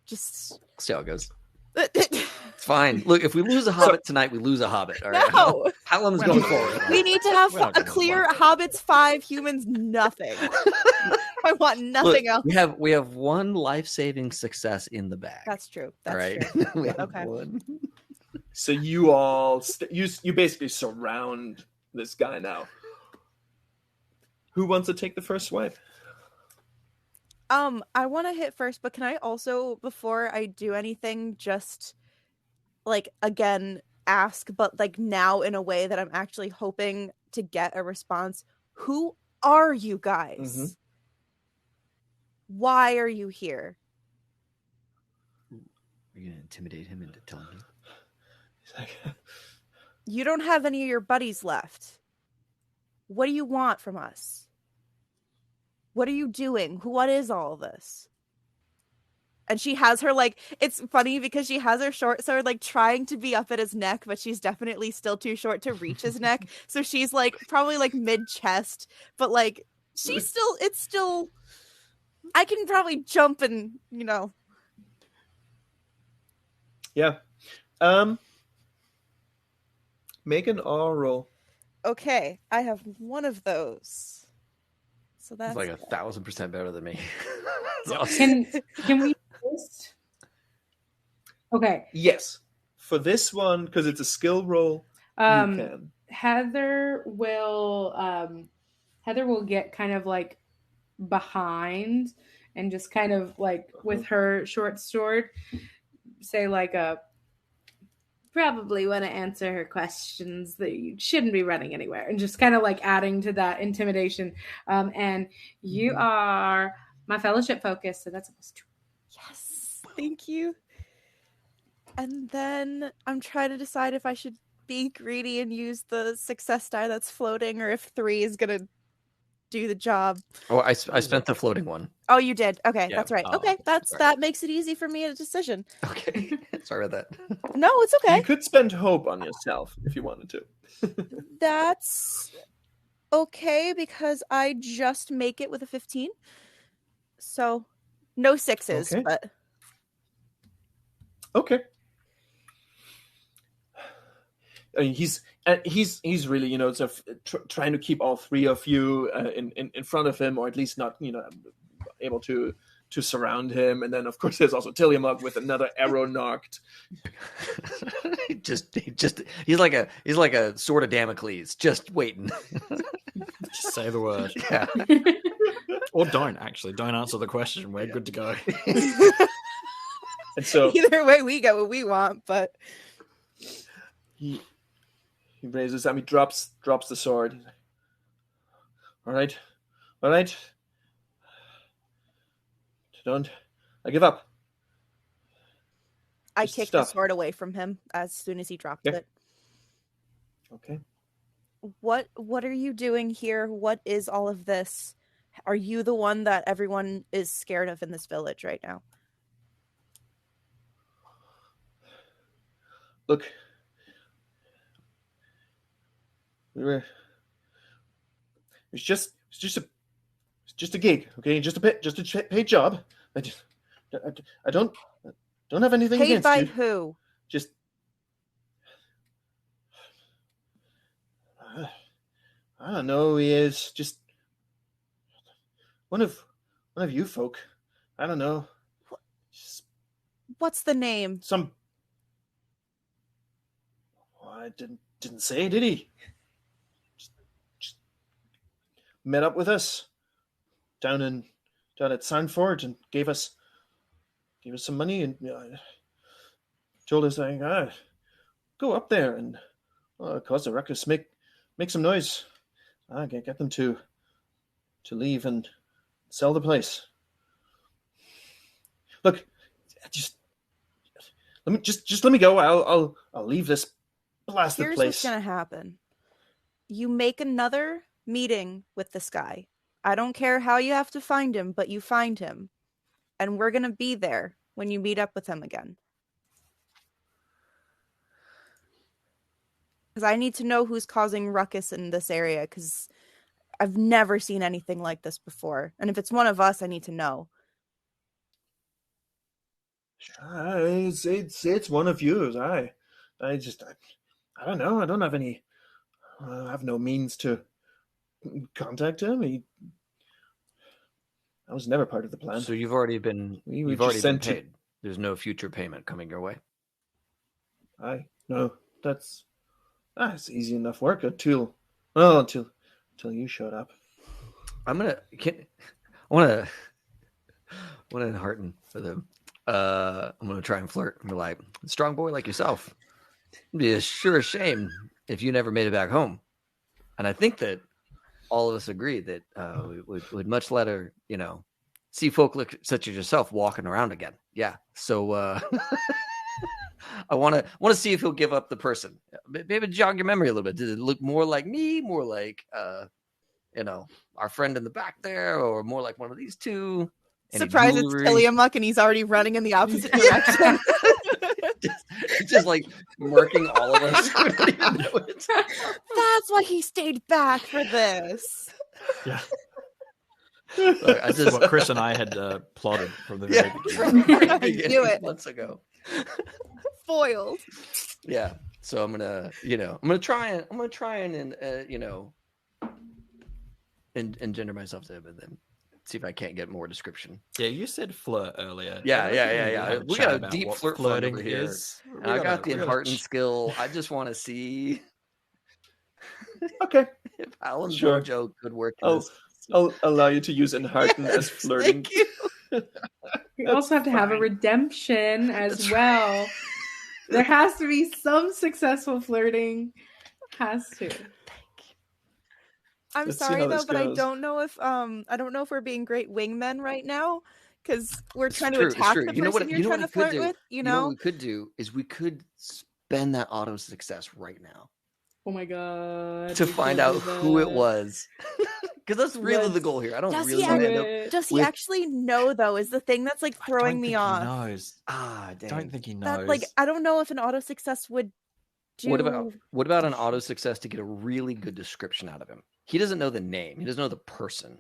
[SPEAKER 3] Just
[SPEAKER 1] See how it goes. It's fine. Look, if we lose a hobbit tonight, we lose a hobbit. All right.
[SPEAKER 3] No.
[SPEAKER 1] Hallam's
[SPEAKER 5] We're
[SPEAKER 1] going
[SPEAKER 5] not
[SPEAKER 1] forward.
[SPEAKER 3] We need to have
[SPEAKER 5] We're not
[SPEAKER 3] a
[SPEAKER 5] gonna
[SPEAKER 3] clear
[SPEAKER 5] fight.
[SPEAKER 3] hobbits 5, humans nothing. I want nothing else.
[SPEAKER 1] We have one life-saving success in the bag.
[SPEAKER 3] That's true.
[SPEAKER 1] all
[SPEAKER 3] That's
[SPEAKER 1] right.
[SPEAKER 3] true.
[SPEAKER 1] We have
[SPEAKER 3] Okay.
[SPEAKER 1] one.
[SPEAKER 2] So you all you basically surround this guy now. Who wants to take the first swipe?
[SPEAKER 3] I want to hit first, but can I also, before I do anything, just like again ask, but like now in a way that I'm actually hoping to get a response. Who are you guys?
[SPEAKER 2] Mhm.
[SPEAKER 3] Why are you here?
[SPEAKER 1] Are you gonna intimidate him into telling you?
[SPEAKER 2] He's like,
[SPEAKER 3] You don't have any of your buddies left. What do you want from us? What are you doing? What is all this? And she has her like, it's funny because she has her short sword like trying to be up at his neck, but she's definitely still too short to reach his neck. So she's like probably like mid chest, but like it's still, I can probably jump and, you know.
[SPEAKER 2] yeah. Make an R roll.
[SPEAKER 3] Okay, I have one of those. So that's
[SPEAKER 1] It's like 1,000% better than me. That's awesome.
[SPEAKER 4] Can we just... Okay.
[SPEAKER 2] Yes. For this one, because it's a skill roll, you can.
[SPEAKER 4] Heather will get kind of like behind and just kind of like with her short sword say like probably want to answer her questions that you shouldn't be running anywhere, and just kind of like adding to that intimidation. And you are my fellowship focus, so that's almost 2.
[SPEAKER 3] Yes, thank you. And then I'm trying to decide if I should be greedy and use the success die that's floating, or if 3 is gonna do the job.
[SPEAKER 1] Oh, I spent the floating one.
[SPEAKER 3] Oh, you did. Okay,
[SPEAKER 1] Yeah.
[SPEAKER 3] that's right.
[SPEAKER 5] Oh,
[SPEAKER 3] Okay,
[SPEAKER 1] sorry.
[SPEAKER 3] that makes it easy for me a decision.
[SPEAKER 1] Okay. Sorry about that.
[SPEAKER 3] No, it's okay.
[SPEAKER 2] You could spend hope on yourself if you wanted to.
[SPEAKER 3] That's okay because I just make it with a 15. So no 6s,
[SPEAKER 2] Okay.
[SPEAKER 3] but
[SPEAKER 2] Okay. I mean, he's really, you know, sort of trying to keep all 3 of you in front of him, or at least not, you know, able to surround him. And then of course there's also Tillamook with another arrow knocked.
[SPEAKER 1] he's like a sword of Damocles, just waiting.
[SPEAKER 5] Just say the word.
[SPEAKER 1] Yeah.
[SPEAKER 5] Or don't, actually. Don't answer the question. We're good to go.
[SPEAKER 2] And so
[SPEAKER 3] either way we get what we want, but
[SPEAKER 2] he raises him, he drops the sword. He's like, all right. I give up.
[SPEAKER 3] I
[SPEAKER 2] Just
[SPEAKER 3] kick the
[SPEAKER 2] stop.
[SPEAKER 3] sword away from him as soon as he dropped
[SPEAKER 2] Yeah.
[SPEAKER 3] it.
[SPEAKER 2] Okay.
[SPEAKER 3] What are you doing here? What is all of this? Are you the one that everyone is scared of in this village right now?
[SPEAKER 2] Look. It's just a gig, okay? Just a paid job. I don't have anything
[SPEAKER 3] Paid
[SPEAKER 2] against
[SPEAKER 3] by
[SPEAKER 2] you.
[SPEAKER 3] who?
[SPEAKER 2] Just I don't know. He is just one of you folk. I don't know. Just
[SPEAKER 3] What's the name?
[SPEAKER 2] some. Oh, I didn't didn't say, did he? Just met up with us down at Sandford and gave us some money and told us go up there and cause a ruckus, make some noise. I can get them to leave and sell the place. Look, let me go. I'll leave this blasted
[SPEAKER 3] Here's
[SPEAKER 2] place.
[SPEAKER 3] what's gonna happen. You make another meeting with this guy. I don't care how you have to find him, but you find him. And we're gonna be there when you meet up with him again. Because I need to know who's causing ruckus in this area, because I've never seen anything like this before. And if it's one of us, I need to know.
[SPEAKER 2] It's one of yours. I don't know. I don't have any. I have no means to contact him. I was never part of the plan.
[SPEAKER 1] So you've already been paid. There's no future payment coming your way.
[SPEAKER 2] No, that's easy enough work until you showed up.
[SPEAKER 1] I want to enhearten for them. I'm gonna try and flirt and be like, strong boy like yourself. It'd be a shame if you never made it back home. And I think that all of us agree that we would much rather, see folk such as yourself walking around again. Yeah. So I want to see if he'll give up the person. Maybe jog your memory a little bit. Did it look more like me, more like our friend in the back there, or more like one of these two?
[SPEAKER 3] Surprise, it's Tillamook and he's already running in the opposite direction.
[SPEAKER 1] just like murking all of us.
[SPEAKER 3] That's why he stayed back for this.
[SPEAKER 5] Yeah.
[SPEAKER 1] Look,
[SPEAKER 5] This is what Chris and I had plotted from the very beginning.
[SPEAKER 3] I knew it.
[SPEAKER 1] Months ago.
[SPEAKER 3] Foiled.
[SPEAKER 1] Yeah. So I'm gonna try and engender myself to him, and then see if I can't get more description.
[SPEAKER 5] Yeah, you said flirt earlier.
[SPEAKER 1] Yeah. We got a deep flirt
[SPEAKER 5] flirting
[SPEAKER 1] over here.
[SPEAKER 5] is.
[SPEAKER 1] And I got the enhearten skill. I just want to see
[SPEAKER 2] Okay,
[SPEAKER 1] if Alan's
[SPEAKER 2] Sure.
[SPEAKER 1] Mojo could work.
[SPEAKER 2] I'll allow you to use enhearten as flirting.
[SPEAKER 1] Thank you.
[SPEAKER 4] You also have to have a redemption as
[SPEAKER 1] That's
[SPEAKER 4] well. There has to be some successful flirting. Has to.
[SPEAKER 3] I'm
[SPEAKER 2] Let's see
[SPEAKER 3] sorry
[SPEAKER 2] how
[SPEAKER 3] though,
[SPEAKER 2] this
[SPEAKER 3] but I
[SPEAKER 2] goes.
[SPEAKER 3] don't know if we're being great wingmen right now, because we're trying to
[SPEAKER 1] True, it's
[SPEAKER 3] attack
[SPEAKER 1] true.
[SPEAKER 3] the
[SPEAKER 1] You know
[SPEAKER 3] person
[SPEAKER 1] what-
[SPEAKER 3] you're
[SPEAKER 1] you know
[SPEAKER 3] trying
[SPEAKER 1] what
[SPEAKER 3] to
[SPEAKER 1] we could
[SPEAKER 3] flirt
[SPEAKER 1] do?
[SPEAKER 3] with.
[SPEAKER 1] You know what we could do is we could spend that auto success right now
[SPEAKER 4] Oh my god.
[SPEAKER 1] to
[SPEAKER 4] we
[SPEAKER 1] find
[SPEAKER 4] can't
[SPEAKER 1] out
[SPEAKER 4] do
[SPEAKER 1] who it
[SPEAKER 4] that.
[SPEAKER 1] was. Because that's really the
[SPEAKER 4] Let's-
[SPEAKER 1] goal here. I don't
[SPEAKER 3] Does
[SPEAKER 1] really
[SPEAKER 3] he
[SPEAKER 1] want to
[SPEAKER 4] Do
[SPEAKER 1] end up.
[SPEAKER 4] it.
[SPEAKER 3] Does he
[SPEAKER 1] with-
[SPEAKER 3] actually know though? Is the thing that's like throwing me off.
[SPEAKER 5] He knows.
[SPEAKER 1] Dang.
[SPEAKER 5] Don't think he knows.
[SPEAKER 3] That like I don't know if an auto success would do.
[SPEAKER 1] What about an auto success to get a really good description out of him? He doesn't know the name. He doesn't know the person,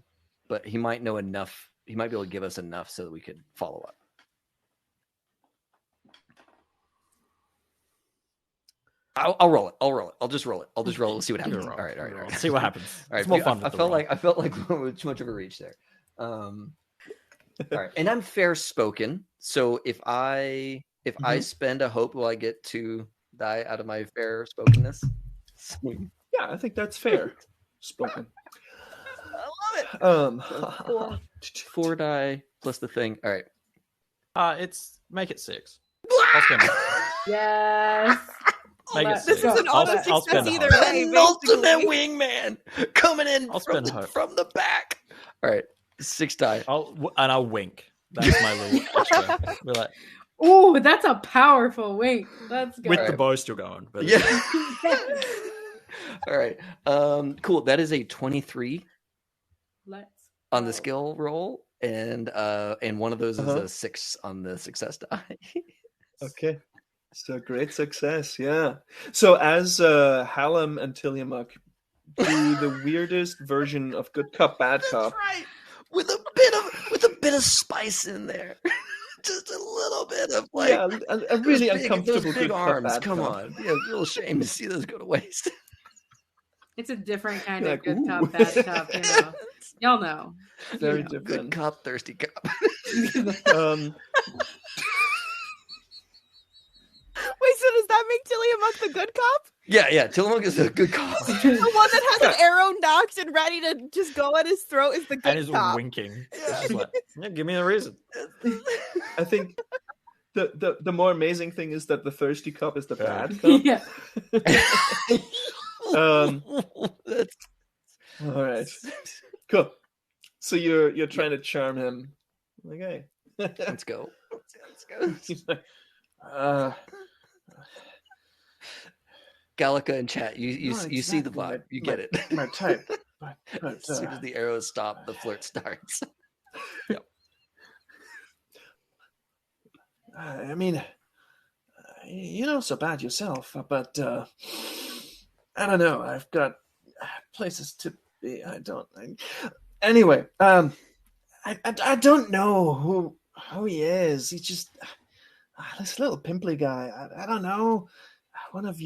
[SPEAKER 1] but he might know enough. He might be able to give us enough so that we could follow up. I'll roll it. I'll just roll it. We'll see what happens.
[SPEAKER 5] Roll.
[SPEAKER 1] All right.
[SPEAKER 5] See what happens.
[SPEAKER 1] All right.
[SPEAKER 5] It's more fun.
[SPEAKER 1] I felt like too much of a reach there. All right, and I'm fair spoken. So if I spend a hope, will I get to die out of my fair spokenness? Swing.
[SPEAKER 2] Yeah, I think that's fair. Spoken.
[SPEAKER 1] I love it. 4 die plus the thing. All right.
[SPEAKER 5] Make it 6. I'll spend it.
[SPEAKER 4] Yes.
[SPEAKER 5] Make it
[SPEAKER 4] Let's
[SPEAKER 5] 6.
[SPEAKER 3] This is an
[SPEAKER 4] go.
[SPEAKER 3] auto
[SPEAKER 5] I'll
[SPEAKER 3] success
[SPEAKER 5] spend a
[SPEAKER 3] either
[SPEAKER 5] hope.
[SPEAKER 3] way.
[SPEAKER 1] Penultimate
[SPEAKER 3] basically.
[SPEAKER 1] wingman coming in
[SPEAKER 5] I'll
[SPEAKER 1] from
[SPEAKER 5] spend hope.
[SPEAKER 1] from the back. All right, 6 die.
[SPEAKER 5] I'll wink. That's my little extra. We're like,
[SPEAKER 4] Ooh, that's a powerful wink. Let's go.
[SPEAKER 5] with
[SPEAKER 1] All
[SPEAKER 5] the
[SPEAKER 1] right.
[SPEAKER 5] bow still going. But
[SPEAKER 1] Yeah. All right. Cool. That is a 23
[SPEAKER 4] Let's
[SPEAKER 1] on the
[SPEAKER 4] go.
[SPEAKER 1] skill roll, and one of those is
[SPEAKER 2] Uh-huh.
[SPEAKER 1] a 6 on the success die.
[SPEAKER 2] Okay. So great success, yeah. So as Hallam and Tillamook do the weirdest version of good cop, bad cop.
[SPEAKER 1] right. With a bit of spice in there. Just a little bit of like
[SPEAKER 2] Yeah, a really
[SPEAKER 1] those
[SPEAKER 2] uncomfortable
[SPEAKER 1] those
[SPEAKER 2] good
[SPEAKER 1] big
[SPEAKER 2] cop,
[SPEAKER 1] arms.
[SPEAKER 2] bad
[SPEAKER 1] Come
[SPEAKER 2] cop.
[SPEAKER 1] on. Yeah, real shame to see those go to waste.
[SPEAKER 4] It's a different kind
[SPEAKER 2] You're
[SPEAKER 4] of
[SPEAKER 2] like,
[SPEAKER 4] good
[SPEAKER 2] ooh.
[SPEAKER 4] cop, bad cop. You know, y'all know.
[SPEAKER 2] Very
[SPEAKER 4] know.
[SPEAKER 1] Good
[SPEAKER 2] different.
[SPEAKER 1] cop, thirsty cop.
[SPEAKER 3] Wait, so does that make Tillamook the good cop?
[SPEAKER 1] Yeah. Tillamook is a good call.
[SPEAKER 3] The one that has an arrow knocked and ready to just go at his throat is the
[SPEAKER 5] And
[SPEAKER 3] good
[SPEAKER 5] is
[SPEAKER 3] cop.
[SPEAKER 5] winking. It's just like, yeah, give me a reason.
[SPEAKER 2] I think the more amazing thing is that the thirsty cop is the bad cop.
[SPEAKER 4] Yeah.
[SPEAKER 1] That's
[SPEAKER 2] All right, cool. So you're trying to charm him. Okay.
[SPEAKER 1] let's go. Let's go.
[SPEAKER 2] He's like,
[SPEAKER 1] Gallica in chat, you
[SPEAKER 2] not
[SPEAKER 1] see the
[SPEAKER 2] exactly
[SPEAKER 1] vibe. You get it.
[SPEAKER 2] my type, but
[SPEAKER 1] As soon as the arrows stop, the flirt starts.
[SPEAKER 2] I mean, you're not so bad yourself, but I don't know. I've got places to be. Anyway, I don't know who he is. He's just this little pimply guy. I don't know. One of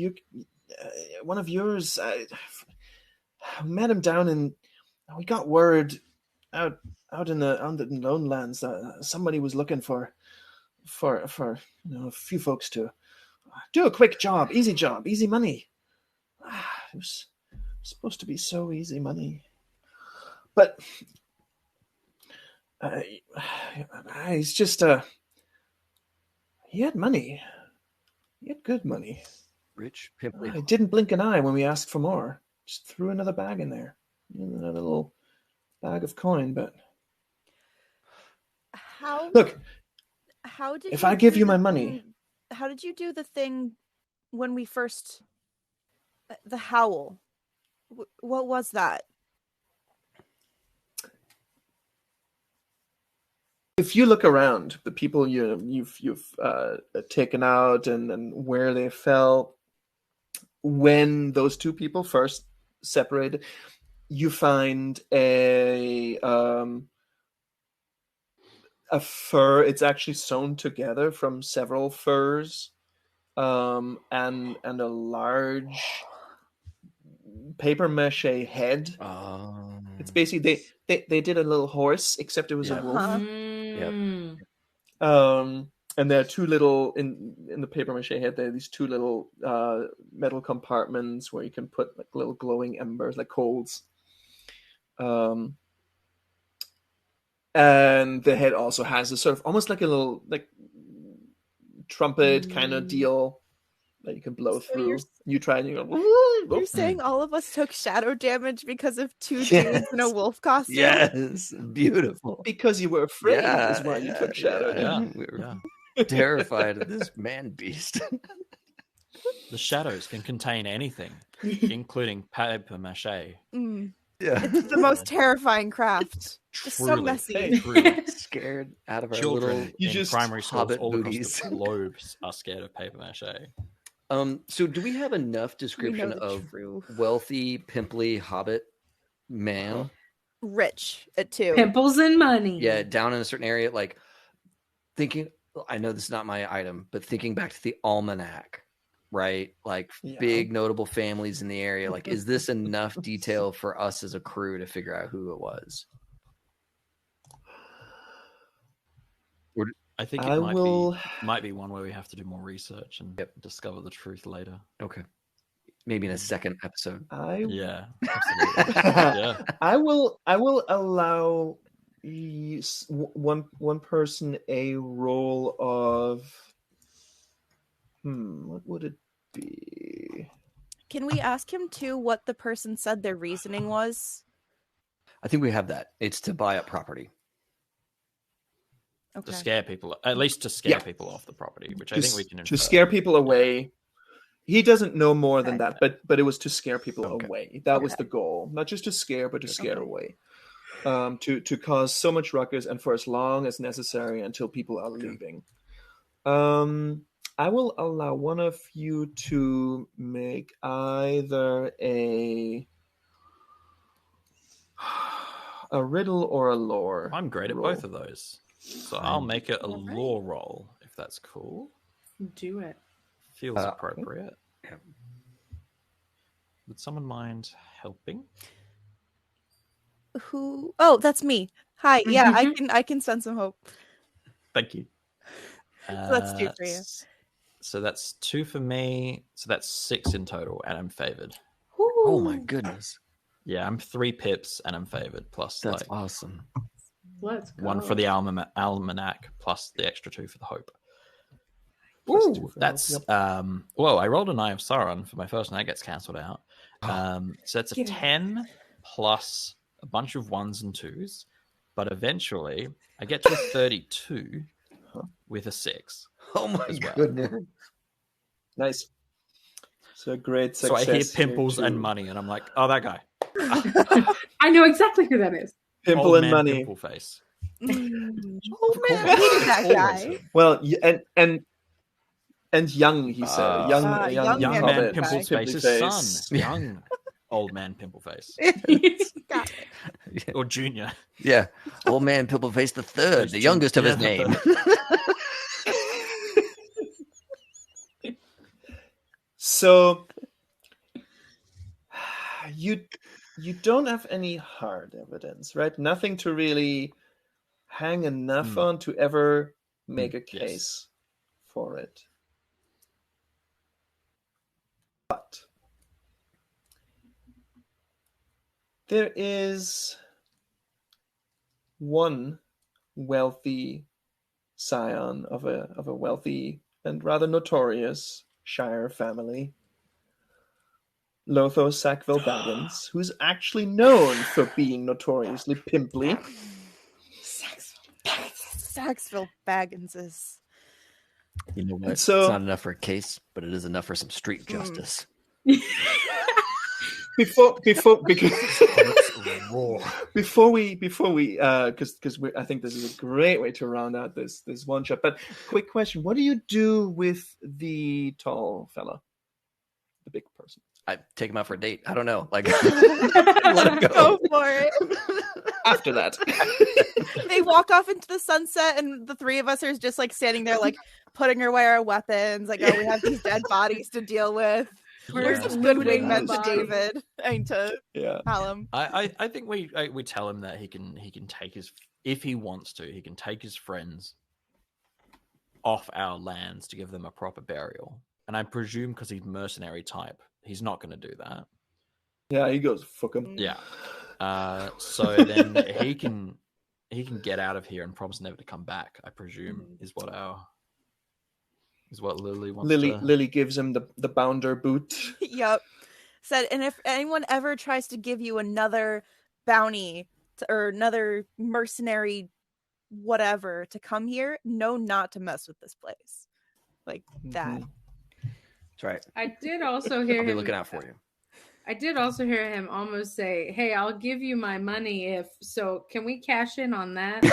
[SPEAKER 2] yours. I met him down in. We got word out in the lowlands that somebody was looking for a few folks to do a quick job, easy money. It was supposed to be so easy money, but he's just he had money. He had good money.
[SPEAKER 1] Rich pimply.
[SPEAKER 2] I didn't blink an eye when we asked for more. Just threw another bag in there, another little bag of coin. But look,
[SPEAKER 3] how did
[SPEAKER 2] if
[SPEAKER 3] you
[SPEAKER 2] I give
[SPEAKER 3] do
[SPEAKER 2] you
[SPEAKER 3] the
[SPEAKER 2] my money,
[SPEAKER 3] thing- how did you do the thing when we first the howl? What was that?
[SPEAKER 2] if you look around, the people you've taken out and where they fell, when those two people first separated, you find a fur. It's actually sewn together from several furs, and a large paper mache head. It's basically they did a little horse, except it was a wolf. And there are two little in the paper mache head. There are these two little metal compartments where you can put like little glowing embers, like coals. And the head also has a sort of almost like a little like trumpet kind of deal that you can blow through. You try and you go.
[SPEAKER 3] You're saying all of us took shadow damage because of two
[SPEAKER 1] Yes.
[SPEAKER 3] dudes in a wolf costume?
[SPEAKER 1] Yes, beautiful.
[SPEAKER 2] Because you were afraid is why you took shadow damage.
[SPEAKER 1] We were terrified of this man beast.
[SPEAKER 5] The shadows can contain anything, including paper mache.
[SPEAKER 3] It's the most terrifying craft. It's so messy.
[SPEAKER 5] Truly.
[SPEAKER 1] Scared out of our
[SPEAKER 5] Children
[SPEAKER 1] little
[SPEAKER 5] in primary schools
[SPEAKER 1] hobbit
[SPEAKER 5] all
[SPEAKER 1] booties.
[SPEAKER 5] across the globe are scared of paper mache.
[SPEAKER 1] So do we have enough description of wealthy, pimply hobbit man?
[SPEAKER 3] Rich at two.
[SPEAKER 4] Pimples and money.
[SPEAKER 1] Yeah, down in a certain area, like thinking, I know this is not my item, but thinking back to the almanac, right? Like big notable families in the area. Like, is this enough detail for us as a crew to figure out who it was?
[SPEAKER 5] I think it might be one where we have to do more research and discover the truth later.
[SPEAKER 1] Okay. Maybe in a second episode.
[SPEAKER 5] Yeah, absolutely. Yeah.
[SPEAKER 2] I will allow one person a roll of what would it be?
[SPEAKER 3] Can we ask him too what the person said their reasoning was?
[SPEAKER 1] I think we have that. It's to buy up property.
[SPEAKER 5] To scare people, at least to scare people off the property, which I think we can infer.
[SPEAKER 2] To scare people away. He doesn't know more than that, but it was to scare people away. That was the goal, not just to scare, but to scare away. To cause so much ruckus and for as long as necessary until people are leaving. I will allow one of you to make either a riddle or a lore.
[SPEAKER 5] I'm great at both of those. So I'll make it a lore roll, if that's cool.
[SPEAKER 4] Do it.
[SPEAKER 5] Feels appropriate. Yeah. Would someone mind helping?
[SPEAKER 3] Who? Oh, that's me. Hi. Yeah, I can send some hope.
[SPEAKER 5] Thank you.
[SPEAKER 3] So that's two for you.
[SPEAKER 5] So that's 2 for me. So that's 6 in total, and I'm favored.
[SPEAKER 1] Oh my goodness,
[SPEAKER 5] Yeah, I'm 3 pips, and I'm favored. Plus,
[SPEAKER 1] that's
[SPEAKER 5] like
[SPEAKER 1] awesome.
[SPEAKER 4] Let's go.
[SPEAKER 5] 1 for the almanac, plus the extra 2 for the hope.
[SPEAKER 2] Plus 2
[SPEAKER 5] Ooh,
[SPEAKER 2] for
[SPEAKER 5] that's
[SPEAKER 2] help.
[SPEAKER 5] whoa! I rolled an Eye of Sauron for my first, and that gets cancelled out. So that's a
[SPEAKER 4] Get it.
[SPEAKER 5] 10 plus a bunch of 1s and 2s, but eventually I get to a 32 with a 6.
[SPEAKER 1] Oh my
[SPEAKER 5] as well.
[SPEAKER 1] goodness.
[SPEAKER 2] Nice. So great
[SPEAKER 5] So I
[SPEAKER 2] success.
[SPEAKER 5] hear
[SPEAKER 2] here
[SPEAKER 5] pimples and
[SPEAKER 2] too.
[SPEAKER 5] money, and I'm like, oh, that guy,
[SPEAKER 4] I know exactly who that is.
[SPEAKER 2] Pimple
[SPEAKER 5] old
[SPEAKER 2] and
[SPEAKER 5] man
[SPEAKER 2] money.
[SPEAKER 5] pimple face.
[SPEAKER 3] Oh
[SPEAKER 5] Of course.
[SPEAKER 3] man, I hated that
[SPEAKER 5] Always
[SPEAKER 3] guy.
[SPEAKER 5] him.
[SPEAKER 2] Well, and young, he said.
[SPEAKER 1] Ah.
[SPEAKER 2] Young
[SPEAKER 3] Young
[SPEAKER 5] Young
[SPEAKER 3] man
[SPEAKER 5] man
[SPEAKER 2] hobbit,
[SPEAKER 5] pimple
[SPEAKER 3] guy.
[SPEAKER 5] face's
[SPEAKER 2] Pimply
[SPEAKER 5] son. Young old man pimple face.
[SPEAKER 3] Got it.
[SPEAKER 5] Or junior.
[SPEAKER 1] Yeah, old man Pimple Face the third,
[SPEAKER 5] He's
[SPEAKER 1] the youngest of his
[SPEAKER 5] yeah,
[SPEAKER 1] name.
[SPEAKER 2] So you don't have any hard evidence, right? Nothing to really hang enough on to ever make a
[SPEAKER 5] yes.
[SPEAKER 2] case for it. But there is one wealthy scion of a wealthy and rather notorious Shire family, Lotho Sackville Baggins, who's actually known for being notoriously pimply.
[SPEAKER 3] Saxville Bagginses.
[SPEAKER 1] You know what?
[SPEAKER 2] So-
[SPEAKER 1] it's not enough for a case, but it is enough for some street justice.
[SPEAKER 2] Before because
[SPEAKER 5] Raw.
[SPEAKER 2] before we because I think this is a great way to round out this one shot. But quick question: what do you do with the tall fella, the big person?
[SPEAKER 1] I take him out for a date. I don't know. Like, let him go.
[SPEAKER 3] Go for it.
[SPEAKER 2] After that,
[SPEAKER 3] They walk off into the sunset, and the three of us are just like standing there, like putting away our weapons. Like, oh, we have these dead bodies to deal with. We're
[SPEAKER 5] Yeah.
[SPEAKER 3] such good
[SPEAKER 4] Looting
[SPEAKER 3] wingmen
[SPEAKER 4] the
[SPEAKER 3] to
[SPEAKER 4] body.
[SPEAKER 3] David. I mean, to
[SPEAKER 2] yeah.
[SPEAKER 3] Hallam.
[SPEAKER 5] I think we tell him that he can take his, if he wants to, he can take his friends off our lands to give them a proper burial. And I presume because he's mercenary type, he's not going to do that.
[SPEAKER 2] Yeah, he goes, fuck him.
[SPEAKER 5] Yeah. So then he can get out of here and promise never to come back. I presume is what Lily wants.
[SPEAKER 2] Lily gives him the bounder boot.
[SPEAKER 3] Yep. Said, and if anyone ever tries to give you another bounty or another mercenary whatever to come here, know not to mess with this place. Like that.
[SPEAKER 2] Mhm.
[SPEAKER 1] That's right.
[SPEAKER 4] I did also hear
[SPEAKER 1] I'll be
[SPEAKER 4] him.
[SPEAKER 1] looking out for you.
[SPEAKER 4] I did also hear him almost say, "Hey, I'll give you my money if so. Can we cash in on that?"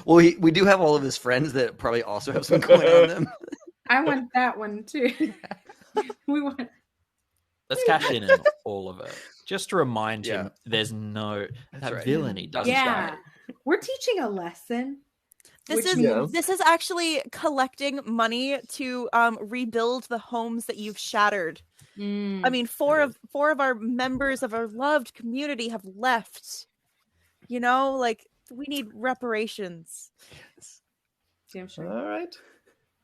[SPEAKER 1] Well, we do have all of his friends that probably also have some coin on them.
[SPEAKER 4] I want that one too. We want.
[SPEAKER 5] Let's cash in on all of it, just to remind him
[SPEAKER 1] Yeah.
[SPEAKER 5] there's no that
[SPEAKER 1] right.
[SPEAKER 5] villainy doesn't
[SPEAKER 4] Yeah,
[SPEAKER 5] stop.
[SPEAKER 4] we're teaching a lesson.
[SPEAKER 3] This
[SPEAKER 4] Which
[SPEAKER 3] is
[SPEAKER 2] means-
[SPEAKER 3] this is actually collecting money to rebuild the homes that you've shattered. I mean, four of our members of our loved community have left. You know, like we need reparations.
[SPEAKER 4] Damn sure.
[SPEAKER 2] All right.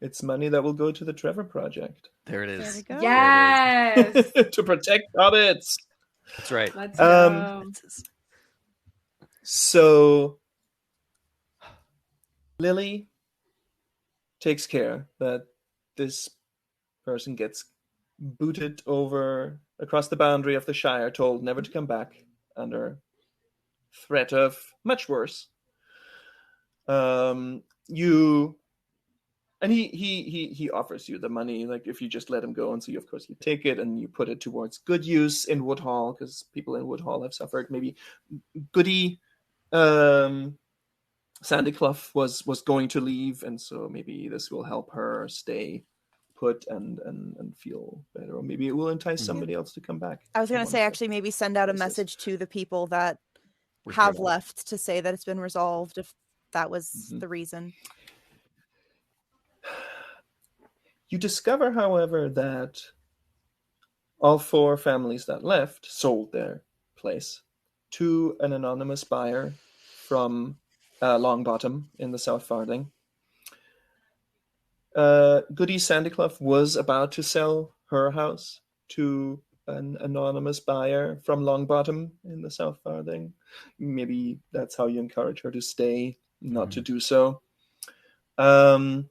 [SPEAKER 2] It's money that will go to the Trevor Project
[SPEAKER 1] There it
[SPEAKER 3] There we
[SPEAKER 1] is.
[SPEAKER 3] go.
[SPEAKER 4] Yes.
[SPEAKER 2] to protect hobbits.
[SPEAKER 1] That's right.
[SPEAKER 4] Let's
[SPEAKER 2] Um,
[SPEAKER 4] go.
[SPEAKER 2] So Lily takes care that this person gets booted over across the boundary of the Shire, told never to come back under threat of much worse. He offers you the money, like if you just let him go, and so of course you take it and you put it towards good use in Woodhall, because people in Woodhall have suffered. Maybe Goody Sandyclough was going to leave, and so maybe this will help her stay put and feel better, or maybe it will entice somebody else to come back.
[SPEAKER 3] I was going to say, actually, maybe send out a
[SPEAKER 2] This is-
[SPEAKER 3] message to the people that
[SPEAKER 1] We're
[SPEAKER 3] have
[SPEAKER 1] still-
[SPEAKER 3] left to say that it's been resolved, if that was
[SPEAKER 2] Mhm.
[SPEAKER 3] the reason.
[SPEAKER 2] You discover, however, that all four families that left sold their place to an anonymous buyer from Longbottom in the South Farding. Goody Sandyclough was about to sell her house to an anonymous buyer from Longbottom in the South Farthing. Maybe that's how you encourage her to stay, not to do so. You're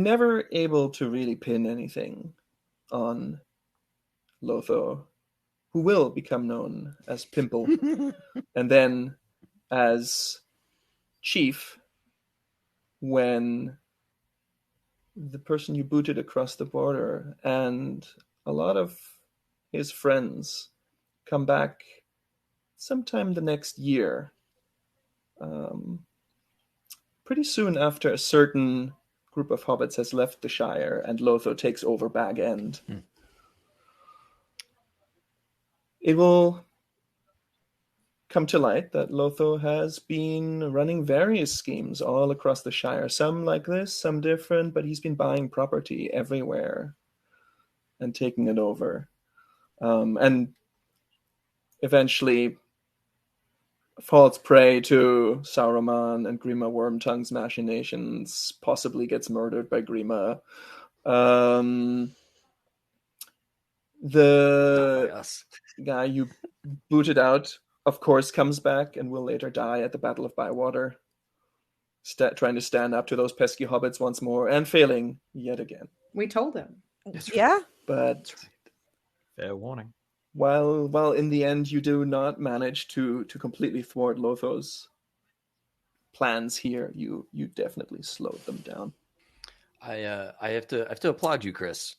[SPEAKER 2] never able to really pin anything on Lotho, who will become known as Pimple, and then as Chief when the person you booted across the border and a lot of his friends come back sometime the next year. Pretty soon after a certain group of hobbits has left the Shire and Lotho takes over Bag End. It will come to light that Lotho has been running various schemes all across the Shire, some like this, some different, but he's been buying property everywhere and taking it over. And eventually falls prey to Saruman and Grima Wormtongue's machinations, possibly gets murdered by Grima. The guy you booted out, of course, comes back and will later die at the Battle of Bywater, trying to stand up to those pesky hobbits once more and failing yet again.
[SPEAKER 4] We told him.
[SPEAKER 3] Yeah.
[SPEAKER 2] But
[SPEAKER 5] fair warning.
[SPEAKER 2] While in the end you do not manage to completely thwart Lotho's plans here, you definitely slowed them down.
[SPEAKER 1] I have to applaud you, Chris.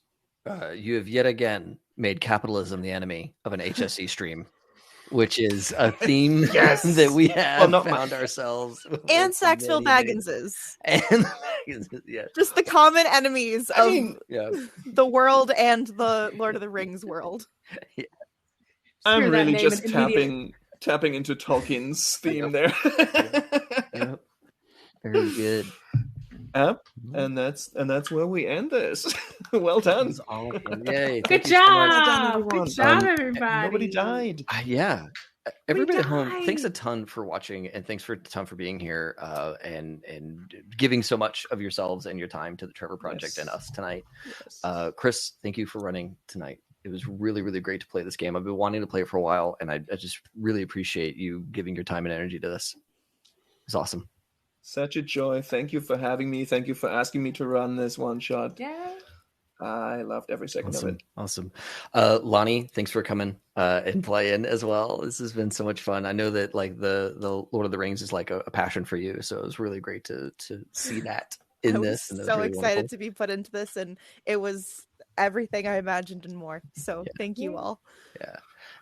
[SPEAKER 1] You have yet again made capitalism the enemy of an HSC stream, which is a theme that we have found ourselves.
[SPEAKER 3] And Saxville Bagginses.
[SPEAKER 1] And Bagginses, yeah.
[SPEAKER 3] Just the common enemies of the world and the Lord of the Rings world.
[SPEAKER 1] Yeah.
[SPEAKER 2] I'm really just tapping into Tolkien's theme there.
[SPEAKER 1] Yep. Very good.
[SPEAKER 2] And that's where we end this. Well done.
[SPEAKER 1] Awesome. Yay.
[SPEAKER 4] Good job.
[SPEAKER 2] So
[SPEAKER 4] Good job, everybody.
[SPEAKER 2] Nobody died.
[SPEAKER 1] Yeah. Everybody at home, thanks a ton for watching, and thanks a ton for being here and giving so much of yourselves and your time to the Trevor Project and us tonight. Yes. Chris, thank you for running tonight. It was really, really great to play this game. I've been wanting to play it for a while, and I just really appreciate you giving your time and energy to this. It's awesome.
[SPEAKER 2] Such a joy. Thank you for having me. Thank you for asking me to run this one shot.
[SPEAKER 4] Yeah.
[SPEAKER 2] I loved every second of it.
[SPEAKER 1] Awesome. Lonnie, thanks for coming and playing as well. This has been so much fun. I know that like the Lord of the Rings is like a passion for you, so it was really great to see that in this. And
[SPEAKER 3] so really excited to be put into this, and it was everything I imagined and more. So thank you all.
[SPEAKER 1] Yeah.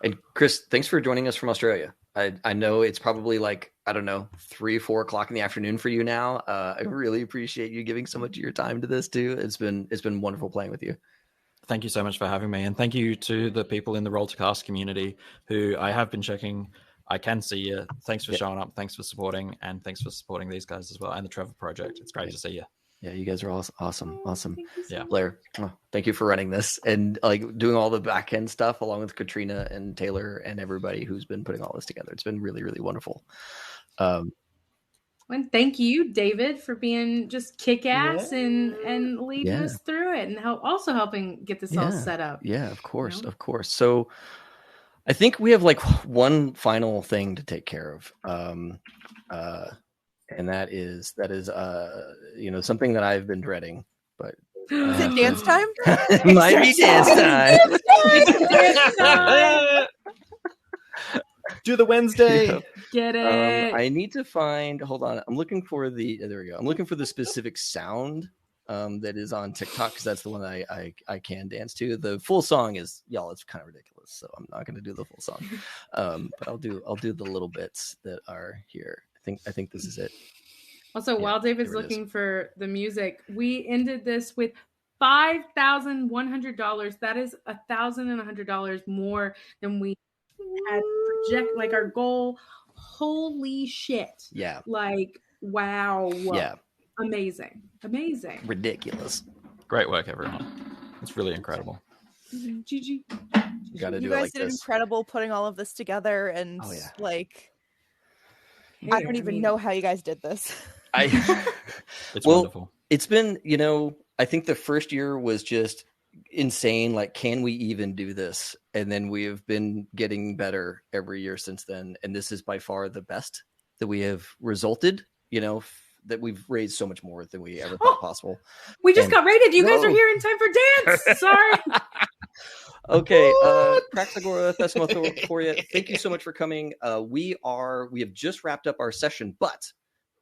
[SPEAKER 1] And Chris, thanks for joining us from Australia. I know it's probably like, I don't know, 3 or 4 o'clock in the afternoon for you now. I really appreciate you giving so much of your time to this too. It's been wonderful playing with you.
[SPEAKER 5] Thank you so much for having me. And thank you to the people in the Roll to Cast community who I have been checking. I can see you. Thanks for showing up. Thanks for supporting. And thanks for supporting these guys as well. And the Trevor Project. It's great to see you.
[SPEAKER 1] Yeah, you guys are all awesome. Awesome.
[SPEAKER 5] Yeah.
[SPEAKER 1] Blair, thank you for running this and like doing all the back end stuff along with Katrina and Taylor and everybody who's been putting all this together. It's been really, really wonderful.
[SPEAKER 4] And thank you, David, for being just kick-ass and leading us through it and helping get this all set up.
[SPEAKER 1] Yeah, of course, of course. So I think we have like one final thing to take care of. And that is something that I've been dreading, but
[SPEAKER 3] is it dance time?
[SPEAKER 1] It might be dance time.
[SPEAKER 2] Do the Wednesday.
[SPEAKER 1] Yeah.
[SPEAKER 4] Get it.
[SPEAKER 1] I need to find. Hold on. I'm looking for there we go. I'm looking for the specific sound that is on TikTok because that's the one that I can dance to. The full song is it's kind of ridiculous, so I'm not going to do the full song. But I'll do the little bits that are here. I think this is it.
[SPEAKER 4] Also, while David's looking for the music, we ended this with $5,100. That is $1,100 more than we had projected, like our goal. Holy shit!
[SPEAKER 1] Yeah.
[SPEAKER 4] Like wow.
[SPEAKER 1] Yeah.
[SPEAKER 4] Amazing.
[SPEAKER 1] Ridiculous.
[SPEAKER 5] Great work, everyone. It's really incredible.
[SPEAKER 4] GG.
[SPEAKER 1] You got to do
[SPEAKER 3] you
[SPEAKER 1] it
[SPEAKER 3] guys
[SPEAKER 1] like
[SPEAKER 3] did
[SPEAKER 1] this.
[SPEAKER 3] incredible putting all of this together, and I don't even know how you guys did this.
[SPEAKER 5] It's
[SPEAKER 1] Well,
[SPEAKER 5] wonderful.
[SPEAKER 1] It's been, I think the first year was just insane. Like, can we even do this? And then we have been getting better every year since then. And this is by far the best that we have resulted, that we've raised so much more than we ever thought possible.
[SPEAKER 4] We just got rated. You guys are here in time for dance. Sorry.
[SPEAKER 1] Okay, Praxagora, Thesmothoria, thank you so much for coming. We have just wrapped up our session, but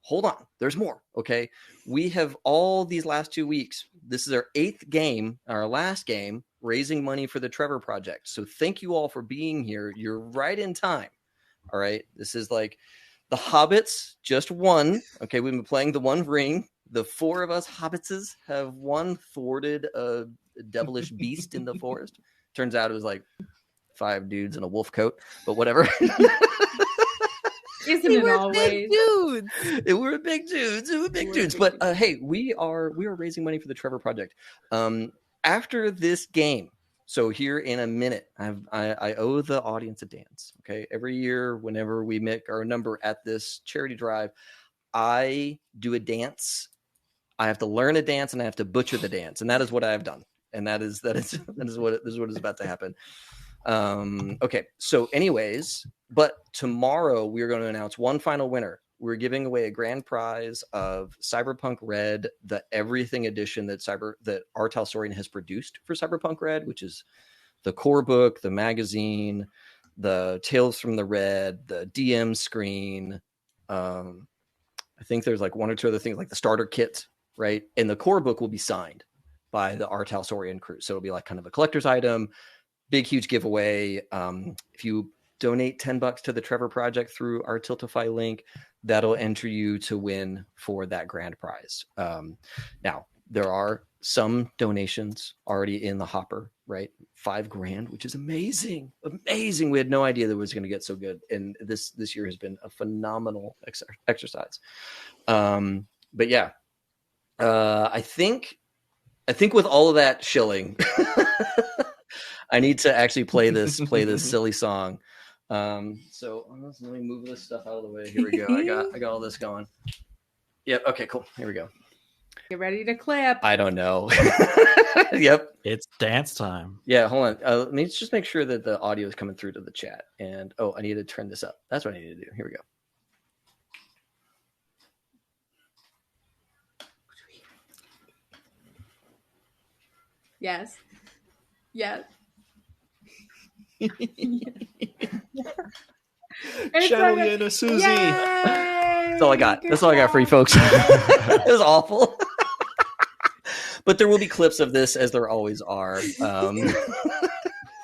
[SPEAKER 1] hold on, there's more. Okay, we have all these last 2 weeks. This is our 8th game, our last game, raising money for the Trevor Project. So thank you all for being here. You're right in time. All right, this is like the Hobbits just won. Okay, we've been playing the One Ring. The 4 of us Hobbitses have thwarted a devilish beast in the forest. Turns out it was like 5 dudes in a wolf coat, but whatever.
[SPEAKER 4] Isn't it always?
[SPEAKER 3] Big dudes.
[SPEAKER 1] We're big dudes. We're big dudes. But hey, we are raising money for the Trevor Project. After this game, so here in a minute, I owe the audience a dance. Okay, every year, whenever we make our number at this charity drive, I do a dance. I have to learn a dance and I have to butcher the dance, and that is what I have done. And that is what is about to happen. Okay. So anyways, but tomorrow we are going to announce one final winner. We're giving away a grand prize of Cyberpunk Red, the everything edition that R. Talsorian has produced for Cyberpunk Red, which is the core book, the magazine, the Tales from the Red, the DM screen. I think there's like 1 or 2 other things, like the starter kit, right? And the core book will be signed by the R. Talsorian crew. So it'll be like kind of a collector's item, big, huge giveaway. If you donate $10 to the Trevor Project through our Tiltify link, that'll enter you to win for that grand prize. Now, there are some donations already in the hopper, right? $5,000, which is amazing. Amazing. We had no idea that it was going to get so good. And this year has been a phenomenal exercise. But yeah, I think with all of that shilling, I need to actually play this silly song. So let me move this stuff out of the way. Here we go. I got all this going. Yep. Okay, cool. Here we go.
[SPEAKER 4] Get ready to clap.
[SPEAKER 1] I don't know. Yep.
[SPEAKER 5] It's dance time.
[SPEAKER 1] Yeah, hold on. Let me just make sure that the audio is coming through to the chat. And I need to turn this up. That's what I need to do. Here we go.
[SPEAKER 4] Yes. Yes.
[SPEAKER 2] Channel Yana Susie.
[SPEAKER 1] That's all I got. That's all I got for you folks. It was awful. But there will be clips of this, as there always are.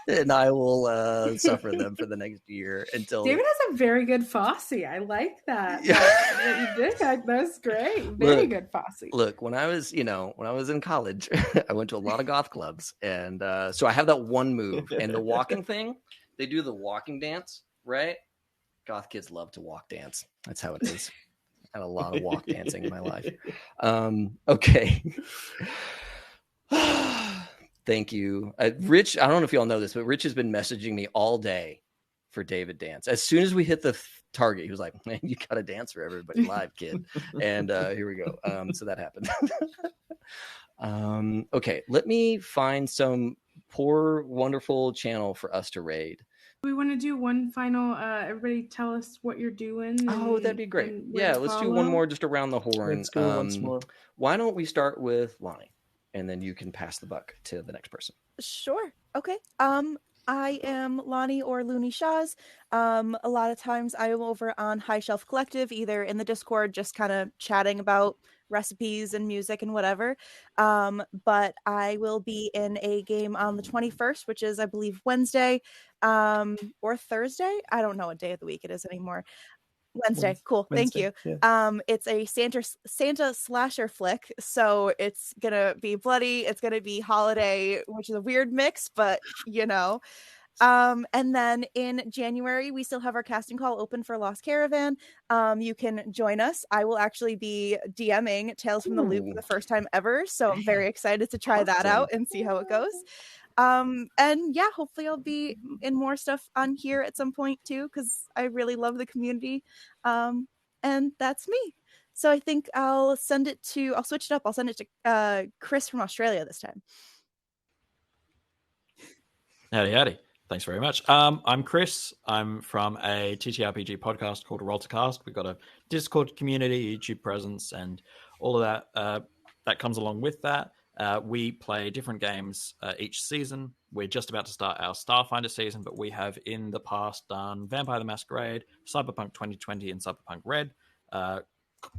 [SPEAKER 1] And I will suffer them for the next year until
[SPEAKER 4] David has a very good Fosse. I like that. Yeah. That you did. That was great. Very good Fosse.
[SPEAKER 1] Look, when I was in college, I went to a lot of goth clubs, and so I have that one move. And the walking thing, they do the walking dance, right? Goth kids love to walk dance. That's how it is. I had a lot of walk dancing in my life. Okay. Thank you. Rich, I don't know if y'all know this, but Rich has been messaging me all day for David Dance. As soon as we hit the target, he was like, man, you got to dance for everybody live, kid. And here we go. So that happened. Okay, let me find some poor, wonderful channel for us to raid.
[SPEAKER 4] We want to do one final, everybody tell us what you're doing.
[SPEAKER 1] That'd be great. Yeah, let's do one more just around the horn.
[SPEAKER 2] Let's go once more.
[SPEAKER 1] Why don't we start with Lonnie? And then you can pass the buck to the next person.
[SPEAKER 3] Sure. Okay. I am Lonnie or Looney Shaz. A lot of times I am over on High Shelf Collective, either in the Discord, just kind of chatting about recipes and music and whatever. But I will be in a game on the 21st, which is, I believe, Wednesday or Thursday. I don't know what day of the week it is anymore. Wednesday. Cool.
[SPEAKER 2] Wednesday.
[SPEAKER 3] Thank you.
[SPEAKER 2] Yeah.
[SPEAKER 3] It's a Santa slasher flick, so it's gonna be bloody. It's gonna be holiday, which is a weird mix, but you know. And then in January, we still have our casting call open for Lost Caravan. You can join us. I will actually be DMing Tales from the Loop for the first time ever, so I'm very excited to try that out and see how it goes. And yeah, hopefully I'll be in more stuff on here at some point too, because I really love the community. And that's me. So I think I'll switch it up. I'll send it to Chris from Australia this time.
[SPEAKER 5] Howdy. Thanks very much. I'm Chris. I'm from a TTRPG podcast called Roll to Cast. We've got a Discord community, YouTube presence, and all of that that comes along with that. We play different games each season. We're just about to start our Starfinder season, but we have in the past done Vampire the Masquerade, Cyberpunk 2020, and Cyberpunk Red,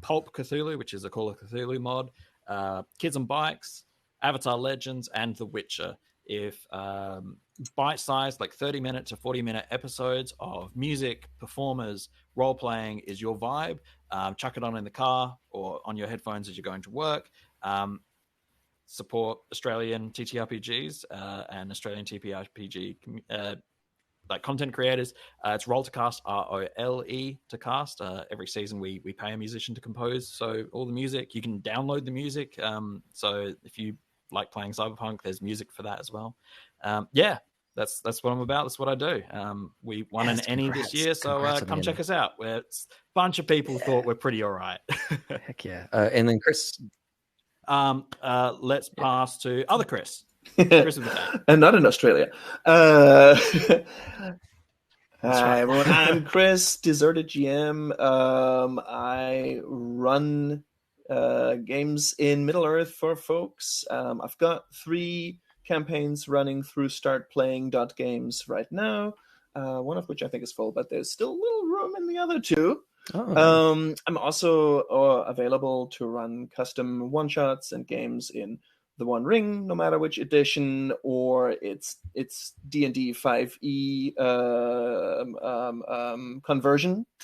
[SPEAKER 5] Pulp Cthulhu, which is a Call of Cthulhu mod, Kids on Bikes, Avatar Legends, and The Witcher. If bite-sized, like 30-minute to 40-minute episodes of music, performers, role-playing is your vibe, chuck it on in the car or on your headphones as you're going to work. Support Australian TTRPGs and Australian TTRPG like content creators. It's Roll to Cast, ROLE to cast. Every season we pay a musician to compose, so all the music, you can download the music. So if you like playing Cyberpunk, there's music for that as well. That's what I'm about. That's what I do. We won an Emmy this year, so come check us out. A bunch of people thought we're pretty all right.
[SPEAKER 1] Heck yeah. And then Chris.
[SPEAKER 5] Let's pass to other Chris. Chris of the day.
[SPEAKER 2] And not in Australia. Hi everyone, I'm Chris, Deserted GM. I run games in Middle Earth for folks. I've got 3 campaigns running through startplaying.games right now, one of which I think is full, but there's still a little room in the other 2. I'm also available to run custom one-shots and games in the One Ring, no matter which edition, or it's D&D 5e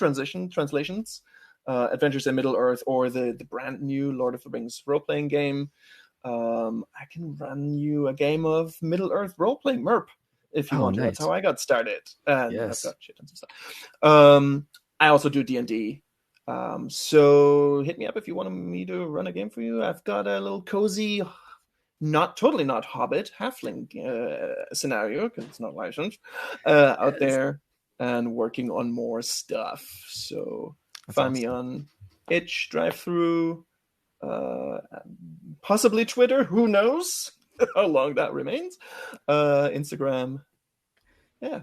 [SPEAKER 2] translations, Adventures in Middle Earth, or the brand new Lord of the Rings role-playing game. I can run you a game of Middle Earth role-playing MERP if you want to. That's how I got started. And
[SPEAKER 1] yes.
[SPEAKER 2] I've got shit tons of stuff. I also do D&D. So hit me up if you want me to run a game for you. I've got a little cozy, not Hobbit, halfling scenario, because it's not licensed, out there, and working on more stuff. So find me on Itch, Drive-Thru, possibly Twitter, who knows how long that remains, Instagram. Yeah.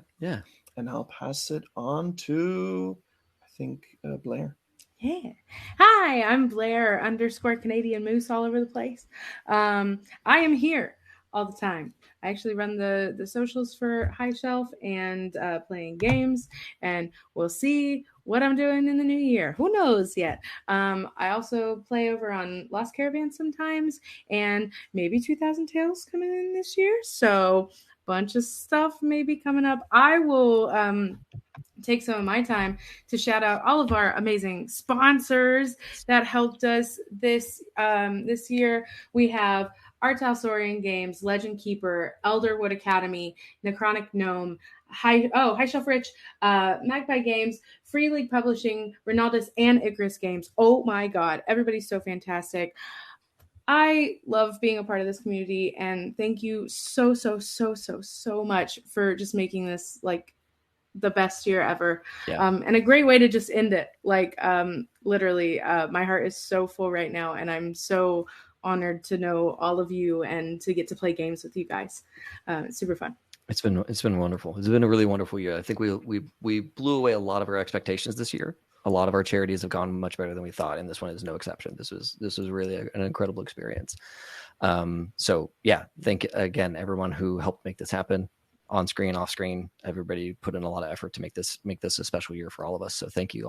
[SPEAKER 2] And I'll pass it on to, I think, Blair.
[SPEAKER 4] Yeah. Hi, I'm Blair _Canadian Moose all over the place. I am here all the time. I actually run the socials for High Shelf and playing games, and we'll see what I'm doing in the new year. Who knows yet? I also play over on Lost Caravan sometimes, and maybe 2000 Tales coming in this year. So bunch of stuff maybe coming up. I will take some of my time to shout out all of our amazing sponsors that helped us this year. We have Artalsaurian Games, Legend Keeper, Elderwood Academy, Necronic Gnome, High Shelf Rich, Magpie Games, Free League Publishing, Ronaldus, and Icarus Games. Oh my God, everybody's so fantastic. I love being a part of this community, and thank you so much for just making this like the best year ever. And a great way to just end it. Like literally, my heart is so full right now, and I'm so honored to know all of you and to get to play games with you guys. It's super fun.
[SPEAKER 1] It's been wonderful. It's been a really wonderful year. I think we blew away a lot of our expectations this year. A lot of our charities have gone much better than we thought, and this one is no exception. This was really an incredible experience. So yeah, thank again everyone who helped make this happen, on screen, off screen. Everybody put in a lot of effort to make this a special year for all of us. So thank you all.